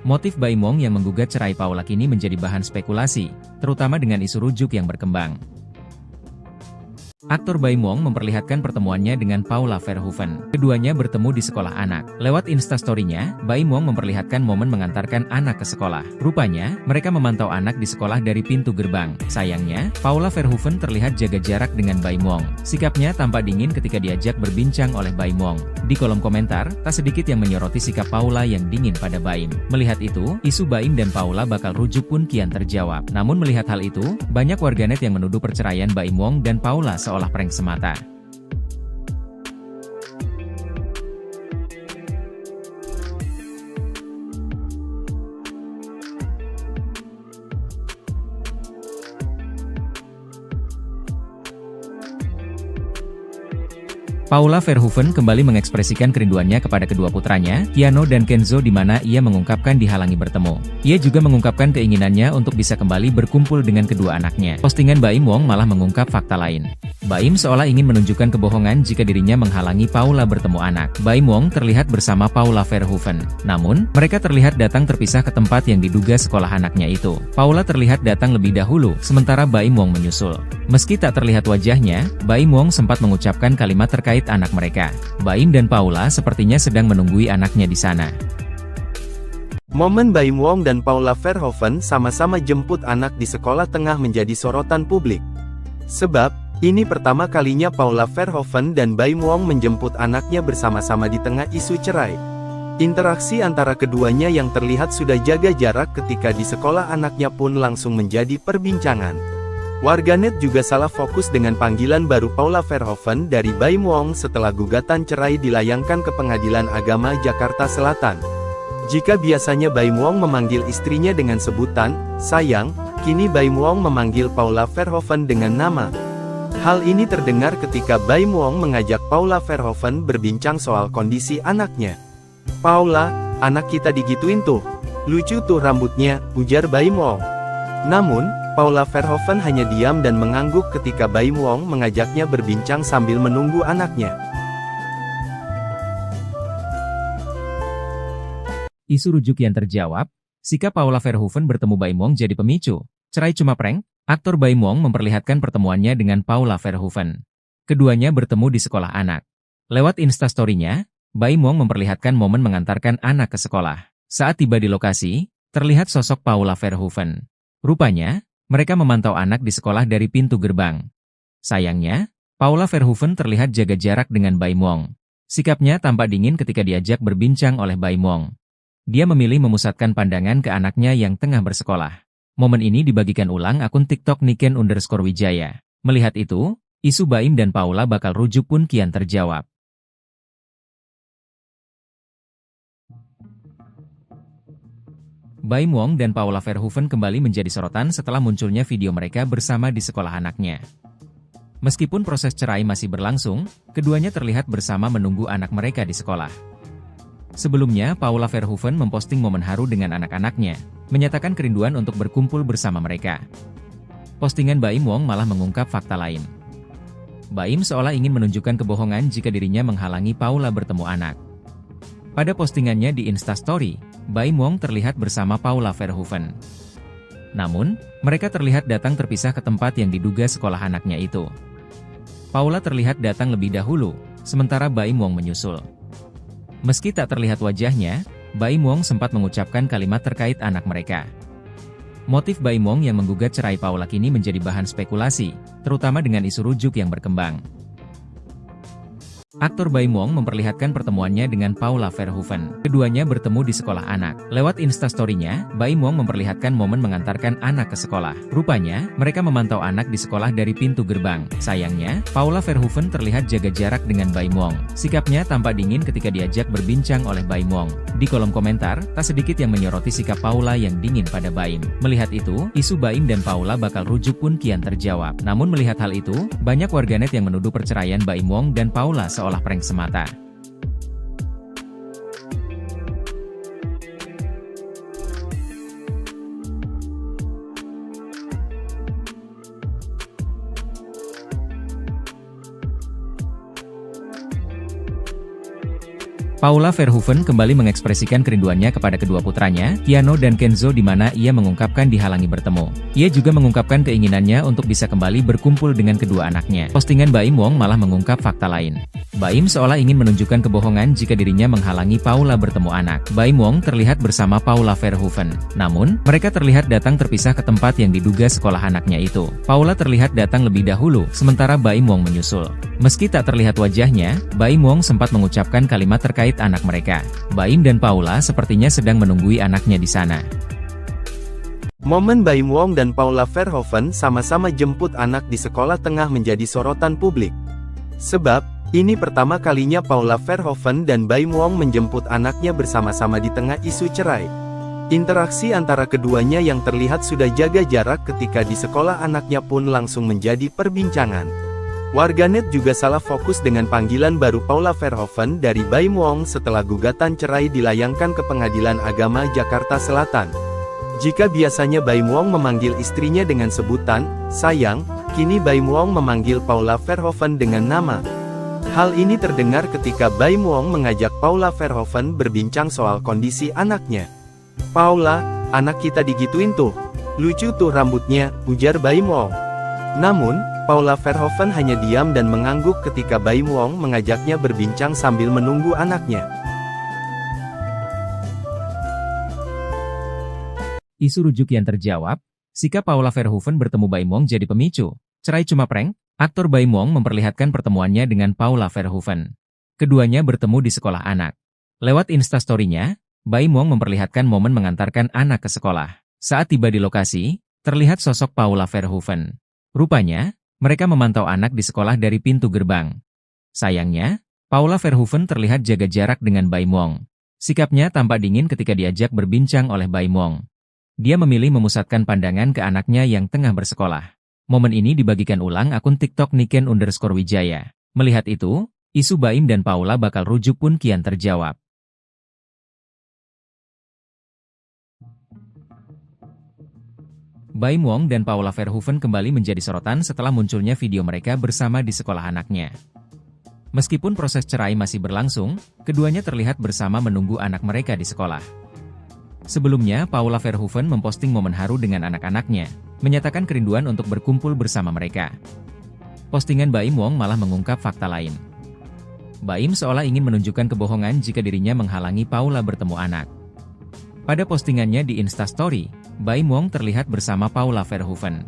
A: Motif Baim Wong yang menggugat cerai Paula kini menjadi bahan spekulasi, terutama dengan isu rujuk yang berkembang. Aktor Baim Wong memperlihatkan pertemuannya dengan Paula Verhoeven. Keduanya bertemu di sekolah anak. Lewat Instastory-nya, Baim Wong memperlihatkan momen mengantarkan anak ke sekolah. Rupanya, mereka memantau anak di sekolah dari pintu gerbang. Sayangnya, Paula Verhoeven terlihat jaga jarak dengan Baim Wong. Sikapnya tampak dingin ketika diajak berbincang oleh Baim Wong. Di kolom komentar, tak sedikit yang menyoroti sikap Paula yang dingin pada Baim. Melihat itu, isu Baim dan Paula bakal rujuk pun kian terjawab. Namun melihat hal itu, banyak warganet yang menuduh perceraian Baim Wong dan Paula seolah prank semata. Paula Verhoeven kembali mengekspresikan kerinduannya kepada kedua putranya, Keanu dan Kenzo, di mana ia mengungkapkan dihalangi bertemu. Ia juga mengungkapkan keinginannya untuk bisa kembali berkumpul dengan kedua anaknya. Postingan Baim Wong malah mengungkap fakta lain. Baim seolah ingin menunjukkan kebohongan jika dirinya menghalangi Paula bertemu anak. Baim Wong terlihat bersama Paula Verhoeven. Namun, mereka terlihat datang terpisah ke tempat yang diduga sekolah anaknya itu. Paula terlihat datang lebih dahulu, sementara Baim Wong menyusul. Meski tak terlihat wajahnya, Baim Wong sempat mengucapkan kalimat terkait anak mereka. Baim dan Paula sepertinya sedang menunggui anaknya di sana.
B: Momen Baim Wong dan Paula Verhoeven sama-sama jemput anak di sekolah tengah menjadi sorotan publik. Sebab, ini pertama kalinya Paula Verhoeven dan Baim Wong menjemput anaknya bersama-sama di tengah isu cerai. Interaksi antara keduanya yang terlihat sudah jaga jarak ketika di sekolah anaknya pun langsung menjadi perbincangan. Warganet juga salah fokus dengan panggilan baru Paula Verhoeven dari Baim Wong setelah gugatan cerai dilayangkan ke Pengadilan Agama Jakarta Selatan. Jika biasanya Baim Wong memanggil istrinya dengan sebutan sayang, kini Baim Wong memanggil Paula Verhoeven dengan nama. Hal ini terdengar ketika Baim Wong mengajak Paula Verhoeven berbincang soal kondisi anaknya. "Paula, anak kita digituin tuh. Lucu tuh rambutnya," ujar Baim Wong. Namun, Paula Verhoeven hanya diam dan mengangguk ketika Baim Wong mengajaknya berbincang sambil menunggu anaknya.
A: Isu rujuk yang terjawab, sikap Paula Verhoeven bertemu Baim Wong jadi pemicu. Cerai cuma prank? Aktor Baim Wong memperlihatkan pertemuannya dengan Paula Verhoeven. Keduanya bertemu di sekolah anak. Lewat Instastory-nya, Baim Wong memperlihatkan momen mengantarkan anak ke sekolah. Saat tiba di lokasi, terlihat sosok Paula Verhoeven. Rupanya, mereka memantau anak di sekolah dari pintu gerbang. Sayangnya, Paula Verhoeven terlihat jaga jarak dengan Baim Wong. Sikapnya tampak dingin ketika diajak berbincang oleh Baim Wong. Dia memilih memusatkan pandangan ke anaknya yang tengah bersekolah. Momen ini dibagikan ulang akun TikTok Niken_Wijaya. Melihat itu, isu Baim dan Paula bakal rujuk pun kian terjawab. Baim Wong dan Paula Verhoeven kembali menjadi sorotan setelah munculnya video mereka bersama di sekolah anaknya. Meskipun proses cerai masih berlangsung, keduanya terlihat bersama menunggu anak mereka di sekolah. Sebelumnya, Paula Verhoeven memposting momen haru dengan anak-anaknya, menyatakan kerinduan untuk berkumpul bersama mereka. Postingan Baim Wong malah mengungkap fakta lain. Baim seolah ingin menunjukkan kebohongan jika dirinya menghalangi Paula bertemu anak. Pada postingannya di Instastory, Baim Wong terlihat bersama Paula Verhoeven. Namun, mereka terlihat datang terpisah ke tempat yang diduga sekolah anaknya itu. Paula terlihat datang lebih dahulu, sementara Baim Wong menyusul. Meski tak terlihat wajahnya, Baim Wong sempat mengucapkan kalimat terkait anak mereka. Motif Baim Wong yang menggugat cerai Paula kini menjadi bahan spekulasi, terutama dengan isu rujuk yang berkembang. Aktor Baim Wong memperlihatkan pertemuannya dengan Paula Verhoeven. Keduanya bertemu di sekolah anak. Lewat Instastory-nya, Baim Wong memperlihatkan momen mengantarkan anak ke sekolah. Rupanya, mereka memantau anak di sekolah dari pintu gerbang. Sayangnya, Paula Verhoeven terlihat jaga jarak dengan Baim Wong. Sikapnya tampak dingin ketika diajak berbincang oleh Baim Wong. Di kolom komentar, tak sedikit yang menyoroti sikap Paula yang dingin pada Baim. Melihat itu, isu Baim dan Paula bakal rujuk pun kian terjawab. Namun melihat hal itu, banyak warganet yang menuduh perceraian Baim Wong dan Paula seolah prank semata. Paula Verhoeven kembali mengekspresikan kerinduannya kepada kedua putranya, Keanu dan Kenzo, di mana ia mengungkapkan dihalangi bertemu. Ia juga mengungkapkan keinginannya untuk bisa kembali berkumpul dengan kedua anaknya. Postingan Baim Wong malah mengungkap fakta lain. Baim seolah ingin menunjukkan kebohongan jika dirinya menghalangi Paula bertemu anak. Baim Wong terlihat bersama Paula Verhoeven. Namun, mereka terlihat datang terpisah ke tempat yang diduga sekolah anaknya itu. Paula terlihat datang lebih dahulu, sementara Baim Wong menyusul. Meski tak terlihat wajahnya, Baim Wong sempat mengucapkan kalimat terkait anak mereka. Baim dan Paula sepertinya sedang menunggui anaknya di sana.
B: Momen Baim Wong dan Paula Verhoeven sama-sama jemput anak di sekolah tengah menjadi sorotan publik. Sebab, ini pertama kalinya Paula Verhoeven dan Baim Wong menjemput anaknya bersama-sama di tengah isu cerai. Interaksi antara keduanya yang terlihat sudah jaga jarak ketika di sekolah anaknya pun langsung menjadi perbincangan. Warganet juga salah fokus dengan panggilan baru Paula Verhoeven dari Baim Wong setelah gugatan cerai dilayangkan ke Pengadilan Agama Jakarta Selatan. Jika biasanya Baim Wong memanggil istrinya dengan sebutan sayang, kini Baim Wong memanggil Paula Verhoeven dengan nama. Hal ini terdengar ketika Baim Wong mengajak Paula Verhoeven berbincang soal kondisi anaknya. "Paula, anak kita digituin tuh. Lucu tuh rambutnya," ujar Baim Wong. Namun, Paula Verhoeven hanya diam dan mengangguk ketika Baim Wong mengajaknya berbincang sambil menunggu anaknya.
A: Isu rujuk yang terjawab, sikap Paula Verhoeven bertemu Baim Wong jadi pemicu. Cerai cuma prank? Aktor Baim Wong memperlihatkan pertemuannya dengan Paula Verhoeven. Keduanya bertemu di sekolah anak. Lewat Instastory-nya, Baim Wong memperlihatkan momen mengantarkan anak ke sekolah. Saat tiba di lokasi, terlihat sosok Paula Verhoeven. Rupanya, mereka memantau anak di sekolah dari pintu gerbang. Sayangnya, Paula Verhoeven terlihat jaga jarak dengan Baim Wong. Sikapnya tampak dingin ketika diajak berbincang oleh Baim Wong. Dia memilih memusatkan pandangan ke anaknya yang tengah bersekolah. Momen ini dibagikan ulang akun TikTok Niken_Wijaya. Melihat itu, isu Baim dan Paula bakal rujuk pun kian terjawab. Baim Wong dan Paula Verhoeven kembali menjadi sorotan setelah munculnya video mereka bersama di sekolah anaknya. Meskipun proses cerai masih berlangsung, keduanya terlihat bersama menunggu anak mereka di sekolah. Sebelumnya, Paula Verhoeven memposting momen haru dengan anak-anaknya, menyatakan kerinduan untuk berkumpul bersama mereka. Postingan Baim Wong malah mengungkap fakta lain. Baim seolah ingin menunjukkan kebohongan jika dirinya menghalangi Paula bertemu anak. Pada postingannya di Instastory, Baim Wong terlihat bersama Paula Verhoeven.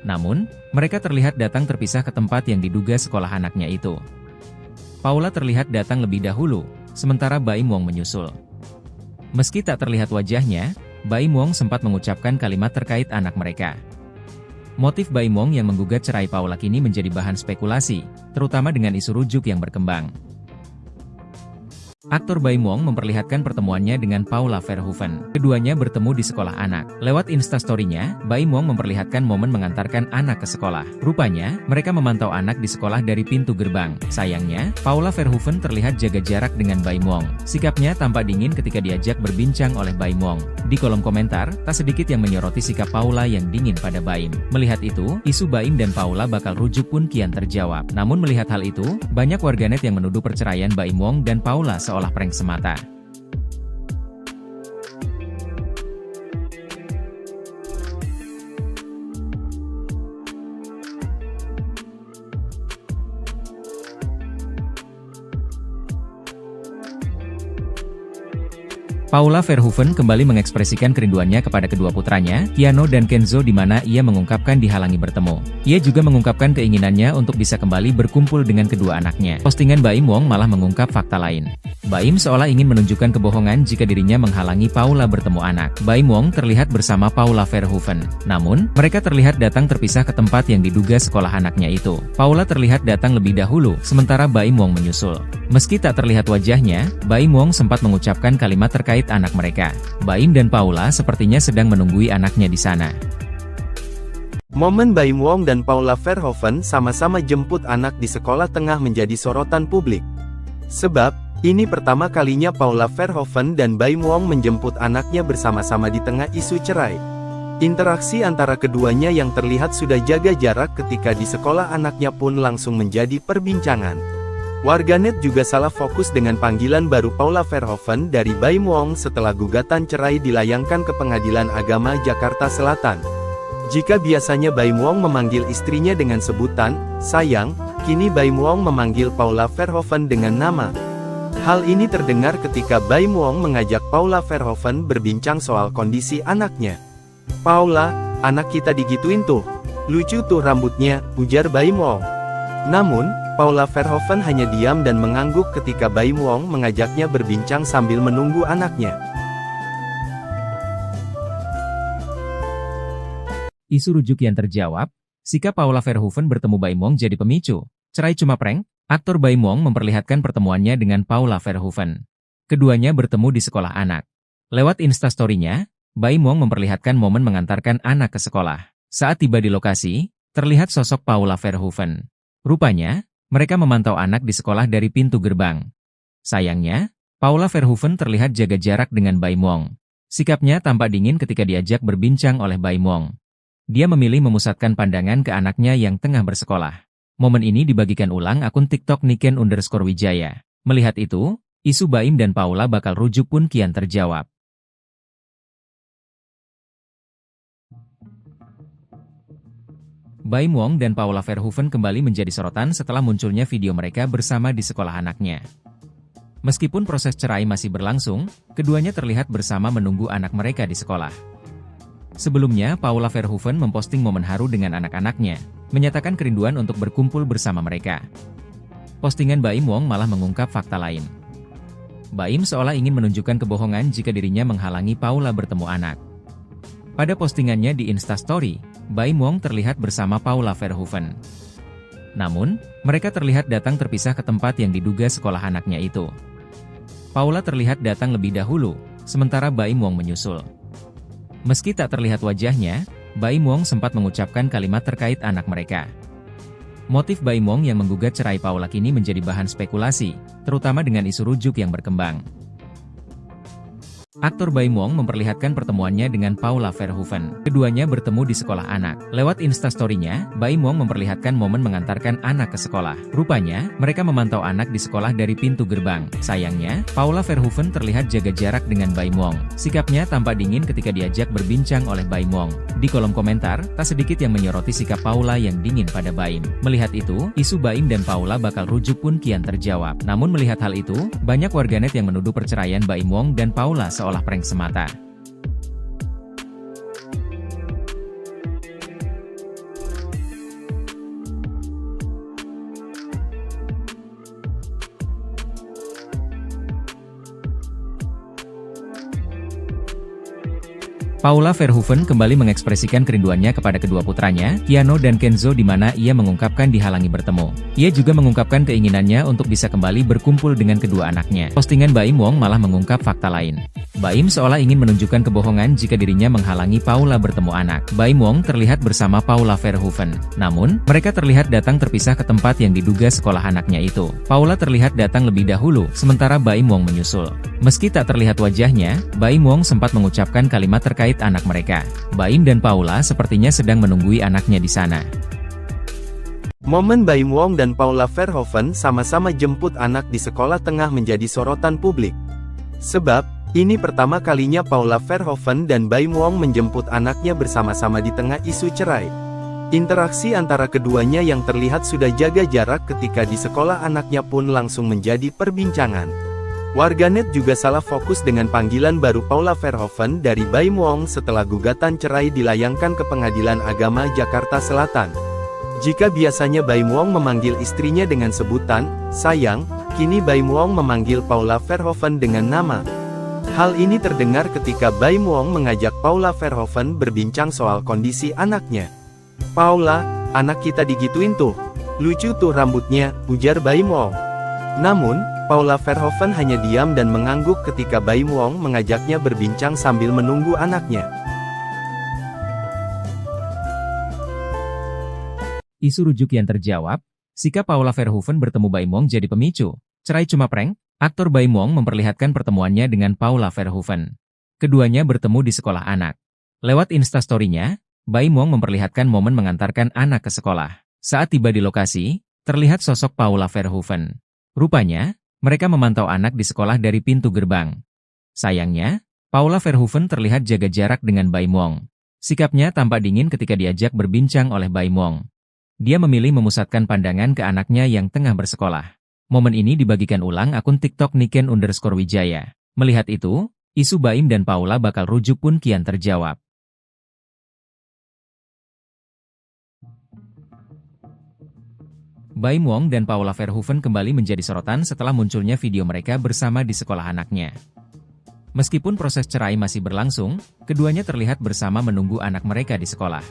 A: Namun, mereka terlihat datang terpisah ke tempat yang diduga sekolah anaknya itu. Paula terlihat datang lebih dahulu, sementara Baim Wong menyusul. Meski tak terlihat wajahnya, Baim Wong sempat mengucapkan kalimat terkait anak mereka. Motif Baim Wong yang menggugat cerai Paula kini menjadi bahan spekulasi, terutama dengan isu rujuk yang berkembang. Aktor Baim Wong memperlihatkan pertemuannya dengan Paula Verhoeven. Keduanya bertemu di sekolah anak. Lewat Instastory-nya, Baim Wong memperlihatkan momen mengantarkan anak ke sekolah. Rupanya, mereka memantau anak di sekolah dari pintu gerbang. Sayangnya, Paula Verhoeven terlihat jaga jarak dengan Baim Wong. Sikapnya tampak dingin ketika diajak berbincang oleh Baim Wong. Di kolom komentar, tak sedikit yang menyoroti sikap Paula yang dingin pada Baim. Melihat itu, isu Baim dan Paula bakal rujuk pun kian terjawab. Namun melihat hal itu, banyak warganet yang menuduh perceraian Baim Wong dan Paula seolah prank semata. Paula Verhoeven kembali mengekspresikan kerinduannya kepada kedua putranya, Keanu dan Kenzo, di mana ia mengungkapkan dihalangi bertemu. Ia juga mengungkapkan keinginannya untuk bisa kembali berkumpul dengan kedua anaknya. Postingan Baim Wong malah mengungkap fakta lain. Baim seolah ingin menunjukkan kebohongan jika dirinya menghalangi Paula bertemu anak. Baim Wong terlihat bersama Paula Verhoeven. Namun, mereka terlihat datang terpisah ke tempat yang diduga sekolah anaknya itu. Paula terlihat datang lebih dahulu, sementara Baim Wong menyusul. Meski tak terlihat wajahnya, Baim Wong sempat mengucapkan kalimat terkait anak mereka. Baim dan Paula sepertinya sedang menunggui anaknya di sana.
B: Momen Baim Wong dan Paula Verhoeven sama-sama jemput anak di sekolah tengah menjadi sorotan publik. Sebab, ini pertama kalinya Paula Verhoeven dan Baim Wong menjemput anaknya bersama-sama di tengah isu cerai. Interaksi antara keduanya yang terlihat sudah jaga jarak ketika di sekolah anaknya pun langsung menjadi perbincangan. Warganet juga salah fokus dengan panggilan baru Paula Verhoeven dari Baim Wong setelah gugatan cerai dilayangkan ke Pengadilan Agama Jakarta Selatan. Jika biasanya Baim Wong memanggil istrinya dengan sebutan sayang, kini Baim Wong memanggil Paula Verhoeven dengan nama. Hal ini terdengar ketika Baim Wong mengajak Paula Verhoeven berbincang soal kondisi anaknya. "Paula, anak kita digituin tuh. Lucu tuh rambutnya," ujar Baim Wong. Namun, Paula Verhoeven hanya diam dan mengangguk ketika Baim Wong mengajaknya berbincang sambil menunggu anaknya.
A: Isu rujuk yang terjawab, sikap Paula Verhoeven bertemu Baim Wong jadi pemicu. Cerai cuma prank? Aktor Baim Wong memperlihatkan pertemuannya dengan Paula Verhoeven. Keduanya bertemu di sekolah anak. Lewat Instastory-nya, Baim Wong memperlihatkan momen mengantarkan anak ke sekolah. Saat tiba di lokasi, terlihat sosok Paula Verhoeven. Rupanya, mereka memantau anak di sekolah dari pintu gerbang. Sayangnya, Paula Verhoeven terlihat jaga jarak dengan Baim Wong. Sikapnya tampak dingin ketika diajak berbincang oleh Baim Wong. Dia memilih memusatkan pandangan ke anaknya yang tengah bersekolah. Momen ini dibagikan ulang akun TikTok Niken_Wijaya. Melihat itu, isu Baim dan Paula bakal rujuk pun kian terjawab. Baim Wong dan Paula Verhoeven kembali menjadi sorotan setelah munculnya video mereka bersama di sekolah anaknya. Meskipun proses cerai masih berlangsung, keduanya terlihat bersama menunggu anak mereka di sekolah. Sebelumnya, Paula Verhoeven memposting momen haru dengan anak-anaknya, menyatakan kerinduan untuk berkumpul bersama mereka. Postingan Baim Wong malah mengungkap fakta lain. Baim seolah ingin menunjukkan kebohongan jika dirinya menghalangi Paula bertemu anak. Pada postingannya di Instastory, Baim Wong terlihat bersama Paula Verhoeven. Namun, mereka terlihat datang terpisah ke tempat yang diduga sekolah anaknya itu. Paula terlihat datang lebih dahulu, sementara Baim Wong menyusul. Meski tak terlihat wajahnya, Baim Wong sempat mengucapkan kalimat terkait anak mereka. Motif Baim Wong yang menggugat cerai Paula kini menjadi bahan spekulasi, terutama dengan isu rujuk yang berkembang. Aktor Baim Wong memperlihatkan pertemuannya dengan Paula Verhoeven. Keduanya bertemu di sekolah anak. Lewat Instastory-nya, Baim Wong memperlihatkan momen mengantarkan anak ke sekolah. Rupanya, mereka memantau anak di sekolah dari pintu gerbang. Sayangnya, Paula Verhoeven terlihat jaga jarak dengan Baim Wong. Sikapnya tampak dingin ketika diajak berbincang oleh Baim Wong. Di kolom komentar, tak sedikit yang menyoroti sikap Paula yang dingin pada Baim. Melihat itu, isu Baim dan Paula bakal rujuk pun kian terjawab. Namun melihat hal itu, banyak warganet yang menuduh perceraian Baim Wong dan Paula seolah prank semata. Paula Verhoeven kembali mengekspresikan kerinduannya kepada kedua putranya, Keanu dan Kenzo, di mana ia mengungkapkan dihalangi bertemu. Ia juga mengungkapkan keinginannya untuk bisa kembali berkumpul dengan kedua anaknya. Postingan Baim Wong malah mengungkap fakta lain. Baim seolah ingin menunjukkan kebohongan jika dirinya menghalangi Paula bertemu anak. Baim Wong terlihat bersama Paula Verhoeven. Namun, mereka terlihat datang terpisah ke tempat yang diduga sekolah anaknya itu. Paula terlihat datang lebih dahulu, sementara Baim Wong menyusul. Meski tak terlihat wajahnya, Baim Wong sempat mengucapkan kalimat terkait anak mereka. Baim dan Paula sepertinya sedang menunggui anaknya di sana.
B: Momen Baim Wong dan Paula Verhoeven sama-sama jemput anak di sekolah tengah menjadi sorotan publik. Sebab, ini pertama kalinya Paula Verhoeven dan Baim Wong menjemput anaknya bersama-sama di tengah isu cerai. Interaksi antara keduanya yang terlihat sudah jaga jarak ketika di sekolah anaknya pun langsung menjadi perbincangan. Warganet juga salah fokus dengan panggilan baru Paula Verhoeven dari Baim Wong setelah gugatan cerai dilayangkan ke Pengadilan Agama Jakarta Selatan. Jika biasanya Baim Wong memanggil istrinya dengan sebutan sayang, kini Baim Wong memanggil Paula Verhoeven dengan nama. Hal ini terdengar ketika Baim Wong mengajak Paula Verhoeven berbincang soal kondisi anaknya. "Paula, anak kita digituin tuh. Lucu tuh rambutnya," ujar Baim Wong. Namun, Paula Verhoeven hanya diam dan mengangguk ketika Baim Wong mengajaknya berbincang sambil menunggu anaknya.
A: Isu rujuk yang terjawab, sikap Paula Verhoeven bertemu Baim Wong jadi pemicu. Cerai cuma prank? Aktor Baim Wong memperlihatkan pertemuannya dengan Paula Verhoeven. Keduanya bertemu di sekolah anak. Lewat Instastory-nya, Baim Wong memperlihatkan momen mengantarkan anak ke sekolah. Saat tiba di lokasi, terlihat sosok Paula Verhoeven. Rupanya, mereka memantau anak di sekolah dari pintu gerbang. Sayangnya, Paula Verhoeven terlihat jaga jarak dengan Baim Wong. Sikapnya tampak dingin ketika diajak berbincang oleh Baim Wong. Dia memilih memusatkan pandangan ke anaknya yang tengah bersekolah. Momen ini dibagikan ulang akun TikTok Niken_Wijaya. Melihat itu, isu Baim dan Paula bakal rujuk pun kian terjawab. Baim Wong dan Paula Verhoeven kembali menjadi sorotan setelah munculnya video mereka bersama di sekolah anaknya. Meskipun proses cerai masih berlangsung, keduanya terlihat bersama menunggu anak mereka di sekolah.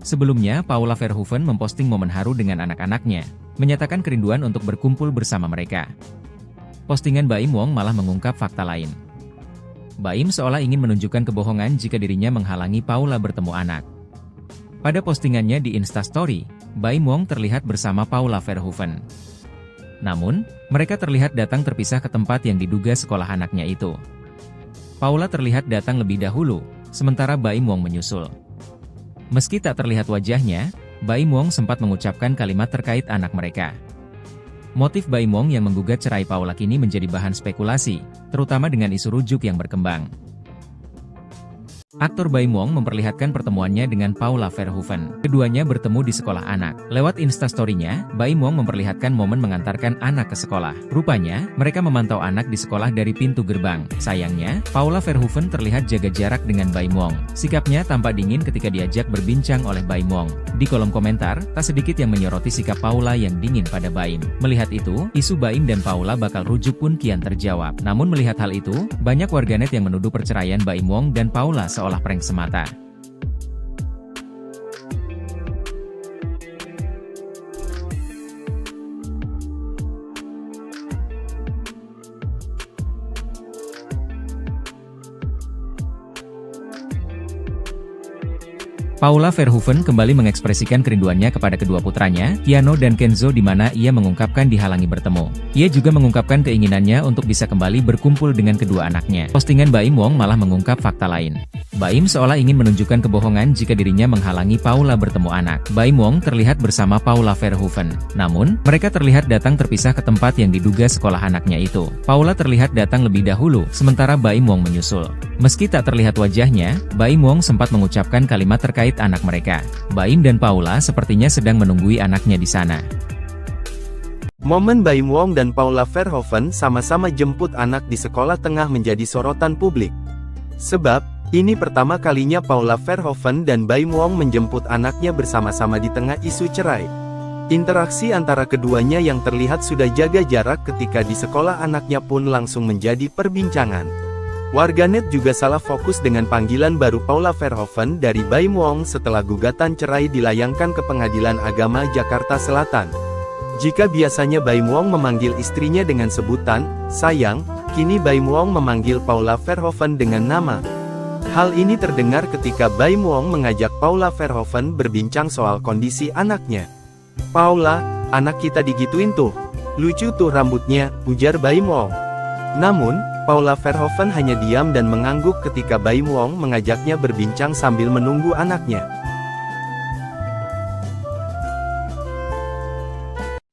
A: Sebelumnya, Paula Verhoeven memposting momen haru dengan anak-anaknya, menyatakan kerinduan untuk berkumpul bersama mereka. Postingan Baim Wong malah mengungkap fakta lain. Baim seolah ingin menunjukkan kebohongan jika dirinya menghalangi Paula bertemu anak. Pada postingannya di Instastory, Baim Wong terlihat bersama Paula Verhoeven. Namun, mereka terlihat datang terpisah ke tempat yang diduga sekolah anaknya itu. Paula terlihat datang lebih dahulu, sementara Baim Wong menyusul. Meski tak terlihat wajahnya, Baim Wong sempat mengucapkan kalimat terkait anak mereka. Motif Baim Wong yang menggugat cerai Paula kini menjadi bahan spekulasi, terutama dengan isu rujuk yang berkembang. Aktor Baim Wong memperlihatkan pertemuannya dengan Paula Verhoeven. Keduanya bertemu di sekolah anak. Lewat instastory-nya, Baim Wong memperlihatkan momen mengantarkan anak ke sekolah. Rupanya, mereka memantau anak di sekolah dari pintu gerbang. Sayangnya, Paula Verhoeven terlihat jaga jarak dengan Baim Wong. Sikapnya tampak dingin ketika diajak berbincang oleh Baim Wong. Di kolom komentar, tak sedikit yang menyoroti sikap Paula yang dingin pada Baim. Melihat itu, isu Baim dan Paula bakal rujuk pun kian terjawab. Namun melihat hal itu, banyak warganet yang menuduh perceraian Baim Wong dan Paula seolah prank semata. Paula Verhoeven kembali mengekspresikan kerinduannya kepada kedua putranya, Keanu dan Kenzo, di mana ia mengungkapkan dihalangi bertemu. Ia juga mengungkapkan keinginannya untuk bisa kembali berkumpul dengan kedua anaknya. Postingan Baim Wong malah mengungkap fakta lain. Baim seolah ingin menunjukkan kebohongan jika dirinya menghalangi Paula bertemu anak. Baim Wong terlihat bersama Paula Verhoeven. Namun, mereka terlihat datang terpisah ke tempat yang diduga sekolah anaknya itu. Paula terlihat datang lebih dahulu, sementara Baim Wong menyusul. Meski tak terlihat wajahnya, Baim Wong sempat mengucapkan kalimat terkait anak mereka. Baim dan Paula sepertinya sedang menunggui anaknya di sana.
B: Momen Baim Wong dan Paula Verhoeven sama-sama jemput anak di sekolah tengah menjadi sorotan publik. Sebab, ini pertama kalinya Paula Verhoeven dan Baim Wong menjemput anaknya bersama-sama di tengah isu cerai. Interaksi antara keduanya yang terlihat sudah jaga jarak ketika di sekolah anaknya pun langsung menjadi perbincangan. Warganet juga salah fokus dengan panggilan baru Paula Verhoeven dari Baim Wong setelah gugatan cerai dilayangkan ke Pengadilan Agama Jakarta Selatan. Jika biasanya Baim Wong memanggil istrinya dengan sebutan sayang, kini Baim Wong memanggil Paula Verhoeven dengan nama. Hal ini terdengar ketika Baim Wong mengajak Paula Verhoeven berbincang soal kondisi anaknya. "Paula, anak kita digituin tuh. Lucu tuh rambutnya," ujar Baim Wong. Namun, Paula Verhoeven hanya diam dan mengangguk ketika Baim Wong mengajaknya berbincang sambil menunggu anaknya.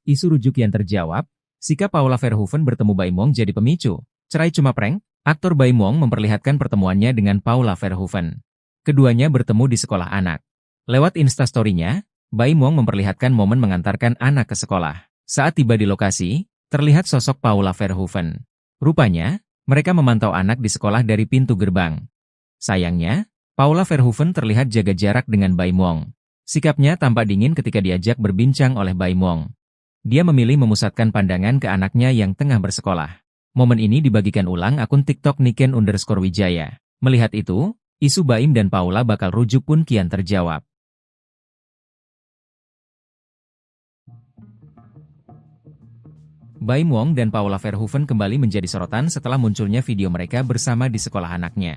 A: Isu rujuk yang terjawab, sikap Paula Verhoeven bertemu Baim Wong jadi pemicu. Cerai cuma prank? Aktor Baim Wong memperlihatkan pertemuannya dengan Paula Verhoeven. Keduanya bertemu di sekolah anak. Lewat instastory-nya, Baim Wong memperlihatkan momen mengantarkan anak ke sekolah. Saat tiba di lokasi, terlihat sosok Paula Verhoeven. Rupanya, mereka memantau anak di sekolah dari pintu gerbang. Sayangnya, Paula Verhoeven terlihat jaga jarak dengan Baim Wong. Sikapnya tampak dingin ketika diajak berbincang oleh Baim Wong. Dia memilih memusatkan pandangan ke anaknya yang tengah bersekolah. Momen ini dibagikan ulang akun TikTok Niken_Wijaya. Melihat itu, isu Baim dan Paula bakal rujuk pun kian terjawab. Baim Wong dan Paula Verhoeven kembali menjadi sorotan setelah munculnya video mereka bersama di sekolah anaknya.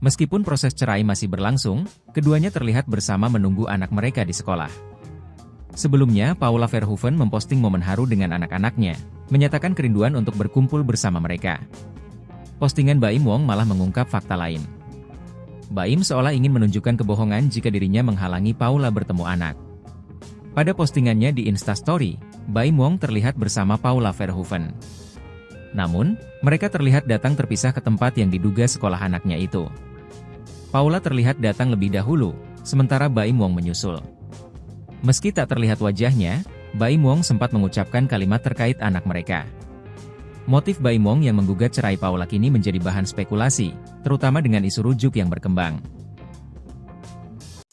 A: Meskipun proses cerai masih berlangsung, keduanya terlihat bersama menunggu anak mereka di sekolah. Sebelumnya, Paula Verhoeven memposting momen haru dengan anak-anaknya, menyatakan kerinduan untuk berkumpul bersama mereka. Postingan Baim Wong malah mengungkap fakta lain. Baim seolah ingin menunjukkan kebohongan jika dirinya menghalangi Paula bertemu anak. Pada postingannya di Instastory, Baim Wong terlihat bersama Paula Verhoeven. Namun, mereka terlihat datang terpisah ke tempat yang diduga sekolah anaknya itu. Paula terlihat datang lebih dahulu, sementara Baim Wong menyusul. Meski tak terlihat wajahnya, Baim Wong sempat mengucapkan kalimat terkait anak mereka. Motif Baim Wong yang menggugat cerai Paula kini menjadi bahan spekulasi, terutama dengan isu rujuk yang berkembang.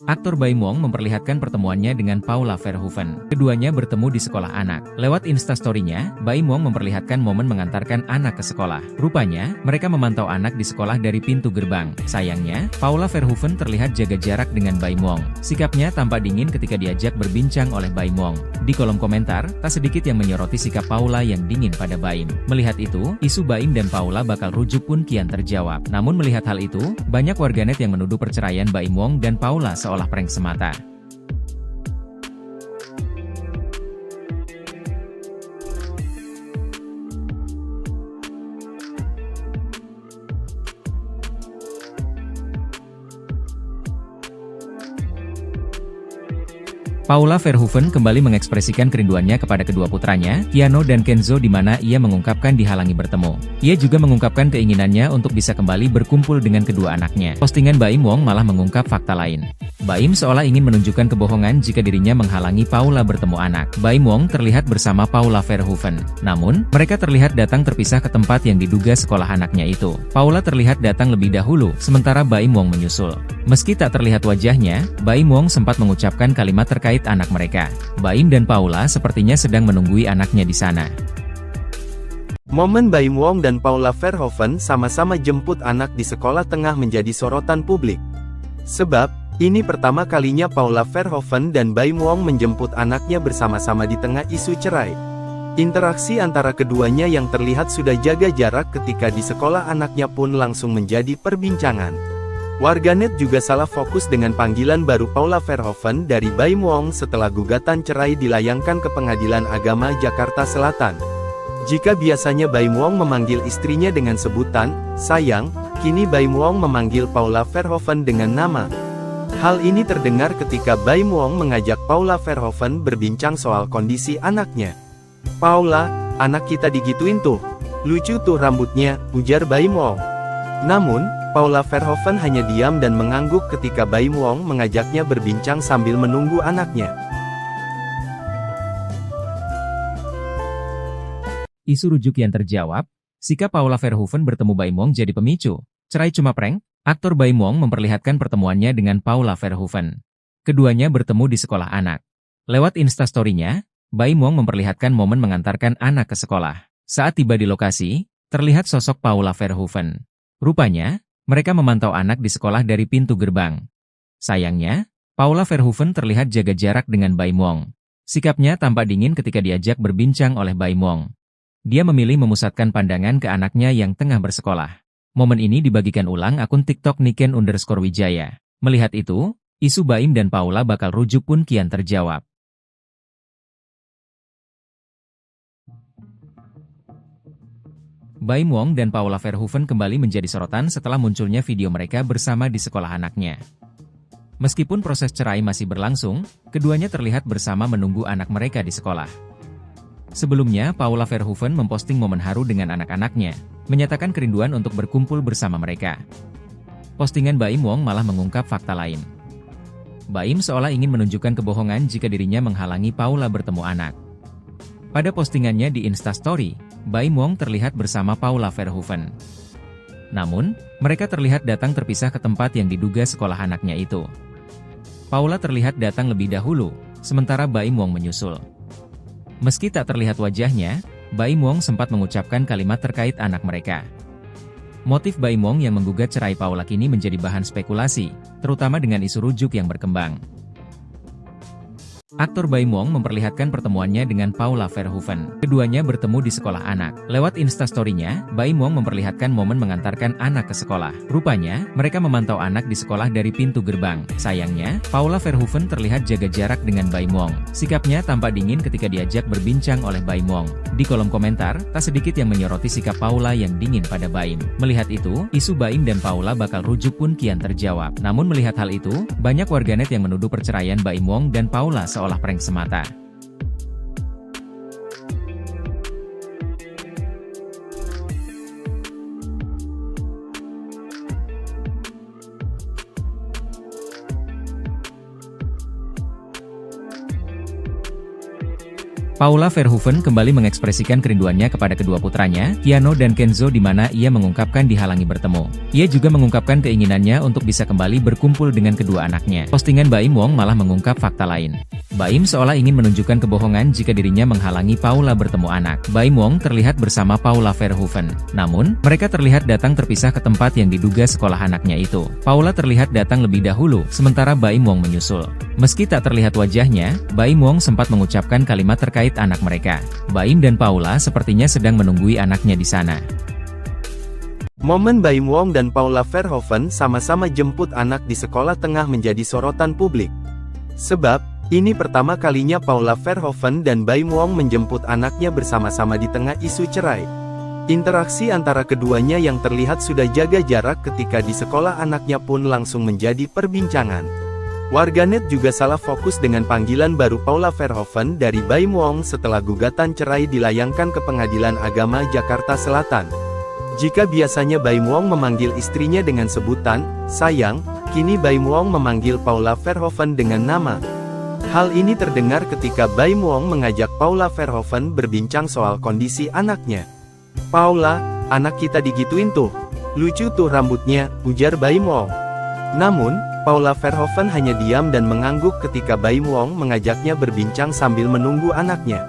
A: Aktor Baim Wong memperlihatkan pertemuannya dengan Paula Verhoeven. Keduanya bertemu di sekolah anak. Lewat instastory-nya, Baim Wong memperlihatkan momen mengantarkan anak ke sekolah. Rupanya, mereka memantau anak di sekolah dari pintu gerbang. Sayangnya, Paula Verhoeven terlihat jaga jarak dengan Baim Wong. Sikapnya tampak dingin ketika diajak berbincang oleh Baim Wong. Di kolom komentar, tak sedikit yang menyoroti sikap Paula yang dingin pada Baim. Melihat itu, isu Baim dan Paula bakal rujuk pun kian terjawab. Namun melihat hal itu, banyak warganet yang menuduh perceraian Baim Wong dan Paula seolah prank semata. Paula Verhoeven kembali mengekspresikan kerinduannya kepada kedua putranya, Keanu dan Kenzo, di mana ia mengungkapkan dihalangi bertemu. Ia juga mengungkapkan keinginannya untuk bisa kembali berkumpul dengan kedua anaknya. Postingan Baim Wong malah mengungkap fakta lain. Baim seolah ingin menunjukkan kebohongan jika dirinya menghalangi Paula bertemu anak. Baim Wong terlihat bersama Paula Verhoeven. Namun, mereka terlihat datang terpisah ke tempat yang diduga sekolah anaknya itu. Paula terlihat datang lebih dahulu, sementara Baim Wong menyusul. Meski tak terlihat wajahnya, Baim Wong sempat mengucapkan kalimat terkait anak mereka. Baim dan Paula sepertinya sedang menunggui anaknya di sana.
B: Momen Baim Wong dan Paula Verhoeven sama-sama jemput anak di sekolah tengah menjadi sorotan publik. Sebab, ini pertama kalinya Paula Verhoeven dan Baim Wong menjemput anaknya bersama-sama di tengah isu cerai. Interaksi antara keduanya yang terlihat sudah jaga jarak ketika di sekolah anaknya pun langsung menjadi perbincangan. Warganet juga salah fokus dengan panggilan baru Paula Verhoeven dari Baim Wong setelah gugatan cerai dilayangkan ke Pengadilan Agama Jakarta Selatan. Jika biasanya Baim Wong memanggil istrinya dengan sebutan sayang, kini Baim Wong memanggil Paula Verhoeven dengan nama. Hal ini terdengar ketika Baim Wong mengajak Paula Verhoeven berbincang soal kondisi anaknya. "Paula, anak kita digituin tuh. Lucu tuh rambutnya," ujar Baim Wong. Namun, Paula Verhoeven hanya diam dan mengangguk ketika Baim Wong mengajaknya berbincang sambil menunggu anaknya.
A: Isu rujuk yang terjawab, sikap Paula Verhoeven bertemu Baim Wong jadi pemicu. Cerai cuma prank? Aktor Baim Wong memperlihatkan pertemuannya dengan Paula Verhoeven. Keduanya bertemu di sekolah anak. Lewat Instastory-nya, Baim Wong memperlihatkan momen mengantarkan anak ke sekolah. Saat tiba di lokasi, terlihat sosok Paula Verhoeven. Rupanya, mereka memantau anak di sekolah dari pintu gerbang. Sayangnya, Paula Verhoeven terlihat jaga jarak dengan Baim Wong. Sikapnya tampak dingin ketika diajak berbincang oleh Baim Wong. Dia memilih memusatkan pandangan ke anaknya yang tengah bersekolah. Momen ini dibagikan ulang akun TikTok Niken_Wijaya. Melihat itu, isu Baim dan Paula bakal rujuk pun kian terjawab. Baim Wong dan Paula Verhoeven kembali menjadi sorotan setelah munculnya video mereka bersama di sekolah anaknya. Meskipun proses cerai masih berlangsung, keduanya terlihat bersama menunggu anak mereka di sekolah. Sebelumnya, Paula Verhoeven memposting momen haru dengan anak-anaknya, menyatakan kerinduan untuk berkumpul bersama mereka. Postingan Baim Wong malah mengungkap fakta lain. Baim seolah ingin menunjukkan kebohongan jika dirinya menghalangi Paula bertemu anak. Pada postingannya di Instastory, Baim Wong terlihat bersama Paula Verhoeven. Namun, mereka terlihat datang terpisah ke tempat yang diduga sekolah anaknya itu. Paula terlihat datang lebih dahulu, sementara Baim Wong menyusul. Meski tak terlihat wajahnya, Baim Wong sempat mengucapkan kalimat terkait anak mereka. Motif Baim Wong yang menggugat cerai Paula kini menjadi bahan spekulasi, terutama dengan isu rujuk yang berkembang. Aktor Baim Wong memperlihatkan pertemuannya dengan Paula Verhoeven. Keduanya bertemu di sekolah anak. Lewat Instastory-nya, Baim Wong memperlihatkan momen mengantarkan anak ke sekolah. Rupanya, mereka memantau anak di sekolah dari pintu gerbang. Sayangnya, Paula Verhoeven terlihat jaga jarak dengan Baim Wong. Sikapnya tampak dingin ketika diajak berbincang oleh Baim Wong. Di kolom komentar, tak sedikit yang menyoroti sikap Paula yang dingin pada Baim. Melihat itu, isu Baim dan Paula bakal rujuk pun kian terjawab. Namun melihat hal itu, banyak warganet yang menuduh perceraian Baim Wong dan Paula seolah prank semata. Paula Verhoeven kembali mengekspresikan kerinduannya kepada kedua putranya, Keanu dan Kenzo, di mana ia mengungkapkan dihalangi bertemu. Ia juga mengungkapkan keinginannya untuk bisa kembali berkumpul dengan kedua anaknya. Postingan Baim Wong malah mengungkap fakta lain. Baim seolah ingin menunjukkan kebohongan jika dirinya menghalangi Paula bertemu anak. Baim Wong terlihat bersama Paula Verhoeven. Namun, mereka terlihat datang terpisah ke tempat yang diduga sekolah anaknya itu. Paula terlihat datang lebih dahulu, sementara Baim Wong menyusul. Meski tak terlihat wajahnya, Baim Wong sempat mengucapkan kalimat terkait anak mereka. Baim dan Paula sepertinya sedang menunggui anaknya di sana.
B: Momen Baim Wong dan Paula Verhoeven sama-sama jemput anak di sekolah tengah menjadi sorotan publik. Sebab, ini pertama kalinya Paula Verhoeven dan Baim Wong menjemput anaknya bersama-sama di tengah isu cerai. Interaksi antara keduanya yang terlihat sudah jaga jarak ketika di sekolah anaknya pun langsung menjadi perbincangan. Warganet juga salah fokus dengan panggilan baru Paula Verhoeven dari Baim Wong setelah gugatan cerai dilayangkan ke Pengadilan Agama Jakarta Selatan. Jika biasanya Baim Wong memanggil istrinya dengan sebutan sayang, kini Baim Wong memanggil Paula Verhoeven dengan nama. Hal ini terdengar ketika Baim Wong mengajak Paula Verhoeven berbincang soal kondisi anaknya. "Paula, anak kita digituin tuh. Lucu tuh rambutnya," ujar Baim Wong. Namun, Paula Verhoeven hanya diam dan mengangguk ketika Baim Wong mengajaknya berbincang sambil menunggu anaknya.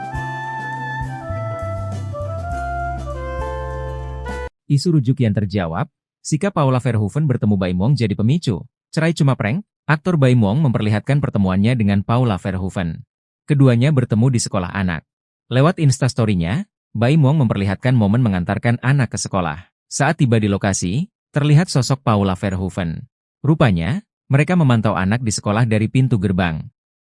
A: Isu rujuk yang terjawab, sikap Paula Verhoeven bertemu Baim Wong jadi pemicu. Cerai cuma prank? Aktor Baim Wong memperlihatkan pertemuannya dengan Paula Verhoeven. Keduanya bertemu di sekolah anak. Lewat Instastory-nya, Baim Wong memperlihatkan momen mengantarkan anak ke sekolah. Saat tiba di lokasi, terlihat sosok Paula Verhoeven. Rupanya, mereka memantau anak di sekolah dari pintu gerbang.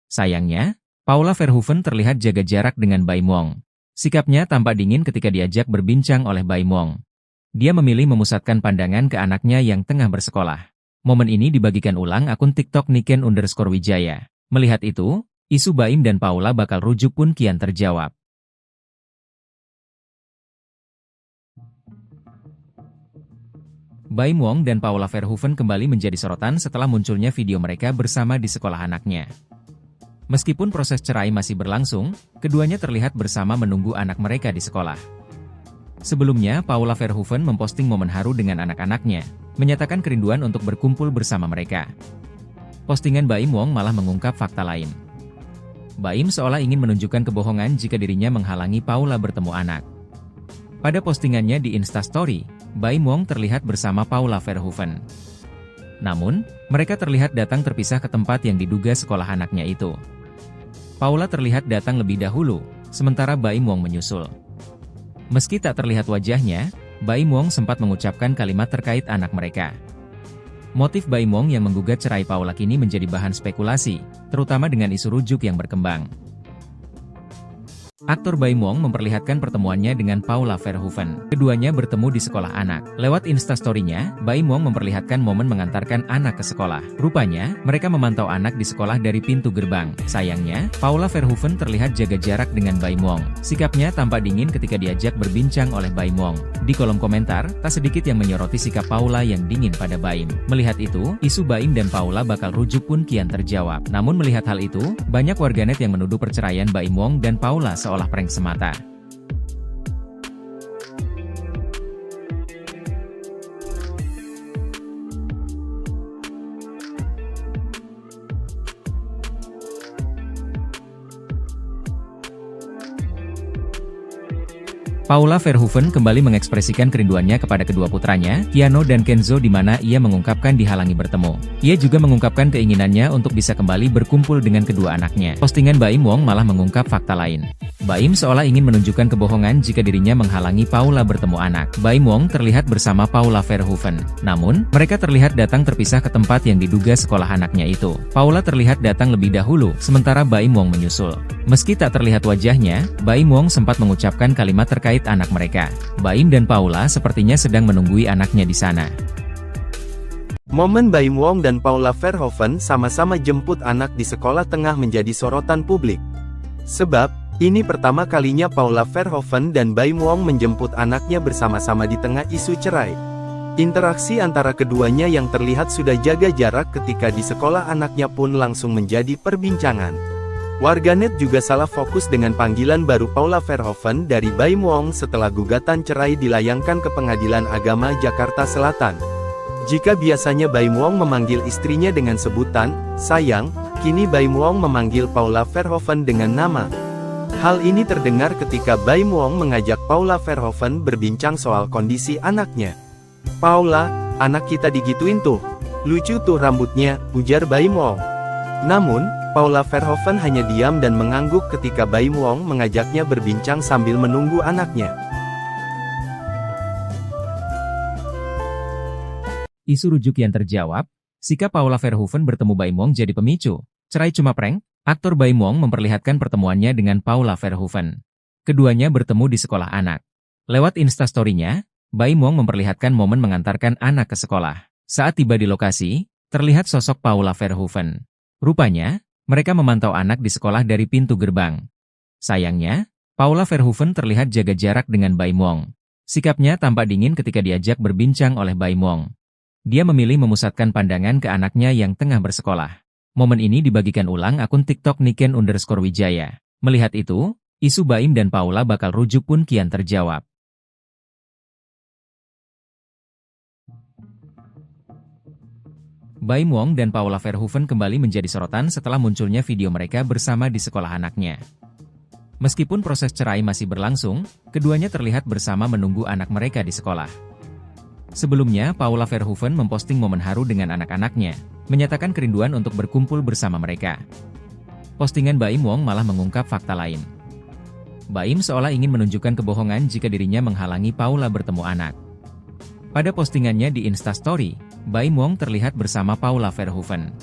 A: Sayangnya, Paula Verhoeven terlihat jaga jarak dengan Baim Wong. Sikapnya tampak dingin ketika diajak berbincang oleh Baim Wong. Dia memilih memusatkan pandangan ke anaknya yang tengah bersekolah. Momen ini dibagikan ulang akun TikTok Niken_Wijaya. Melihat itu, isu Baim dan Paula bakal rujuk pun kian terjawab. Baim Wong dan Paula Verhoeven kembali menjadi sorotan setelah munculnya video mereka bersama di sekolah anaknya. Meskipun proses cerai masih berlangsung, keduanya terlihat bersama menunggu anak mereka di sekolah. Sebelumnya, Paula Verhoeven memposting momen haru dengan anak-anaknya, menyatakan kerinduan untuk berkumpul bersama mereka. Postingan Baim Wong malah mengungkap fakta lain. Baim seolah ingin menunjukkan kebohongan jika dirinya menghalangi Paula bertemu anak. Pada postingannya di Instastory, Baim Wong terlihat bersama Paula Verhoeven. Namun, mereka terlihat datang terpisah ke tempat yang diduga sekolah anaknya itu. Paula terlihat datang lebih dahulu, sementara Baim Wong menyusul. Meski tak terlihat wajahnya, Baim Wong sempat mengucapkan kalimat terkait anak mereka. Motif Baim Wong yang menggugat cerai Paula kini menjadi bahan spekulasi, terutama dengan isu rujuk yang berkembang. Aktor Baim Wong memperlihatkan pertemuannya dengan Paula Verhoeven. Keduanya bertemu di sekolah anak. Lewat Instastory-nya, Baim Wong memperlihatkan momen mengantarkan anak ke sekolah. Rupanya, mereka memantau anak di sekolah dari pintu gerbang. Sayangnya, Paula Verhoeven terlihat jaga jarak dengan Baim Wong. Sikapnya tampak dingin ketika diajak berbincang oleh Baim Wong. Di kolom komentar, tak sedikit yang menyoroti sikap Paula yang dingin pada Baim. Melihat itu, isu Baim dan Paula bakal rujuk pun kian terjawab. Namun melihat hal itu, banyak warganet yang menuduh perceraian Baim Wong dan Paula seolah prank semata. Paula Verhoeven kembali mengekspresikan kerinduannya kepada kedua putranya, Keanu dan Kenzo, di mana ia mengungkapkan dihalangi bertemu. Ia juga mengungkapkan keinginannya untuk bisa kembali berkumpul dengan kedua anaknya. Postingan Baim Wong malah mengungkap fakta lain. Baim seolah ingin menunjukkan kebohongan jika dirinya menghalangi Paula bertemu anak. Baim Wong terlihat bersama Paula Verhoeven. Namun, mereka terlihat datang terpisah ke tempat yang diduga sekolah anaknya itu. Paula terlihat datang lebih dahulu, sementara Baim Wong menyusul. Meski tak terlihat wajahnya, Baim Wong sempat mengucapkan kalimat terkait anak mereka. Baim dan Paula sepertinya sedang menunggui anaknya di sana.
B: Momen Baim Wong dan Paula Verhoeven sama-sama jemput anak di sekolah tengah menjadi sorotan publik. Sebab, ini pertama kalinya Paula Verhoeven dan Baim Wong menjemput anaknya bersama-sama di tengah isu cerai. Interaksi antara keduanya yang terlihat sudah jaga jarak ketika di sekolah anaknya pun langsung menjadi perbincangan. Warganet juga salah fokus dengan panggilan baru Paula Verhoeven dari Baim Wong setelah gugatan cerai dilayangkan ke Pengadilan Agama Jakarta Selatan. Jika biasanya Baim Wong memanggil istrinya dengan sebutan sayang, kini Baim Wong memanggil Paula Verhoeven dengan nama. Hal ini terdengar ketika Baim Wong mengajak Paula Verhoeven berbincang soal kondisi anaknya. "Paula, anak kita digituin tuh. Lucu tuh rambutnya," ujar Baim Wong. Namun, Paula Verhoeven hanya diam dan mengangguk ketika Baim Wong mengajaknya berbincang sambil menunggu anaknya.
A: Isu rujuk yang terjawab, sikap Paula Verhoeven bertemu Baim Wong jadi pemicu. Cerai cuma prank? Aktor Baim Wong memperlihatkan pertemuannya dengan Paula Verhoeven. Keduanya bertemu di sekolah anak. Lewat Instastory-nya, Baim Wong memperlihatkan momen mengantarkan anak ke sekolah. Saat tiba di lokasi, terlihat sosok Paula Verhoeven. Rupanya, mereka memantau anak di sekolah dari pintu gerbang. Sayangnya, Paula Verhoeven terlihat jaga jarak dengan Baim Wong. Sikapnya tampak dingin ketika diajak berbincang oleh Baim Wong. Dia memilih memusatkan pandangan ke anaknya yang tengah bersekolah. Momen ini dibagikan ulang akun TikTok Niken_Wijaya. Melihat itu, isu Baim dan Paula bakal rujuk pun kian terjawab. Baim Wong dan Paula Verhoeven kembali menjadi sorotan setelah munculnya video mereka bersama di sekolah anaknya. Meskipun proses cerai masih berlangsung, keduanya terlihat bersama menunggu anak mereka di sekolah. Sebelumnya, Paula Verhoeven memposting momen haru dengan anak-anaknya, menyatakan kerinduan untuk berkumpul bersama mereka. Postingan Baim Wong malah mengungkap fakta lain. Baim seolah ingin menunjukkan kebohongan jika dirinya menghalangi Paula bertemu anak. Pada postingannya di Instastory, Baim Wong terlihat bersama Paula Verhoeven.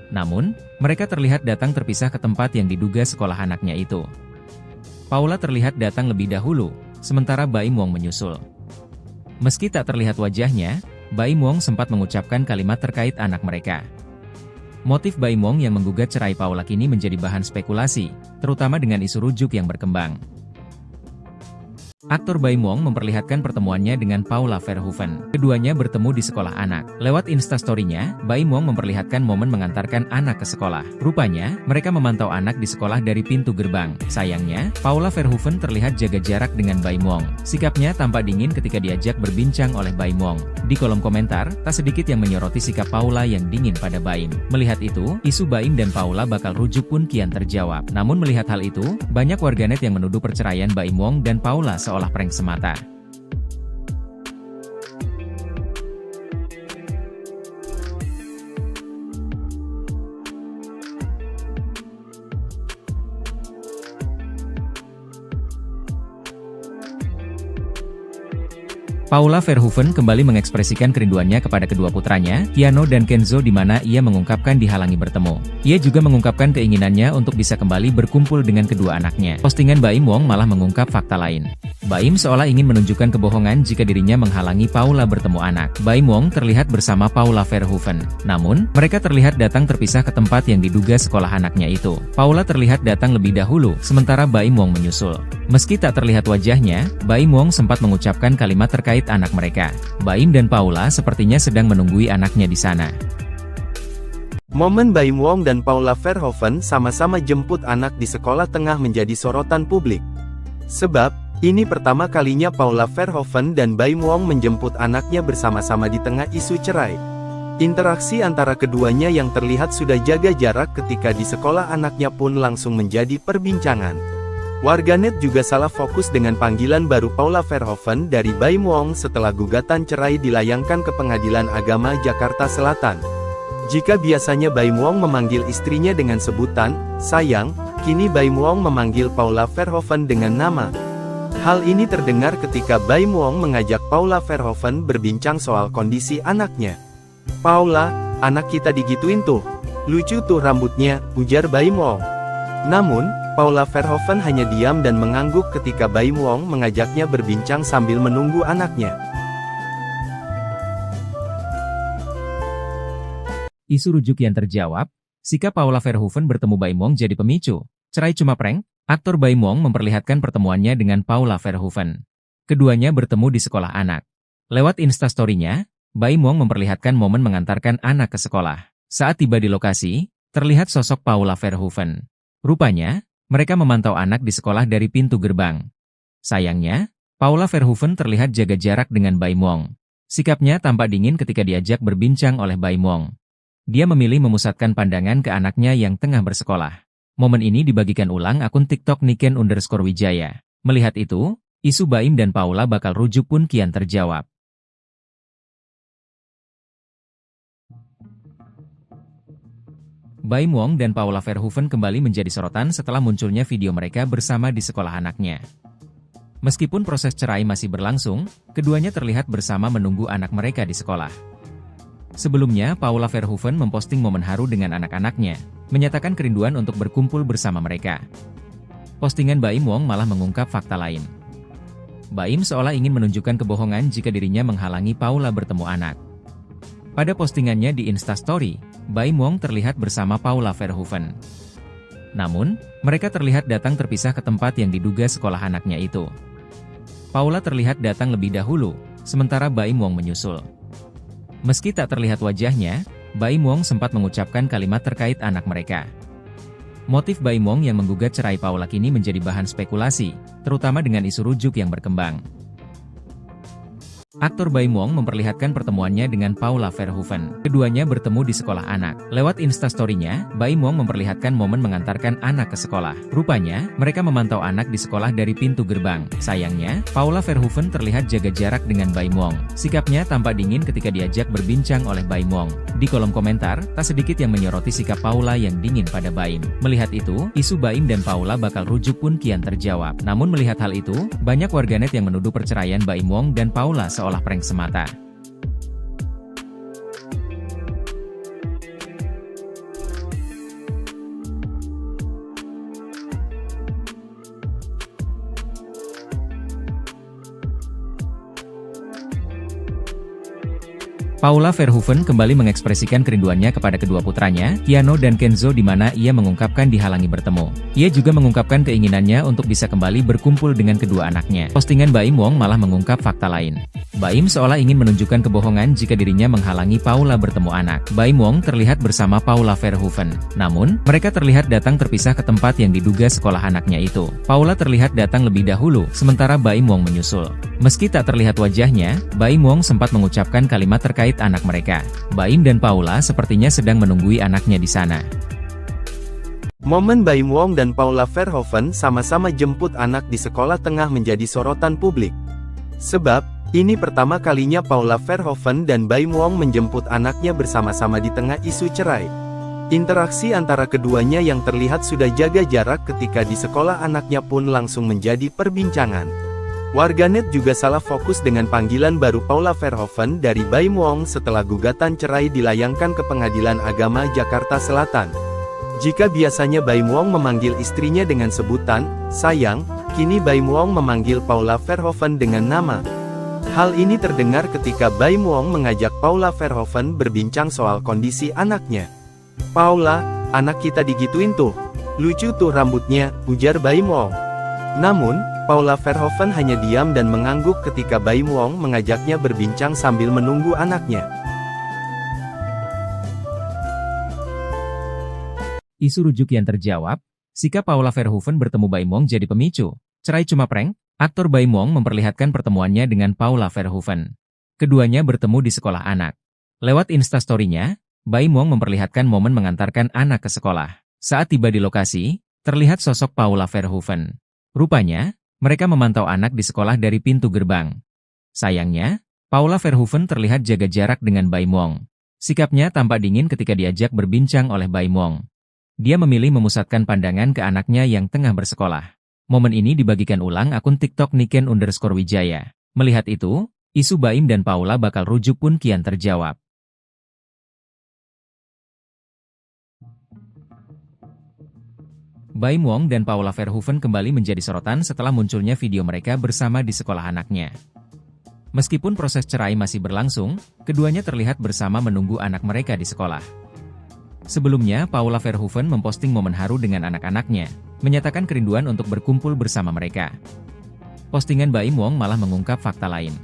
A: Namun, mereka terlihat datang terpisah ke tempat yang diduga sekolah anaknya itu. Paula terlihat datang lebih dahulu, sementara Baim Wong menyusul. Meski tak terlihat wajahnya, Baim Wong sempat mengucapkan kalimat terkait anak mereka. Motif Baim Wong yang menggugat cerai Paula kini menjadi bahan spekulasi, terutama dengan isu rujuk yang berkembang. Aktor Baim Wong memperlihatkan pertemuannya dengan Paula Verhoeven. Keduanya bertemu di sekolah anak. Lewat Instastory-nya, Baim Wong memperlihatkan momen mengantarkan anak ke sekolah. Rupanya, mereka memantau anak di sekolah dari pintu gerbang. Sayangnya, Paula Verhoeven terlihat jaga jarak dengan Baim Wong. Sikapnya tampak dingin ketika diajak berbincang oleh Baim Wong. Di kolom komentar, tak sedikit yang menyoroti sikap Paula yang dingin pada Baim. Melihat itu, isu Baim dan Paula bakal rujuk pun kian terjawab. Namun melihat hal itu, banyak warganet yang menuduh perceraian Baim Wong dan Paula seolah prank semata. Paula Verhoeven kembali mengekspresikan kerinduannya kepada kedua putranya, Keanu dan Kenzo, di mana ia mengungkapkan dihalangi bertemu. Ia juga mengungkapkan keinginannya untuk bisa kembali berkumpul dengan kedua anaknya. Postingan Baim Wong malah mengungkap fakta lain. Baim seolah ingin menunjukkan kebohongan jika dirinya menghalangi Paula bertemu anak. Baim Wong terlihat bersama Paula Verhoeven. Namun, mereka terlihat datang terpisah ke tempat yang diduga sekolah anaknya itu. Paula terlihat datang lebih dahulu, sementara Baim Wong menyusul. Meski tak terlihat wajahnya, Baim Wong sempat mengucapkan kalimat terkait anak mereka. Baim dan Paula sepertinya sedang menunggui anaknya di sana.
B: Momen Baim Wong dan Paula Verhoeven sama-sama jemput anak di sekolah tengah menjadi sorotan publik. Sebab, ini pertama kalinya Paula Verhoeven dan Baim Wong menjemput anaknya bersama-sama di tengah isu cerai. Interaksi antara keduanya yang terlihat sudah jaga jarak ketika di sekolah anaknya pun langsung menjadi perbincangan. Warganet juga salah fokus dengan panggilan baru Paula Verhoeven dari Baim Wong setelah gugatan cerai dilayangkan ke Pengadilan Agama Jakarta Selatan. Jika biasanya Baim Wong memanggil istrinya dengan sebutan sayang, kini Baim Wong memanggil Paula Verhoeven dengan nama. Hal ini terdengar ketika Baim Wong mengajak Paula Verhoeven berbincang soal kondisi anaknya. "Paula, anak kita digituin tuh. Lucu tuh rambutnya," ujar Baim Wong. Namun, Paula Verhoeven hanya diam dan mengangguk ketika Baim Wong mengajaknya berbincang sambil menunggu anaknya.
A: Isu rujuk yang terjawab, sikap Paula Verhoeven bertemu Baim Wong jadi pemicu. Cerai cuma prank? Aktor Baim Wong memperlihatkan pertemuannya dengan Paula Verhoeven. Keduanya bertemu di sekolah anak. Lewat Instastory-nya, Baim Wong memperlihatkan momen mengantarkan anak ke sekolah. Saat tiba di lokasi, terlihat sosok Paula Verhoeven. Rupanya, mereka memantau anak di sekolah dari pintu gerbang. Sayangnya, Paula Verhoeven terlihat jaga jarak dengan Baim Wong. Sikapnya tampak dingin ketika diajak berbincang oleh Baim Wong. Dia memilih memusatkan pandangan ke anaknya yang tengah bersekolah. Momen ini dibagikan ulang akun TikTok Niken_Wijaya. Melihat itu, isu Baim dan Paula bakal rujuk pun kian terjawab. Baim Wong dan Paula Verhoeven kembali menjadi sorotan setelah munculnya video mereka bersama di sekolah anaknya. Meskipun proses cerai masih berlangsung, keduanya terlihat bersama menunggu anak mereka di sekolah. Sebelumnya, Paula Verhoeven memposting momen haru dengan anak-anaknya, menyatakan kerinduan untuk berkumpul bersama mereka. Postingan Baim Wong malah mengungkap fakta lain. Baim seolah ingin menunjukkan kebohongan jika dirinya menghalangi Paula bertemu anak. Pada postingannya di Instastory, Baim Wong terlihat bersama Paula Verhoeven. Namun, mereka terlihat datang terpisah ke tempat yang diduga sekolah anaknya itu. Paula terlihat datang lebih dahulu, sementara Baim Wong menyusul. Meski tak terlihat wajahnya, Baim Wong sempat mengucapkan kalimat terkait anak mereka. Motif Baim Wong yang menggugat cerai Paula kini menjadi bahan spekulasi, terutama dengan isu rujuk yang berkembang. Aktor Baim Wong memperlihatkan pertemuannya dengan Paula Verhoeven. Keduanya bertemu di sekolah anak. Lewat instastory-nya, Baim Wong memperlihatkan momen mengantarkan anak ke sekolah. Rupanya, mereka memantau anak di sekolah dari pintu gerbang. Sayangnya, Paula Verhoeven terlihat jaga jarak dengan Baim Wong. Sikapnya tampak dingin ketika diajak berbincang oleh Baim Wong. Di kolom komentar, tak sedikit yang menyoroti sikap Paula yang dingin pada Baim. Melihat itu, isu Baim dan Paula bakal rujuk pun kian terjawab. Namun melihat hal itu, banyak warganet yang menuduh perceraian Baim Wong dan Paula seolah prank semata. Paula Verhoeven kembali mengekspresikan kerinduannya kepada kedua putranya, Keanu dan Kenzo, di mana ia mengungkapkan dihalangi bertemu. Ia juga mengungkapkan keinginannya untuk bisa kembali berkumpul dengan kedua anaknya. Postingan Baim Wong malah mengungkap fakta lain. Baim seolah ingin menunjukkan kebohongan jika dirinya menghalangi Paula bertemu anak. Baim Wong terlihat bersama Paula Verhoeven. Namun, mereka terlihat datang terpisah ke tempat yang diduga sekolah anaknya itu. Paula terlihat datang lebih dahulu, sementara Baim Wong menyusul. Meski tak terlihat wajahnya, Baim Wong sempat mengucapkan kalimat terkait anak mereka. Baim dan Paula sepertinya sedang menunggui anaknya di sana.
B: Momen Baim Wong dan Paula Verhoeven sama-sama jemput anak di sekolah tengah menjadi sorotan publik. Sebab, ini pertama kalinya Paula Verhoeven dan Baim Wong menjemput anaknya bersama-sama di tengah isu cerai. Interaksi antara keduanya yang terlihat sudah jaga jarak ketika di sekolah anaknya pun langsung menjadi perbincangan. Warganet juga salah fokus dengan panggilan baru Paula Verhoeven dari Baim Wong setelah gugatan cerai dilayangkan ke Pengadilan Agama Jakarta Selatan. Jika biasanya Baim Wong memanggil istrinya dengan sebutan sayang, kini Baim Wong memanggil Paula Verhoeven dengan nama. Hal ini terdengar ketika Baim Wong mengajak Paula Verhoeven berbincang soal kondisi anaknya. "Paula, anak kita digituin tuh. Lucu tuh rambutnya," ujar Baim Wong. Namun, Paula Verhoeven hanya diam dan mengangguk ketika Baim Wong mengajaknya berbincang sambil menunggu anaknya.
A: Isu rujuk yang terjawab, sikap Paula Verhoeven bertemu Baim Wong jadi pemicu. Cerai cuma prank? Aktor Baim Wong memperlihatkan pertemuannya dengan Paula Verhoeven. Keduanya bertemu di sekolah anak. Lewat instastory-nya, Baim Wong memperlihatkan momen mengantarkan anak ke sekolah. Saat tiba di lokasi, terlihat sosok Paula Verhoeven. Rupanya, mereka memantau anak di sekolah dari pintu gerbang. Sayangnya, Paula Verhoeven terlihat jaga jarak dengan Baim Wong. Sikapnya tampak dingin ketika diajak berbincang oleh Baim Wong. Dia memilih memusatkan pandangan ke anaknya yang tengah bersekolah. Momen ini dibagikan ulang akun TikTok Niken_Wijaya. Melihat itu, isu Baim dan Paula bakal rujuk pun kian terjawab. Baim Wong dan Paula Verhoeven kembali menjadi sorotan setelah munculnya video mereka bersama di sekolah anaknya. Meskipun proses cerai masih berlangsung, keduanya terlihat bersama menunggu anak mereka di sekolah. Sebelumnya, Paula Verhoeven memposting momen haru dengan anak-anaknya, menyatakan kerinduan untuk berkumpul bersama mereka. Postingan Baim Wong malah mengungkap fakta lain.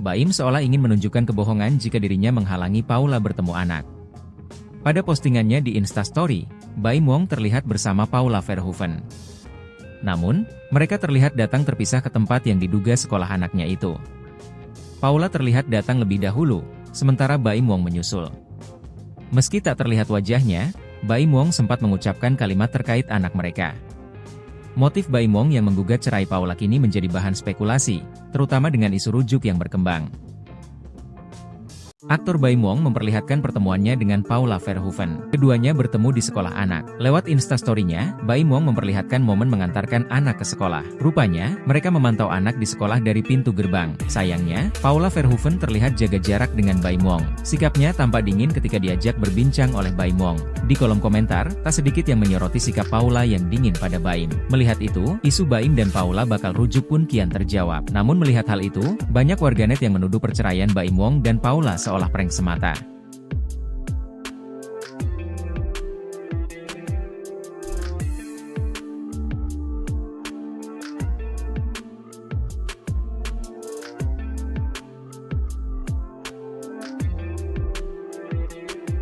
A: Baim seolah ingin menunjukkan kebohongan jika dirinya menghalangi Paula bertemu anak. Pada postingannya di Instastory, Baim Wong terlihat bersama Paula Verhoeven. Namun, mereka terlihat datang terpisah ke tempat yang diduga sekolah anaknya itu. Paula terlihat datang lebih dahulu, sementara Baim Wong menyusul. Meski tak terlihat wajahnya, Baim Wong sempat mengucapkan kalimat terkait anak mereka. Motif Baim Wong yang menggugat cerai Paula kini menjadi bahan spekulasi, terutama dengan isu rujuk yang berkembang. Aktor Baim Wong memperlihatkan pertemuannya dengan Paula Verhoeven. Keduanya bertemu di sekolah anak. Lewat instastory-nya, Baim Wong memperlihatkan momen mengantarkan anak ke sekolah. Rupanya, mereka memantau anak di sekolah dari pintu gerbang. Sayangnya, Paula Verhoeven terlihat jaga jarak dengan Baim Wong. Sikapnya tampak dingin ketika diajak berbincang oleh Baim Wong. Di kolom komentar, tak sedikit yang menyoroti sikap Paula yang dingin pada Baim. Melihat itu, isu Baim dan Paula bakal rujuk pun kian terjawab. Namun melihat hal itu, banyak warganet yang menuduh perceraian Baim Wong dan Paula seolah prank semata.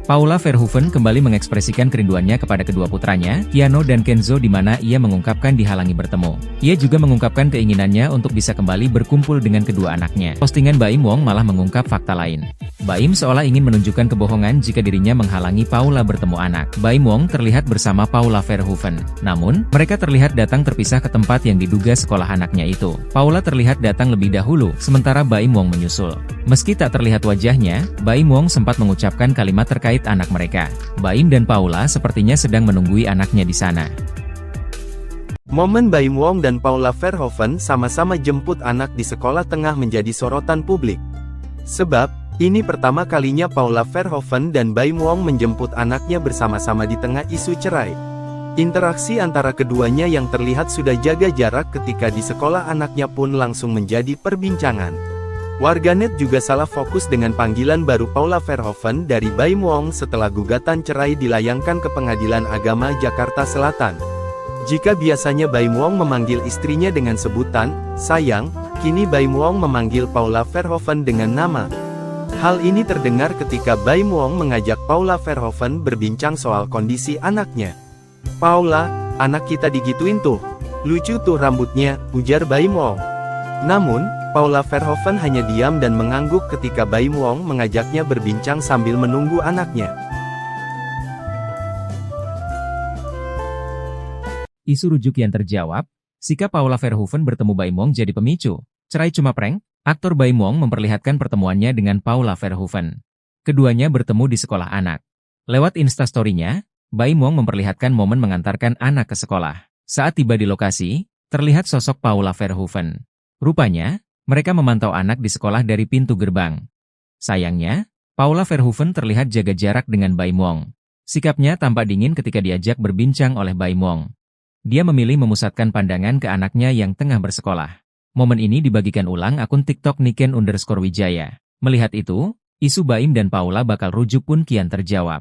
A: Paula Verhoeven kembali mengekspresikan kerinduannya kepada kedua putranya, Keanu dan Kenzo, di mana ia mengungkapkan dihalangi bertemu. Ia juga mengungkapkan keinginannya untuk bisa kembali berkumpul dengan kedua anaknya. Postingan Baim Wong malah mengungkap fakta lain. Baim seolah ingin menunjukkan kebohongan jika dirinya menghalangi Paula bertemu anak. Baim Wong terlihat bersama Paula Verhoeven. Namun, mereka terlihat datang terpisah ke tempat yang diduga sekolah anaknya itu. Paula terlihat datang lebih dahulu, sementara Baim Wong menyusul. Meski tak terlihat wajahnya, Baim Wong sempat mengucapkan kalimat terkait anak mereka. Baim dan Paula sepertinya sedang menunggui anaknya di sana.
B: Momen Baim Wong dan Paula Verhoeven sama-sama jemput anak di sekolah tengah menjadi sorotan publik. Sebab, ini pertama kalinya Paula Verhoeven dan Baim Wong menjemput anaknya bersama-sama di tengah isu cerai. Interaksi antara keduanya yang terlihat sudah jaga jarak ketika di sekolah anaknya pun langsung menjadi perbincangan. Warganet juga salah fokus dengan panggilan baru Paula Verhoeven dari Baim Wong setelah gugatan cerai dilayangkan ke Pengadilan Agama Jakarta Selatan. Jika biasanya Baim Wong memanggil istrinya dengan sebutan sayang, kini Baim Wong memanggil Paula Verhoeven dengan nama. Hal ini terdengar ketika Baim Wong mengajak Paula Verhoeven berbincang soal kondisi anaknya. "Paula, anak kita digituin tuh. Lucu tuh rambutnya," ujar Baim Wong. Namun, Paula Verhoeven hanya diam dan mengangguk ketika Baim Wong mengajaknya berbincang sambil menunggu anaknya.
A: Isu rujuk yang terjawab, sikap Paula Verhoeven bertemu Baim Wong jadi pemicu. Cerai cuma prank? Aktor Baim Wong memperlihatkan pertemuannya dengan Paula Verhoeven. Keduanya bertemu di sekolah anak. Lewat Instastory-nya, Baim Wong memperlihatkan momen mengantarkan anak ke sekolah. Saat tiba di lokasi, terlihat sosok Paula Verhoeven. Rupanya, mereka memantau anak di sekolah dari pintu gerbang. Sayangnya, Paula Verhoeven terlihat jaga jarak dengan Baim Wong. Sikapnya tampak dingin ketika diajak berbincang oleh Baim Wong. Dia memilih memusatkan pandangan ke anaknya yang tengah bersekolah. Momen ini dibagikan ulang akun TikTok Niken_Wijaya. Melihat itu, isu Baim dan Paula bakal rujuk pun kian terjawab.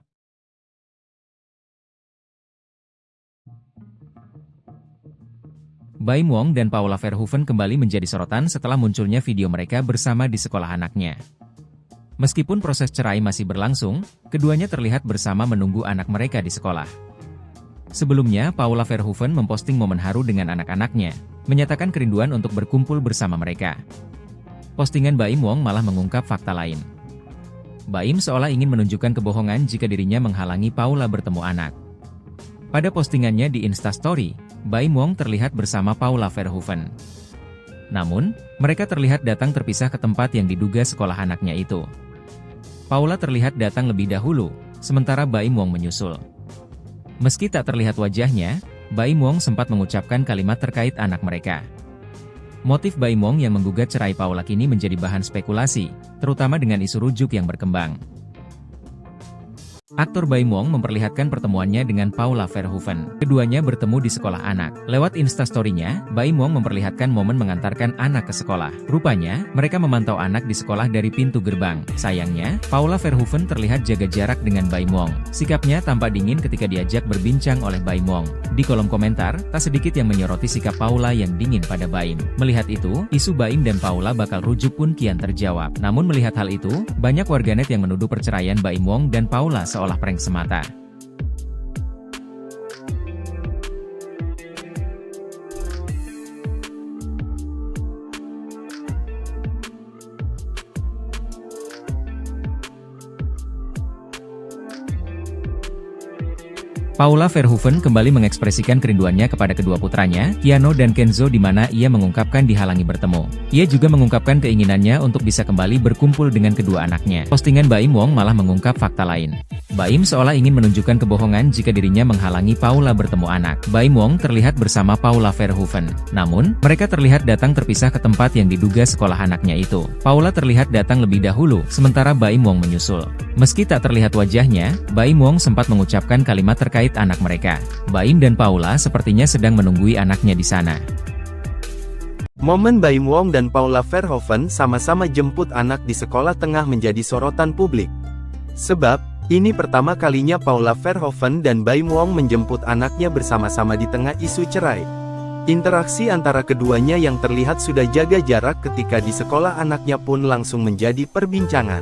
A: Baim Wong dan Paula Verhoeven kembali menjadi sorotan setelah munculnya video mereka bersama di sekolah anaknya. Meskipun proses cerai masih berlangsung, keduanya terlihat bersama menunggu anak mereka di sekolah. Sebelumnya, Paula Verhoeven memposting momen haru dengan anak-anaknya, menyatakan kerinduan untuk berkumpul bersama mereka. Postingan Baim Wong malah mengungkap fakta lain. Baim seolah ingin menunjukkan kebohongan jika dirinya menghalangi Paula bertemu anak. Pada postingannya di Instastory, Baim Wong terlihat bersama Paula Verhoeven. Namun, mereka terlihat datang terpisah ke tempat yang diduga sekolah anaknya itu. Paula terlihat datang lebih dahulu, sementara Baim Wong menyusul. Meski tak terlihat wajahnya, Baim Wong sempat mengucapkan kalimat terkait anak mereka. Motif Baim Wong yang menggugat cerai Paula kini menjadi bahan spekulasi, terutama dengan isu rujuk yang berkembang. Aktor Baim Wong memperlihatkan pertemuannya dengan Paula Verhoeven. Keduanya bertemu di sekolah anak. Lewat Instastory-nya, Baim Wong memperlihatkan momen mengantarkan anak ke sekolah. Rupanya, mereka memantau anak di sekolah dari pintu gerbang. Sayangnya, Paula Verhoeven terlihat jaga jarak dengan Baim Wong. Sikapnya tampak dingin ketika diajak berbincang oleh Baim Wong. Di kolom komentar, tak sedikit yang menyoroti sikap Paula yang dingin pada Baim. Melihat itu, isu Baim dan Paula bakal rujuk pun kian terjawab. Namun melihat hal itu, banyak warganet yang menuduh perceraian Baim Wong dan Paula seolah prank semata. Paula Verhoeven kembali mengekspresikan kerinduannya kepada kedua putranya, Keanu dan Kenzo, di mana ia mengungkapkan dihalangi bertemu. Ia juga mengungkapkan keinginannya untuk bisa kembali berkumpul dengan kedua anaknya. Postingan Baim Wong malah mengungkap fakta lain. Baim seolah ingin menunjukkan kebohongan jika dirinya menghalangi Paula bertemu anak. Baim Wong terlihat bersama Paula Verhoeven. Namun, mereka terlihat datang terpisah ke tempat yang diduga sekolah anaknya itu. Paula terlihat datang lebih dahulu, sementara Baim Wong menyusul. Meski tak terlihat wajahnya, Baim Wong sempat mengucapkan kalimat terkait anak mereka. Baim dan Paula sepertinya sedang menunggui anaknya di sana.
B: Momen Baim Wong dan Paula Verhoeven sama-sama jemput anak di sekolah tengah menjadi sorotan publik. Sebab, ini pertama kalinya Paula Verhoeven dan Baim Wong menjemput anaknya bersama-sama di tengah isu cerai. Interaksi antara keduanya yang terlihat sudah jaga jarak ketika di sekolah anaknya pun langsung menjadi perbincangan.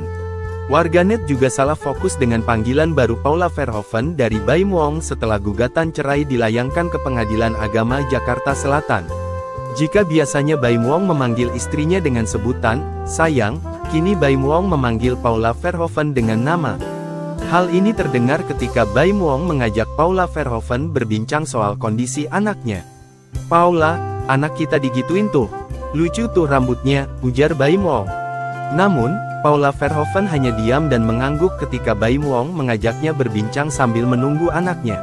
B: Warganet juga salah fokus dengan panggilan baru Paula Verhoeven dari Baim Wong setelah gugatan cerai dilayangkan ke Pengadilan Agama Jakarta Selatan. Jika biasanya Baim Wong memanggil istrinya dengan sebutan sayang, kini Baim Wong memanggil Paula Verhoeven dengan nama. Hal ini terdengar ketika Baim Wong mengajak Paula Verhoeven berbincang soal kondisi anaknya. "Paula, anak kita digituin tuh. Lucu tuh rambutnya," ujar Baim Wong. Namun, Paula Verhoeven hanya diam dan mengangguk ketika Baim Wong mengajaknya berbincang sambil menunggu anaknya.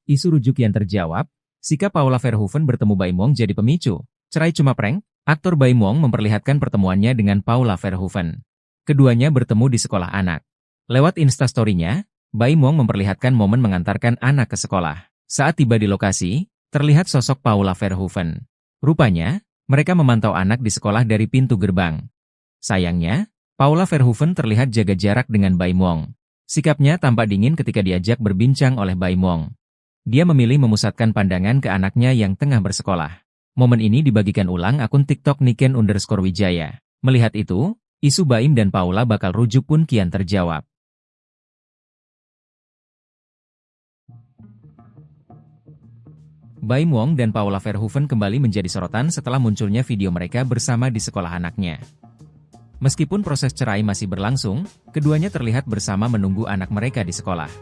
A: Isu rujuk yang terjawab, sikap Paula Verhoeven bertemu Baim Wong jadi pemicu. Cerai cuma prank? Aktor Baim Wong memperlihatkan pertemuannya dengan Paula Verhoeven. Keduanya bertemu di sekolah anak. Lewat Instastory-nya, Baim Wong memperlihatkan momen mengantarkan anak ke sekolah. Saat tiba di lokasi, terlihat sosok Paula Verhoeven. Rupanya, mereka memantau anak di sekolah dari pintu gerbang. Sayangnya, Paula Verhoeven terlihat jaga jarak dengan Baim Wong. Sikapnya tampak dingin ketika diajak berbincang oleh Baim Wong. Dia memilih memusatkan pandangan ke anaknya yang tengah bersekolah. Momen ini dibagikan ulang akun TikTok Niken_Wijaya. Melihat itu, isu Baim dan Paula bakal rujuk pun kian terjawab. Baim Wong dan Paula Verhoeven kembali menjadi sorotan setelah munculnya video mereka bersama di sekolah anaknya. Meskipun proses cerai masih berlangsung, keduanya terlihat bersama menunggu anak mereka di sekolah.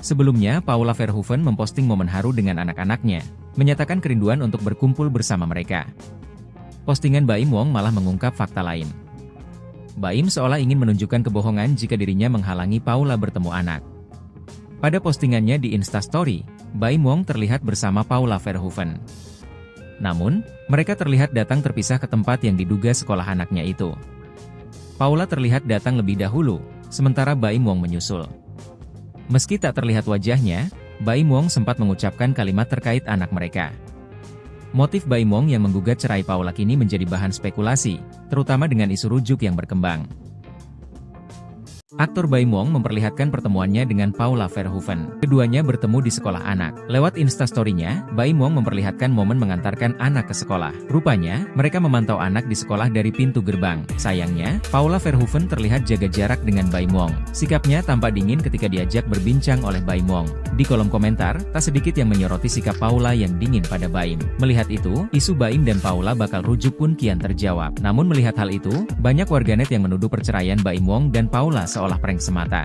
A: Sebelumnya, Paula Verhoeven memposting momen haru dengan anak-anaknya, menyatakan kerinduan untuk berkumpul bersama mereka. Postingan Baim Wong malah mengungkap fakta lain. Baim seolah ingin menunjukkan kebohongan jika dirinya menghalangi Paula bertemu anak. Pada postingannya di Instastory, Baim Wong terlihat bersama Paula Verhoeven. Namun, mereka terlihat datang terpisah ke tempat yang diduga sekolah anaknya itu. Paula terlihat datang lebih dahulu, sementara Baim Wong menyusul. Meski tak terlihat wajahnya, Baim Wong sempat mengucapkan kalimat terkait anak mereka. Motif Baim Wong yang menggugat cerai Paula kini menjadi bahan spekulasi, terutama dengan isu rujuk yang berkembang. Aktor Baim Wong memperlihatkan pertemuannya dengan Paula Verhoeven. Keduanya bertemu di sekolah anak. Lewat Instastory-nya, Baim Wong memperlihatkan momen mengantarkan anak ke sekolah. Rupanya, mereka memantau anak di sekolah dari pintu gerbang. Sayangnya, Paula Verhoeven terlihat jaga jarak dengan Baim Wong. Sikapnya tampak dingin ketika diajak berbincang oleh Baim Wong. Di kolom komentar, tak sedikit yang menyoroti sikap Paula yang dingin pada Baim. Melihat itu, isu Baim dan Paula bakal rujuk pun kian terjawab. Namun melihat hal itu, banyak warganet yang menuduh perceraian Baim Wong dan Paula seolah prank semata.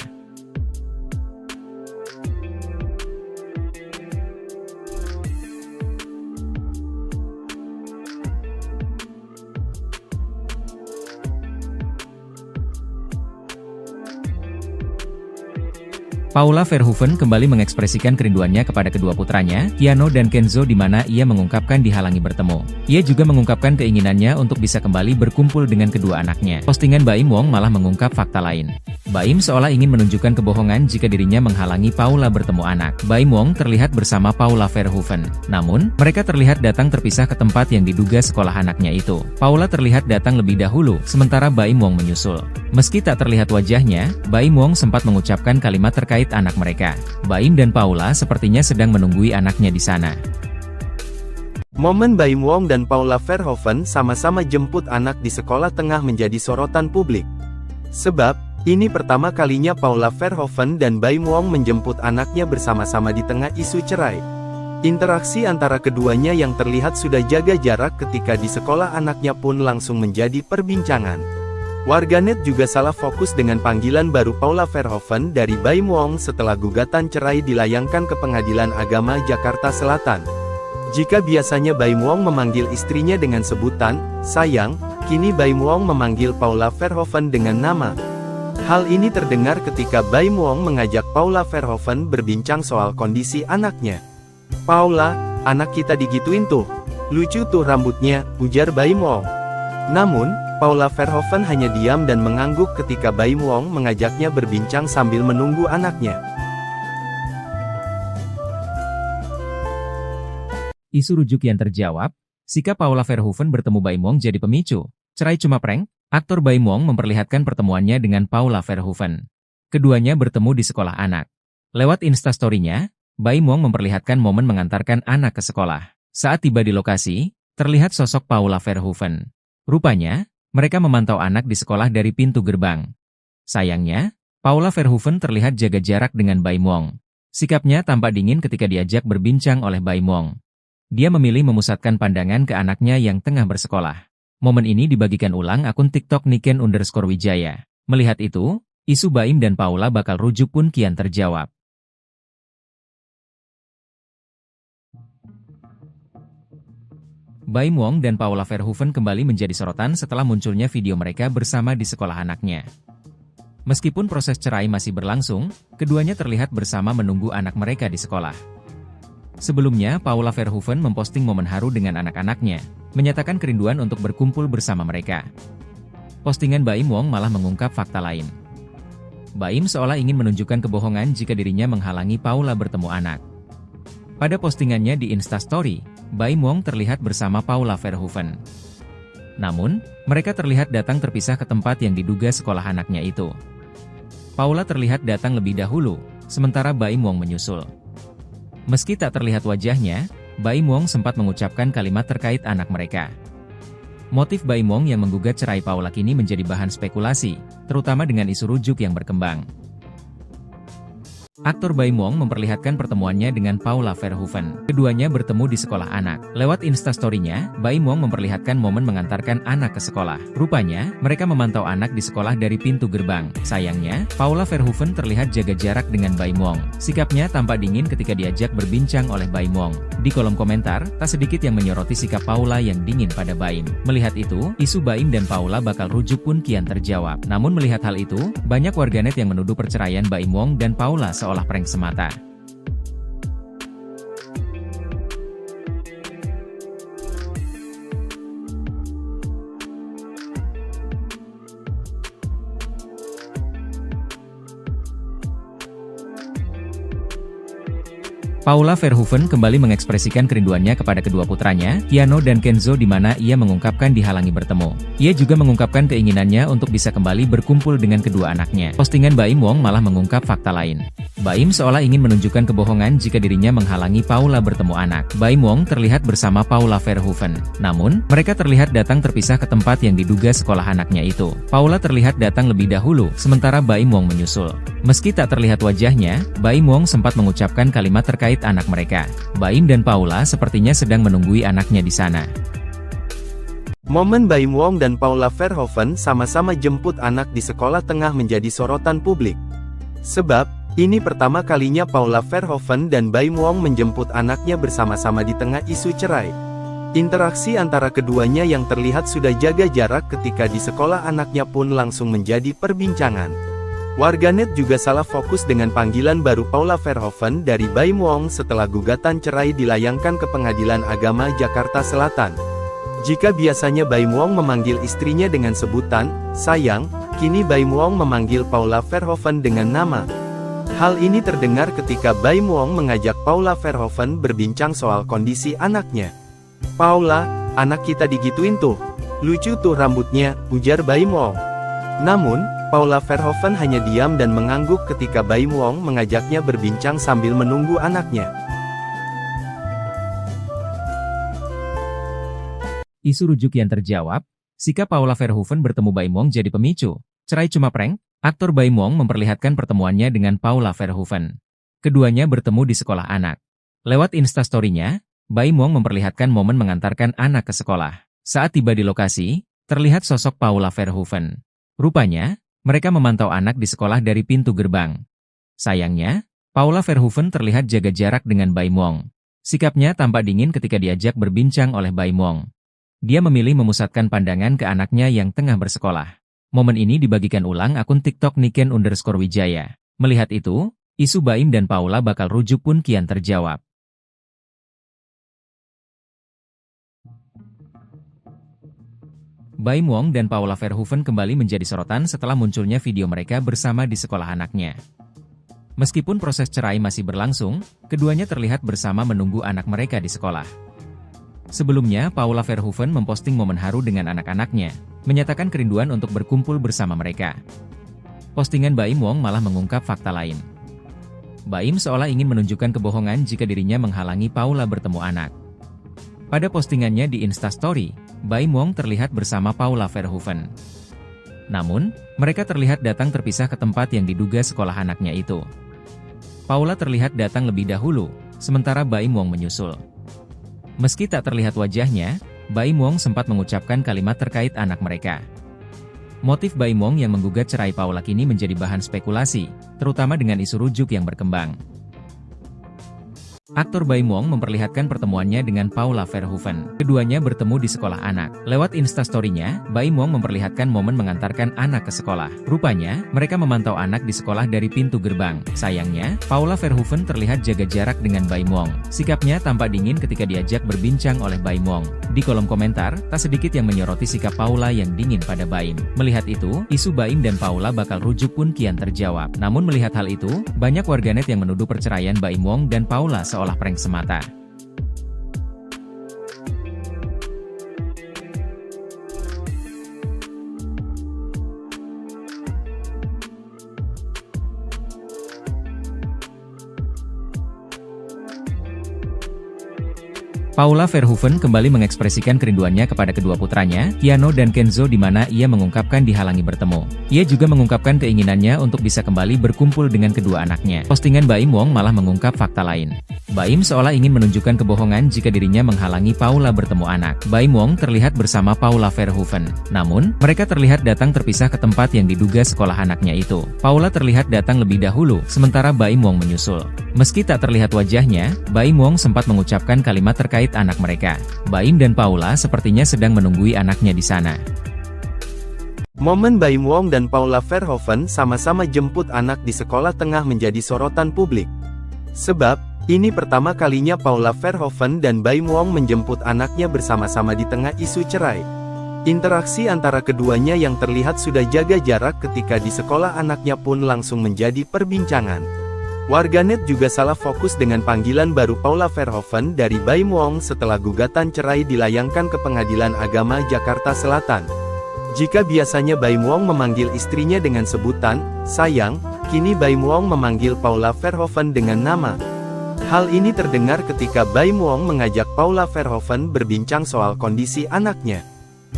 A: Paula Verhoeven kembali mengekspresikan kerinduannya kepada kedua putranya, Keanu dan Kenzo, di mana ia mengungkapkan dihalangi bertemu. Ia juga mengungkapkan keinginannya untuk bisa kembali berkumpul dengan kedua anaknya. Postingan Baim Wong malah mengungkap fakta lain. Baim seolah ingin menunjukkan kebohongan jika dirinya menghalangi Paula bertemu anak. Baim Wong terlihat bersama Paula Verhoeven. Namun, mereka terlihat datang terpisah ke tempat yang diduga sekolah anaknya itu. Paula terlihat datang lebih dahulu, sementara Baim Wong menyusul. Meski tak terlihat wajahnya, Baim Wong sempat mengucapkan kalimat terkait anak mereka. Baim dan Paula sepertinya sedang menunggui anaknya di sana.
B: Momen Baim Wong dan Paula Verhoeven sama-sama jemput anak di sekolah tengah menjadi sorotan publik. Sebab, ini pertama kalinya Paula Verhoeven dan Baim Wong menjemput anaknya bersama-sama di tengah isu cerai. Interaksi antara keduanya yang terlihat sudah jaga jarak ketika di sekolah anaknya pun langsung menjadi perbincangan. Warganet juga salah fokus dengan panggilan baru Paula Verhoeven dari Baim Wong setelah gugatan cerai dilayangkan ke Pengadilan Agama Jakarta Selatan. Jika biasanya Baim Wong memanggil istrinya dengan sebutan sayang, kini Baim Wong memanggil Paula Verhoeven dengan nama. Hal ini terdengar ketika Baim Wong mengajak Paula Verhoeven berbincang soal kondisi anaknya. "Paula, anak kita digituin tuh. Lucu tuh rambutnya," ujar Baim Wong. Namun, Paula Verhoeven hanya diam dan mengangguk ketika Baim Wong mengajaknya berbincang sambil menunggu anaknya.
A: Isu rujuk yang terjawab, sikap Paula Verhoeven bertemu Baim Wong jadi pemicu. Cerai cuma prank? Aktor Baim Wong memperlihatkan pertemuannya dengan Paula Verhoeven. Keduanya bertemu di sekolah anak. Lewat Instastory-nya, Baim Wong memperlihatkan momen mengantarkan anak ke sekolah. Saat tiba di lokasi, terlihat sosok Paula Verhoeven. Rupanya, mereka memantau anak di sekolah dari pintu gerbang. Sayangnya, Paula Verhoeven terlihat jaga jarak dengan Baim Wong. Sikapnya tampak dingin ketika diajak berbincang oleh Baim Wong. Dia memilih memusatkan pandangan ke anaknya yang tengah bersekolah. Momen ini dibagikan ulang akun TikTok Niken_Wijaya. Melihat itu, isu Baim dan Paula bakal rujuk pun kian terjawab. Baim Wong dan Paula Verhoeven kembali menjadi sorotan setelah munculnya video mereka bersama di sekolah anaknya. Meskipun proses cerai masih berlangsung, keduanya terlihat bersama menunggu anak mereka di sekolah. Sebelumnya, Paula Verhoeven memposting momen haru dengan anak-anaknya, menyatakan kerinduan untuk berkumpul bersama mereka. Postingan Baim Wong malah mengungkap fakta lain. Baim seolah ingin menunjukkan kebohongan jika dirinya menghalangi Paula bertemu anak. Pada postingannya di Instastory, Baim Wong terlihat bersama Paula Verhoeven. Namun, mereka terlihat datang terpisah ke tempat yang diduga sekolah anaknya itu. Paula terlihat datang lebih dahulu, sementara Baim Wong menyusul. Meski tak terlihat wajahnya, Baim Wong sempat mengucapkan kalimat terkait anak mereka. Motif Baim Wong yang menggugat cerai Paula kini menjadi bahan spekulasi, terutama dengan isu rujuk yang berkembang. Aktor Baim Wong memperlihatkan pertemuannya dengan Paula Verhoeven. Keduanya bertemu di sekolah anak. Lewat Instastory-nya, Baim Wong memperlihatkan momen mengantarkan anak ke sekolah. Rupanya, mereka memantau anak di sekolah dari pintu gerbang. Sayangnya, Paula Verhoeven terlihat jaga jarak dengan Baim Wong. Sikapnya tampak dingin ketika diajak berbincang oleh Baim Wong. Di kolom komentar, tak sedikit yang menyoroti sikap Paula yang dingin pada Baim. Melihat itu, isu Baim dan Paula bakal rujuk pun kian terjawab. Namun melihat hal itu, banyak warganet yang menuduh perceraian Baim Wong dan Paula seolah prank semata. Paula Verhoeven kembali mengekspresikan kerinduannya kepada kedua putranya, Keanu dan Kenzo, di mana ia mengungkapkan dihalangi bertemu. Ia juga mengungkapkan keinginannya untuk bisa kembali berkumpul dengan kedua anaknya. Postingan Baim Wong malah mengungkap fakta lain. Baim seolah ingin menunjukkan kebohongan jika dirinya menghalangi Paula bertemu anak. Baim Wong terlihat bersama Paula Verhoeven. Namun, mereka terlihat datang terpisah ke tempat yang diduga sekolah anaknya itu. Paula terlihat datang lebih dahulu, sementara Baim Wong menyusul. Meski tak terlihat wajahnya, Baim Wong sempat mengucapkan kalimat terkait anak mereka. Baim dan Paula sepertinya sedang menunggui anaknya di sana.
B: Momen Baim Wong dan Paula Verhoeven sama-sama jemput anak di sekolah tengah menjadi sorotan publik. Sebab, ini pertama kalinya Paula Verhoeven dan Baim Wong menjemput anaknya bersama-sama di tengah isu cerai. Interaksi antara keduanya yang terlihat sudah jaga jarak ketika di sekolah anaknya pun langsung menjadi perbincangan. Warganet juga salah fokus dengan panggilan baru Paula Verhoeven dari Baim Wong setelah gugatan cerai dilayangkan ke Pengadilan Agama Jakarta Selatan. Jika biasanya Baim Wong memanggil istrinya dengan sebutan sayang, kini Baim Wong memanggil Paula Verhoeven dengan nama. Hal ini terdengar ketika Baim Wong mengajak Paula Verhoeven berbincang soal kondisi anaknya. "Paula, anak kita digituin tuh. Lucu tuh rambutnya," ujar Baim Wong. Namun, Paula Verhoeven hanya diam dan mengangguk ketika Baim Wong mengajaknya berbincang sambil menunggu anaknya.
A: Isu rujuk yang terjawab, sikap Paula Verhoeven bertemu Baim Wong jadi pemicu. Cerai cuma prank? Aktor Baim Wong memperlihatkan pertemuannya dengan Paula Verhoeven. Keduanya bertemu di sekolah anak. Lewat Instastory-nya, Baim Wong memperlihatkan momen mengantarkan anak ke sekolah. Saat tiba di lokasi, terlihat sosok Paula Verhoeven. Rupanya, mereka memantau anak di sekolah dari pintu gerbang. Sayangnya, Paula Verhoeven terlihat jaga jarak dengan Baim Wong. Sikapnya tampak dingin ketika diajak berbincang oleh Baim Wong. Dia memilih memusatkan pandangan ke anaknya yang tengah bersekolah. Momen ini dibagikan ulang akun TikTok Niken_Wijaya. Melihat itu, isu Baim dan Paula bakal rujuk pun kian terjawab. Baim Wong dan Paula Verhoeven kembali menjadi sorotan setelah munculnya video mereka bersama di sekolah anaknya. Meskipun proses cerai masih berlangsung, keduanya terlihat bersama menunggu anak mereka di sekolah. Sebelumnya, Paula Verhoeven memposting momen haru dengan anak-anaknya, menyatakan kerinduan untuk berkumpul bersama mereka. Postingan Baim Wong malah mengungkap fakta lain. Baim seolah ingin menunjukkan kebohongan jika dirinya menghalangi Paula bertemu anak. Pada postingannya di Instastory, Baim Wong terlihat bersama Paula Verhoeven. Namun, mereka terlihat datang terpisah ke tempat yang diduga sekolah anaknya itu. Paula terlihat datang lebih dahulu, sementara Baim Wong menyusul. Meski tak terlihat wajahnya, Baim Wong sempat mengucapkan kalimat terkait anak mereka. Motif Baim Wong yang menggugat cerai Paula kini menjadi bahan spekulasi, terutama dengan isu rujuk yang berkembang. Aktor Baim Wong memperlihatkan pertemuannya dengan Paula Verhoeven. Keduanya bertemu di sekolah anak. Lewat instastory-nya, Baim Wong memperlihatkan momen mengantarkan anak ke sekolah. Rupanya, mereka memantau anak di sekolah dari pintu gerbang. Sayangnya, Paula Verhoeven terlihat jaga jarak dengan Baim Wong. Sikapnya tampak dingin ketika diajak berbincang oleh Baim Wong. Di kolom komentar, tak sedikit yang menyoroti sikap Paula yang dingin pada Baim. Melihat itu, isu Baim dan Paula bakal rujuk pun kian terjawab. Namun melihat hal itu, banyak warganet yang menuduh perceraian Baim Wong dan Paula seolah prank semata. Paula Verhoeven kembali mengekspresikan kerinduannya kepada kedua putranya, Keanu dan Kenzo, di mana ia mengungkapkan dihalangi bertemu. Ia juga mengungkapkan keinginannya untuk bisa kembali berkumpul dengan kedua anaknya. Postingan Baim Wong malah mengungkap fakta lain. Baim seolah ingin menunjukkan kebohongan jika dirinya menghalangi Paula bertemu anak. Baim Wong terlihat bersama Paula Verhoeven. Namun, mereka terlihat datang terpisah ke tempat yang diduga sekolah anaknya itu. Paula terlihat datang lebih dahulu, sementara Baim Wong menyusul. Meski tak terlihat wajahnya, Baim Wong sempat mengucapkan kalimat terkait anak mereka. Baim dan Paula sepertinya sedang menunggui anaknya di sana.
B: Momen Baim Wong dan Paula Verhoeven sama-sama jemput anak di sekolah tengah menjadi sorotan publik. Sebab, ini pertama kalinya Paula Verhoeven dan Baim Wong menjemput anaknya bersama-sama di tengah isu cerai. Interaksi antara keduanya yang terlihat sudah jaga jarak ketika di sekolah anaknya pun langsung menjadi perbincangan. Warganet juga salah fokus dengan panggilan baru Paula Verhoeven dari Baim Wong setelah gugatan cerai dilayangkan ke Pengadilan Agama Jakarta Selatan. Jika biasanya Baim Wong memanggil istrinya dengan sebutan sayang, kini Baim Wong memanggil Paula Verhoeven dengan nama. Hal ini terdengar ketika Baim Wong mengajak Paula Verhoeven berbincang soal kondisi anaknya.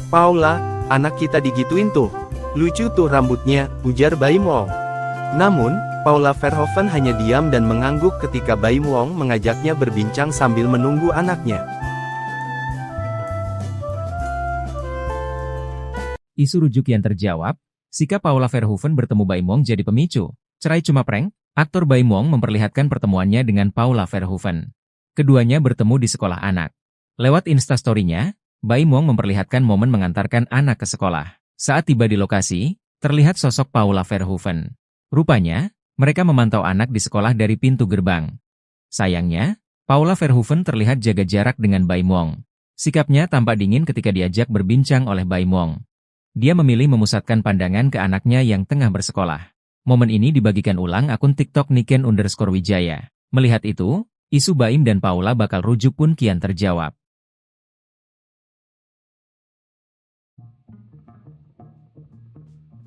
B: "Paula, anak kita digituin tuh. Lucu tuh rambutnya," ujar Baim Wong. Namun, Paula Verhoeven hanya diam dan mengangguk ketika Baim Wong mengajaknya berbincang sambil menunggu anaknya.
A: Isu rujuk yang terjawab, sikap Paula Verhoeven bertemu Baim Wong jadi pemicu. Cerai cuma prank? Aktor Baim Wong memperlihatkan pertemuannya dengan Paula Verhoeven. Keduanya bertemu di sekolah anak. Lewat instastory-nya, Baim Wong memperlihatkan momen mengantarkan anak ke sekolah. Saat tiba di lokasi, terlihat sosok Paula Verhoeven. Rupanya, mereka memantau anak di sekolah dari pintu gerbang. Sayangnya, Paula Verhoeven terlihat jaga jarak dengan Baim Wong. Sikapnya tampak dingin ketika diajak berbincang oleh Baim Wong. Dia memilih memusatkan pandangan ke anaknya yang tengah bersekolah. Momen ini dibagikan ulang akun TikTok Niken_Wijaya. Melihat itu, isu Baim dan Paula bakal rujuk pun kian terjawab.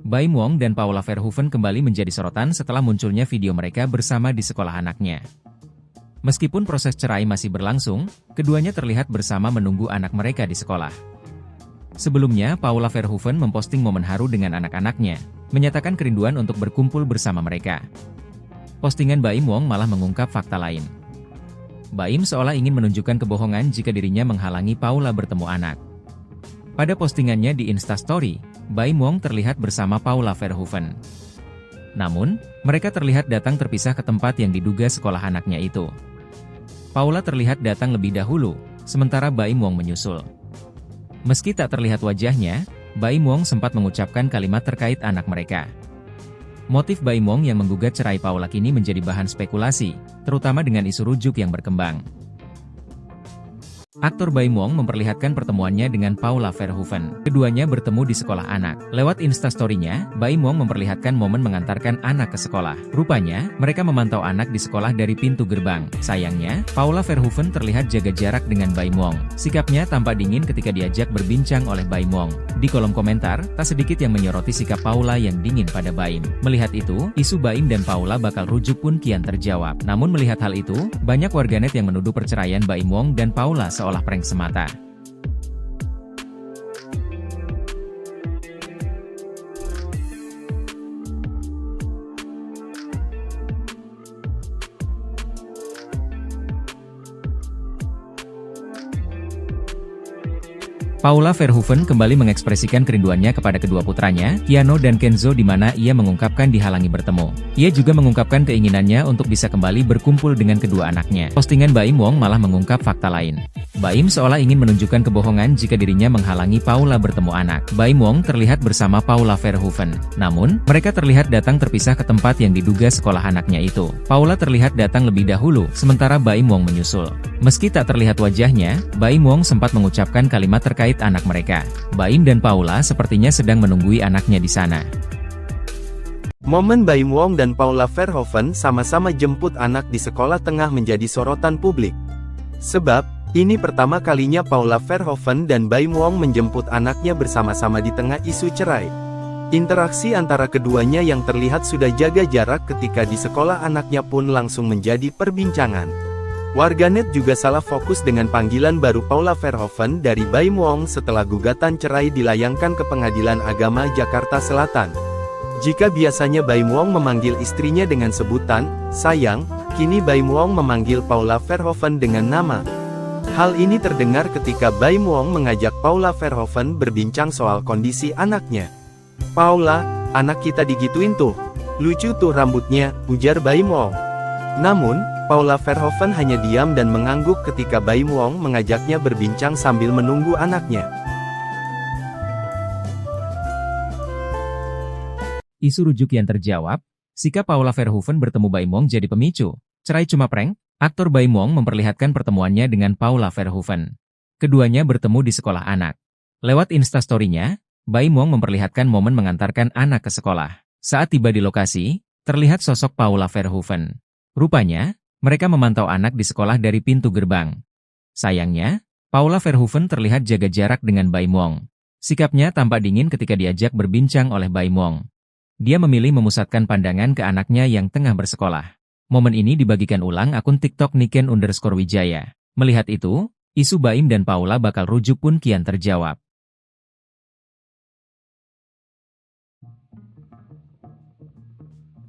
A: Baim Wong dan Paula Verhoeven kembali menjadi sorotan setelah munculnya video mereka bersama di sekolah anaknya. Meskipun proses cerai masih berlangsung, keduanya terlihat bersama menunggu anak mereka di sekolah. Sebelumnya, Paula Verhoeven memposting momen haru dengan anak-anaknya, menyatakan kerinduan untuk berkumpul bersama mereka. Postingan Baim Wong malah mengungkap fakta lain. Baim seolah ingin menunjukkan kebohongan jika dirinya menghalangi Paula bertemu anak. Pada postingannya di Instastory, Baim Wong terlihat bersama Paula Verhoeven. Namun, mereka terlihat datang terpisah ke tempat yang diduga sekolah anaknya itu. Paula terlihat datang lebih dahulu, sementara Baim Wong menyusul. Meski tak terlihat wajahnya, Baim Wong sempat mengucapkan kalimat terkait anak mereka. Motif Baim Wong yang menggugat cerai Paula kini menjadi bahan spekulasi, terutama dengan isu rujuk yang berkembang. Aktor Baim Wong memperlihatkan pertemuannya dengan Paula Verhoeven. Keduanya bertemu di sekolah anak. Lewat instastory-nya, Baim Wong memperlihatkan momen mengantarkan anak ke sekolah. Rupanya, mereka memantau anak di sekolah dari pintu gerbang. Sayangnya, Paula Verhoeven terlihat jaga jarak dengan Baim Wong. Sikapnya tampak dingin ketika diajak berbincang oleh Baim Wong. Di kolom komentar, tak sedikit yang menyoroti sikap Paula yang dingin pada Baim. Melihat itu, isu Baim dan Paula bakal rujuk pun kian terjawab. Namun melihat hal itu, banyak warganet yang menuduh perceraian Baim Wong dan Paula seolah prank semata. Paula Verhoeven kembali mengekspresikan kerinduannya kepada kedua putranya, Keanu dan Kenzo, di mana ia mengungkapkan dihalangi bertemu. Ia juga mengungkapkan keinginannya untuk bisa kembali berkumpul dengan kedua anaknya. Postingan Baim Wong malah mengungkap fakta lain. Baim seolah ingin menunjukkan kebohongan jika dirinya menghalangi Paula bertemu anak. Baim Wong terlihat bersama Paula Verhoeven. Namun, mereka terlihat datang terpisah ke tempat yang diduga sekolah anaknya itu. Paula terlihat datang lebih dahulu, sementara Baim Wong menyusul. Meski tak terlihat wajahnya, Baim Wong sempat mengucapkan kalimat terkait anak mereka. Baim dan Paula sepertinya sedang menunggui anaknya di sana.
B: Momen Baim Wong dan Paula Verhoeven sama-sama jemput anak di sekolah tengah menjadi sorotan publik. Sebab, ini pertama kalinya Paula Verhoeven dan Baim Wong menjemput anaknya bersama-sama di tengah isu cerai. Interaksi antara keduanya yang terlihat sudah jaga jarak ketika di sekolah anaknya pun langsung menjadi perbincangan. Warganet juga salah fokus dengan panggilan baru Paula Verhoeven dari Baim Wong setelah gugatan cerai dilayangkan ke Pengadilan Agama Jakarta Selatan. Jika biasanya Baim Wong memanggil istrinya dengan sebutan sayang, kini Baim Wong memanggil Paula Verhoeven dengan nama. Hal ini terdengar ketika Baim Wong mengajak Paula Verhoeven berbincang soal kondisi anaknya. "Paula, anak kita digituin tuh. Lucu tuh rambutnya," ujar Baim Wong. Namun, Paula Verhoeven hanya diam dan mengangguk ketika Baim Wong mengajaknya berbincang sambil menunggu anaknya.
A: Isu rujuk yang terjawab, sikap Paula Verhoeven bertemu Baim Wong jadi pemicu. Cerai cuma prank? Aktor Baim Wong memperlihatkan pertemuannya dengan Paula Verhoeven. Keduanya bertemu di sekolah anak. Lewat Instastory-nya, Baim Wong memperlihatkan momen mengantarkan anak ke sekolah. Saat tiba di lokasi, terlihat sosok Paula Verhoeven. Rupanya, mereka memantau anak di sekolah dari pintu gerbang. Sayangnya, Paula Verhoeven terlihat jaga jarak dengan Baim Wong. Sikapnya tampak dingin ketika diajak berbincang oleh Baim Wong. Dia memilih memusatkan pandangan ke anaknya yang tengah bersekolah. Momen ini dibagikan ulang akun TikTok Niken_Wijaya. Melihat itu, isu Baim dan Paula bakal rujuk pun kian terjawab.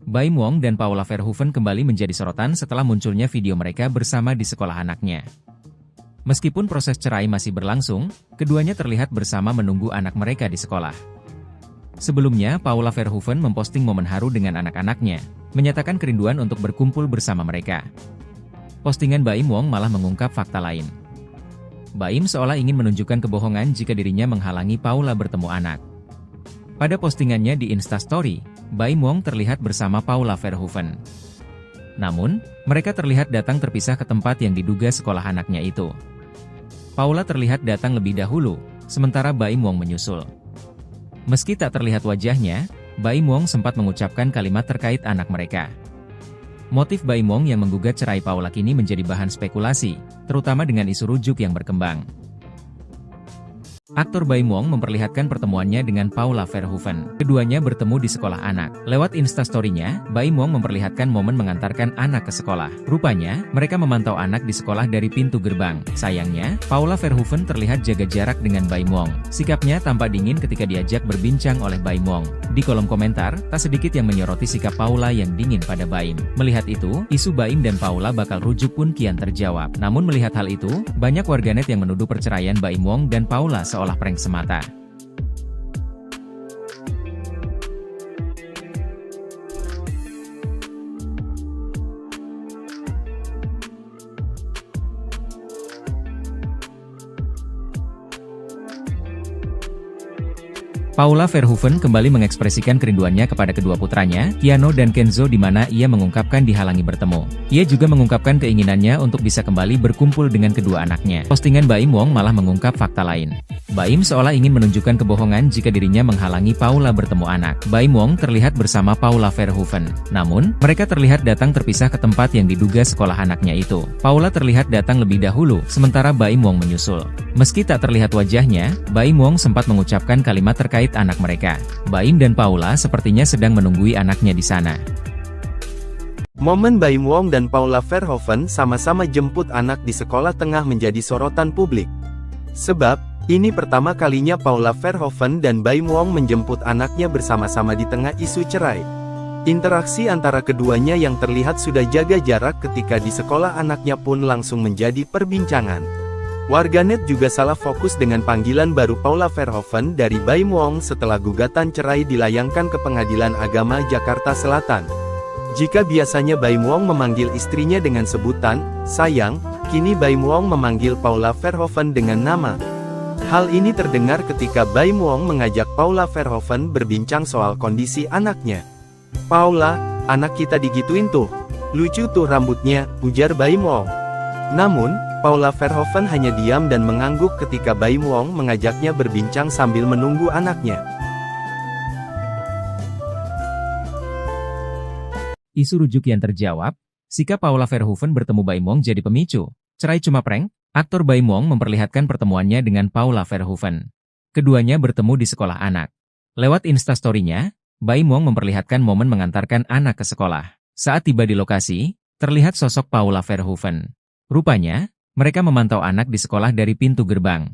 A: Baim Wong dan Paula Verhoeven kembali menjadi sorotan setelah munculnya video mereka bersama di sekolah anaknya. Meskipun proses cerai masih berlangsung, keduanya terlihat bersama menunggu anak mereka di sekolah. Sebelumnya, Paula Verhoeven memposting momen haru dengan anak-anaknya, menyatakan kerinduan untuk berkumpul bersama mereka. Postingan Baim Wong malah mengungkap fakta lain. Baim seolah ingin menunjukkan kebohongan jika dirinya menghalangi Paula bertemu anak. Pada postingannya di Instastory, Baim Wong terlihat bersama Paula Verhoeven. Namun, mereka terlihat datang terpisah ke tempat yang diduga sekolah anaknya itu. Paula terlihat datang lebih dahulu, sementara Baim Wong menyusul. Meski tak terlihat wajahnya, Baim Wong sempat mengucapkan kalimat terkait anak mereka. Motif Baim Wong yang menggugat cerai Paula kini menjadi bahan spekulasi, terutama dengan isu rujuk yang berkembang. Aktor Baim Wong memperlihatkan pertemuannya dengan Paula Verhoeven. Keduanya bertemu di sekolah anak. Lewat Instastory-nya, Baim Wong memperlihatkan momen mengantarkan anak ke sekolah. Rupanya, mereka memantau anak di sekolah dari pintu gerbang. Sayangnya, Paula Verhoeven terlihat jaga jarak dengan Baim Wong. Sikapnya tampak dingin ketika diajak berbincang oleh Baim Wong. Di kolom komentar, tak sedikit yang menyoroti sikap Paula yang dingin pada Baim. Melihat itu, isu Baim dan Paula bakal rujuk pun kian terjawab. Namun melihat hal itu, banyak warganet yang menuduh perceraian Baim Wong dan Paula seolah prank semata. Paula Verhoeven kembali mengekspresikan kerinduannya kepada kedua putranya, Keanu dan Kenzo, di mana ia mengungkapkan dihalangi bertemu. Ia juga mengungkapkan keinginannya untuk bisa kembali berkumpul dengan kedua anaknya. Postingan Baim Wong malah mengungkap fakta lain. Baim seolah ingin menunjukkan kebohongan jika dirinya menghalangi Paula bertemu anak. Baim Wong terlihat bersama Paula Verhoeven. Namun, mereka terlihat datang terpisah ke tempat yang diduga sekolah anaknya itu. Paula terlihat datang lebih dahulu, sementara Baim Wong menyusul. Meski tak terlihat wajahnya, Baim Wong sempat mengucapkan kalimat terkait anak mereka. Baim dan Paula sepertinya sedang menunggui anaknya di sana.
B: Momen Baim Wong dan Paula Verhoeven sama-sama jemput anak di sekolah tengah menjadi sorotan publik. Sebab, ini pertama kalinya Paula Verhoeven dan Baim Wong menjemput anaknya bersama-sama di tengah isu cerai. Interaksi antara keduanya yang terlihat sudah jaga jarak ketika di sekolah anaknya pun langsung menjadi perbincangan. Warganet juga salah fokus dengan panggilan baru Paula Verhoeven dari Baim Wong setelah gugatan cerai dilayangkan ke Pengadilan Agama Jakarta Selatan. Jika biasanya Baim Wong memanggil istrinya dengan sebutan sayang, kini Baim Wong memanggil Paula Verhoeven dengan nama. Hal ini terdengar ketika Baim Wong mengajak Paula Verhoeven berbincang soal kondisi anaknya. "Paula, anak kita digituin tuh. Lucu tuh rambutnya," ujar Baim Wong. Namun, Paula Verhoeven hanya diam dan mengangguk ketika Baim Wong mengajaknya berbincang sambil menunggu anaknya.
A: Isu rujuk yang terjawab, sikap Paula Verhoeven bertemu Baim Wong jadi pemicu. Cerai cuma prank? Aktor Baim Wong memperlihatkan pertemuannya dengan Paula Verhoeven. Keduanya bertemu di sekolah anak. Lewat Instastory-nya, Baim Wong memperlihatkan momen mengantarkan anak ke sekolah. Saat tiba di lokasi, terlihat sosok Paula Verhoeven. Rupanya, mereka memantau anak di sekolah dari pintu gerbang.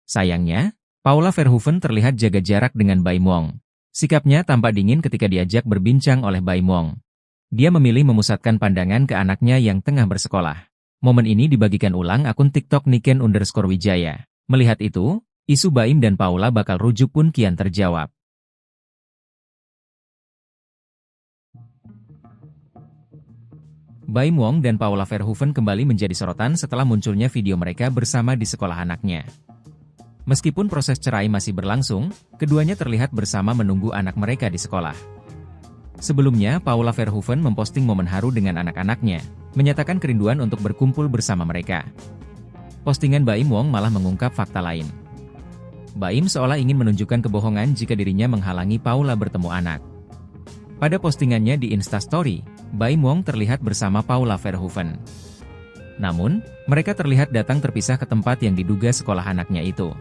A: Sayangnya, Paula Verhoeven terlihat jaga jarak dengan Baim Wong. Sikapnya tampak dingin ketika diajak berbincang oleh Baim Wong. Dia memilih memusatkan pandangan ke anaknya yang tengah bersekolah. Momen ini dibagikan ulang akun TikTok Niken_Wijaya. Melihat itu, isu Baim dan Paula bakal rujuk pun kian terjawab. Baim Wong dan Paula Verhoeven kembali menjadi sorotan setelah munculnya video mereka bersama di sekolah anaknya. Meskipun proses cerai masih berlangsung, keduanya terlihat bersama menunggu anak mereka di sekolah. Sebelumnya, Paula Verhoeven memposting momen haru dengan anak-anaknya, menyatakan kerinduan untuk berkumpul bersama mereka. Postingan Baim Wong malah mengungkap fakta lain. Baim seolah ingin menunjukkan kebohongan jika dirinya menghalangi Paula bertemu anak. Pada postingannya di Instastory, Baim Wong terlihat bersama Paula Verhoeven. Namun, mereka terlihat datang terpisah ke tempat yang diduga sekolah anaknya itu.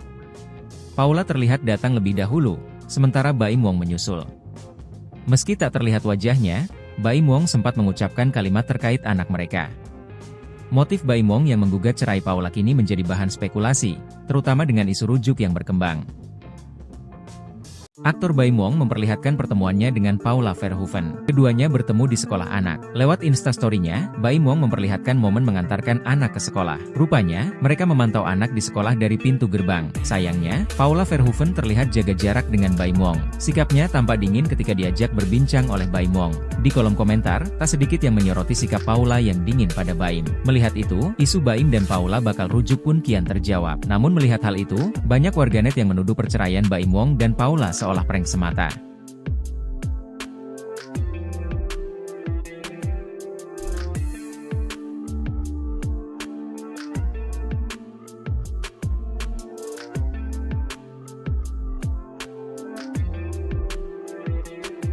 A: Paula terlihat datang lebih dahulu, sementara Baim Wong menyusul. Meski tak terlihat wajahnya, Baim Wong sempat mengucapkan kalimat terkait anak mereka. Motif Baim Wong yang menggugat cerai Paula kini menjadi bahan spekulasi, terutama dengan isu rujuk yang berkembang. Aktor Baim Wong memperlihatkan pertemuannya dengan Paula Verhoeven. Keduanya bertemu di sekolah anak. Lewat Instastory-nya, Baim Wong memperlihatkan momen mengantarkan anak ke sekolah. Rupanya, mereka memantau anak di sekolah dari pintu gerbang. Sayangnya, Paula Verhoeven terlihat jaga jarak dengan Baim Wong. Sikapnya tampak dingin ketika diajak berbincang oleh Baim Wong. Di kolom komentar, tak sedikit yang menyoroti sikap Paula yang dingin pada Baim. Melihat itu, isu Baim dan Paula bakal rujuk pun kian terjawab. Namun melihat hal itu, banyak warganet yang menuduh perceraian Baim Wong dan Paula seolah prank semata.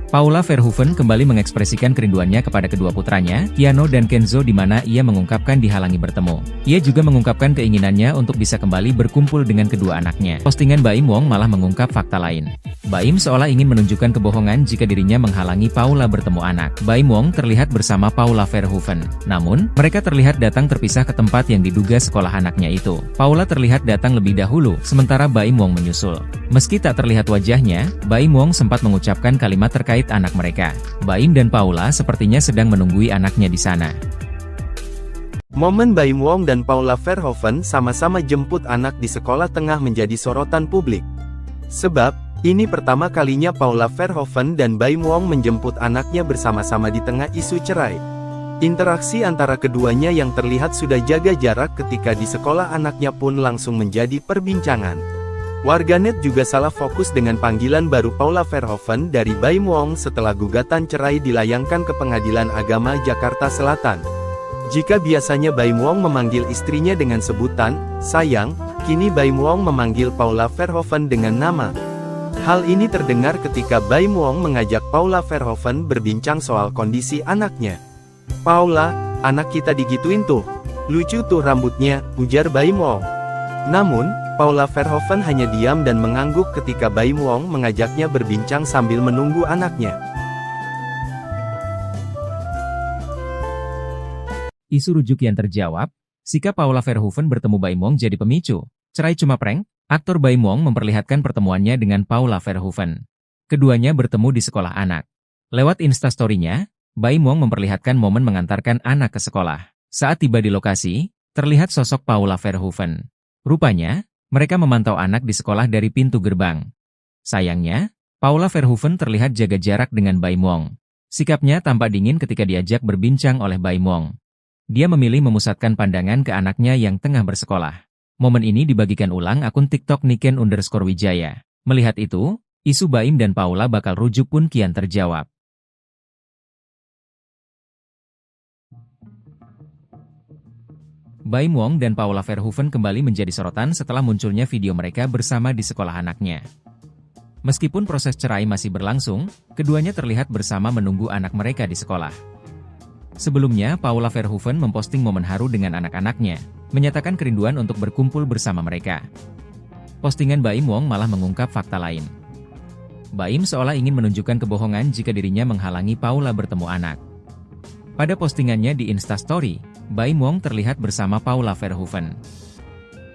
A: Paula Verhoeven kembali mengekspresikan kerinduannya kepada kedua putranya, Keanu dan Kenzo, di mana ia mengungkapkan dihalangi bertemu. Ia juga mengungkapkan keinginannya untuk bisa kembali berkumpul dengan kedua anaknya. Postingan Baim Wong malah mengungkap fakta lain. Baim seolah ingin menunjukkan kebohongan jika dirinya menghalangi Paula bertemu anak. Baim Wong terlihat bersama Paula Verhoeven. Namun, mereka terlihat datang terpisah ke tempat yang diduga sekolah anaknya itu. Paula terlihat datang lebih dahulu, sementara Baim Wong menyusul. Meski tak terlihat wajahnya, Baim Wong sempat mengucapkan kalimat terkait anak mereka. Baim dan Paula sepertinya sedang menunggui anaknya di sana.
B: Momen Baim Wong dan Paula Verhoeven sama-sama jemput anak di sekolah tengah menjadi sorotan publik. Sebab, ini pertama kalinya Paula Verhoeven dan Baim Wong menjemput anaknya bersama-sama di tengah isu cerai. Interaksi antara keduanya yang terlihat sudah jaga jarak ketika di sekolah anaknya pun langsung menjadi perbincangan. Warganet juga salah fokus dengan panggilan baru Paula Verhoeven dari Baim Wong setelah gugatan cerai dilayangkan ke Pengadilan Agama Jakarta Selatan. Jika biasanya Baim Wong memanggil istrinya dengan sebutan sayang, kini Baim Wong memanggil Paula Verhoeven dengan nama. Hal ini terdengar ketika Baim Wong mengajak Paula Verhoeven berbincang soal kondisi anaknya. "Paula, anak kita digituin tuh. Lucu tuh rambutnya," ujar Baim Wong. Namun, Paula Verhoeven hanya diam dan mengangguk ketika Baim Wong mengajaknya berbincang sambil menunggu anaknya.
A: Isu rujuk yang terjawab, sikap Paula Verhoeven bertemu Baim Wong jadi pemicu. Cerai cuma prank? Aktor Baim Wong memperlihatkan pertemuannya dengan Paula Verhoeven. Keduanya bertemu di sekolah anak. Lewat Instastory-nya, Baim Wong memperlihatkan momen mengantarkan anak ke sekolah. Saat tiba di lokasi, terlihat sosok Paula Verhoeven. Rupanya, mereka memantau anak di sekolah dari pintu gerbang. Sayangnya, Paula Verhoeven terlihat jaga jarak dengan Baim Wong. Sikapnya tampak dingin ketika diajak berbincang oleh Baim Wong. Dia memilih memusatkan pandangan ke anaknya yang tengah bersekolah. Momen ini dibagikan ulang akun TikTok Niken_Wijaya. Melihat itu, isu Baim dan Paula bakal rujuk pun kian terjawab. Baim Wong dan Paula Verhoeven kembali menjadi sorotan setelah munculnya video mereka bersama di sekolah anaknya. Meskipun proses cerai masih berlangsung, keduanya terlihat bersama menunggu anak mereka di sekolah. Sebelumnya, Paula Verhoeven memposting momen haru dengan anak-anaknya, menyatakan kerinduan untuk berkumpul bersama mereka. Postingan Baim Wong malah mengungkap fakta lain. Baim seolah ingin menunjukkan kebohongan jika dirinya menghalangi Paula bertemu anak. Pada postingannya di Instastory, Baim Wong terlihat bersama Paula Verhoeven.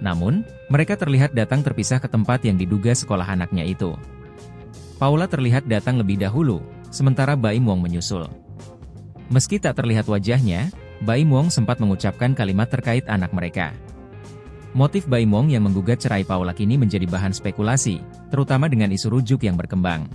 A: Namun, mereka terlihat datang terpisah ke tempat yang diduga sekolah anaknya itu. Paula terlihat datang lebih dahulu, sementara Baim Wong menyusul. Meski tak terlihat wajahnya, Baim Wong sempat mengucapkan kalimat terkait anak mereka. Motif Baim Wong yang menggugat cerai Paula kini menjadi bahan spekulasi, terutama dengan isu rujuk yang berkembang.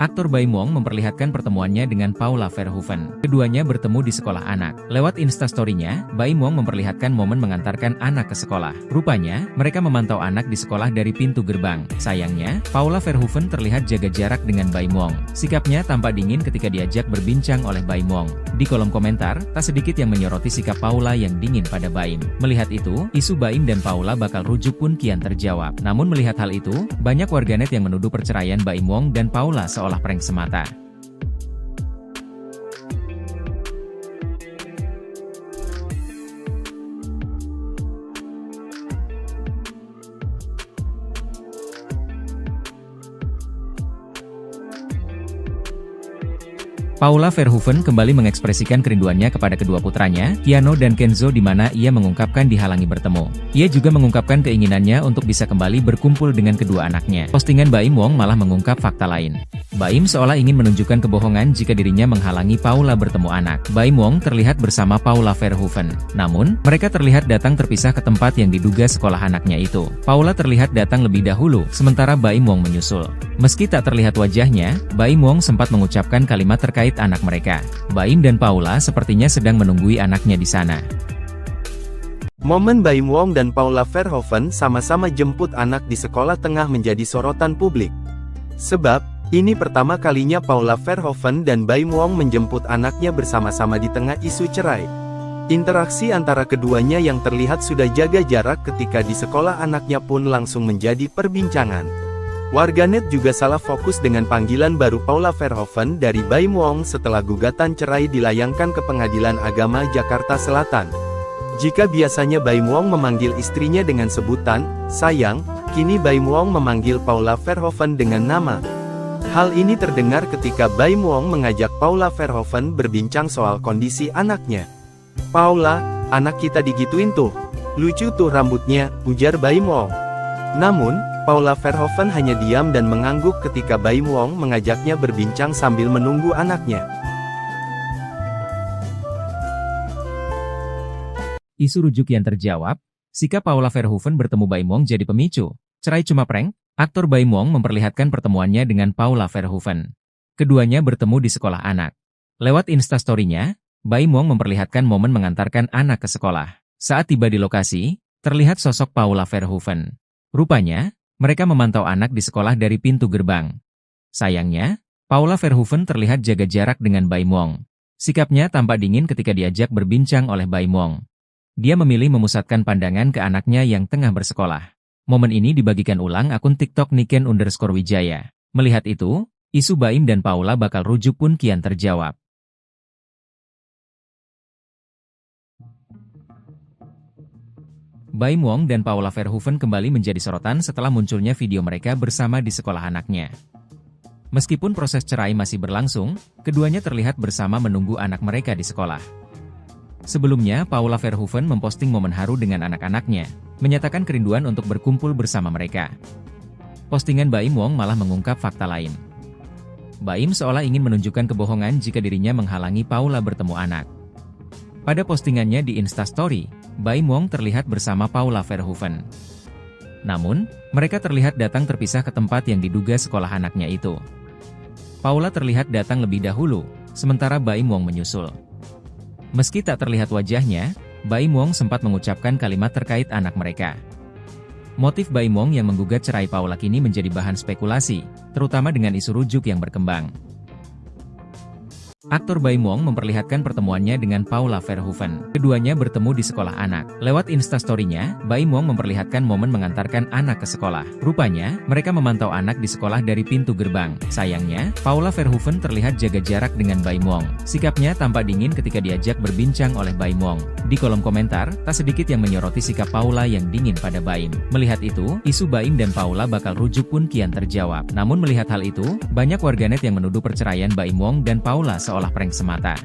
A: Aktor Baim Wong memperlihatkan pertemuannya dengan Paula Verhoeven. Keduanya bertemu di sekolah anak. Lewat Instastory-nya, Baim Wong memperlihatkan momen mengantarkan anak ke sekolah. Rupanya, mereka memantau anak di sekolah dari pintu gerbang. Sayangnya, Paula Verhoeven terlihat jaga jarak dengan Baim Wong. Sikapnya tampak dingin ketika diajak berbincang oleh Baim Wong. Di kolom komentar, tak sedikit yang menyoroti sikap Paula yang dingin pada Baim. Melihat itu, isu Baim dan Paula bakal rujuk pun kian terjawab. Namun melihat hal itu, banyak warganet yang menuduh perceraian Baim Wong dan Paula seolah prank semata. Paula Verhoeven kembali mengekspresikan kerinduannya kepada kedua putranya, Keanu dan Kenzo, di mana ia mengungkapkan dihalangi bertemu. Ia juga mengungkapkan keinginannya untuk bisa kembali berkumpul dengan kedua anaknya. Postingan Baim Wong malah mengungkap fakta lain. Baim seolah ingin menunjukkan kebohongan jika dirinya menghalangi Paula bertemu anak. Baim Wong terlihat bersama Paula Verhoeven. Namun, mereka terlihat datang terpisah ke tempat yang diduga sekolah anaknya itu. Paula terlihat datang lebih dahulu, sementara Baim Wong menyusul. Meski tak terlihat wajahnya, Baim Wong sempat mengucapkan kalimat terkait anak mereka. Baim dan Paula sepertinya sedang menunggui anaknya di sana.
B: Momen Baim Wong dan Paula Verhoeven sama-sama jemput anak di sekolah tengah menjadi sorotan publik. Sebab, ini pertama kalinya Paula Verhoeven dan Baim Wong menjemput anaknya bersama-sama di tengah isu cerai. Interaksi antara keduanya yang terlihat sudah jaga jarak ketika di sekolah anaknya pun langsung menjadi perbincangan. Warganet juga salah fokus dengan panggilan baru Paula Verhoeven dari Baim Wong setelah gugatan cerai dilayangkan ke Pengadilan Agama Jakarta Selatan. Jika biasanya Baim Wong memanggil istrinya dengan sebutan sayang, kini Baim Wong memanggil Paula Verhoeven dengan nama. Hal ini terdengar ketika Baim Wong mengajak Paula Verhoeven berbincang soal kondisi anaknya. "Paula, anak kita digituin tuh. Lucu tuh rambutnya," ujar Baim Wong. Namun, Paula Verhoeven hanya diam dan mengangguk ketika Baim Wong mengajaknya berbincang sambil menunggu anaknya.
A: Isu rujuk yang terjawab, sikap Paula Verhoeven bertemu Baim Wong jadi pemicu. Cerai cuma prank? Aktor Baim Wong memperlihatkan pertemuannya dengan Paula Verhoeven. Keduanya bertemu di sekolah anak. Lewat Instastory-nya, Baim Wong memperlihatkan momen mengantarkan anak ke sekolah. Saat tiba di lokasi, terlihat sosok Paula Verhoeven. Rupanya, mereka memantau anak di sekolah dari pintu gerbang. Sayangnya, Paula Verhoeven terlihat jaga jarak dengan Baim Wong. Sikapnya tampak dingin ketika diajak berbincang oleh Baim Wong. Dia memilih memusatkan pandangan ke anaknya yang tengah bersekolah. Momen ini dibagikan ulang akun TikTok Niken_Wijaya. Melihat itu, isu Baim dan Paula bakal rujuk pun kian terjawab. Baim Wong dan Paula Verhoeven kembali menjadi sorotan setelah munculnya video mereka bersama di sekolah anaknya. Meskipun proses cerai masih berlangsung, keduanya terlihat bersama menunggu anak mereka di sekolah. Sebelumnya, Paula Verhoeven memposting momen haru dengan anak-anaknya, menyatakan kerinduan untuk berkumpul bersama mereka. Postingan Baim Wong malah mengungkap fakta lain. Baim seolah ingin menunjukkan kebohongan jika dirinya menghalangi Paula bertemu anak. Pada postingannya di Instastory, Baim Wong terlihat bersama Paula Verhoeven. Namun, mereka terlihat datang terpisah ke tempat yang diduga sekolah anaknya itu. Paula terlihat datang lebih dahulu, sementara Baim Wong menyusul. Meski tak terlihat wajahnya, Baim Wong sempat mengucapkan kalimat terkait anak mereka. Motif Baim Wong yang menggugat cerai Paula kini menjadi bahan spekulasi, terutama dengan isu rujuk yang berkembang. Aktor Baim Wong memperlihatkan pertemuannya dengan Paula Verhoeven. Keduanya bertemu di sekolah anak. Lewat instastory-nya, Baim Wong memperlihatkan momen mengantarkan anak ke sekolah. Rupanya, mereka memantau anak di sekolah dari pintu gerbang. Sayangnya, Paula Verhoeven terlihat jaga jarak dengan Baim Wong. Sikapnya tampak dingin ketika diajak berbincang oleh Baim Wong. Di kolom komentar, tak sedikit yang menyoroti sikap Paula yang dingin pada Baim. Melihat itu, isu Baim dan Paula bakal rujuk pun kian terjawab. Namun melihat hal itu, banyak warganet yang menuduh perceraian Baim Wong dan Paula seolah prank semata.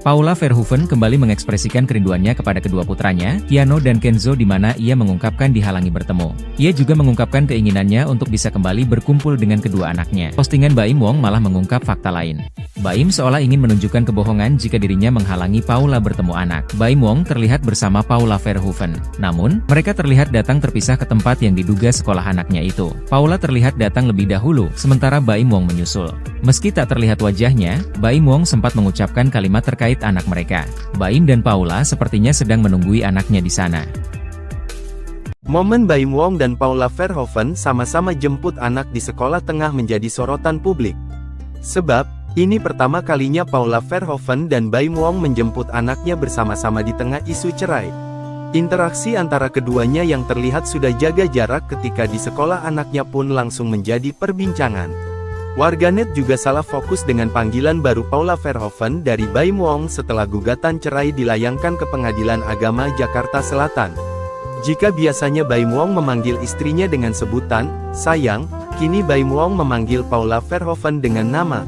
A: Paula Verhoeven kembali mengekspresikan kerinduannya kepada kedua putranya, Keanu dan Kenzo, di mana ia mengungkapkan dihalangi bertemu. Ia juga mengungkapkan keinginannya untuk bisa kembali berkumpul dengan kedua anaknya. Postingan Baim Wong malah mengungkap fakta lain. Baim seolah ingin menunjukkan kebohongan jika dirinya menghalangi Paula bertemu anak. Baim Wong terlihat bersama Paula Verhoeven. Namun, mereka terlihat datang terpisah ke tempat yang diduga sekolah anaknya itu. Paula terlihat datang lebih dahulu, sementara Baim Wong menyusul. Meski tak terlihat wajahnya, Baim Wong sempat mengucapkan kalimat terkait anak mereka. Baim dan Paula sepertinya sedang menunggui anaknya di sana.
B: Momen Baim Wong dan Paula Verhoeven sama-sama jemput anak di sekolah tengah menjadi sorotan publik. Sebab, ini pertama kalinya Paula Verhoeven dan Baim Wong menjemput anaknya bersama-sama di tengah isu cerai. Interaksi antara keduanya yang terlihat sudah jaga jarak ketika di sekolah anaknya pun langsung menjadi perbincangan. Warganet juga salah fokus dengan panggilan baru Paula Verhoeven dari Baim Wong setelah gugatan cerai dilayangkan ke Pengadilan Agama Jakarta Selatan. Jika biasanya Baim Wong memanggil istrinya dengan sebutan sayang, kini Baim Wong memanggil Paula Verhoeven dengan nama.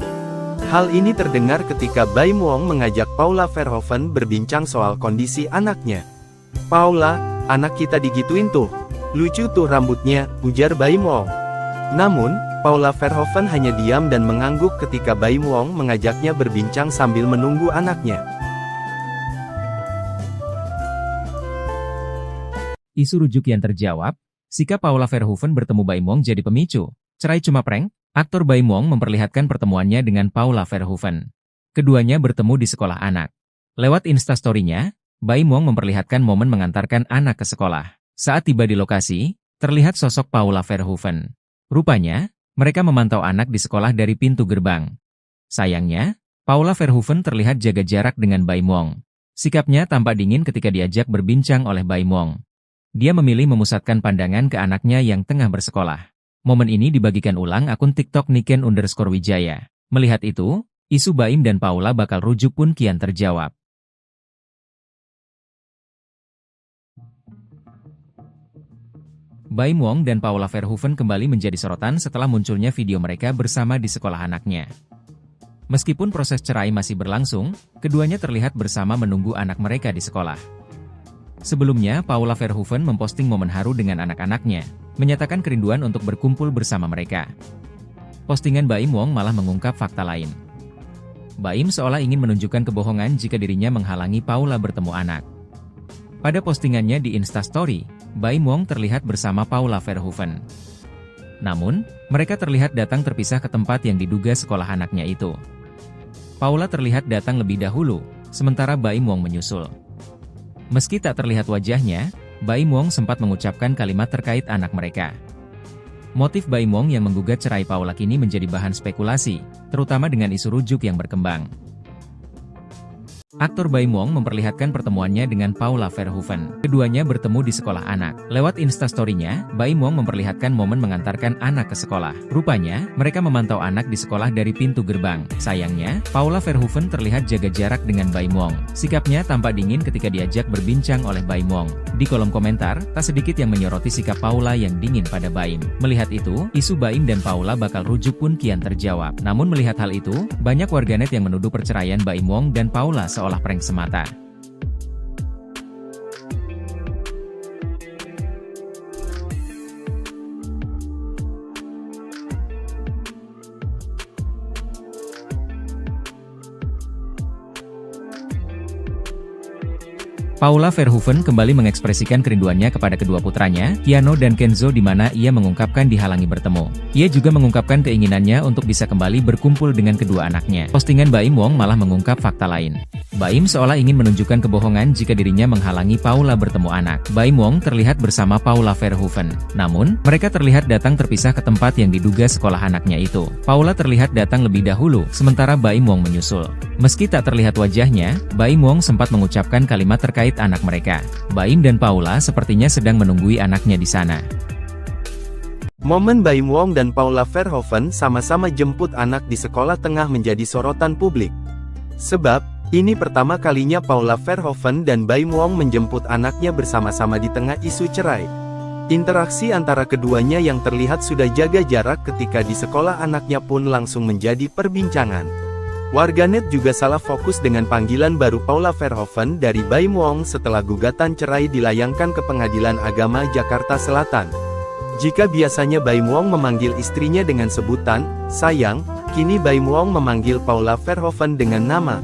B: Hal ini terdengar ketika Baim Wong mengajak Paula Verhoeven berbincang soal kondisi anaknya. "Paula, anak kita digituin tuh. Lucu tuh rambutnya," ujar Baim Wong. Namun, Paula Verhoeven hanya diam dan mengangguk ketika Baim Wong mengajaknya berbincang sambil menunggu anaknya.
A: Isu rujuk yang terjawab, sikap Paula Verhoeven bertemu Baim Wong jadi pemicu. Cerai cuma prank? Aktor Baim Wong memperlihatkan pertemuannya dengan Paula Verhoeven. Keduanya bertemu di sekolah anak. Lewat instastory-nya, Baim Wong memperlihatkan momen mengantarkan anak ke sekolah. Saat tiba di lokasi, terlihat sosok Paula Verhoeven. Rupanya, mereka memantau anak di sekolah dari pintu gerbang. Sayangnya, Paula Verhoeven terlihat jaga jarak dengan Baim Wong. Sikapnya tampak dingin ketika diajak berbincang oleh Baim Wong. Dia memilih memusatkan pandangan ke anaknya yang tengah bersekolah. Momen ini dibagikan ulang akun TikTok Niken_Wijaya. Melihat itu, isu Baim dan Paula bakal rujuk pun kian terjawab. Baim Wong dan Paula Verhoeven kembali menjadi sorotan setelah munculnya video mereka bersama di sekolah anaknya. Meskipun proses cerai masih berlangsung, keduanya terlihat bersama menunggu anak mereka di sekolah. Sebelumnya, Paula Verhoeven memposting momen haru dengan anak-anaknya, menyatakan kerinduan untuk berkumpul bersama mereka. Postingan Baim Wong malah mengungkap fakta lain. Baim seolah ingin menunjukkan kebohongan jika dirinya menghalangi Paula bertemu anak. Pada postingannya di Instastory, Baim Wong terlihat bersama Paula Verhoeven. Namun, mereka terlihat datang terpisah ke tempat yang diduga sekolah anaknya itu. Paula terlihat datang lebih dahulu, sementara Baim Wong menyusul. Meski tak terlihat wajahnya, Baim Wong sempat mengucapkan kalimat terkait anak mereka. Motif Baim Wong yang menggugat cerai Paula kini menjadi bahan spekulasi, terutama dengan isu rujuk yang berkembang. Aktor Baim Wong memperlihatkan pertemuannya dengan Paula Verhoeven. Keduanya bertemu di sekolah anak. Lewat instastory-nya, Baim Wong memperlihatkan momen mengantarkan anak ke sekolah. Rupanya, mereka memantau anak di sekolah dari pintu gerbang. Sayangnya, Paula Verhoeven terlihat jaga jarak dengan Baim Wong. Sikapnya tampak dingin ketika diajak berbincang oleh Baim Wong. Di kolom komentar, tak sedikit yang menyoroti sikap Paula yang dingin pada Baim. Melihat itu, isu Baim dan Paula bakal rujuk pun kian terjawab. Namun melihat hal itu, banyak warganet yang menuduh perceraian Baim Wong dan Paula seolah prank semata. Paula Verhoeven kembali mengekspresikan kerinduannya kepada kedua putranya, Keanu dan Kenzo, di mana ia mengungkapkan dihalangi bertemu. Ia juga mengungkapkan keinginannya untuk bisa kembali berkumpul dengan kedua anaknya. Postingan Baim Wong malah mengungkap fakta lain. Baim seolah ingin menunjukkan kebohongan jika dirinya menghalangi Paula bertemu anak. Baim Wong terlihat bersama Paula Verhoeven. Namun, mereka terlihat datang terpisah ke tempat yang diduga sekolah anaknya itu. Paula terlihat datang lebih dahulu, sementara Baim Wong menyusul. Meski tak terlihat wajahnya, Baim Wong sempat mengucapkan kalimat terkait anak mereka. Baim dan Paula sepertinya sedang menunggui anaknya di sana.
B: Momen Baim Wong dan Paula Verhoeven sama-sama jemput anak di sekolah tengah menjadi sorotan publik. Sebab, ini pertama kalinya Paula Verhoeven dan Baim Wong menjemput anaknya bersama-sama di tengah isu cerai. Interaksi antara keduanya yang terlihat sudah jaga jarak ketika di sekolah anaknya pun langsung menjadi perbincangan. Warganet juga salah fokus dengan panggilan baru Paula Verhoeven dari Baim Wong setelah gugatan cerai dilayangkan ke Pengadilan Agama Jakarta Selatan. Jika biasanya Baim Wong memanggil istrinya dengan sebutan sayang, kini Baim Wong memanggil Paula Verhoeven dengan nama.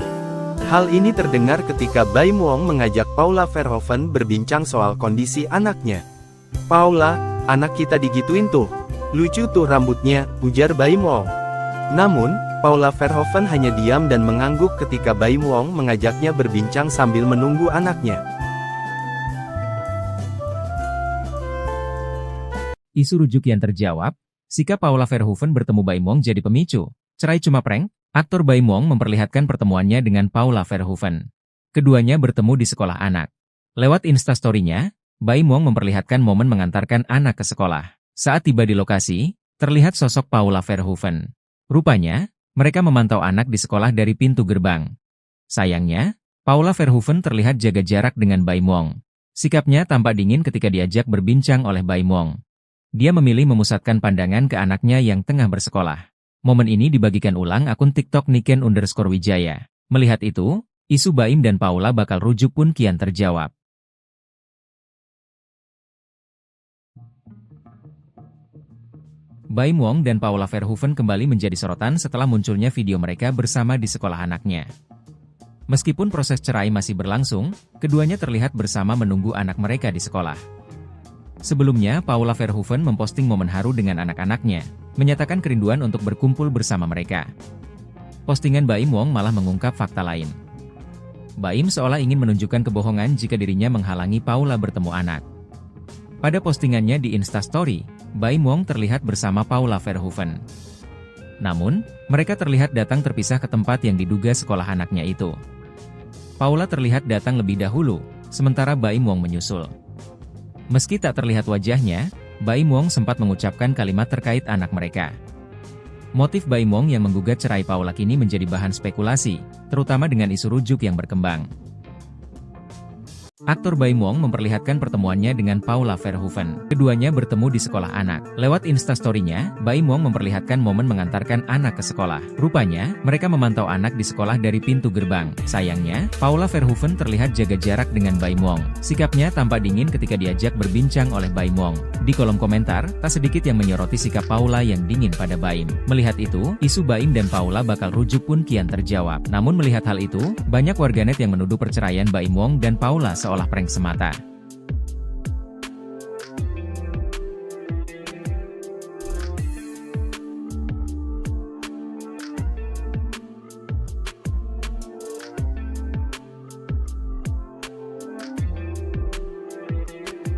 B: Hal ini terdengar ketika Baim Wong mengajak Paula Verhoeven berbincang soal kondisi anaknya. "Paula, anak kita digituin tuh. Lucu tuh rambutnya," ujar Baim Wong. Namun, Paula Verhoeven hanya diam dan mengangguk ketika Baim Wong mengajaknya berbincang sambil menunggu anaknya.
A: Isu rujuk yang terjawab, sikap Paula Verhoeven bertemu Baim Wong jadi pemicu. Cerai cuma prank? Aktor Baim Wong memperlihatkan pertemuannya dengan Paula Verhoeven. Keduanya bertemu di sekolah anak. Lewat Instastory-nya, Baim Wong memperlihatkan momen mengantarkan anak ke sekolah. Saat tiba di lokasi, terlihat sosok Paula Verhoeven. Rupanya, mereka memantau anak di sekolah dari pintu gerbang. Sayangnya, Paula Verhoeven terlihat jaga jarak dengan Baim Wong. Sikapnya tampak dingin ketika diajak berbincang oleh Baim Wong. Dia memilih memusatkan pandangan ke anaknya yang tengah bersekolah. Momen ini dibagikan ulang akun TikTok Niken_Wijaya. Melihat itu, isu Baim dan Paula bakal rujuk pun kian terjawab. Baim Wong dan Paula Verhoeven kembali menjadi sorotan setelah munculnya video mereka bersama di sekolah anaknya. Meskipun proses cerai masih berlangsung, keduanya terlihat bersama menunggu anak mereka di sekolah. Sebelumnya, Paula Verhoeven memposting momen haru dengan anak-anaknya, menyatakan kerinduan untuk berkumpul bersama mereka. Postingan Baim Wong malah mengungkap fakta lain. Baim seolah ingin menunjukkan kebohongan jika dirinya menghalangi Paula bertemu anak. Pada postingannya di Instastory, Baim Wong terlihat bersama Paula Verhoeven. Namun, mereka terlihat datang terpisah ke tempat yang diduga sekolah anaknya itu. Paula terlihat datang lebih dahulu, sementara Baim Wong menyusul. Meski tak terlihat wajahnya, Baim Wong sempat mengucapkan kalimat terkait anak mereka. Motif Baim Wong yang menggugat cerai Paula kini menjadi bahan spekulasi, terutama dengan isu rujuk yang berkembang. Aktor Baim Wong memperlihatkan pertemuannya dengan Paula Verhoeven. Keduanya bertemu di sekolah anak. Lewat Instastory-nya, Baim Wong memperlihatkan momen mengantarkan anak ke sekolah. Rupanya, mereka memantau anak di sekolah dari pintu gerbang. Sayangnya, Paula Verhoeven terlihat jaga jarak dengan Baim Wong. Sikapnya tampak dingin ketika diajak berbincang oleh Baim Wong. Di kolom komentar, tak sedikit yang menyoroti sikap Paula yang dingin pada Baim. Melihat itu, isu Baim dan Paula bakal rujuk pun kian terjawab. Namun melihat hal itu, banyak warganet yang menuduh perceraian Baim Wong dan Paula seolah prank semata.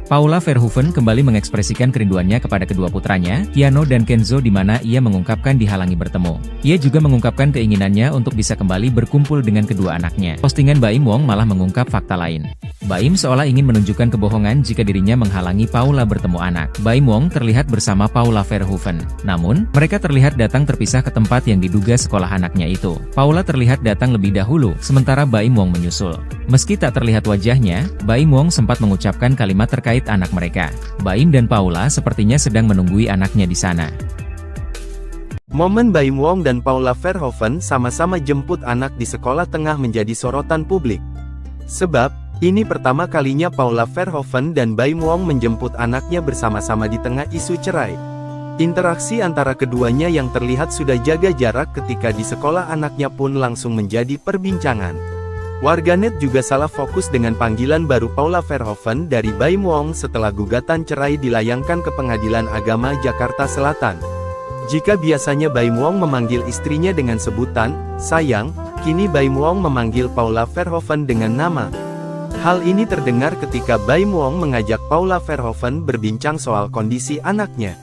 A: Paula Verhoeven kembali mengekspresikan kerinduannya kepada kedua putranya, Keanu dan Kenzo, di mana ia mengungkapkan dihalangi bertemu. Ia juga mengungkapkan keinginannya untuk bisa kembali berkumpul dengan kedua anaknya. Postingan Baim Wong malah mengungkap fakta lain. Baim seolah ingin menunjukkan kebohongan jika dirinya menghalangi Paula bertemu anak. Baim Wong terlihat bersama Paula Verhoeven. Namun, mereka terlihat datang terpisah ke tempat yang diduga sekolah anaknya itu. Paula terlihat datang lebih dahulu, sementara Baim Wong menyusul. Meski tak terlihat wajahnya, Baim Wong sempat mengucapkan kalimat terkait anak mereka. Baim dan Paula sepertinya sedang menunggui anaknya di sana.
B: Momen Baim Wong dan Paula Verhoeven sama-sama jemput anak di sekolah tengah menjadi sorotan publik. Sebab, ini pertama kalinya Paula Verhoeven dan Baim Wong menjemput anaknya bersama-sama di tengah isu cerai. Interaksi antara keduanya yang terlihat sudah jaga jarak ketika di sekolah anaknya pun langsung menjadi perbincangan. Warganet juga salah fokus dengan panggilan baru Paula Verhoeven dari Baim Wong setelah gugatan cerai dilayangkan ke Pengadilan Agama Jakarta Selatan. Jika biasanya Baim Wong memanggil istrinya dengan sebutan sayang, kini Baim Wong memanggil Paula Verhoeven dengan nama. Hal ini terdengar ketika Baim Wong mengajak Paula Verhoeven berbincang soal kondisi anaknya.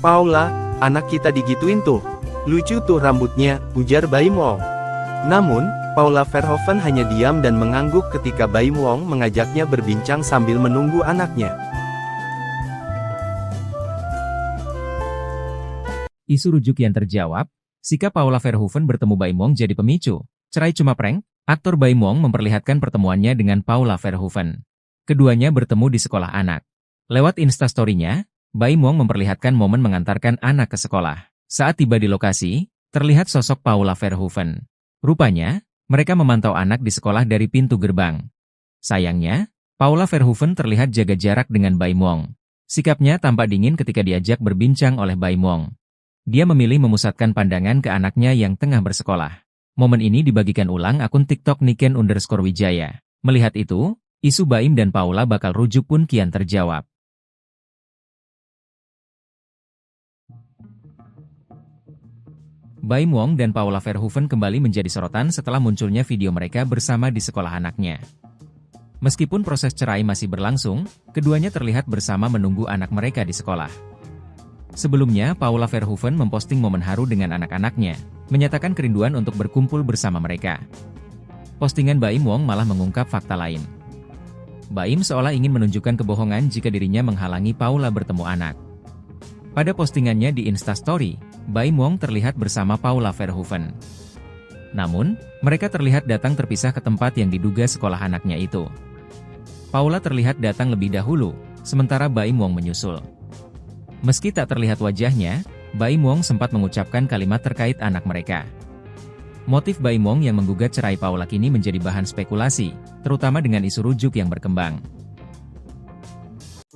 B: "Paula, anak kita digituin tuh. Lucu tuh rambutnya," ujar Baim Wong. Namun, Paula Verhoeven hanya diam dan mengangguk ketika Baim Wong mengajaknya berbincang sambil menunggu anaknya.
A: Isu rujuk yang terjawab, sikap Paula Verhoeven bertemu Baim Wong jadi pemicu. Cerai cuma prank? Aktor Baim Wong memperlihatkan pertemuannya dengan Paula Verhoeven. Keduanya bertemu di sekolah anak. Lewat Instastory-nya, Baim Wong memperlihatkan momen mengantarkan anak ke sekolah. Saat tiba di lokasi, terlihat sosok Paula Verhoeven. Rupanya, mereka memantau anak di sekolah dari pintu gerbang. Sayangnya, Paula Verhoeven terlihat jaga jarak dengan Baim Wong. Sikapnya tampak dingin ketika diajak berbincang oleh Baim Wong. Dia memilih memusatkan pandangan ke anaknya yang tengah bersekolah. Momen ini dibagikan ulang akun TikTok Niken_Wijaya. Melihat itu, isu Baim dan Paula bakal rujuk pun kian terjawab. Baim Wong dan Paula Verhoeven kembali menjadi sorotan setelah munculnya video mereka bersama di sekolah anaknya. Meskipun proses cerai masih berlangsung, keduanya terlihat bersama menunggu anak mereka di sekolah. Sebelumnya, Paula Verhoeven memposting momen haru dengan anak-anaknya, menyatakan kerinduan untuk berkumpul bersama mereka. Postingan Baim Wong malah mengungkap fakta lain. Baim seolah ingin menunjukkan kebohongan jika dirinya menghalangi Paula bertemu anak. Pada postingannya di Instastory, Baim Wong terlihat bersama Paula Verhoeven. Namun, mereka terlihat datang terpisah ke tempat yang diduga sekolah anaknya itu. Paula terlihat datang lebih dahulu, sementara Baim Wong menyusul. Meski tak terlihat wajahnya, Baim Wong sempat mengucapkan kalimat terkait anak mereka. Motif Baim Wong yang menggugat cerai Paula kini menjadi bahan spekulasi, terutama dengan isu rujuk yang berkembang.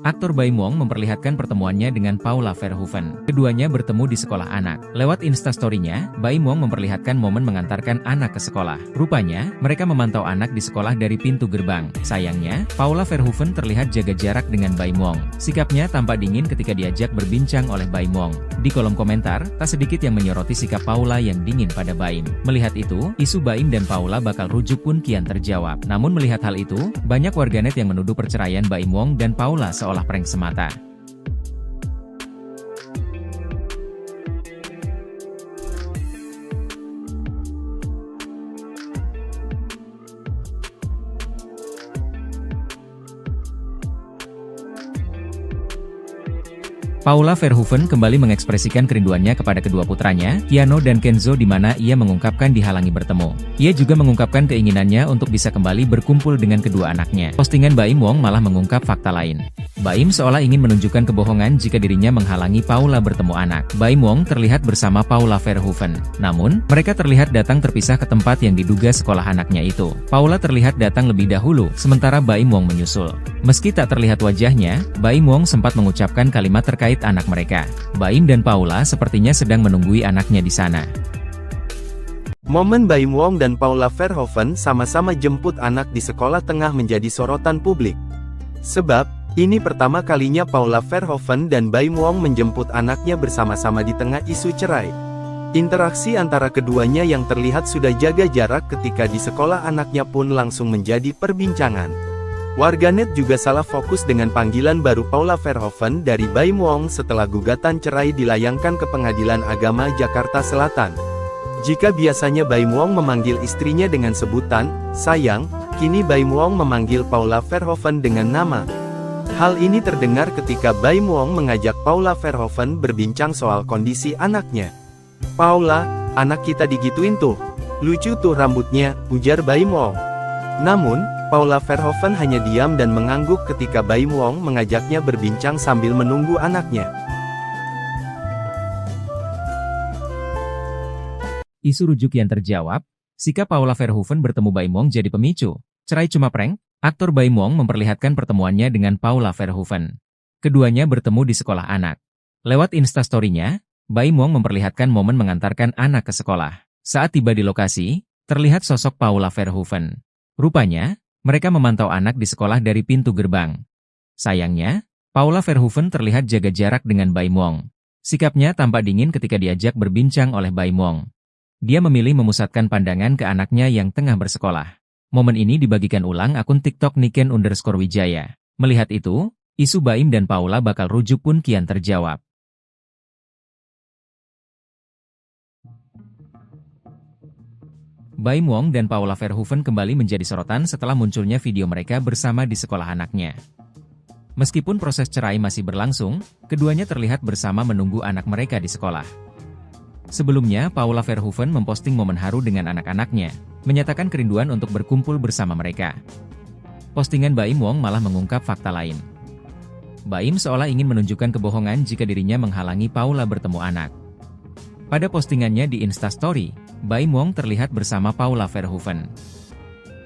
A: Aktor Baim Wong memperlihatkan pertemuannya dengan Paula Verhoeven. Keduanya bertemu di sekolah anak. Lewat Instastory-nya, Baim Wong memperlihatkan momen mengantarkan anak ke sekolah. Rupanya, mereka memantau anak di sekolah dari pintu gerbang. Sayangnya, Paula Verhoeven terlihat jaga jarak dengan Baim Wong. Sikapnya tampak dingin ketika diajak berbincang oleh Baim Wong. Di kolom komentar, tak sedikit yang menyoroti sikap Paula yang dingin pada Baim. Melihat itu, isu Baim dan Paula bakal rujuk pun kian terjawab. Namun melihat hal itu, banyak warganet yang menuduh perceraian Baim Wong dan Paula seolah prank semata. Paula Verhoeven kembali mengekspresikan kerinduannya kepada kedua putranya, Keanu dan Kenzo, di mana ia mengungkapkan dihalangi bertemu. Ia juga mengungkapkan keinginannya untuk bisa kembali berkumpul dengan kedua anaknya. Postingan Baim Wong malah mengungkap fakta lain. Baim seolah ingin menunjukkan kebohongan jika dirinya menghalangi Paula bertemu anak. Baim Wong terlihat bersama Paula Verhoeven. Namun, mereka terlihat datang terpisah ke tempat yang diduga sekolah anaknya itu. Paula terlihat datang lebih dahulu, sementara Baim Wong menyusul. Meski tak terlihat wajahnya, Baim Wong sempat mengucapkan kalimat terkait anak mereka. Baim dan Paula sepertinya sedang menunggui anaknya di sana.
B: Momen Baim Wong dan Paula Verhoeven sama-sama jemput anak di sekolah tengah menjadi sorotan publik. Sebab, ini pertama kalinya Paula Verhoeven dan Baim Wong menjemput anaknya bersama-sama di tengah isu cerai. Interaksi antara keduanya yang terlihat sudah jaga jarak ketika di sekolah anaknya pun langsung menjadi perbincangan. Warganet juga salah fokus dengan panggilan baru Paula Verhoeven dari Baim Wong setelah gugatan cerai dilayangkan ke Pengadilan Agama Jakarta Selatan. Jika biasanya Baim Wong memanggil istrinya dengan sebutan sayang, kini Baim Wong memanggil Paula Verhoeven dengan nama. Hal ini terdengar ketika Baim Wong mengajak Paula Verhoeven berbincang soal kondisi anaknya. "Paula, anak kita digituin tuh. Lucu tuh rambutnya," ujar Baim Wong. Namun, Paula Verhoeven hanya diam dan mengangguk ketika Baim Wong mengajaknya berbincang sambil menunggu anaknya.
A: Isu rujuk yang terjawab, sikap Paula Verhoeven bertemu Baim Wong jadi pemicu. Cerai cuma prank? Aktor Baim Wong memperlihatkan pertemuannya dengan Paula Verhoeven. Keduanya bertemu di sekolah anak. Lewat Instastory-nya, Baim Wong memperlihatkan momen mengantarkan anak ke sekolah. Saat tiba di lokasi, terlihat sosok Paula Verhoeven. Rupanya, mereka memantau anak di sekolah dari pintu gerbang. Sayangnya, Paula Verhoeven terlihat jaga jarak dengan Baim Wong. Sikapnya tampak dingin ketika diajak berbincang oleh Baim Wong. Dia memilih memusatkan pandangan ke anaknya yang tengah bersekolah. Momen ini dibagikan ulang akun TikTok Niken_Wijaya. Melihat itu, isu Baim dan Paula bakal rujuk pun kian terjawab. Baim Wong dan Paula Verhoeven kembali menjadi sorotan setelah munculnya video mereka bersama di sekolah anaknya. Meskipun proses cerai masih berlangsung, keduanya terlihat bersama menunggu anak mereka di sekolah. Sebelumnya, Paula Verhoeven memposting momen haru dengan anak-anaknya, menyatakan kerinduan untuk berkumpul bersama mereka. Postingan Baim Wong malah mengungkap fakta lain. Baim seolah ingin menunjukkan kebohongan jika dirinya menghalangi Paula bertemu anak. Pada postingannya di Instastory, Baim Wong terlihat bersama Paula Verhoeven.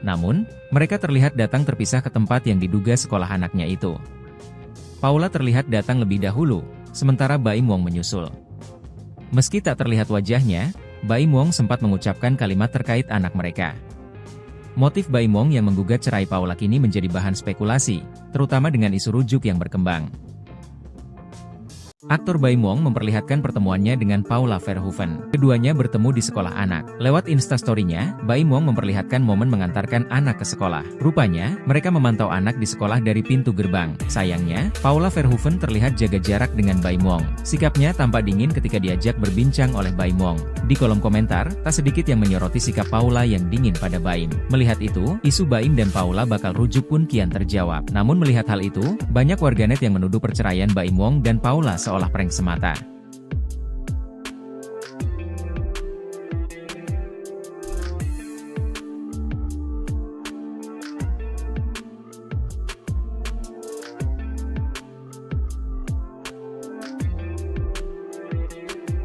A: Namun, mereka terlihat datang terpisah ke tempat yang diduga sekolah anaknya itu. Paula terlihat datang lebih dahulu, sementara Baim Wong menyusul. Meski tak terlihat wajahnya, Baim Wong sempat mengucapkan kalimat terkait anak mereka. Motif Baim Wong yang menggugat cerai Paula kini menjadi bahan spekulasi, terutama dengan isu rujuk yang berkembang. Aktor Baim Wong memperlihatkan pertemuannya dengan Paula Verhoeven. Keduanya bertemu di sekolah anak. Lewat Instastory-nya, Baim Wong memperlihatkan momen mengantarkan anak ke sekolah. Rupanya, mereka memantau anak di sekolah dari pintu gerbang. Sayangnya, Paula Verhoeven terlihat jaga jarak dengan Baim Wong. Sikapnya tampak dingin ketika diajak berbincang oleh Baim Wong. Di kolom komentar, tak sedikit yang menyoroti sikap Paula yang dingin pada Baim. Melihat itu, isu Baim dan Paula bakal rujuk pun kian terjawab. Namun melihat hal itu, banyak warganet yang menuduh perceraian Baim Wong dan Paula seolah prank semata.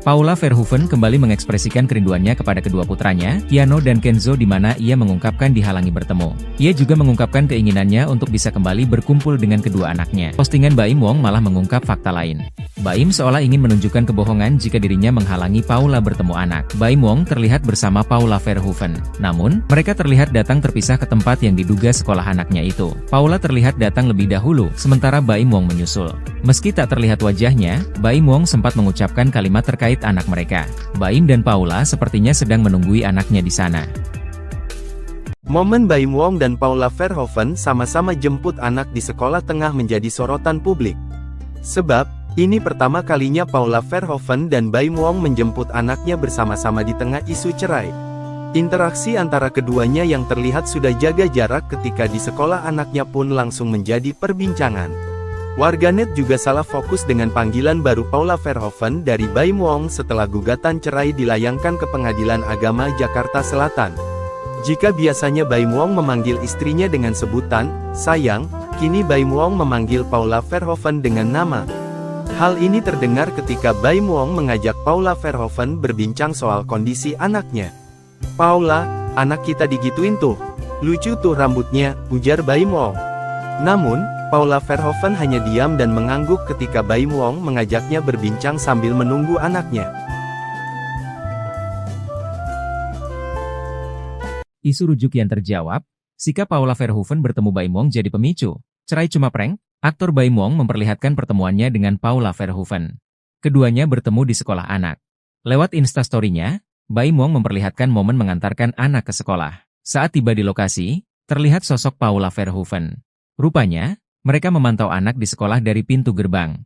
A: Paula Verhoeven kembali mengekspresikan kerinduannya kepada kedua putranya, Keanu dan Kenzo, di mana ia mengungkapkan dihalangi bertemu. Ia juga mengungkapkan keinginannya untuk bisa kembali berkumpul dengan kedua anaknya. Postingan Baim Wong malah mengungkap fakta lain. Baim seolah ingin menunjukkan kebohongan jika dirinya menghalangi Paula bertemu anak. Baim Wong terlihat bersama Paula Verhoeven. Namun, mereka terlihat datang terpisah ke tempat yang diduga sekolah anaknya itu. Paula terlihat datang lebih dahulu, sementara Baim Wong menyusul. Meski tak terlihat wajahnya, Baim Wong sempat mengucapkan kalimat terkait anak mereka. Baim dan Paula sepertinya sedang menunggui anaknya di sana.
B: Momen Baim Wong dan Paula Verhoeven sama-sama jemput anak di sekolah tengah menjadi sorotan publik. Sebab, ini pertama kalinya Paula Verhoeven dan Baim Wong menjemput anaknya bersama-sama di tengah isu cerai. Interaksi antara keduanya yang terlihat sudah jaga jarak ketika di sekolah anaknya pun langsung menjadi perbincangan. Warganet juga salah fokus dengan panggilan baru Paula Verhoeven dari Baim Wong setelah gugatan cerai dilayangkan ke Pengadilan Agama Jakarta Selatan. Jika biasanya Baim Wong memanggil istrinya dengan sebutan sayang, kini Baim Wong memanggil Paula Verhoeven dengan nama. Hal ini terdengar ketika Baim Wong mengajak Paula Verhoeven berbincang soal kondisi anaknya. "Paula, anak kita digituin tuh. Lucu tuh rambutnya," ujar Baim Wong. Namun, Paula Verhoeven hanya diam dan mengangguk ketika Baim Wong mengajaknya berbincang sambil menunggu anaknya.
A: Isu rujuk yang terjawab, sikap Paula Verhoeven bertemu Baim Wong jadi pemicu. Cerai cuma prank? Aktor Baim Wong memperlihatkan pertemuannya dengan Paula Verhoeven. Keduanya bertemu di sekolah anak. Lewat Instastory-nya, Baim Wong memperlihatkan momen mengantarkan anak ke sekolah. Saat tiba di lokasi, terlihat sosok Paula Verhoeven. Rupanya, mereka memantau anak di sekolah dari pintu gerbang.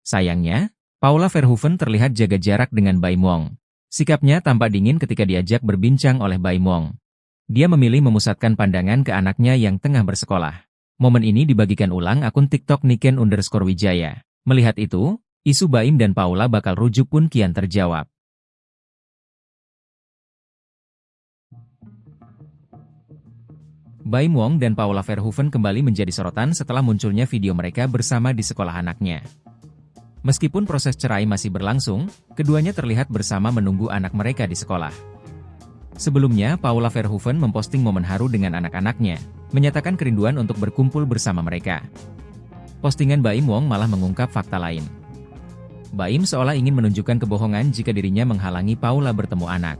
A: Sayangnya, Paula Verhoeven terlihat jaga jarak dengan Baim Wong. Sikapnya tampak dingin ketika diajak berbincang oleh Baim Wong. Dia memilih memusatkan pandangan ke anaknya yang tengah bersekolah. Momen ini dibagikan ulang akun TikTok Niken_Wijaya. Melihat itu, isu Baim dan Paula bakal rujuk pun kian terjawab. Baim Wong dan Paula Verhoeven kembali menjadi sorotan setelah munculnya video mereka bersama di sekolah anaknya. Meskipun proses cerai masih berlangsung, keduanya terlihat bersama menunggu anak mereka di sekolah. Sebelumnya, Paula Verhoeven memposting momen haru dengan anak-anaknya, menyatakan kerinduan untuk berkumpul bersama mereka. Postingan Baim Wong malah mengungkap fakta lain. Baim seolah ingin menunjukkan kebohongan jika dirinya menghalangi Paula bertemu anak.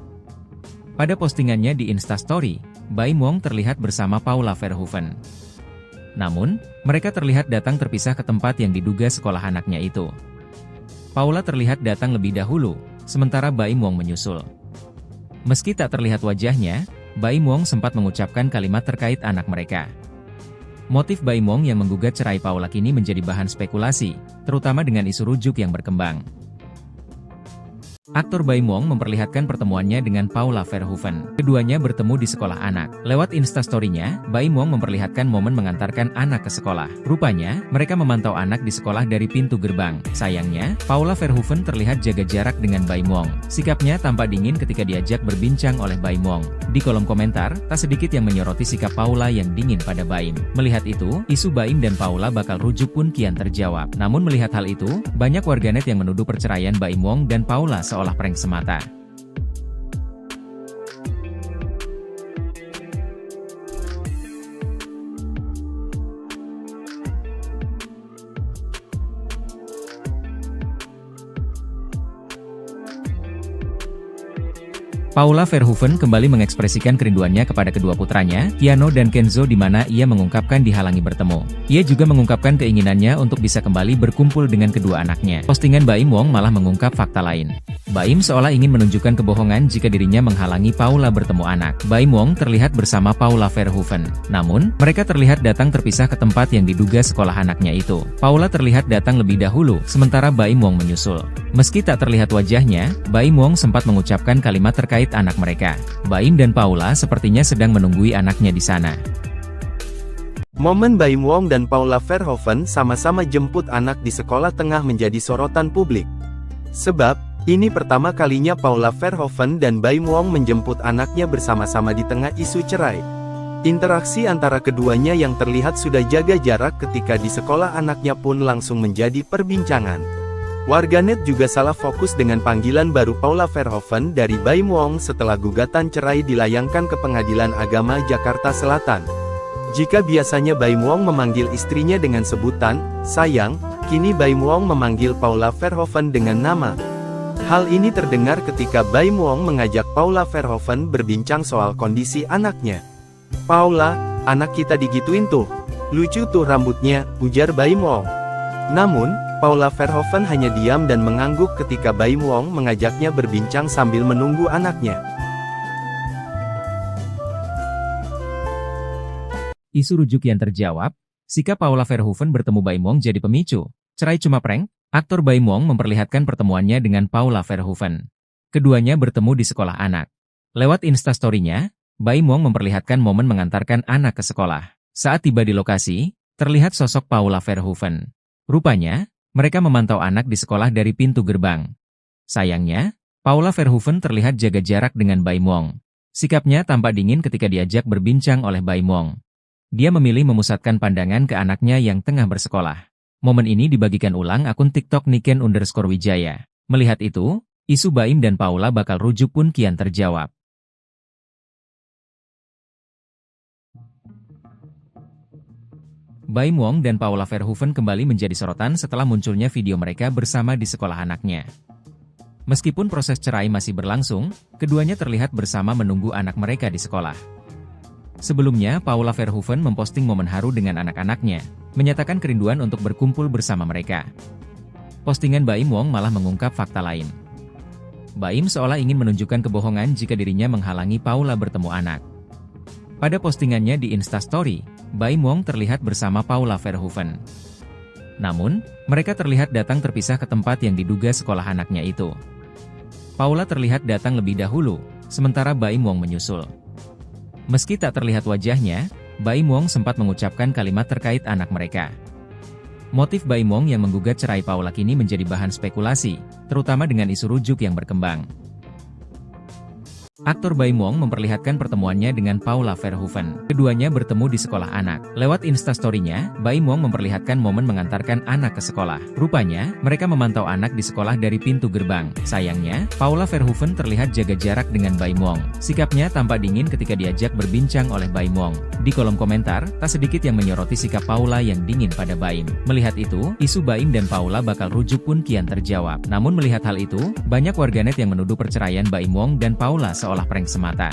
A: Pada postingannya di Instastory, Baim Wong terlihat bersama Paula Verhoeven. Namun, mereka terlihat datang terpisah ke tempat yang diduga sekolah anaknya itu. Paula terlihat datang lebih dahulu, sementara Baim Wong menyusul. Meski tak terlihat wajahnya, Baim Wong sempat mengucapkan kalimat terkait anak mereka. Motif Baim Wong yang menggugat cerai Paula kini menjadi bahan spekulasi, terutama dengan isu rujuk yang berkembang. Aktor Baim Wong memperlihatkan pertemuannya dengan Paula Verhoeven. Keduanya bertemu di sekolah anak. Lewat instastory-nya, Baim Wong memperlihatkan momen mengantarkan anak ke sekolah. Rupanya, mereka memantau anak di sekolah dari pintu gerbang. Sayangnya, Paula Verhoeven terlihat jaga jarak dengan Baim Wong. Sikapnya tampak dingin ketika diajak berbincang oleh Baim Wong. Di kolom komentar, tak sedikit yang menyoroti sikap Paula yang dingin pada Baim. Melihat itu, isu Baim dan Paula bakal rujuk pun kian terjawab. Namun melihat hal itu, banyak warganet yang menuduh perceraian Baim Wong dan Paula seolah prank semata. Paula Verhoeven kembali mengekspresikan kerinduannya kepada kedua putranya, Keanu dan Kenzo, di mana ia mengungkapkan dihalangi bertemu. Ia juga mengungkapkan keinginannya untuk bisa kembali berkumpul dengan kedua anaknya. Postingan Baim Wong malah mengungkap fakta lain. Baim seolah ingin menunjukkan kebohongan jika dirinya menghalangi Paula bertemu anak. Baim Wong terlihat bersama Paula Verhoeven. Namun, mereka terlihat datang terpisah ke tempat yang diduga sekolah anaknya itu. Paula terlihat datang lebih dahulu, sementara Baim Wong menyusul. Meski tak terlihat wajahnya, Baim Wong sempat mengucapkan kalimat terkait anak mereka. Baim dan Paula sepertinya sedang menunggui anaknya di sana.
B: Momen Baim Wong dan Paula Verhoeven sama-sama jemput anak di sekolah tengah menjadi sorotan publik. Sebab, ini pertama kalinya Paula Verhoeven dan Baim Wong menjemput anaknya bersama-sama di tengah isu cerai. Interaksi antara keduanya yang terlihat sudah jaga jarak ketika di sekolah anaknya pun langsung menjadi perbincangan. Warganet juga salah fokus dengan panggilan baru Paula Verhoeven dari Baim Wong setelah gugatan cerai dilayangkan ke Pengadilan Agama Jakarta Selatan. Jika biasanya Baim Wong memanggil istrinya dengan sebutan sayang, kini Baim Wong memanggil Paula Verhoeven dengan nama. Hal ini terdengar ketika Baim Wong mengajak Paula Verhoeven berbincang soal kondisi anaknya. "Paula, anak kita digituin tuh. Lucu tuh rambutnya," ujar Baim Wong. Namun, Paula Verhoeven hanya diam dan mengangguk ketika Baim Wong mengajaknya berbincang sambil menunggu anaknya.
A: Isu rujuk yang terjawab, sikap Paula Verhoeven bertemu Baim Wong jadi pemicu. Cerai cuma prank? Aktor Baim Wong memperlihatkan pertemuannya dengan Paula Verhoeven. Keduanya bertemu di sekolah anak. Lewat instastory-nya, Baim Wong memperlihatkan momen mengantarkan anak ke sekolah. Saat tiba di lokasi, terlihat sosok Paula Verhoeven. Rupanya, mereka memantau anak di sekolah dari pintu gerbang. Sayangnya, Paula Verhoeven terlihat jaga jarak dengan Baim Wong. Sikapnya tampak dingin ketika diajak berbincang oleh Baim Wong. Dia memilih memusatkan pandangan ke anaknya yang tengah bersekolah. Momen ini dibagikan ulang akun TikTok Niken_Wijaya. Melihat itu, isu Baim dan Paula bakal rujuk pun kian terjawab. Baim Wong dan Paula Verhoeven kembali menjadi sorotan setelah munculnya video mereka bersama di sekolah anaknya. Meskipun proses cerai masih berlangsung, keduanya terlihat bersama menunggu anak mereka di sekolah. Sebelumnya, Paula Verhoeven memposting momen haru dengan anak-anaknya, menyatakan kerinduan untuk berkumpul bersama mereka. Postingan Baim Wong malah mengungkap fakta lain. Baim seolah ingin menunjukkan kebohongan jika dirinya menghalangi Paula bertemu anak. Pada postingannya di Instastory, Baim Wong terlihat bersama Paula Verhoeven. Namun, mereka terlihat datang terpisah ke tempat yang diduga sekolah anaknya itu. Paula terlihat datang lebih dahulu, sementara Baim Wong menyusul. Meski tak terlihat wajahnya, Baim Wong sempat mengucapkan kalimat terkait anak mereka. Motif Baim Wong yang menggugat cerai Paula kini menjadi bahan spekulasi, terutama dengan isu rujuk yang berkembang. Aktor Baim Wong memperlihatkan pertemuannya dengan Paula Verhoeven. Keduanya bertemu di sekolah anak. Lewat instastory-nya, Baim Wong memperlihatkan momen mengantarkan anak ke sekolah. Rupanya, mereka memantau anak di sekolah dari pintu gerbang. Sayangnya, Paula Verhoeven terlihat jaga jarak dengan Baim Wong. Sikapnya tampak dingin ketika diajak berbincang oleh Baim Wong. Di kolom komentar, tak sedikit yang menyoroti sikap Paula yang dingin pada Baim. Melihat itu, isu Baim dan Paula bakal rujuk pun kian terjawab. Namun melihat hal itu, banyak warganet yang menuduh perceraian Baim Wong dan Paula seolah prank semata.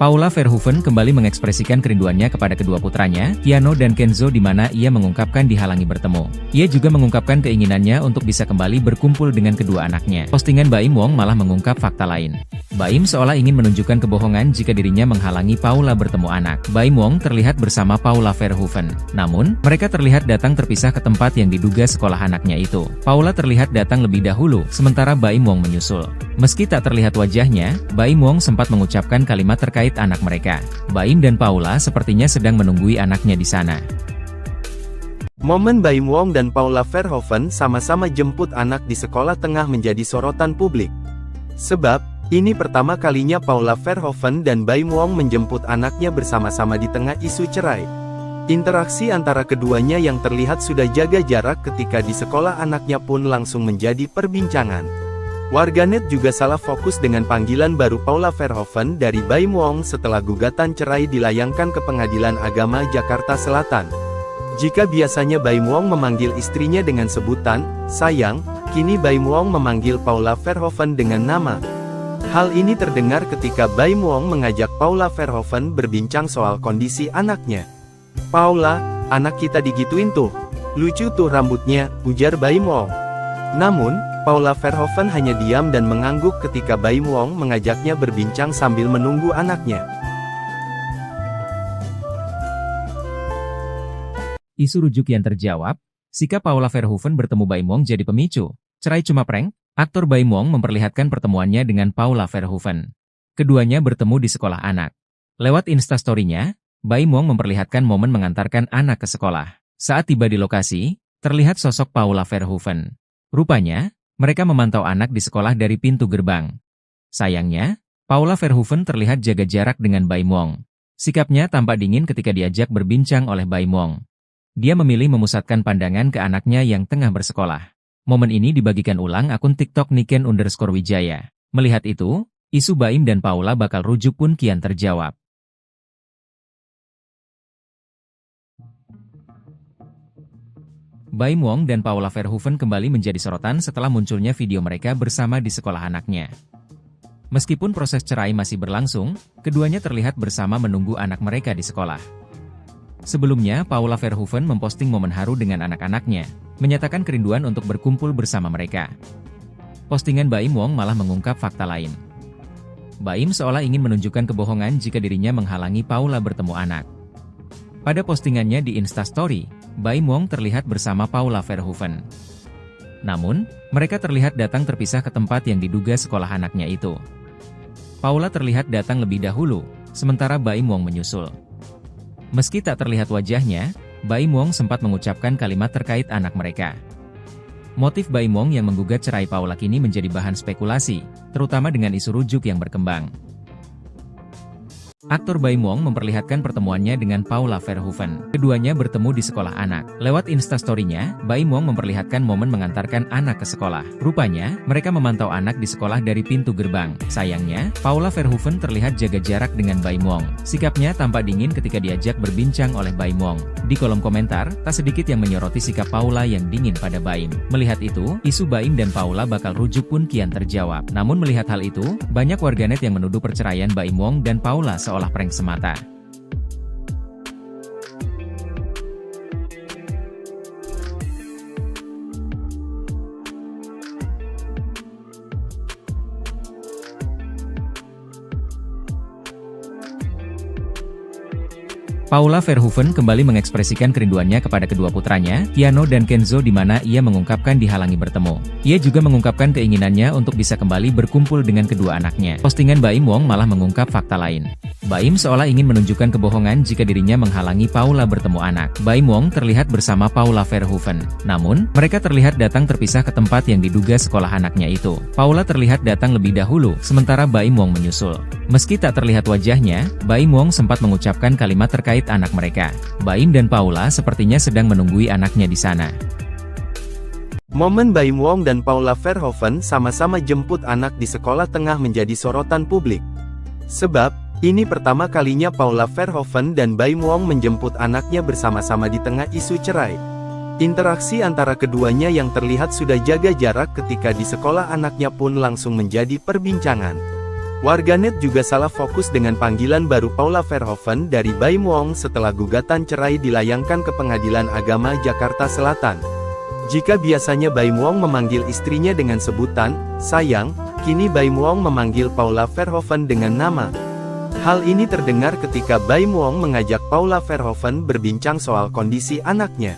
A: Paula Verhoeven kembali mengekspresikan kerinduannya kepada kedua putranya, Keanu dan Kenzo, di mana ia mengungkapkan dihalangi bertemu. Ia juga mengungkapkan keinginannya untuk bisa kembali berkumpul dengan kedua anaknya. Postingan Baim Wong malah mengungkap fakta lain. Baim seolah ingin menunjukkan kebohongan jika dirinya menghalangi Paula bertemu anak. Baim Wong terlihat bersama Paula Verhoeven. Namun, mereka terlihat datang terpisah ke tempat yang diduga sekolah anaknya itu. Paula terlihat datang lebih dahulu, sementara Baim Wong menyusul. Meski tak terlihat wajahnya, Baim Wong sempat mengucapkan kalimat terkait anak mereka. Baim dan Paula sepertinya sedang menunggui anaknya di sana.
B: Momen Baim Wong dan Paula Verhoeven sama-sama jemput anak di sekolah tengah menjadi sorotan publik. Sebab, ini pertama kalinya Paula Verhoeven dan Baim Wong menjemput anaknya bersama-sama di tengah isu cerai. Interaksi antara keduanya yang terlihat sudah jaga jarak ketika di sekolah anaknya pun langsung menjadi perbincangan. Warganet juga salah fokus dengan panggilan baru Paula Verhoeven dari Baim Wong setelah gugatan cerai dilayangkan ke Pengadilan Agama Jakarta Selatan. Jika biasanya Baim Wong memanggil istrinya dengan sebutan sayang, kini Baim Wong memanggil Paula Verhoeven dengan nama. Hal ini terdengar ketika Baim Wong mengajak Paula Verhoeven berbincang soal kondisi anaknya. "Paula, anak kita digituin tuh. Lucu tuh rambutnya," ujar Baim Wong. Namun, Paula Verhoeven hanya diam dan mengangguk ketika Baim Wong mengajaknya berbincang sambil menunggu anaknya.
A: Isu rujuk yang terjawab, sikap Paula Verhoeven bertemu Baim Wong jadi pemicu. Cerai cuma prank? Aktor Baim Wong memperlihatkan pertemuannya dengan Paula Verhoeven. Keduanya bertemu di sekolah anak. Lewat Instastory-nya, Baim Wong memperlihatkan momen mengantarkan anak ke sekolah. Saat tiba di lokasi, terlihat sosok Paula Verhoeven. Rupanya, mereka memantau anak di sekolah dari pintu gerbang. Sayangnya, Paula Verhoeven terlihat jaga jarak dengan Baim Wong. Sikapnya tampak dingin ketika diajak berbincang oleh Baim Wong. Dia memilih memusatkan pandangan ke anaknya yang tengah bersekolah. Momen ini dibagikan ulang akun TikTok Niken_Wijaya. Melihat itu, isu Baim dan Paula bakal rujuk pun kian terjawab. Baim Wong dan Paula Verhoeven kembali menjadi sorotan setelah munculnya video mereka bersama di sekolah anaknya. Meskipun proses cerai masih berlangsung, keduanya terlihat bersama menunggu anak mereka di sekolah. Sebelumnya, Paula Verhoeven memposting momen haru dengan anak-anaknya, menyatakan kerinduan untuk berkumpul bersama mereka. Postingan Baim Wong malah mengungkap fakta lain. Baim seolah ingin menunjukkan kebohongan jika dirinya menghalangi Paula bertemu anak. Pada postingannya di Instastory, Baim Wong terlihat bersama Paula Verhoeven. Namun, mereka terlihat datang terpisah ke tempat yang diduga sekolah anaknya itu. Paula terlihat datang lebih dahulu, sementara Baim Wong menyusul. Meski tak terlihat wajahnya, Baim Wong sempat mengucapkan kalimat terkait anak mereka. Motif Baim Wong yang menggugat cerai Paula kini menjadi bahan spekulasi, terutama dengan isu rujuk yang berkembang. Aktor Baim Wong memperlihatkan pertemuannya dengan Paula Verhoeven. Keduanya bertemu di sekolah anak. Lewat Instastory-nya, Baim Wong memperlihatkan momen mengantarkan anak ke sekolah. Rupanya, mereka memantau anak di sekolah dari pintu gerbang. Sayangnya, Paula Verhoeven terlihat jaga jarak dengan Baim Wong. Sikapnya tampak dingin ketika diajak berbincang oleh Baim Wong. Di kolom komentar, tak sedikit yang menyoroti sikap Paula yang dingin pada Baim. Melihat itu, isu Baim dan Paula bakal rujuk pun kian terjawab. Namun melihat hal itu, banyak warganet yang menuduh perceraian Baim Wong dan Paula seolah prank semata. Paula Verhoeven kembali mengekspresikan kerinduannya kepada kedua putranya, Keanu dan Kenzo, di mana ia mengungkapkan dihalangi bertemu. Ia juga mengungkapkan keinginannya untuk bisa kembali berkumpul dengan kedua anaknya. Postingan Baim Wong malah mengungkap fakta lain. Baim seolah ingin menunjukkan kebohongan jika dirinya menghalangi Paula bertemu anak. Baim Wong terlihat bersama Paula Verhoeven. Namun, mereka terlihat datang terpisah ke tempat yang diduga sekolah anaknya itu. Paula terlihat datang lebih dahulu, sementara Baim Wong menyusul. Meski tak terlihat wajahnya, Baim Wong sempat mengucapkan kalimat terkait anak mereka. Baim dan Paula sepertinya sedang menunggui anaknya di sana.
B: Momen Baim Wong dan Paula Verhoeven sama-sama jemput anak di sekolah tengah menjadi sorotan publik. Sebab, ini pertama kalinya Paula Verhoeven dan Baim Wong menjemput anaknya bersama-sama di tengah isu cerai. Interaksi antara keduanya yang terlihat sudah jaga jarak ketika di sekolah anaknya pun langsung menjadi perbincangan. Warganet juga salah fokus dengan panggilan baru Paula Verhoeven dari Baim Wong setelah gugatan cerai dilayangkan ke Pengadilan Agama Jakarta Selatan. Jika biasanya Baim Wong memanggil istrinya dengan sebutan sayang, kini Baim Wong memanggil Paula Verhoeven dengan nama. Hal ini terdengar ketika Baim Wong mengajak Paula Verhoeven berbincang soal kondisi anaknya.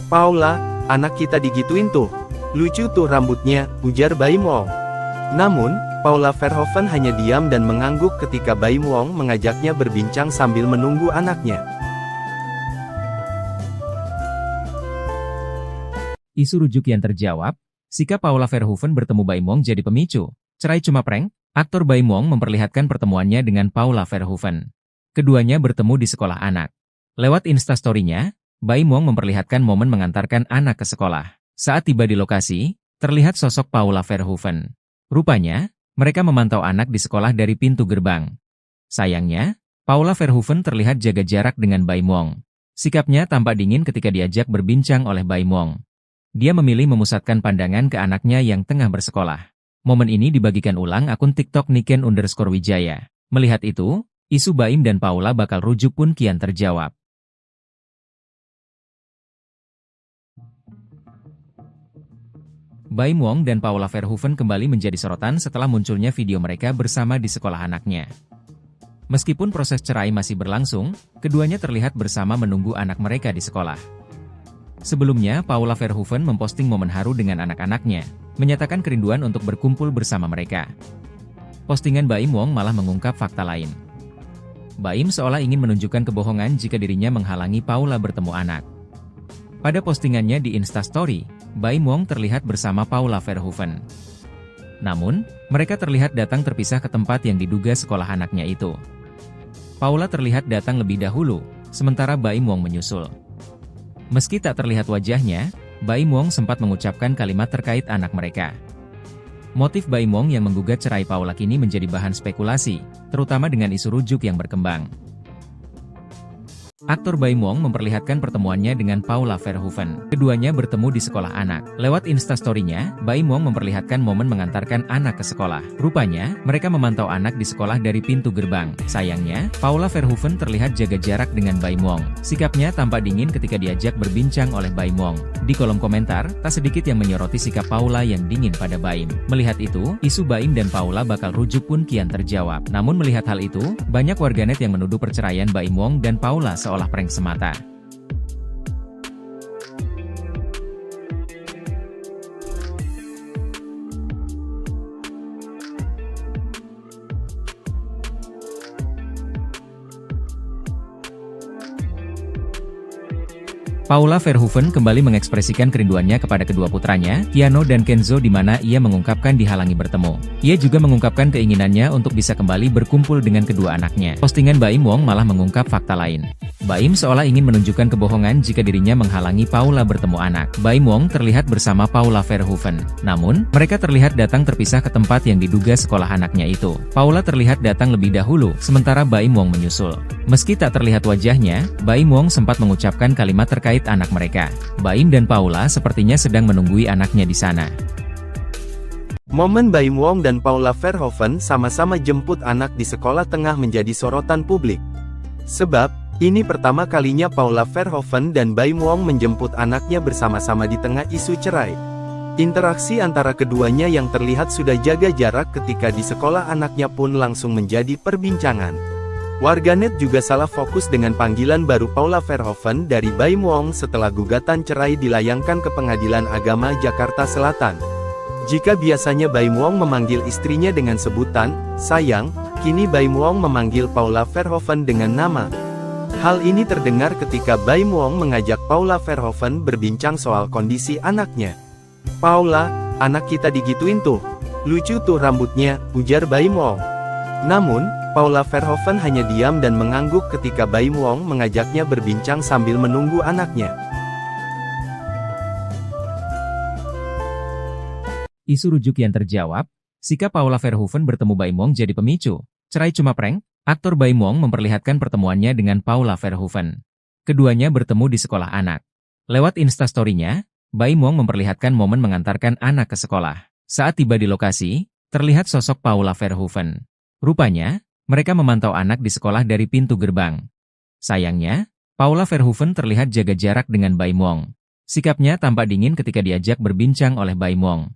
B: "Paula, anak kita digituin tuh. Lucu tuh rambutnya," ujar Baim Wong. Namun, Paula Verhoeven hanya diam dan mengangguk ketika Baim Wong mengajaknya berbincang sambil menunggu anaknya.
A: Isu rujuk yang terjawab, sikap Paula Verhoeven bertemu Baim Wong jadi pemicu. Cerai cuma prank? Aktor Baim Wong memperlihatkan pertemuannya dengan Paula Verhoeven. Keduanya bertemu di sekolah anak. Lewat Instastory-nya, Baim Wong memperlihatkan momen mengantarkan anak ke sekolah. Saat tiba di lokasi, terlihat sosok Paula Verhoeven. Rupanya, mereka memantau anak di sekolah dari pintu gerbang. Sayangnya, Paula Verhoeven terlihat jaga jarak dengan Baim Wong. Sikapnya tampak dingin ketika diajak berbincang oleh Baim Wong. Dia memilih memusatkan pandangan ke anaknya yang tengah bersekolah. Momen ini dibagikan ulang akun TikTok Niken_Wijaya. Melihat itu, isu Baim dan Paula bakal rujuk pun kian terjawab. Baim Wong dan Paula Verhoeven kembali menjadi sorotan setelah munculnya video mereka bersama di sekolah anaknya. Meskipun proses cerai masih berlangsung, keduanya terlihat bersama menunggu anak mereka di sekolah. Sebelumnya, Paula Verhoeven memposting momen haru dengan anak-anaknya, menyatakan kerinduan untuk berkumpul bersama mereka. Postingan Baim Wong malah mengungkap fakta lain. Baim seolah ingin menunjukkan kebohongan jika dirinya menghalangi Paula bertemu anak. Pada postingannya di Instastory, Baim Wong terlihat bersama Paula Verhoeven. Namun, mereka terlihat datang terpisah ke tempat yang diduga sekolah anaknya itu. Paula terlihat datang lebih dahulu, sementara Baim Wong menyusul. Meski tak terlihat wajahnya, Baim Wong sempat mengucapkan kalimat terkait anak mereka. Motif Baim Wong yang menggugat cerai Paula kini menjadi bahan spekulasi, terutama dengan isu rujuk yang berkembang. Aktor Baim Wong memperlihatkan pertemuannya dengan Paula Verhoeven. Keduanya bertemu di sekolah anak. Lewat Instastory-nya, Baim Wong memperlihatkan momen mengantarkan anak ke sekolah. Rupanya, mereka memantau anak di sekolah dari pintu gerbang. Sayangnya, Paula Verhoeven terlihat jaga jarak dengan Baim Wong. Sikapnya tampak dingin ketika diajak berbincang oleh Baim Wong. Di kolom komentar, tak sedikit yang menyoroti sikap Paula yang dingin pada Baim. Melihat itu, isu Baim dan Paula bakal rujuk pun kian terjawab. Namun melihat hal itu, banyak warganet yang menuduh perceraian Baim Wong dan Paula seolah prank semata. Paula Verhoeven kembali mengekspresikan kerinduannya kepada kedua putranya, Keanu dan Kenzo, di mana ia mengungkapkan dihalangi bertemu. Ia juga mengungkapkan keinginannya untuk bisa kembali berkumpul dengan kedua anaknya. Postingan Baim Wong malah mengungkap fakta lain. Baim seolah ingin menunjukkan kebohongan jika dirinya menghalangi Paula bertemu anak. Baim Wong terlihat bersama Paula Verhoeven. Namun, mereka terlihat datang terpisah ke tempat yang diduga sekolah anaknya itu. Paula terlihat datang lebih dahulu, sementara Baim Wong menyusul. Meski tak terlihat wajahnya, Baim Wong sempat mengucapkan kalimat terkait anak mereka. Baim dan Paula sepertinya sedang menunggui anaknya di sana.
B: Momen Baim Wong dan Paula Verhoeven sama-sama jemput anak di sekolah tengah menjadi sorotan publik. Sebab, ini pertama kalinya Paula Verhoeven dan Baim Wong menjemput anaknya bersama-sama di tengah isu cerai. Interaksi antara keduanya yang terlihat sudah jaga jarak ketika di sekolah anaknya pun langsung menjadi perbincangan. Warganet juga salah fokus dengan panggilan baru Paula Verhoeven dari Baim Wong setelah gugatan cerai dilayangkan ke Pengadilan Agama Jakarta Selatan. Jika biasanya Baim Wong memanggil istrinya dengan sebutan sayang, kini Baim Wong memanggil Paula Verhoeven dengan nama. Hal ini terdengar ketika Baim Wong mengajak Paula Verhoeven berbincang soal kondisi anaknya. "Paula, anak kita digituin tuh. Lucu tuh rambutnya," ujar Baim Wong. Namun, Paula Verhoeven hanya diam dan mengangguk ketika Baim Wong mengajaknya berbincang sambil menunggu anaknya.
A: Isu rujuk yang terjawab, sikap Paula Verhoeven bertemu Baim Wong jadi pemicu. Cerai cuma prank? Aktor Baim Wong memperlihatkan pertemuannya dengan Paula Verhoeven. Keduanya bertemu di sekolah anak. Lewat Instastory-nya, Baim Wong memperlihatkan momen mengantarkan anak ke sekolah. Saat tiba di lokasi, terlihat sosok Paula Verhoeven. Rupanya, mereka memantau anak di sekolah dari pintu gerbang. Sayangnya, Paula Verhoeven terlihat jaga jarak dengan Baim Wong. Sikapnya tampak dingin ketika diajak berbincang oleh Baim Wong.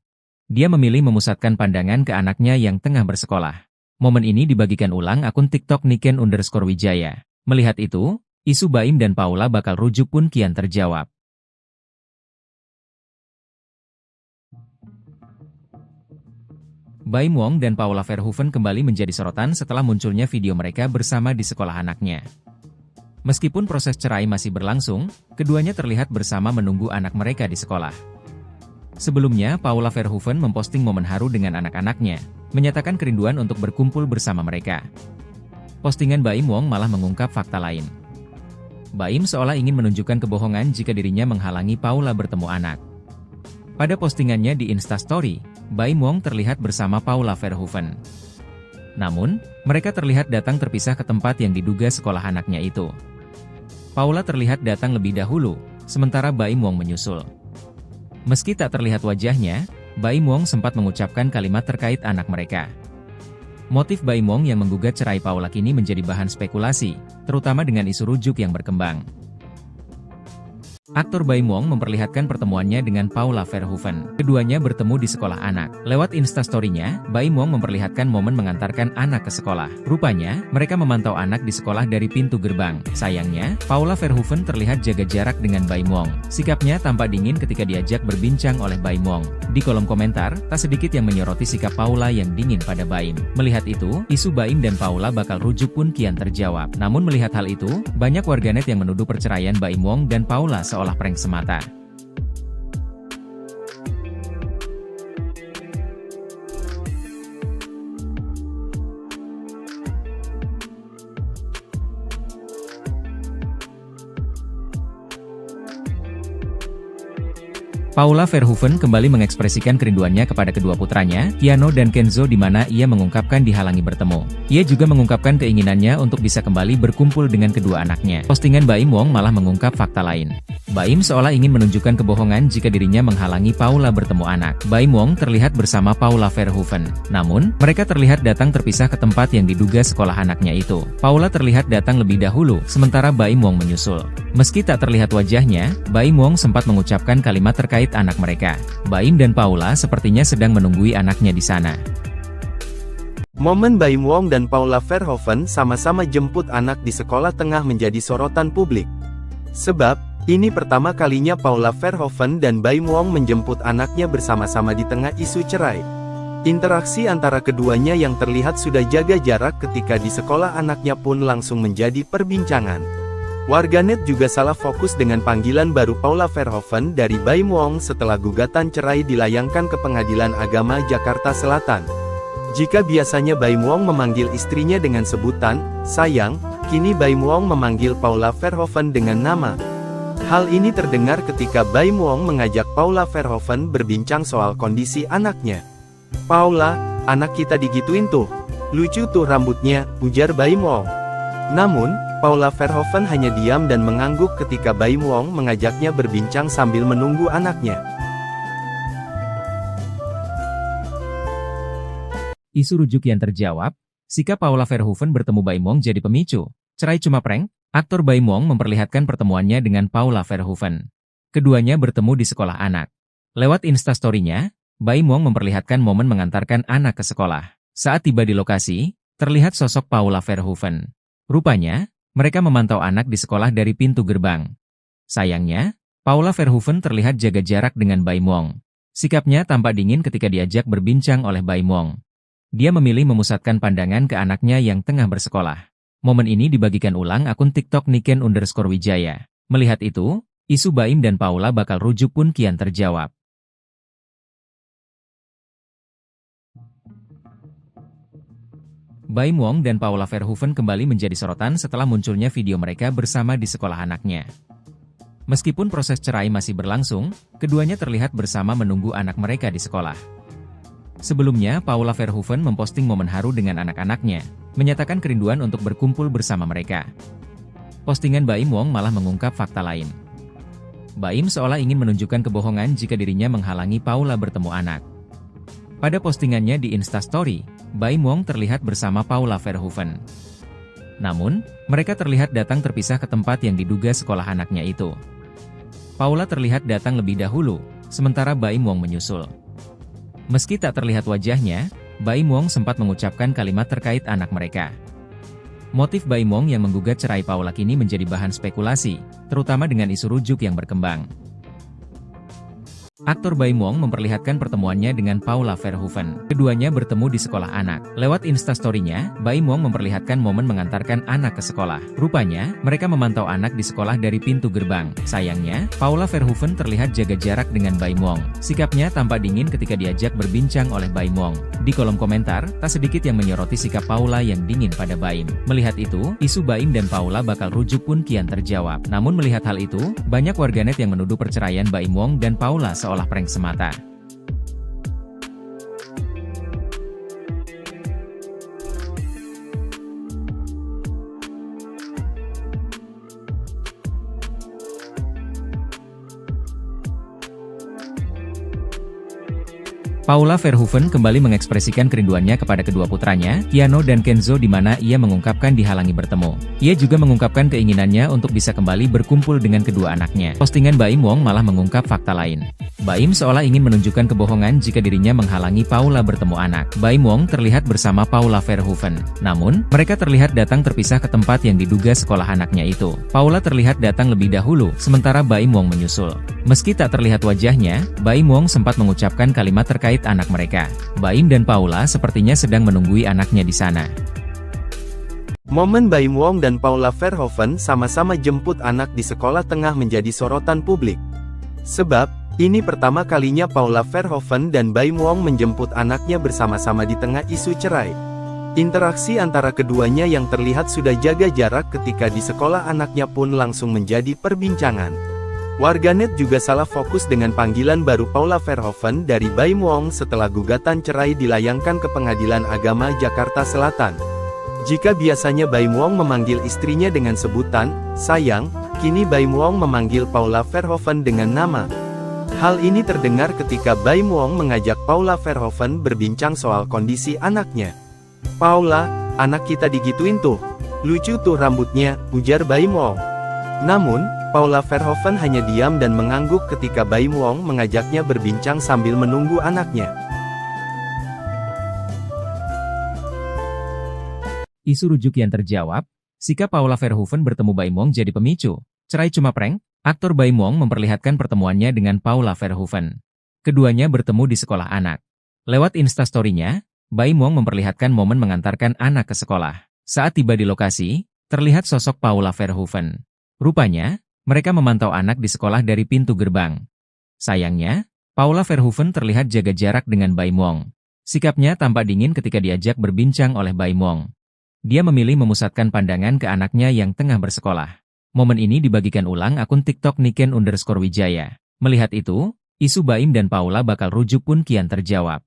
A: Dia memilih memusatkan pandangan ke anaknya yang tengah bersekolah. Momen ini dibagikan ulang akun TikTok Niken_Wijaya. Melihat itu, isu Baim dan Paula bakal rujuk pun kian terjawab. Baim Wong dan Paula Verhoeven kembali menjadi sorotan setelah munculnya video mereka bersama di sekolah anaknya. Meskipun proses cerai masih berlangsung, keduanya terlihat bersama menunggu anak mereka di sekolah. Sebelumnya, Paula Verhoeven memposting momen haru dengan anak-anaknya, menyatakan kerinduan untuk berkumpul bersama mereka. Postingan Baim Wong malah mengungkap fakta lain. Baim seolah ingin menunjukkan kebohongan jika dirinya menghalangi Paula bertemu anak. Pada postingannya di Instastory, Baim Wong terlihat bersama Paula Verhoeven. Namun, mereka terlihat datang terpisah ke tempat yang diduga sekolah anaknya itu. Paula terlihat datang lebih dahulu, sementara Baim Wong menyusul. Meski tak terlihat wajahnya, Baim Wong sempat mengucapkan kalimat terkait anak mereka. Motif Baim Wong yang menggugat cerai Paula kini menjadi bahan spekulasi, terutama dengan isu rujuk yang berkembang. Aktor Baim Wong memperlihatkan pertemuannya dengan Paula Verhoeven. Keduanya bertemu di sekolah anak. Lewat Instastory-nya, Baim Wong memperlihatkan momen mengantarkan anak ke sekolah. Rupanya, mereka memantau anak di sekolah dari pintu gerbang. Sayangnya, Paula Verhoeven terlihat jaga jarak dengan Baim Wong. Sikapnya tampak dingin ketika diajak berbincang oleh Baim Wong. Di kolom komentar, tak sedikit yang menyoroti sikap Paula yang dingin pada Baim. Melihat itu, isu Baim dan Paula bakal rujuk pun kian terjawab. Namun melihat hal itu, banyak warganet yang menuduh perceraian Baim Wong dan Paula seolah prank semata. Paula Verhoeven kembali mengekspresikan kerinduannya kepada kedua putranya, Keanu dan Kenzo, di mana ia mengungkapkan dihalangi bertemu. Ia juga mengungkapkan keinginannya untuk bisa kembali berkumpul dengan kedua anaknya. Postingan Baim Wong malah mengungkap fakta lain. Baim seolah ingin menunjukkan kebohongan jika dirinya menghalangi Paula bertemu anak. Baim Wong terlihat bersama Paula Verhoeven. Namun, mereka terlihat datang terpisah ke tempat yang diduga sekolah anaknya itu. Paula terlihat datang lebih dahulu, sementara Baim Wong menyusul. Meski tak terlihat wajahnya, Baim Wong sempat mengucapkan kalimat terkait anak mereka. Baim dan Paula sepertinya sedang menunggui anaknya di sana.
B: Momen Baim Wong dan Paula Verhoeven sama-sama jemput anak di sekolah tengah menjadi sorotan publik. Sebab, ini pertama kalinya Paula Verhoeven dan Baim Wong menjemput anaknya bersama-sama di tengah isu cerai. Interaksi antara keduanya yang terlihat sudah jaga jarak ketika di sekolah anaknya pun langsung menjadi perbincangan. Warganet juga salah fokus dengan panggilan baru Paula Verhoeven dari Baim Wong setelah gugatan cerai dilayangkan ke Pengadilan Agama Jakarta Selatan. Jika biasanya Baim Wong memanggil istrinya dengan sebutan sayang, kini Baim Wong memanggil Paula Verhoeven dengan nama. Hal ini terdengar ketika Baim Wong mengajak Paula Verhoeven berbincang soal kondisi anaknya. "Paula, anak kita digituin tuh. Lucu tuh rambutnya," ujar Baim Wong. Namun, Paula Verhoeven hanya diam dan mengangguk ketika Baim Wong mengajaknya berbincang sambil menunggu anaknya.
A: Isu rujuk yang terjawab, sikap Paula Verhoeven bertemu Baim Wong jadi pemicu. Cerai cuma prank? Aktor Baim Wong memperlihatkan pertemuannya dengan Paula Verhoeven. Keduanya bertemu di sekolah anak. Lewat Instastory-nya, Baim Wong memperlihatkan momen mengantarkan anak ke sekolah. Saat tiba di lokasi, terlihat sosok Paula Verhoeven. Rupanya, mereka memantau anak di sekolah dari pintu gerbang. Sayangnya, Paula Verhoeven terlihat jaga jarak dengan Baim Wong. Sikapnya tampak dingin ketika diajak berbincang oleh Baim Wong. Dia memilih memusatkan pandangan ke anaknya yang tengah bersekolah. Momen ini dibagikan ulang akun TikTok Niken_Wijaya. Melihat itu, isu Baim dan Paula bakal rujuk pun kian terjawab. Baim Wong dan Paula Verhoeven kembali menjadi sorotan setelah munculnya video mereka bersama di sekolah anaknya. Meskipun proses cerai masih berlangsung, keduanya terlihat bersama menunggu anak mereka di sekolah. Sebelumnya, Paula Verhoeven memposting momen haru dengan anak-anaknya, menyatakan kerinduan untuk berkumpul bersama mereka. Postingan Baim Wong malah mengungkap fakta lain. Baim seolah ingin menunjukkan kebohongan jika dirinya menghalangi Paula bertemu anak. Pada postingannya di Instastory, Baim Wong terlihat bersama Paula Verhoeven. Namun, mereka terlihat datang terpisah ke tempat yang diduga sekolah anaknya itu. Paula terlihat datang lebih dahulu, sementara Baim Wong menyusul. Meski tak terlihat wajahnya, Baim Wong sempat mengucapkan kalimat terkait anak mereka. Motif Baim Wong yang menggugat cerai Paula kini menjadi bahan spekulasi, terutama dengan isu rujuk yang berkembang. Aktor Baim Wong memperlihatkan pertemuannya dengan Paula Verhoeven. Keduanya bertemu di sekolah anak. Lewat instastory-nya, Baim Wong memperlihatkan momen mengantarkan anak ke sekolah. Rupanya, mereka memantau anak di sekolah dari pintu gerbang. Sayangnya, Paula Verhoeven terlihat jaga jarak dengan Baim Wong. Sikapnya tampak dingin ketika diajak berbincang oleh Baim Wong. Di kolom komentar, tak sedikit yang menyoroti sikap Paula yang dingin pada Baim. Melihat itu, isu Baim dan Paula bakal rujuk pun kian terjawab. Namun melihat hal itu, banyak warganet yang menuduh perceraian Baim Wong dan Paula seolah prank semata. Paula Verhoeven kembali mengekspresikan kerinduannya kepada kedua putranya, Keanu dan Kenzo, di mana ia mengungkapkan dihalangi bertemu. Ia juga mengungkapkan keinginannya untuk bisa kembali berkumpul dengan kedua anaknya. Postingan Baim Wong malah mengungkap fakta lain. Baim seolah ingin menunjukkan kebohongan jika dirinya menghalangi Paula bertemu anak. Baim Wong terlihat bersama Paula Verhoeven. Namun, mereka terlihat datang terpisah ke tempat yang diduga sekolah anaknya itu. Paula terlihat datang lebih dahulu, sementara Baim Wong menyusul. Meski tak terlihat wajahnya, Baim Wong sempat mengucapkan kalimat terkait anak mereka. Baim dan Paula sepertinya sedang menunggui anaknya di sana.
B: Momen Baim Wong dan Paula Verhoeven sama-sama jemput anak di sekolah tengah menjadi sorotan publik. Sebab, ini pertama kalinya Paula Verhoeven dan Baim Wong menjemput anaknya bersama-sama di tengah isu cerai. Interaksi antara keduanya yang terlihat sudah jaga jarak ketika di sekolah anaknya pun langsung menjadi perbincangan. Warganet juga salah fokus dengan panggilan baru Paula Verhoeven dari Baim Wong setelah gugatan cerai dilayangkan ke Pengadilan Agama Jakarta Selatan. Jika biasanya Baim Wong memanggil istrinya dengan sebutan sayang, kini Baim Wong memanggil Paula Verhoeven dengan nama. Hal ini terdengar ketika Baim Wong mengajak Paula Verhoeven berbincang soal kondisi anaknya. "Paula, anak kita digituin tuh. Lucu tuh rambutnya," ujar Baim Wong. Namun, Paula Verhoeven hanya diam dan mengangguk ketika Baim Wong mengajaknya berbincang sambil menunggu anaknya.
A: Isu rujuk yang terjawab, sikap Paula Verhoeven bertemu Baim Wong jadi pemicu. Cerai cuma prank? Aktor Baim Wong memperlihatkan pertemuannya dengan Paula Verhoeven. Keduanya bertemu di sekolah anak. Lewat instastory-nya, Baim Wong memperlihatkan momen mengantarkan anak ke sekolah. Saat tiba di lokasi, terlihat sosok Paula Verhoeven. Rupanya, mereka memantau anak di sekolah dari pintu gerbang. Sayangnya, Paula Verhoeven terlihat jaga jarak dengan Baim Wong. Sikapnya tampak dingin ketika diajak berbincang oleh Baim Wong. Dia memilih memusatkan pandangan ke anaknya yang tengah bersekolah. Momen ini dibagikan ulang akun TikTok Niken_Wijaya. Melihat itu, isu Baim dan Paula bakal rujuk pun kian terjawab.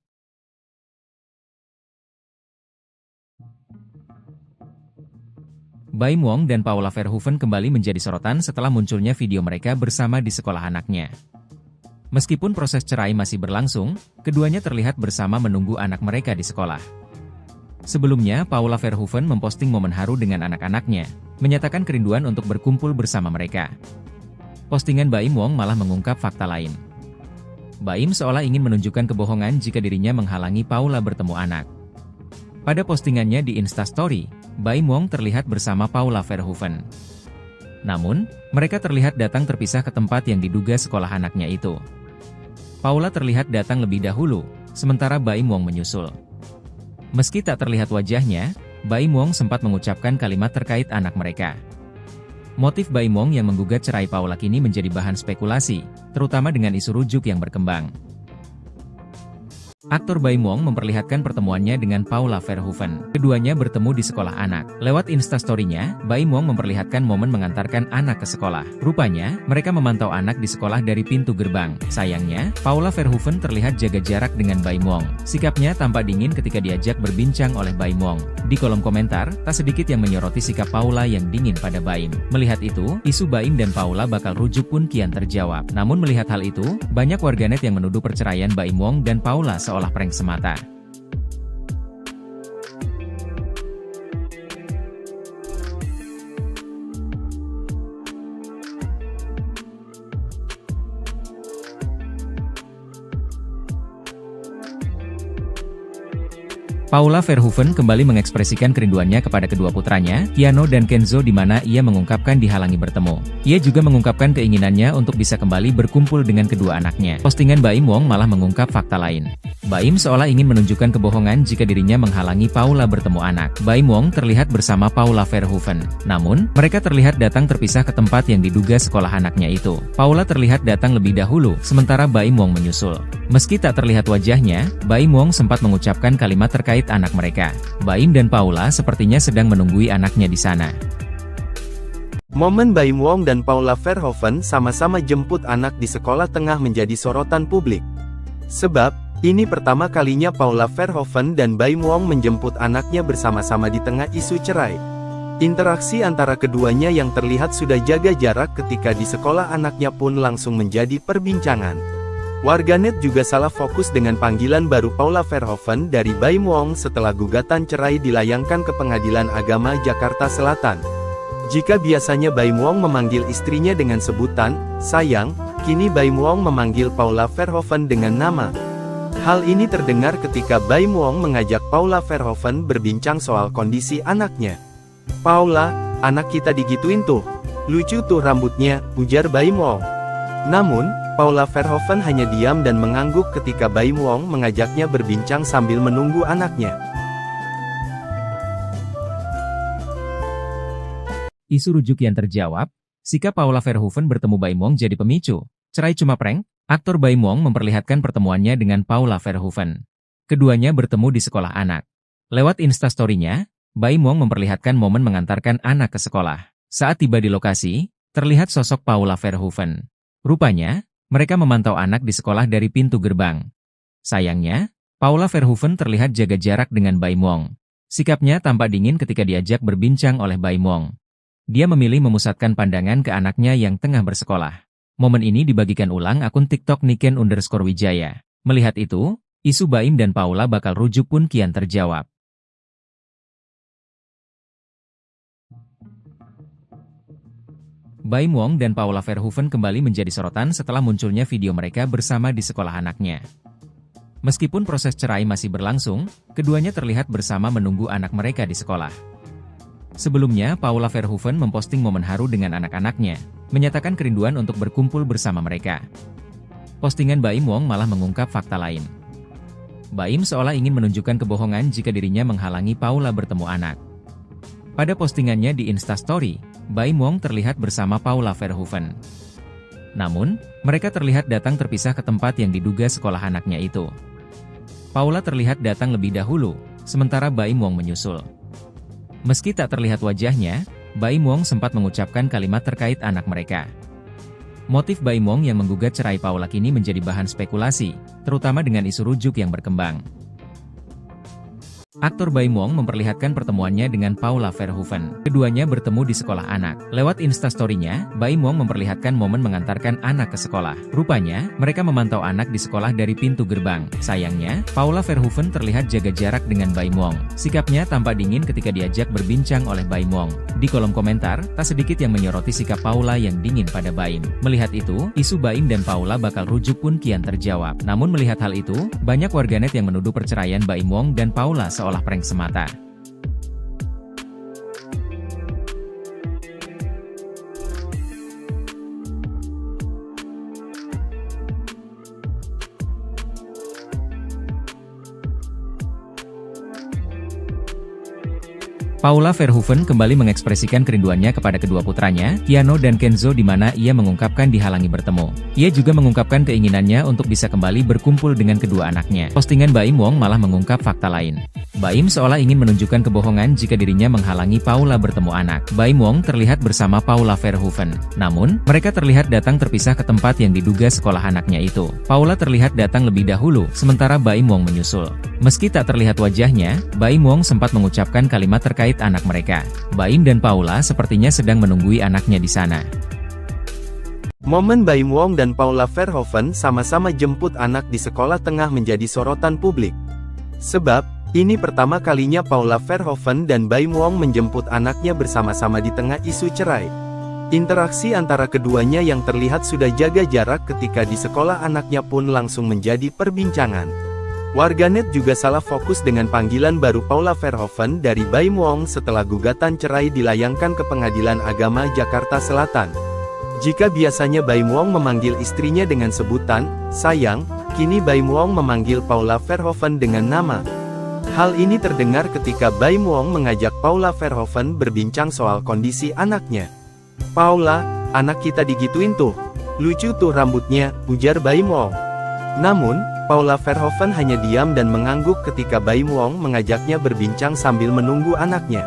A: Baim Wong dan Paula Verhoeven kembali menjadi sorotan setelah munculnya video mereka bersama di sekolah anaknya. Meskipun proses cerai masih berlangsung, keduanya terlihat bersama menunggu anak mereka di sekolah. Sebelumnya, Paula Verhoeven memposting momen haru dengan anak-anaknya, menyatakan kerinduan untuk berkumpul bersama mereka. Postingan Baim Wong malah mengungkap fakta lain. Baim seolah ingin menunjukkan kebohongan jika dirinya menghalangi Paula bertemu anak. Pada postingannya di Instastory, Baim Wong terlihat bersama Paula Verhoeven. Namun, mereka terlihat datang terpisah ke tempat yang diduga sekolah anaknya itu. Paula terlihat datang lebih dahulu, sementara Baim Wong menyusul. Meski tak terlihat wajahnya, Baim Wong sempat mengucapkan kalimat terkait anak mereka. Motif Baim Wong yang menggugat cerai Paula kini menjadi bahan spekulasi, terutama dengan isu rujuk yang berkembang. Aktor Baim Wong memperlihatkan pertemuannya dengan Paula Verhoeven. Keduanya bertemu di sekolah anak. Lewat instastory-nya, Baim Wong memperlihatkan momen mengantarkan anak ke sekolah. Rupanya, mereka memantau anak di sekolah dari pintu gerbang. Sayangnya, Paula Verhoeven terlihat jaga jarak dengan Baim Wong. Sikapnya tampak dingin ketika diajak berbincang oleh Baim Wong. Di kolom komentar, tak sedikit yang menyoroti sikap Paula yang dingin pada Baim. Melihat itu, isu Baim dan Paula bakal rujuk pun kian terjawab. Namun melihat hal itu, banyak warganet yang menuduh perceraian Baim Wong dan Paula seolah prank semata. Paula Verhoeven kembali mengekspresikan kerinduannya kepada kedua putranya, Keanu dan Kenzo, di mana ia mengungkapkan dihalangi bertemu. Ia juga mengungkapkan keinginannya untuk bisa kembali berkumpul dengan kedua anaknya. Postingan Baim Wong malah mengungkap fakta lain. Baim seolah ingin menunjukkan kebohongan jika dirinya menghalangi Paula bertemu anak. Baim Wong terlihat bersama Paula Verhoeven. Namun, mereka terlihat datang terpisah ke tempat yang diduga sekolah anaknya itu. Paula terlihat datang lebih dahulu, sementara Baim Wong menyusul. Meski tak terlihat wajahnya, Baim Wong sempat mengucapkan kalimat terkait anak mereka. Baim dan Paula sepertinya sedang menunggui anaknya di sana.
B: Momen Baim Wong dan Paula Verhoeven sama-sama jemput anak di sekolah tengah menjadi sorotan publik. Sebab, ini pertama kalinya Paula Verhoeven dan Baim Wong menjemput anaknya bersama-sama di tengah isu cerai. Interaksi antara keduanya yang terlihat sudah jaga jarak ketika di sekolah anaknya pun langsung menjadi perbincangan. Warganet juga salah fokus dengan panggilan baru Paula Verhoeven dari Baim Wong setelah gugatan cerai dilayangkan ke Pengadilan Agama Jakarta Selatan. Jika biasanya Baim Wong memanggil istrinya dengan sebutan sayang, kini Baim Wong memanggil Paula Verhoeven dengan nama. Hal ini terdengar ketika Baim Wong mengajak Paula Verhoeven berbincang soal kondisi anaknya. "Paula, anak kita digituin tuh. Lucu tuh rambutnya," ujar Baim Wong. Namun, Paula Verhoeven hanya diam dan mengangguk ketika Baim Wong mengajaknya berbincang sambil menunggu anaknya.
A: Isu rujuk yang terjawab, sikap Paula Verhoeven bertemu Baim Wong jadi pemicu. Cerai cuma prank? Aktor Baim Wong memperlihatkan pertemuannya dengan Paula Verhoeven. Keduanya bertemu di sekolah anak. Lewat Instastory-nya, Baim Wong memperlihatkan momen mengantarkan anak ke sekolah. Saat tiba di lokasi, terlihat sosok Paula Verhoeven. Rupanya, mereka memantau anak di sekolah dari pintu gerbang. Sayangnya, Paula Verhoeven terlihat jaga jarak dengan Baim Wong. Sikapnya tampak dingin ketika diajak berbincang oleh Baim Wong. Dia memilih memusatkan pandangan ke anaknya yang tengah bersekolah. Momen ini dibagikan ulang akun TikTok Niken_Wijaya. Melihat itu, isu Baim dan Paula bakal rujuk pun kian terjawab. Baim Wong dan Paula Verhoeven kembali menjadi sorotan setelah munculnya video mereka bersama di sekolah anaknya. Meskipun proses cerai masih berlangsung, keduanya terlihat bersama menunggu anak mereka di sekolah. Sebelumnya, Paula Verhoeven memposting momen haru dengan anak-anaknya, menyatakan kerinduan untuk berkumpul bersama mereka. Postingan Baim Wong malah mengungkap fakta lain. Baim seolah ingin menunjukkan kebohongan jika dirinya menghalangi Paula bertemu anak. Pada postingannya di Instastory, Baim Wong terlihat bersama Paula Verhoeven. Namun, mereka terlihat datang terpisah ke tempat yang diduga sekolah anaknya itu. Paula terlihat datang lebih dahulu, sementara Baim Wong menyusul. Meski tak terlihat wajahnya, Baim Wong sempat mengucapkan kalimat terkait anak mereka. Motif Baim Wong yang menggugat cerai Paula kini menjadi bahan spekulasi, terutama dengan isu rujuk yang berkembang. Aktor Baim Wong memperlihatkan pertemuannya dengan Paula Verhoeven. Keduanya bertemu di sekolah anak. Lewat Instastory-nya, Baim Wong memperlihatkan momen mengantarkan anak ke sekolah. Rupanya, mereka memantau anak di sekolah dari pintu gerbang. Sayangnya, Paula Verhoeven terlihat jaga jarak dengan Baim Wong. Sikapnya tampak dingin ketika diajak berbincang oleh Baim Wong. Di kolom komentar, tak sedikit yang menyoroti sikap Paula yang dingin pada Baim. Melihat itu, isu Baim dan Paula bakal rujuk pun kian terjawab. Namun melihat hal itu, banyak warganet yang menuduh perceraian Baim Wong dan Paula seolah prank semata. Paula Verhoeven kembali mengekspresikan kerinduannya kepada kedua putranya, Keanu dan Kenzo, di mana ia mengungkapkan dihalangi bertemu. Ia juga mengungkapkan keinginannya untuk bisa kembali berkumpul dengan kedua anaknya. Postingan Baim Wong malah mengungkap fakta lain. Baim seolah ingin menunjukkan kebohongan jika dirinya menghalangi Paula bertemu anak. Baim Wong terlihat bersama Paula Verhoeven. Namun, mereka terlihat datang terpisah ke tempat yang diduga sekolah anaknya itu. Paula terlihat datang lebih dahulu, sementara Baim Wong menyusul. Meski tak terlihat wajahnya, Baim Wong sempat mengucapkan kalimat terkait anak mereka. Baim dan Paula sepertinya sedang menunggui anaknya di sana.
B: Momen Baim Wong dan Paula Verhoeven sama-sama jemput anak di sekolah tengah menjadi sorotan publik. Sebab, ini pertama kalinya Paula Verhoeven dan Baim Wong menjemput anaknya bersama-sama di tengah isu cerai. Interaksi antara keduanya yang terlihat sudah jaga jarak ketika di sekolah anaknya pun langsung menjadi perbincangan. Warganet juga salah fokus dengan panggilan baru Paula Verhoeven dari Baim Wong setelah gugatan cerai dilayangkan ke Pengadilan Agama Jakarta Selatan. Jika biasanya Baim Wong memanggil istrinya dengan sebutan sayang, kini Baim Wong memanggil Paula Verhoeven dengan nama. Hal ini terdengar ketika Baim Wong mengajak Paula Verhoeven berbincang soal kondisi anaknya. "Paula, anak kita digituin tuh. Lucu tuh rambutnya," ujar Baim Wong. Namun, Paula Verhoeven hanya diam dan mengangguk ketika Baim Wong mengajaknya berbincang sambil menunggu anaknya.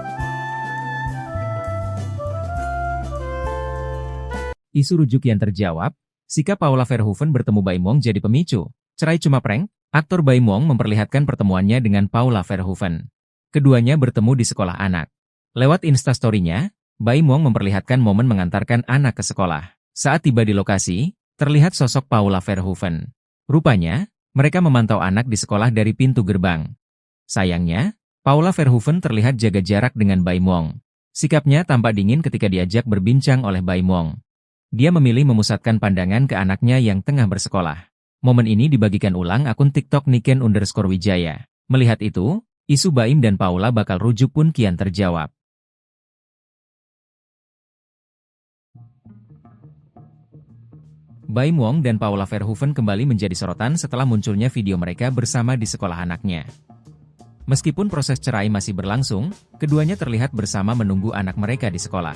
A: Isu rujuk yang terjawab, sikap Paula Verhoeven bertemu Baim Wong jadi pemicu. Cerai cuma prank? Aktor Baim Wong memperlihatkan pertemuannya dengan Paula Verhoeven. Keduanya bertemu di sekolah anak. Lewat Instastory-nya, Baim Wong memperlihatkan momen mengantarkan anak ke sekolah. Saat tiba di lokasi, terlihat sosok Paula Verhoeven. Rupanya, mereka memantau anak di sekolah dari pintu gerbang. Sayangnya, Paula Verhoeven terlihat jaga jarak dengan Baim Wong. Sikapnya tampak dingin ketika diajak berbincang oleh Baim Wong. Dia memilih memusatkan pandangan ke anaknya yang tengah bersekolah. Momen ini dibagikan ulang akun TikTok Niken_Wijaya. Melihat itu, isu Baim dan Paula bakal rujuk pun kian terjawab. Baim Wong dan Paula Verhoeven kembali menjadi sorotan setelah munculnya video mereka bersama di sekolah anaknya. Meskipun proses cerai masih berlangsung, keduanya terlihat bersama menunggu anak mereka di sekolah.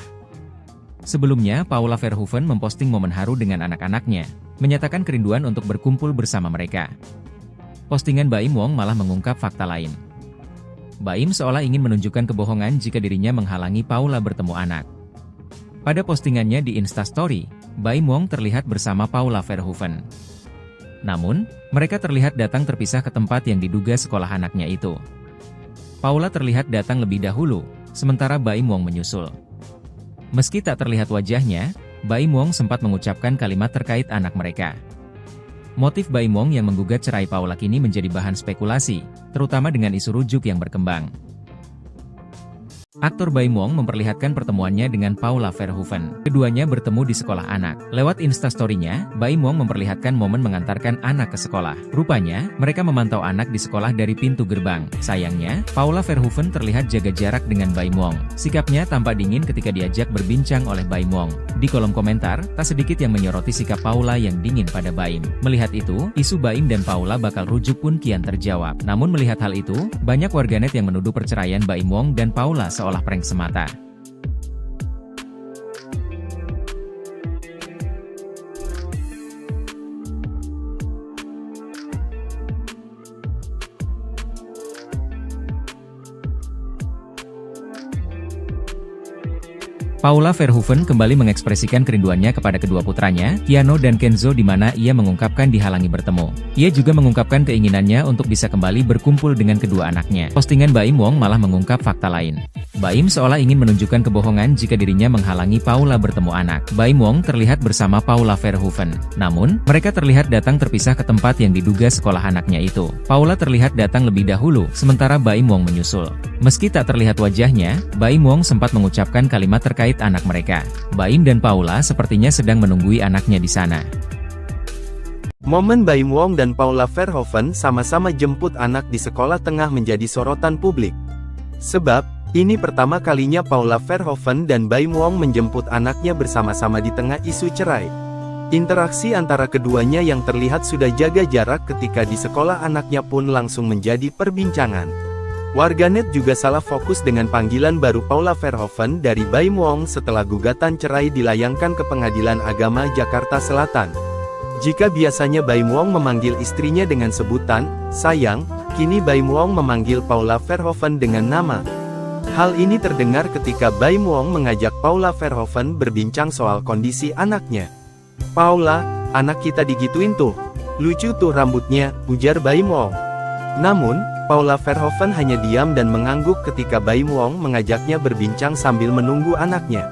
A: Sebelumnya, Paula Verhoeven memposting momen haru dengan anak-anaknya, menyatakan kerinduan untuk berkumpul bersama mereka. Postingan Baim Wong malah mengungkap fakta lain. Baim seolah ingin menunjukkan kebohongan jika dirinya menghalangi Paula bertemu anak. Pada postingannya di Instastory, Baim Wong terlihat bersama Paula Verhoeven. Namun, mereka terlihat datang terpisah ke tempat yang diduga sekolah anaknya itu. Paula terlihat datang lebih dahulu, sementara Baim Wong menyusul. Meski tak terlihat wajahnya, Baim Wong sempat mengucapkan kalimat terkait anak mereka. Motif Baim Wong yang menggugat cerai Paula kini menjadi bahan spekulasi, terutama dengan isu rujuk yang berkembang. Aktor Baim Wong memperlihatkan pertemuannya dengan Paula Verhoeven. Keduanya bertemu di sekolah anak. Lewat Instastory-nya, Baim Wong memperlihatkan momen mengantarkan anak ke sekolah. Rupanya, mereka memantau anak di sekolah dari pintu gerbang. Sayangnya, Paula Verhoeven terlihat jaga jarak dengan Baim Wong. Sikapnya tampak dingin ketika diajak berbincang oleh Baim Wong. Di kolom komentar, tak sedikit yang menyoroti sikap Paula yang dingin pada Baim. Melihat itu, isu Baim dan Paula bakal rujuk pun kian terjawab. Namun melihat hal itu, banyak warganet yang menuduh perceraian Baim Wong dan Paula seolah prank semata. Paula Verhoeven kembali mengekspresikan kerinduannya kepada kedua putranya, Keanu dan Kenzo, di mana ia mengungkapkan dihalangi bertemu. Ia juga mengungkapkan keinginannya untuk bisa kembali berkumpul dengan kedua anaknya. Postingan Baim Wong malah mengungkap fakta lain. Baim seolah ingin menunjukkan kebohongan jika dirinya menghalangi Paula bertemu anak. Baim Wong terlihat bersama Paula Verhoeven. Namun, mereka terlihat datang terpisah ke tempat yang diduga sekolah anaknya itu. Paula terlihat datang lebih dahulu, sementara Baim Wong menyusul. Meski tak terlihat wajahnya, Baim Wong sempat mengucapkan kalimat terkait anak mereka. Baim dan Paula sepertinya sedang menunggui anaknya di sana.
B: Momen Baim Wong dan Paula Verhoeven sama-sama jemput anak di sekolah tengah menjadi sorotan publik. Sebab, ini pertama kalinya Paula Verhoeven dan Baim Wong menjemput anaknya bersama-sama di tengah isu cerai. Interaksi antara keduanya yang terlihat sudah jaga jarak ketika di sekolah anaknya pun langsung menjadi perbincangan. Warganet juga salah fokus dengan panggilan baru Paula Verhoeven dari Baim Wong setelah gugatan cerai dilayangkan ke Pengadilan Agama Jakarta Selatan. Jika biasanya Baim Wong memanggil istrinya dengan sebutan sayang, kini Baim Wong memanggil Paula Verhoeven dengan nama. Hal ini terdengar ketika Baim Wong mengajak Paula Verhoeven berbincang soal kondisi anaknya. "Paula, anak kita digituin tuh. Lucu tuh rambutnya," ujar Baim Wong. Namun, Paula Verhoeven hanya diam dan mengangguk ketika Baim Wong mengajaknya berbincang sambil menunggu anaknya.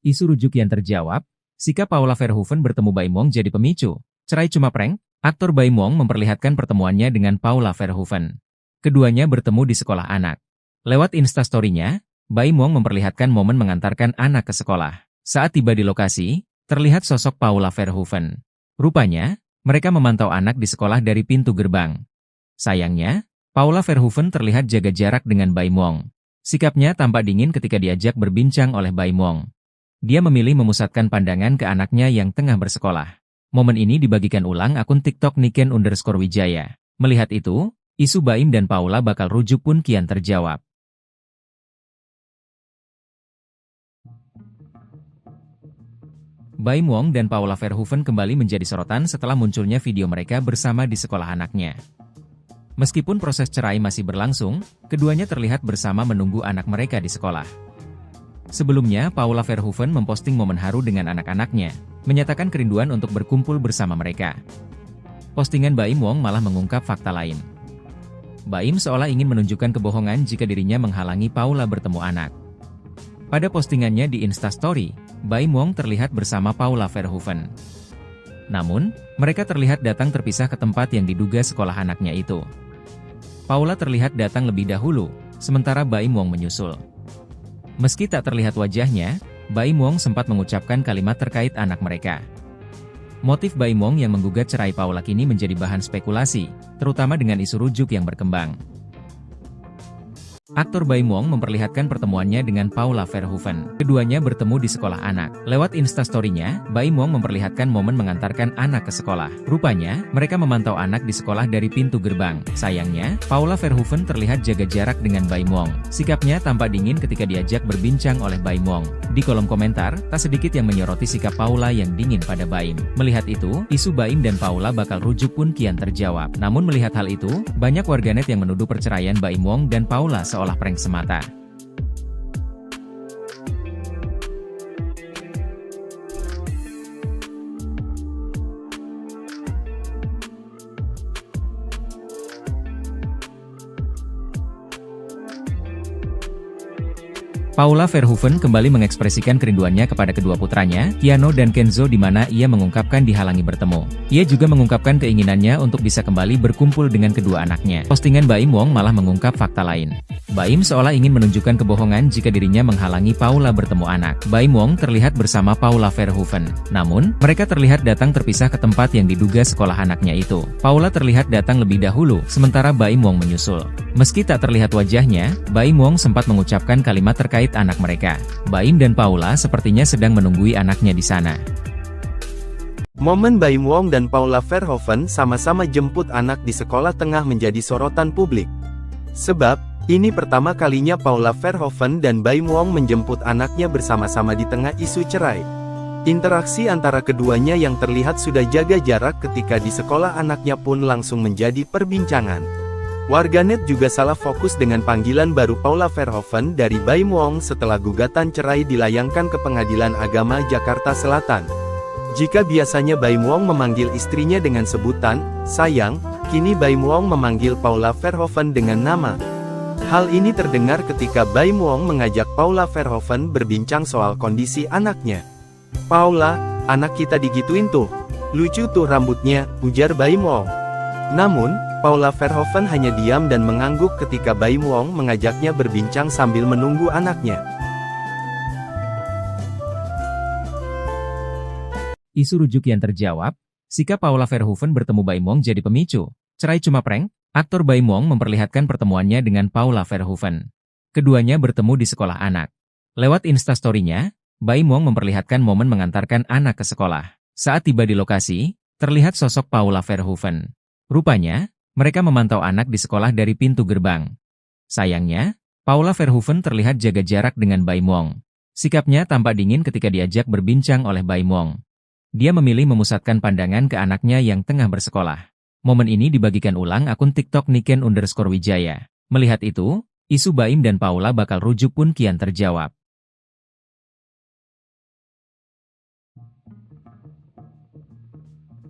A: Isu rujuk yang terjawab, sikap Paula Verhoeven bertemu Baim Wong jadi pemicu. Cerai cuma prank? Aktor Baim Wong memperlihatkan pertemuannya dengan Paula Verhoeven. Keduanya bertemu di sekolah anak. Lewat Instastory-nya, Baim Wong memperlihatkan momen mengantarkan anak ke sekolah. Saat tiba di lokasi, terlihat sosok Paula Verhoeven. Rupanya, mereka memantau anak di sekolah dari pintu gerbang. Sayangnya, Paula Verhoeven terlihat jaga jarak dengan Baim Wong. Sikapnya tampak dingin ketika diajak berbincang oleh Baim Wong. Dia memilih memusatkan pandangan ke anaknya yang tengah bersekolah. Momen ini dibagikan ulang akun TikTok Niken_Wijaya. Melihat itu, isu Baim dan Paula bakal rujuk pun kian terjawab. Baim Wong dan Paula Verhoeven kembali menjadi sorotan setelah munculnya video mereka bersama di sekolah anaknya. Meskipun proses cerai masih berlangsung, keduanya terlihat bersama menunggu anak mereka di sekolah. Sebelumnya, Paula Verhoeven memposting momen haru dengan anak-anaknya, menyatakan kerinduan untuk berkumpul bersama mereka. Postingan Baim Wong malah mengungkap fakta lain. Baim seolah ingin menunjukkan kebohongan jika dirinya menghalangi Paula bertemu anak. Pada postingannya di Instastory, Baim Wong terlihat bersama Paula Verhoeven. Namun, mereka terlihat datang terpisah ke tempat yang diduga sekolah anaknya itu. Paula terlihat datang lebih dahulu, sementara Baim Wong menyusul. Meski tak terlihat wajahnya, Baim Wong sempat mengucapkan kalimat terkait anak mereka. Motif Baim Wong yang menggugat cerai Paula kini menjadi bahan spekulasi, terutama dengan isu rujuk yang berkembang. Aktor Baim Wong memperlihatkan pertemuannya dengan Paula Verhoeven. Keduanya bertemu di sekolah anak. Lewat Instastory-nya, Baim Wong memperlihatkan momen mengantarkan anak ke sekolah. Rupanya, mereka memantau anak di sekolah dari pintu gerbang. Sayangnya, Paula Verhoeven terlihat jaga jarak dengan Baim Wong. Sikapnya tampak dingin ketika diajak berbincang oleh Baim Wong. Di kolom komentar, tak sedikit yang menyoroti sikap Paula yang dingin pada Baim. Melihat itu, isu Baim dan Paula bakal rujuk pun kian terjawab. Namun melihat hal itu, banyak warganet yang menuduh perceraian Baim Wong dan Paula seolah prank semata. Paula Verhoeven kembali mengekspresikan kerinduannya kepada kedua putranya, Keanu dan Kenzo, di mana ia mengungkapkan dihalangi bertemu. Ia juga mengungkapkan keinginannya untuk bisa kembali berkumpul dengan kedua anaknya. Postingan Baim Wong malah mengungkap fakta lain. Baim seolah ingin menunjukkan kebohongan jika dirinya menghalangi Paula bertemu anak. Baim Wong terlihat bersama Paula Verhoeven. Namun, mereka terlihat datang terpisah ke tempat yang diduga sekolah anaknya itu. Paula terlihat datang lebih dahulu, sementara Baim Wong menyusul. Meski tak terlihat wajahnya, Baim Wong sempat mengucapkan kalimat terkait anak mereka. Baim dan Paula sepertinya sedang menunggui anaknya di sana.
B: Momen Baim Wong dan Paula Verhoeven sama-sama jemput anak di sekolah tengah menjadi sorotan publik. Sebab, ini pertama kalinya Paula Verhoeven dan Baim Wong menjemput anaknya bersama-sama di tengah isu cerai. Interaksi antara keduanya yang terlihat sudah jaga jarak ketika di sekolah anaknya pun langsung menjadi perbincangan. Warganet juga salah fokus dengan panggilan baru Paula Verhoeven dari Baim Wong setelah gugatan cerai dilayangkan ke Pengadilan Agama Jakarta Selatan. Jika biasanya Baim Wong memanggil istrinya dengan sebutan sayang, kini Baim Wong memanggil Paula Verhoeven dengan nama. Hal ini terdengar ketika Baim Wong mengajak Paula Verhoeven berbincang soal kondisi anaknya. "Paula, anak kita digituin tuh. Lucu tuh rambutnya," ujar Baim Wong. Namun, Paula Verhoeven hanya diam dan mengangguk ketika Baim Wong mengajaknya berbincang sambil menunggu anaknya.
A: Isu rujuk yang terjawab, sikap Paula Verhoeven bertemu Baim Wong jadi pemicu. Cerai cuma prank? Aktor Baim Wong memperlihatkan pertemuannya dengan Paula Verhoeven. Keduanya bertemu di sekolah anak. Lewat Instastory-nya, Baim Wong memperlihatkan momen mengantarkan anak ke sekolah. Saat tiba di lokasi, terlihat sosok Paula Verhoeven. Rupanya, mereka memantau anak di sekolah dari pintu gerbang. Sayangnya, Paula Verhoeven terlihat jaga jarak dengan Baim Wong. Sikapnya tampak dingin ketika diajak berbincang oleh Baim Wong. Dia memilih memusatkan pandangan ke anaknya yang tengah bersekolah. Momen ini dibagikan ulang akun TikTok Niken_Wijaya. Melihat itu, isu Baim dan Paula bakal rujuk pun kian terjawab.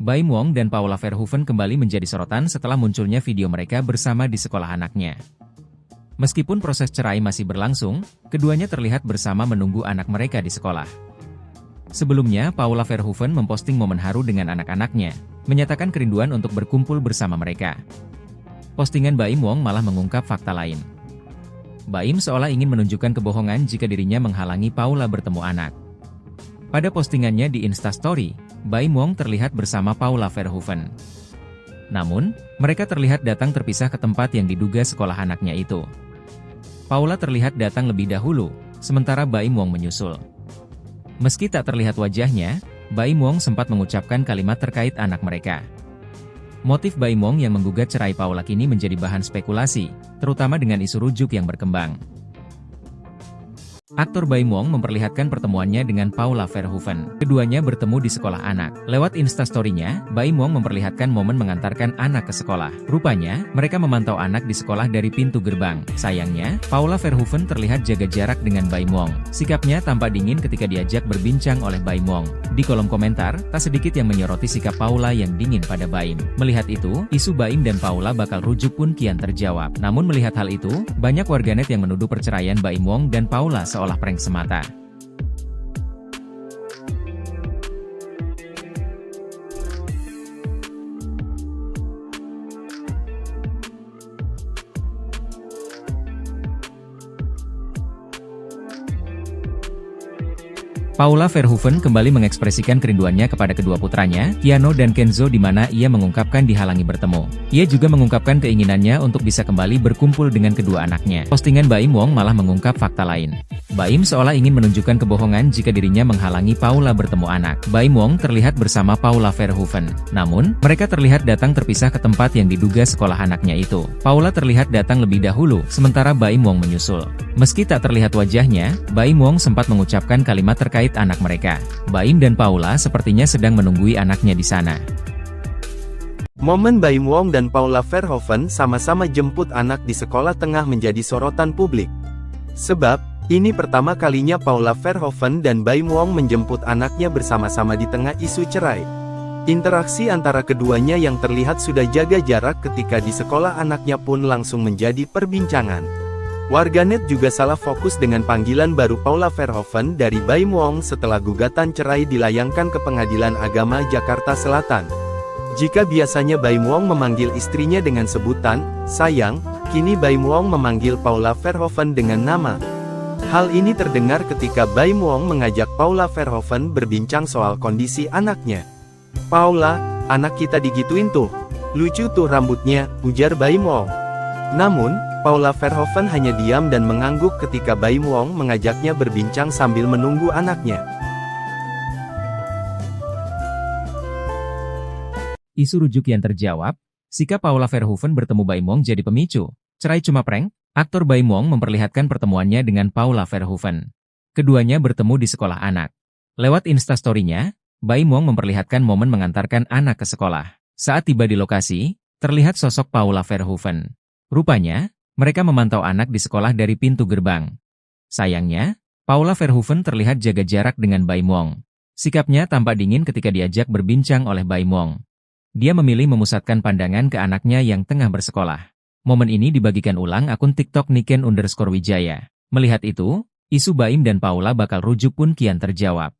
A: Baim Wong dan Paula Verhoeven kembali menjadi sorotan setelah munculnya video mereka bersama di sekolah anaknya. Meskipun proses cerai masih berlangsung, keduanya terlihat bersama menunggu anak mereka di sekolah. Sebelumnya, Paula Verhoeven memposting momen haru dengan anak-anaknya, menyatakan kerinduan untuk berkumpul bersama mereka. Postingan Baim Wong malah mengungkap fakta lain. Baim seolah ingin menunjukkan kebohongan jika dirinya menghalangi Paula bertemu anak. Pada postingannya di Instastory, Baim Wong terlihat bersama Paula Verhoeven. Namun, mereka terlihat datang terpisah ke tempat yang diduga sekolah anaknya itu. Paula terlihat datang lebih dahulu, sementara Baim Wong menyusul. Meski tak terlihat wajahnya, Baim Wong sempat mengucapkan kalimat terkait anak mereka. Motif Baim Wong yang menggugat cerai Paula kini menjadi bahan spekulasi, terutama dengan isu rujuk yang berkembang. Aktor Baim Wong memperlihatkan pertemuannya dengan Paula Verhoeven. Keduanya bertemu di sekolah anak. Lewat instastory-nya, Baim Wong memperlihatkan momen mengantarkan anak ke sekolah. Rupanya, mereka memantau anak di sekolah dari pintu gerbang. Sayangnya, Paula Verhoeven terlihat jaga jarak dengan Baim Wong. Sikapnya tampak dingin ketika diajak berbincang oleh Baim Wong. Di kolom komentar, tak sedikit yang menyoroti sikap Paula yang dingin pada Baim. Melihat itu, isu Baim dan Paula bakal rujuk pun kian terjawab. Namun melihat hal itu, banyak warganet yang menuduh perceraian Baim Wong dan Paula seolah prank semata. Paula Verhoeven kembali mengekspresikan kerinduannya kepada kedua putranya, Keanu dan Kenzo, di mana ia mengungkapkan dihalangi bertemu. Ia juga mengungkapkan keinginannya untuk bisa kembali berkumpul dengan kedua anaknya. Postingan Baim Wong malah mengungkap fakta lain. Baim seolah ingin menunjukkan kebohongan jika dirinya menghalangi Paula bertemu anak. Baim Wong terlihat bersama Paula Verhoeven. Namun, mereka terlihat datang terpisah ke tempat yang diduga sekolah anaknya itu. Paula terlihat datang lebih dahulu, sementara Baim Wong menyusul. Meski tak terlihat wajahnya, Baim Wong sempat mengucapkan kalimat terkait anak mereka. Baim dan Paula sepertinya sedang menunggui anaknya di sana.
B: Momen Baim Wong dan Paula Verhoeven sama-sama jemput anak di sekolah tengah menjadi sorotan publik. Sebab, ini pertama kalinya Paula Verhoeven dan Baim Wong menjemput anaknya bersama-sama di tengah isu cerai. Interaksi antara keduanya yang terlihat sudah jaga jarak ketika di sekolah anaknya pun langsung menjadi perbincangan. Warganet juga salah fokus dengan panggilan baru Paula Verhoeven dari Baim Wong setelah gugatan cerai dilayangkan ke Pengadilan Agama Jakarta Selatan. Jika biasanya Baim Wong memanggil istrinya dengan sebutan sayang, kini Baim Wong memanggil Paula Verhoeven dengan nama. Hal ini terdengar ketika Baim Wong mengajak Paula Verhoeven berbincang soal kondisi anaknya. "Paula, anak kita digituin tuh. Lucu tuh rambutnya," ujar Baim Wong. Namun, Paula Verhoeven hanya diam dan mengangguk ketika Baim Wong mengajaknya berbincang sambil menunggu anaknya.
A: Isu rujuk yang terjawab, sikap Paula Verhoeven bertemu Baim Wong jadi pemicu. Cerai cuma prank? Aktor Baim Wong memperlihatkan pertemuannya dengan Paula Verhoeven. Keduanya bertemu di sekolah anak. Lewat instastory-nya, Baim Wong memperlihatkan momen mengantarkan anak ke sekolah. Saat tiba di lokasi, terlihat sosok Paula Verhoeven. Rupanya, mereka memantau anak di sekolah dari pintu gerbang. Sayangnya, Paula Verhoeven terlihat jaga jarak dengan Baim Wong. Sikapnya tampak dingin ketika diajak berbincang oleh Baim Wong. Dia memilih memusatkan pandangan ke anaknya yang tengah bersekolah. Momen ini dibagikan ulang akun TikTok Niken_Wijaya. Melihat itu, isu Baim dan Paula bakal rujuk pun kian terjawab.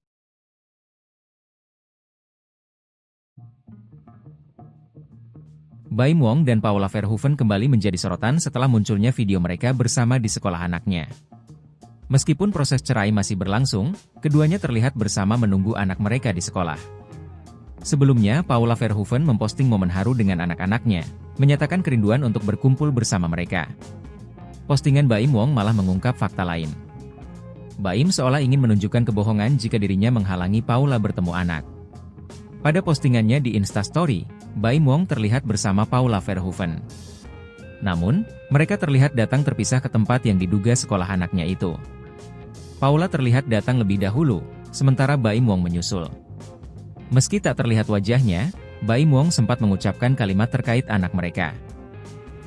A: Baim Wong dan Paula Verhoeven kembali menjadi sorotan setelah munculnya video mereka bersama di sekolah anaknya. Meskipun proses cerai masih berlangsung, keduanya terlihat bersama menunggu anak mereka di sekolah. Sebelumnya, Paula Verhoeven memposting momen haru dengan anak-anaknya, menyatakan kerinduan untuk berkumpul bersama mereka. Postingan Baim Wong malah mengungkap fakta lain. Baim seolah ingin menunjukkan kebohongan jika dirinya menghalangi Paula bertemu anak. Pada postingannya di Instastory, Baim Wong terlihat bersama Paula Verhoeven. Namun, mereka terlihat datang terpisah ke tempat yang diduga sekolah anaknya itu. Paula terlihat datang lebih dahulu, sementara Baim Wong menyusul. Meski tak terlihat wajahnya, Baim Wong sempat mengucapkan kalimat terkait anak mereka.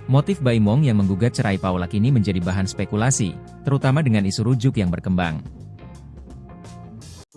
A: Motif Baim Wong yang menggugat cerai Paula kini menjadi bahan spekulasi, terutama dengan isu rujuk yang berkembang.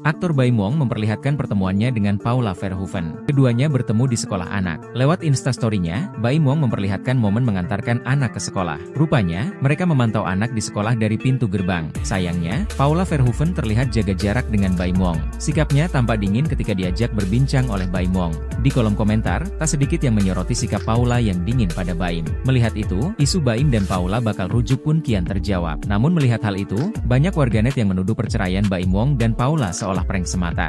A: Aktor Baim Wong memperlihatkan pertemuannya dengan Paula Verhoeven. Keduanya bertemu di sekolah anak. Lewat instastory-nya, Baim Wong memperlihatkan momen mengantarkan anak ke sekolah. Rupanya, mereka memantau anak di sekolah dari pintu gerbang. Sayangnya, Paula Verhoeven terlihat jaga jarak dengan Baim Wong. Sikapnya tampak dingin ketika diajak berbincang oleh Baim Wong. Di kolom komentar, tak sedikit yang menyoroti sikap Paula yang dingin pada Baim. Melihat itu, isu Baim dan Paula bakal rujuk pun kian terjawab. Namun melihat hal itu, banyak warganet yang menuduh perceraian Baim Wong dan Paula seolah prank semata.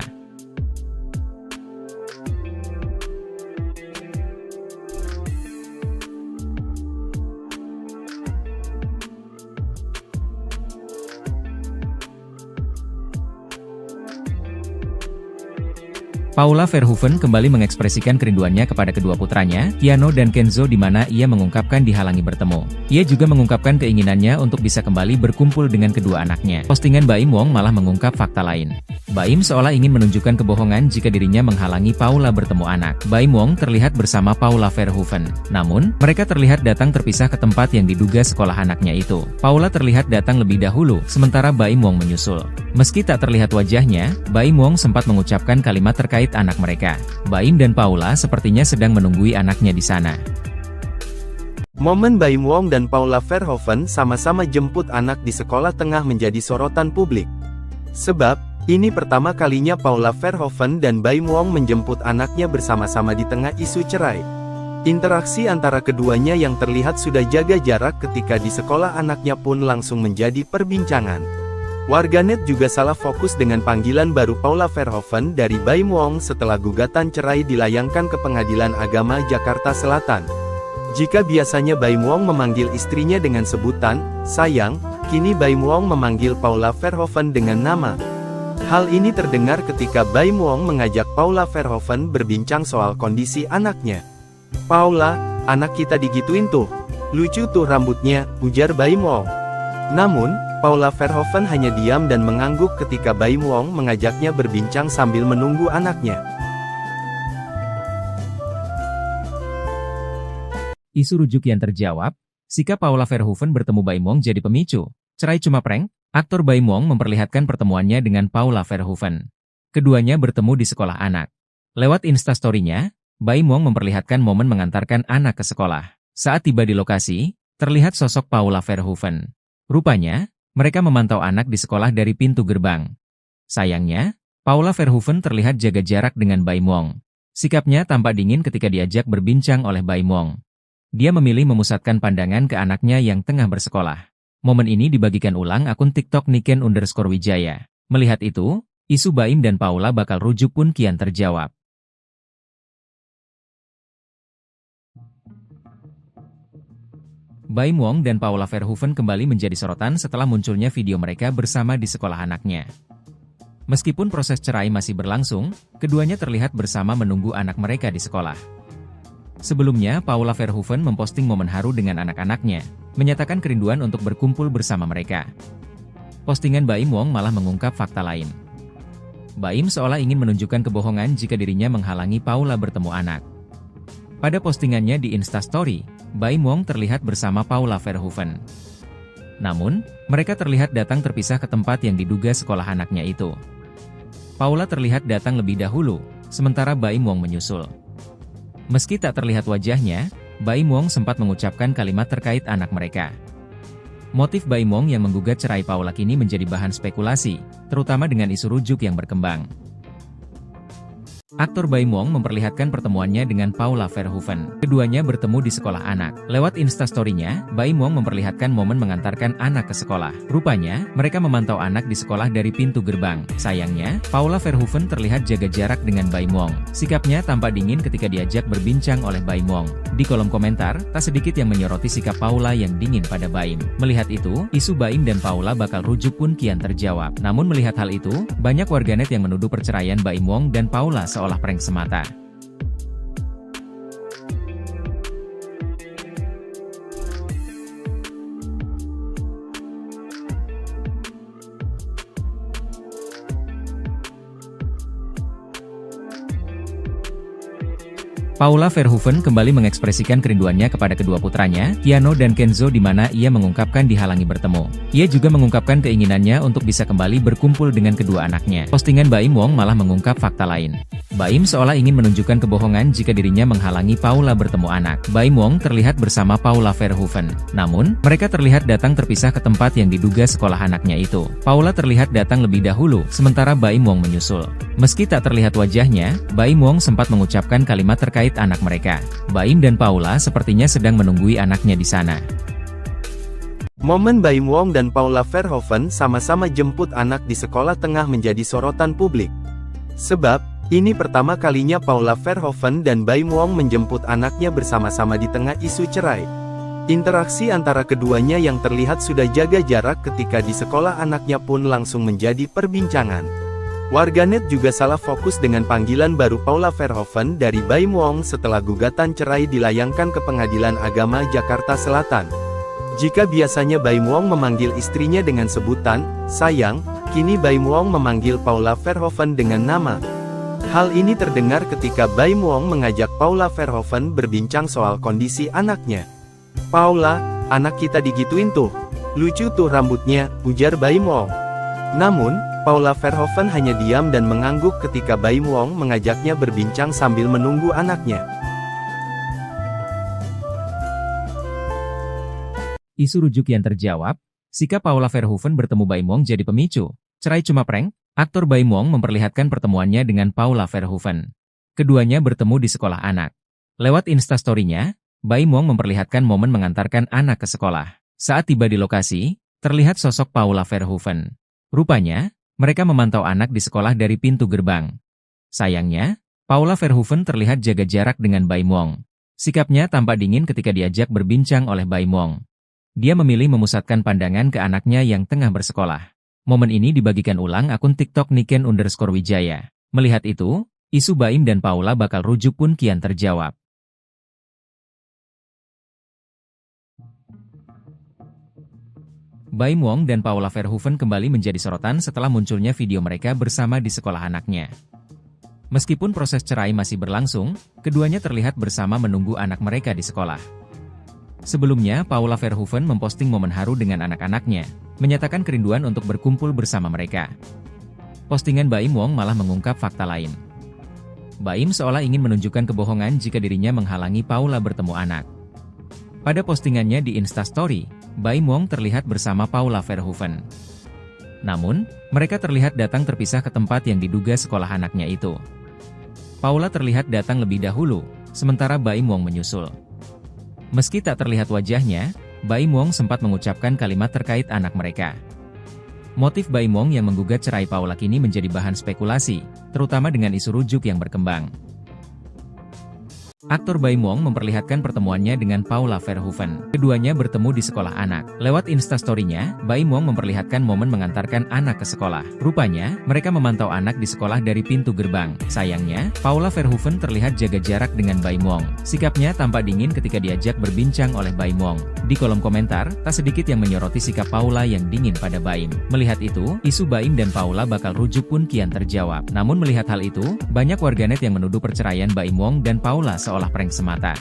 A: Paula Verhoeven kembali mengekspresikan kerinduannya kepada kedua putranya, Keanu dan Kenzo, di mana ia mengungkapkan dihalangi bertemu. Ia juga mengungkapkan keinginannya untuk bisa kembali berkumpul dengan kedua anaknya. Postingan Baim Wong malah mengungkap fakta lain. Baim seolah ingin menunjukkan kebohongan jika dirinya menghalangi Paula bertemu anak. Baim Wong terlihat bersama Paula Verhoeven. Namun, mereka terlihat datang terpisah ke tempat yang diduga sekolah anaknya itu. Paula terlihat datang lebih dahulu, sementara Baim Wong menyusul. Meski tak terlihat wajahnya, Baim Wong sempat mengucapkan kalimat terkait anak mereka. Baim dan Paula sepertinya sedang menunggui anaknya di sana.
B: Momen Baim Wong dan Paula Verhoeven sama-sama jemput anak di sekolah tengah menjadi sorotan publik. Sebab, ini pertama kalinya Paula Verhoeven dan Baim Wong menjemput anaknya bersama-sama di tengah isu cerai. Interaksi antara keduanya yang terlihat sudah jaga jarak ketika di sekolah anaknya pun langsung menjadi perbincangan. Warganet juga salah fokus dengan panggilan baru Paula Verhoeven dari Baim Wong setelah gugatan cerai dilayangkan ke Pengadilan Agama Jakarta Selatan. Jika biasanya Baim Wong memanggil istrinya dengan sebutan sayang, kini Baim Wong memanggil Paula Verhoeven dengan nama. Hal ini terdengar ketika Baim Wong mengajak Paula Verhoeven berbincang soal kondisi anaknya. "Paula, anak kita digituin tuh. Lucu tuh rambutnya," ujar Baim Wong. Namun, Paula Verhoeven hanya diam dan mengangguk ketika Baim Wong mengajaknya berbincang sambil menunggu anaknya.
A: Isu rujuk yang terjawab, sikap Paula Verhoeven bertemu Baim Wong jadi pemicu. Cerai cuma prank? Aktor Baim Wong memperlihatkan pertemuannya dengan Paula Verhoeven. Keduanya bertemu di sekolah anak. Lewat Instastory-nya, Baim Wong memperlihatkan momen mengantarkan anak ke sekolah. Saat tiba di lokasi, terlihat sosok Paula Verhoeven. Rupanya, mereka memantau anak di sekolah dari pintu gerbang. Sayangnya, Paula Verhoeven terlihat jaga jarak dengan Baim Wong. Sikapnya tampak dingin ketika diajak berbincang oleh Baim Wong. Dia memilih memusatkan pandangan ke anaknya yang tengah bersekolah. Momen ini dibagikan ulang akun TikTok Niken_Wijaya. Melihat itu, isu Baim dan Paula bakal rujuk pun kian terjawab. Baim Wong dan Paula Verhoeven kembali menjadi sorotan setelah munculnya video mereka bersama di sekolah anaknya. Meskipun proses cerai masih berlangsung, keduanya terlihat bersama menunggu anak mereka di sekolah. Sebelumnya, Paula Verhoeven memposting momen haru dengan anak-anaknya, menyatakan kerinduan untuk berkumpul bersama mereka. Postingan Baim Wong malah mengungkap fakta lain. Baim seolah ingin menunjukkan kebohongan jika dirinya menghalangi Paula bertemu anak. Pada postingannya di Instastory, Baim Wong terlihat bersama Paula Verhoeven. Namun, mereka terlihat datang terpisah ke tempat yang diduga sekolah anaknya itu. Paula terlihat datang lebih dahulu, sementara Baim Wong menyusul. Meski tak terlihat wajahnya, Baim Wong sempat mengucapkan kalimat terkait anak mereka. Motif Baim Wong yang menggugat cerai Paula kini menjadi bahan spekulasi, terutama dengan isu rujuk yang berkembang. Aktor Baim Wong memperlihatkan pertemuannya dengan Paula Verhoeven. Keduanya bertemu di sekolah anak. Lewat Instastory-nya, Baim Wong memperlihatkan momen mengantarkan anak ke sekolah. Rupanya, mereka memantau anak di sekolah dari pintu gerbang. Sayangnya, Paula Verhoeven terlihat jaga jarak dengan Baim Wong. Sikapnya tampak dingin ketika diajak berbincang oleh Baim Wong. Di kolom komentar, tak sedikit yang menyoroti sikap Paula yang dingin pada Baim. Melihat itu, isu Baim dan Paula bakal rujuk pun kian terjawab. Namun melihat hal itu, banyak warganet yang menuduh perceraian Baim Wong dan Paula seolah prank semata. Paula Verhoeven kembali mengekspresikan kerinduannya kepada kedua putranya, Keanu dan Kenzo, di mana ia mengungkapkan dihalangi bertemu. Ia juga mengungkapkan keinginannya untuk bisa kembali berkumpul dengan kedua anaknya. Postingan Baim Wong malah mengungkap fakta lain. Baim seolah ingin menunjukkan kebohongan jika dirinya menghalangi Paula bertemu anak. Baim Wong terlihat bersama Paula Verhoeven. Namun, mereka terlihat datang terpisah ke tempat yang diduga sekolah anaknya itu. Paula terlihat datang lebih dahulu, sementara Baim Wong menyusul. Meski tak terlihat wajahnya, Baim Wong sempat mengucapkan kalimat terkait anak mereka. Baim dan Paula sepertinya sedang menunggui anaknya di sana.
B: Momen Baim Wong dan Paula Verhoeven sama-sama jemput anak di sekolah tengah menjadi sorotan publik. Sebab, ini pertama kalinya Paula Verhoeven dan Baim Wong menjemput anaknya bersama-sama di tengah isu cerai. Interaksi antara keduanya yang terlihat sudah jaga jarak ketika di sekolah anaknya pun langsung menjadi perbincangan. Warganet juga salah fokus dengan panggilan baru Paula Verhoeven dari Baim Wong setelah gugatan cerai dilayangkan ke Pengadilan Agama Jakarta Selatan. Jika biasanya Baim Wong memanggil istrinya dengan sebutan sayang, kini Baim Wong memanggil Paula Verhoeven dengan nama. Hal ini terdengar ketika Baim Wong mengajak Paula Verhoeven berbincang soal kondisi anaknya. "Paula, anak kita digituin tuh. Lucu tuh rambutnya," ujar Baim Wong. Namun, Paula Verhoeven hanya diam dan mengangguk ketika Baim Wong mengajaknya berbincang sambil menunggu anaknya.
A: Isu rujuk yang terjawab, sikap Paula Verhoeven bertemu Baim Wong jadi pemicu. Cerai cuma prank? Aktor Baim Wong memperlihatkan pertemuannya dengan Paula Verhoeven. Keduanya bertemu di sekolah anak. Lewat Instastory-nya, Baim Wong memperlihatkan momen mengantarkan anak ke sekolah. Saat tiba di lokasi, terlihat sosok Paula Verhoeven. Rupanya, mereka memantau anak di sekolah dari pintu gerbang. Sayangnya, Paula Verhoeven terlihat jaga jarak dengan Baim Wong. Sikapnya tampak dingin ketika diajak berbincang oleh Baim Wong. Dia memilih memusatkan pandangan ke anaknya yang tengah bersekolah. Momen ini dibagikan ulang akun TikTok Niken_Wijaya. Melihat itu, isu Baim dan Paula bakal rujuk pun kian terjawab. Baim Wong dan Paula Verhoeven kembali menjadi sorotan setelah munculnya video mereka bersama di sekolah anaknya. Meskipun proses cerai masih berlangsung, keduanya terlihat bersama menunggu anak mereka di sekolah. Sebelumnya, Paula Verhoeven memposting momen haru dengan anak-anaknya, menyatakan kerinduan untuk berkumpul bersama mereka. Postingan Baim Wong malah mengungkap fakta lain. Baim seolah ingin menunjukkan kebohongan jika dirinya menghalangi Paula bertemu anak. Pada postingannya di Instastory, Baim Wong terlihat bersama Paula Verhoeven. Namun, mereka terlihat datang terpisah ke tempat yang diduga sekolah anaknya itu. Paula terlihat datang lebih dahulu, sementara Baim Wong menyusul. Meski tak terlihat wajahnya, Baim Wong sempat mengucapkan kalimat terkait anak mereka. Motif Baim Wong yang menggugat cerai Paula kini menjadi bahan spekulasi, terutama dengan isu rujuk yang berkembang. Aktor Baim Wong memperlihatkan pertemuannya dengan Paula Verhoeven. Keduanya bertemu di sekolah anak. Lewat Instastory-nya, Baim Wong memperlihatkan momen mengantarkan anak ke sekolah. Rupanya, mereka memantau anak di sekolah dari pintu gerbang. Sayangnya, Paula Verhoeven terlihat jaga jarak dengan Baim Wong. Sikapnya tampak dingin ketika diajak berbincang oleh Baim Wong. Di kolom komentar, tak sedikit yang menyoroti sikap Paula yang dingin pada Baim. Melihat itu, isu Baim dan Paula bakal rujuk pun kian terjawab. Namun melihat hal itu, banyak warganet yang menuduh perceraian Baim Wong dan Paula seolah prank semata.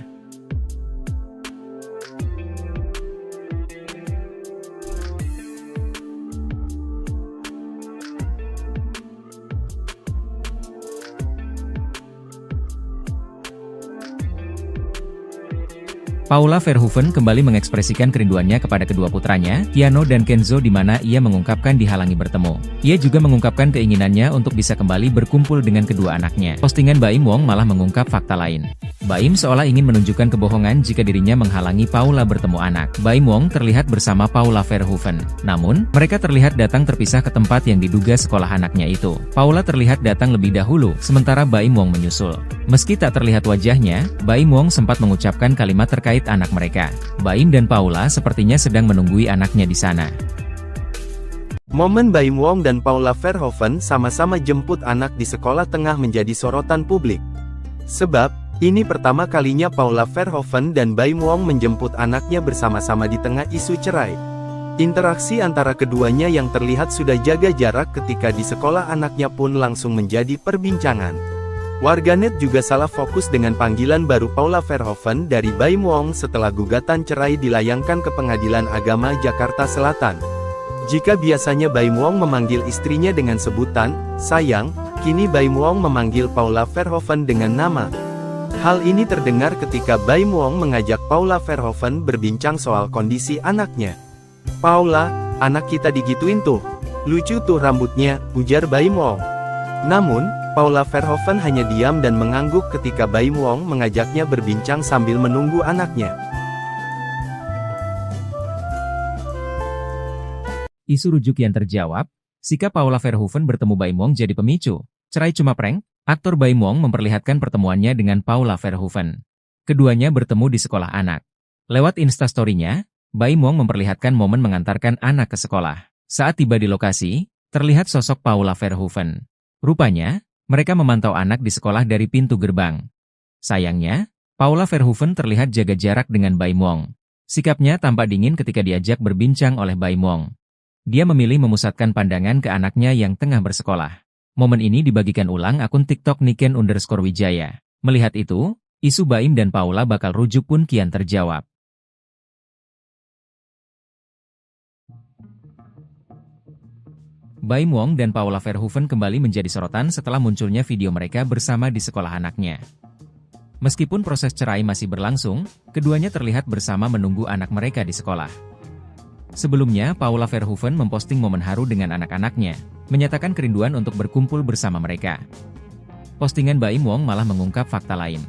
A: Paula Verhoeven kembali mengekspresikan kerinduannya kepada kedua putranya, Keanu dan Kenzo, di mana ia mengungkapkan dihalangi bertemu. Ia juga mengungkapkan keinginannya untuk bisa kembali berkumpul dengan kedua anaknya. Postingan Baim Wong malah mengungkap fakta lain. Baim seolah ingin menunjukkan kebohongan jika dirinya menghalangi Paula bertemu anak. Baim Wong terlihat bersama Paula Verhoeven. Namun, mereka terlihat datang terpisah ke tempat yang diduga sekolah anaknya itu. Paula terlihat datang lebih dahulu, sementara Baim Wong menyusul. Meski tak terlihat wajahnya, Baim Wong sempat mengucapkan kalimat terkait anak mereka. Baim dan Paula sepertinya sedang menunggui anaknya di sana.
B: Momen Baim Wong dan Paula Verhoeven sama-sama jemput anak di sekolah tengah menjadi sorotan publik. Sebab, ini pertama kalinya Paula Verhoeven dan Baim Wong menjemput anaknya bersama-sama di tengah isu cerai. Interaksi antara keduanya yang terlihat sudah jaga jarak ketika di sekolah anaknya pun langsung menjadi perbincangan. Warganet juga salah fokus dengan panggilan baru Paula Verhoeven dari Baim Wong setelah gugatan cerai dilayangkan ke Pengadilan Agama Jakarta Selatan. Jika biasanya Baim Wong memanggil istrinya dengan sebutan sayang, kini Baim Wong memanggil Paula Verhoeven dengan nama. Hal ini terdengar ketika Baim Wong mengajak Paula Verhoeven berbincang soal kondisi anaknya. "Paula, anak kita digituin tuh. Lucu tuh rambutnya," ujar Baim Wong. Namun, Paula Verhoeven hanya diam dan mengangguk ketika Baim Wong mengajaknya berbincang sambil menunggu anaknya.
A: Isu rujuk yang terjawab, sikap Paula Verhoeven bertemu Baim Wong jadi pemicu. Cerai cuma prank? Aktor Baim Wong memperlihatkan pertemuannya dengan Paula Verhoeven. Keduanya bertemu di sekolah anak. Lewat Instastory-nya, Baim Wong memperlihatkan momen mengantarkan anak ke sekolah. Saat tiba di lokasi, terlihat sosok Paula Verhoeven. Rupanya, mereka memantau anak di sekolah dari pintu gerbang. Sayangnya, Paula Verhoeven terlihat jaga jarak dengan Baim Wong. Sikapnya tampak dingin ketika diajak berbincang oleh Baim Wong. Dia memilih memusatkan pandangan ke anaknya yang tengah bersekolah. Momen ini dibagikan ulang akun TikTok Niken_Wijaya. Melihat itu, isu Baim dan Paula bakal rujuk pun kian terjawab. Baim Wong dan Paula Verhoeven kembali menjadi sorotan setelah munculnya video mereka bersama di sekolah anaknya. Meskipun proses cerai masih berlangsung, keduanya terlihat bersama menunggu anak mereka di sekolah. Sebelumnya, Paula Verhoeven memposting momen haru dengan anak-anaknya, menyatakan kerinduan untuk berkumpul bersama mereka. Postingan Baim Wong malah mengungkap fakta lain.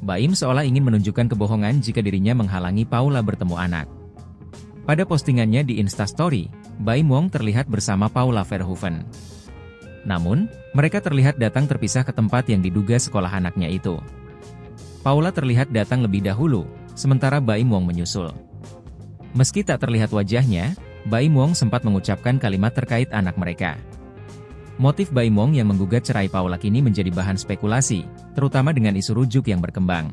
A: Baim seolah ingin menunjukkan kebohongan jika dirinya menghalangi Paula bertemu anak. Pada postingannya di Instastory, Baim Wong terlihat bersama Paula Verhoeven. Namun, mereka terlihat datang terpisah ke tempat yang diduga sekolah anaknya itu. Paula terlihat datang lebih dahulu, sementara Baim Wong menyusul. Meski tak terlihat wajahnya, Baim Wong sempat mengucapkan kalimat terkait anak mereka. Motif Baim Wong yang menggugat cerai Paula kini menjadi bahan spekulasi, terutama dengan isu rujuk yang berkembang.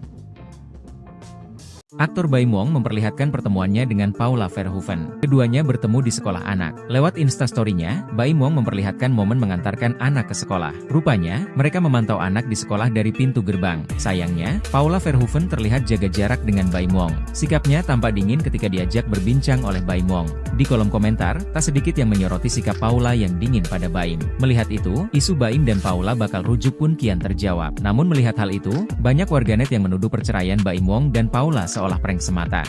A: Aktor Baim Wong memperlihatkan pertemuannya dengan Paula Verhoeven. Keduanya bertemu di sekolah anak. Lewat Instastory-nya, Baim Wong memperlihatkan momen mengantarkan anak ke sekolah. Rupanya, mereka memantau anak di sekolah dari pintu gerbang. Sayangnya, Paula Verhoeven terlihat jaga jarak dengan Baim Wong. Sikapnya tampak dingin ketika diajak berbincang oleh Baim Wong. Di kolom komentar, tak sedikit yang menyoroti sikap Paula yang dingin pada Baim. Melihat itu, isu Baim dan Paula bakal rujuk pun kian terjawab. Namun melihat hal itu, banyak warganet yang menuduh perceraian Baim Wong dan Paula seolah prank semata.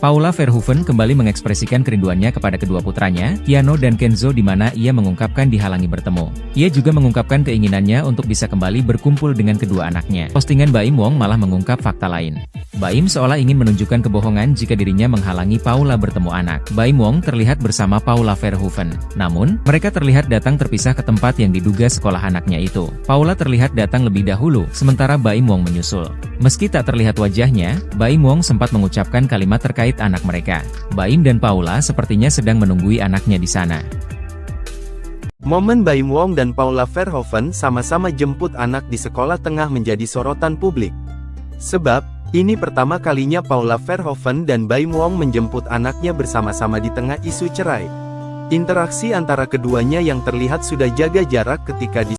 A: Paula Verhoeven kembali mengekspresikan kerinduannya kepada kedua putranya, Keanu dan Kenzo, di mana ia mengungkapkan dihalangi bertemu. Ia juga mengungkapkan keinginannya untuk bisa kembali berkumpul dengan kedua anaknya. Postingan Baim Wong malah mengungkap fakta lain. Baim seolah ingin menunjukkan kebohongan jika dirinya menghalangi Paula bertemu anak. Baim Wong terlihat bersama Paula Verhoeven. Namun, mereka terlihat datang terpisah ke tempat yang diduga sekolah anaknya itu. Paula terlihat datang lebih dahulu, sementara Baim Wong menyusul. Meski tak terlihat wajahnya, Baim Wong sempat mengucapkan kalimat terkait anak mereka. Baim dan Paula sepertinya sedang menunggui anaknya di sana.
B: Momen Baim Wong dan Paula Verhoeven sama-sama jemput anak di sekolah tengah menjadi sorotan publik. Sebab, ini pertama kalinya Paula Verhoeven dan Baim Wong menjemput anaknya bersama-sama di tengah isu cerai. Interaksi antara keduanya yang terlihat sudah jaga jarak ketika di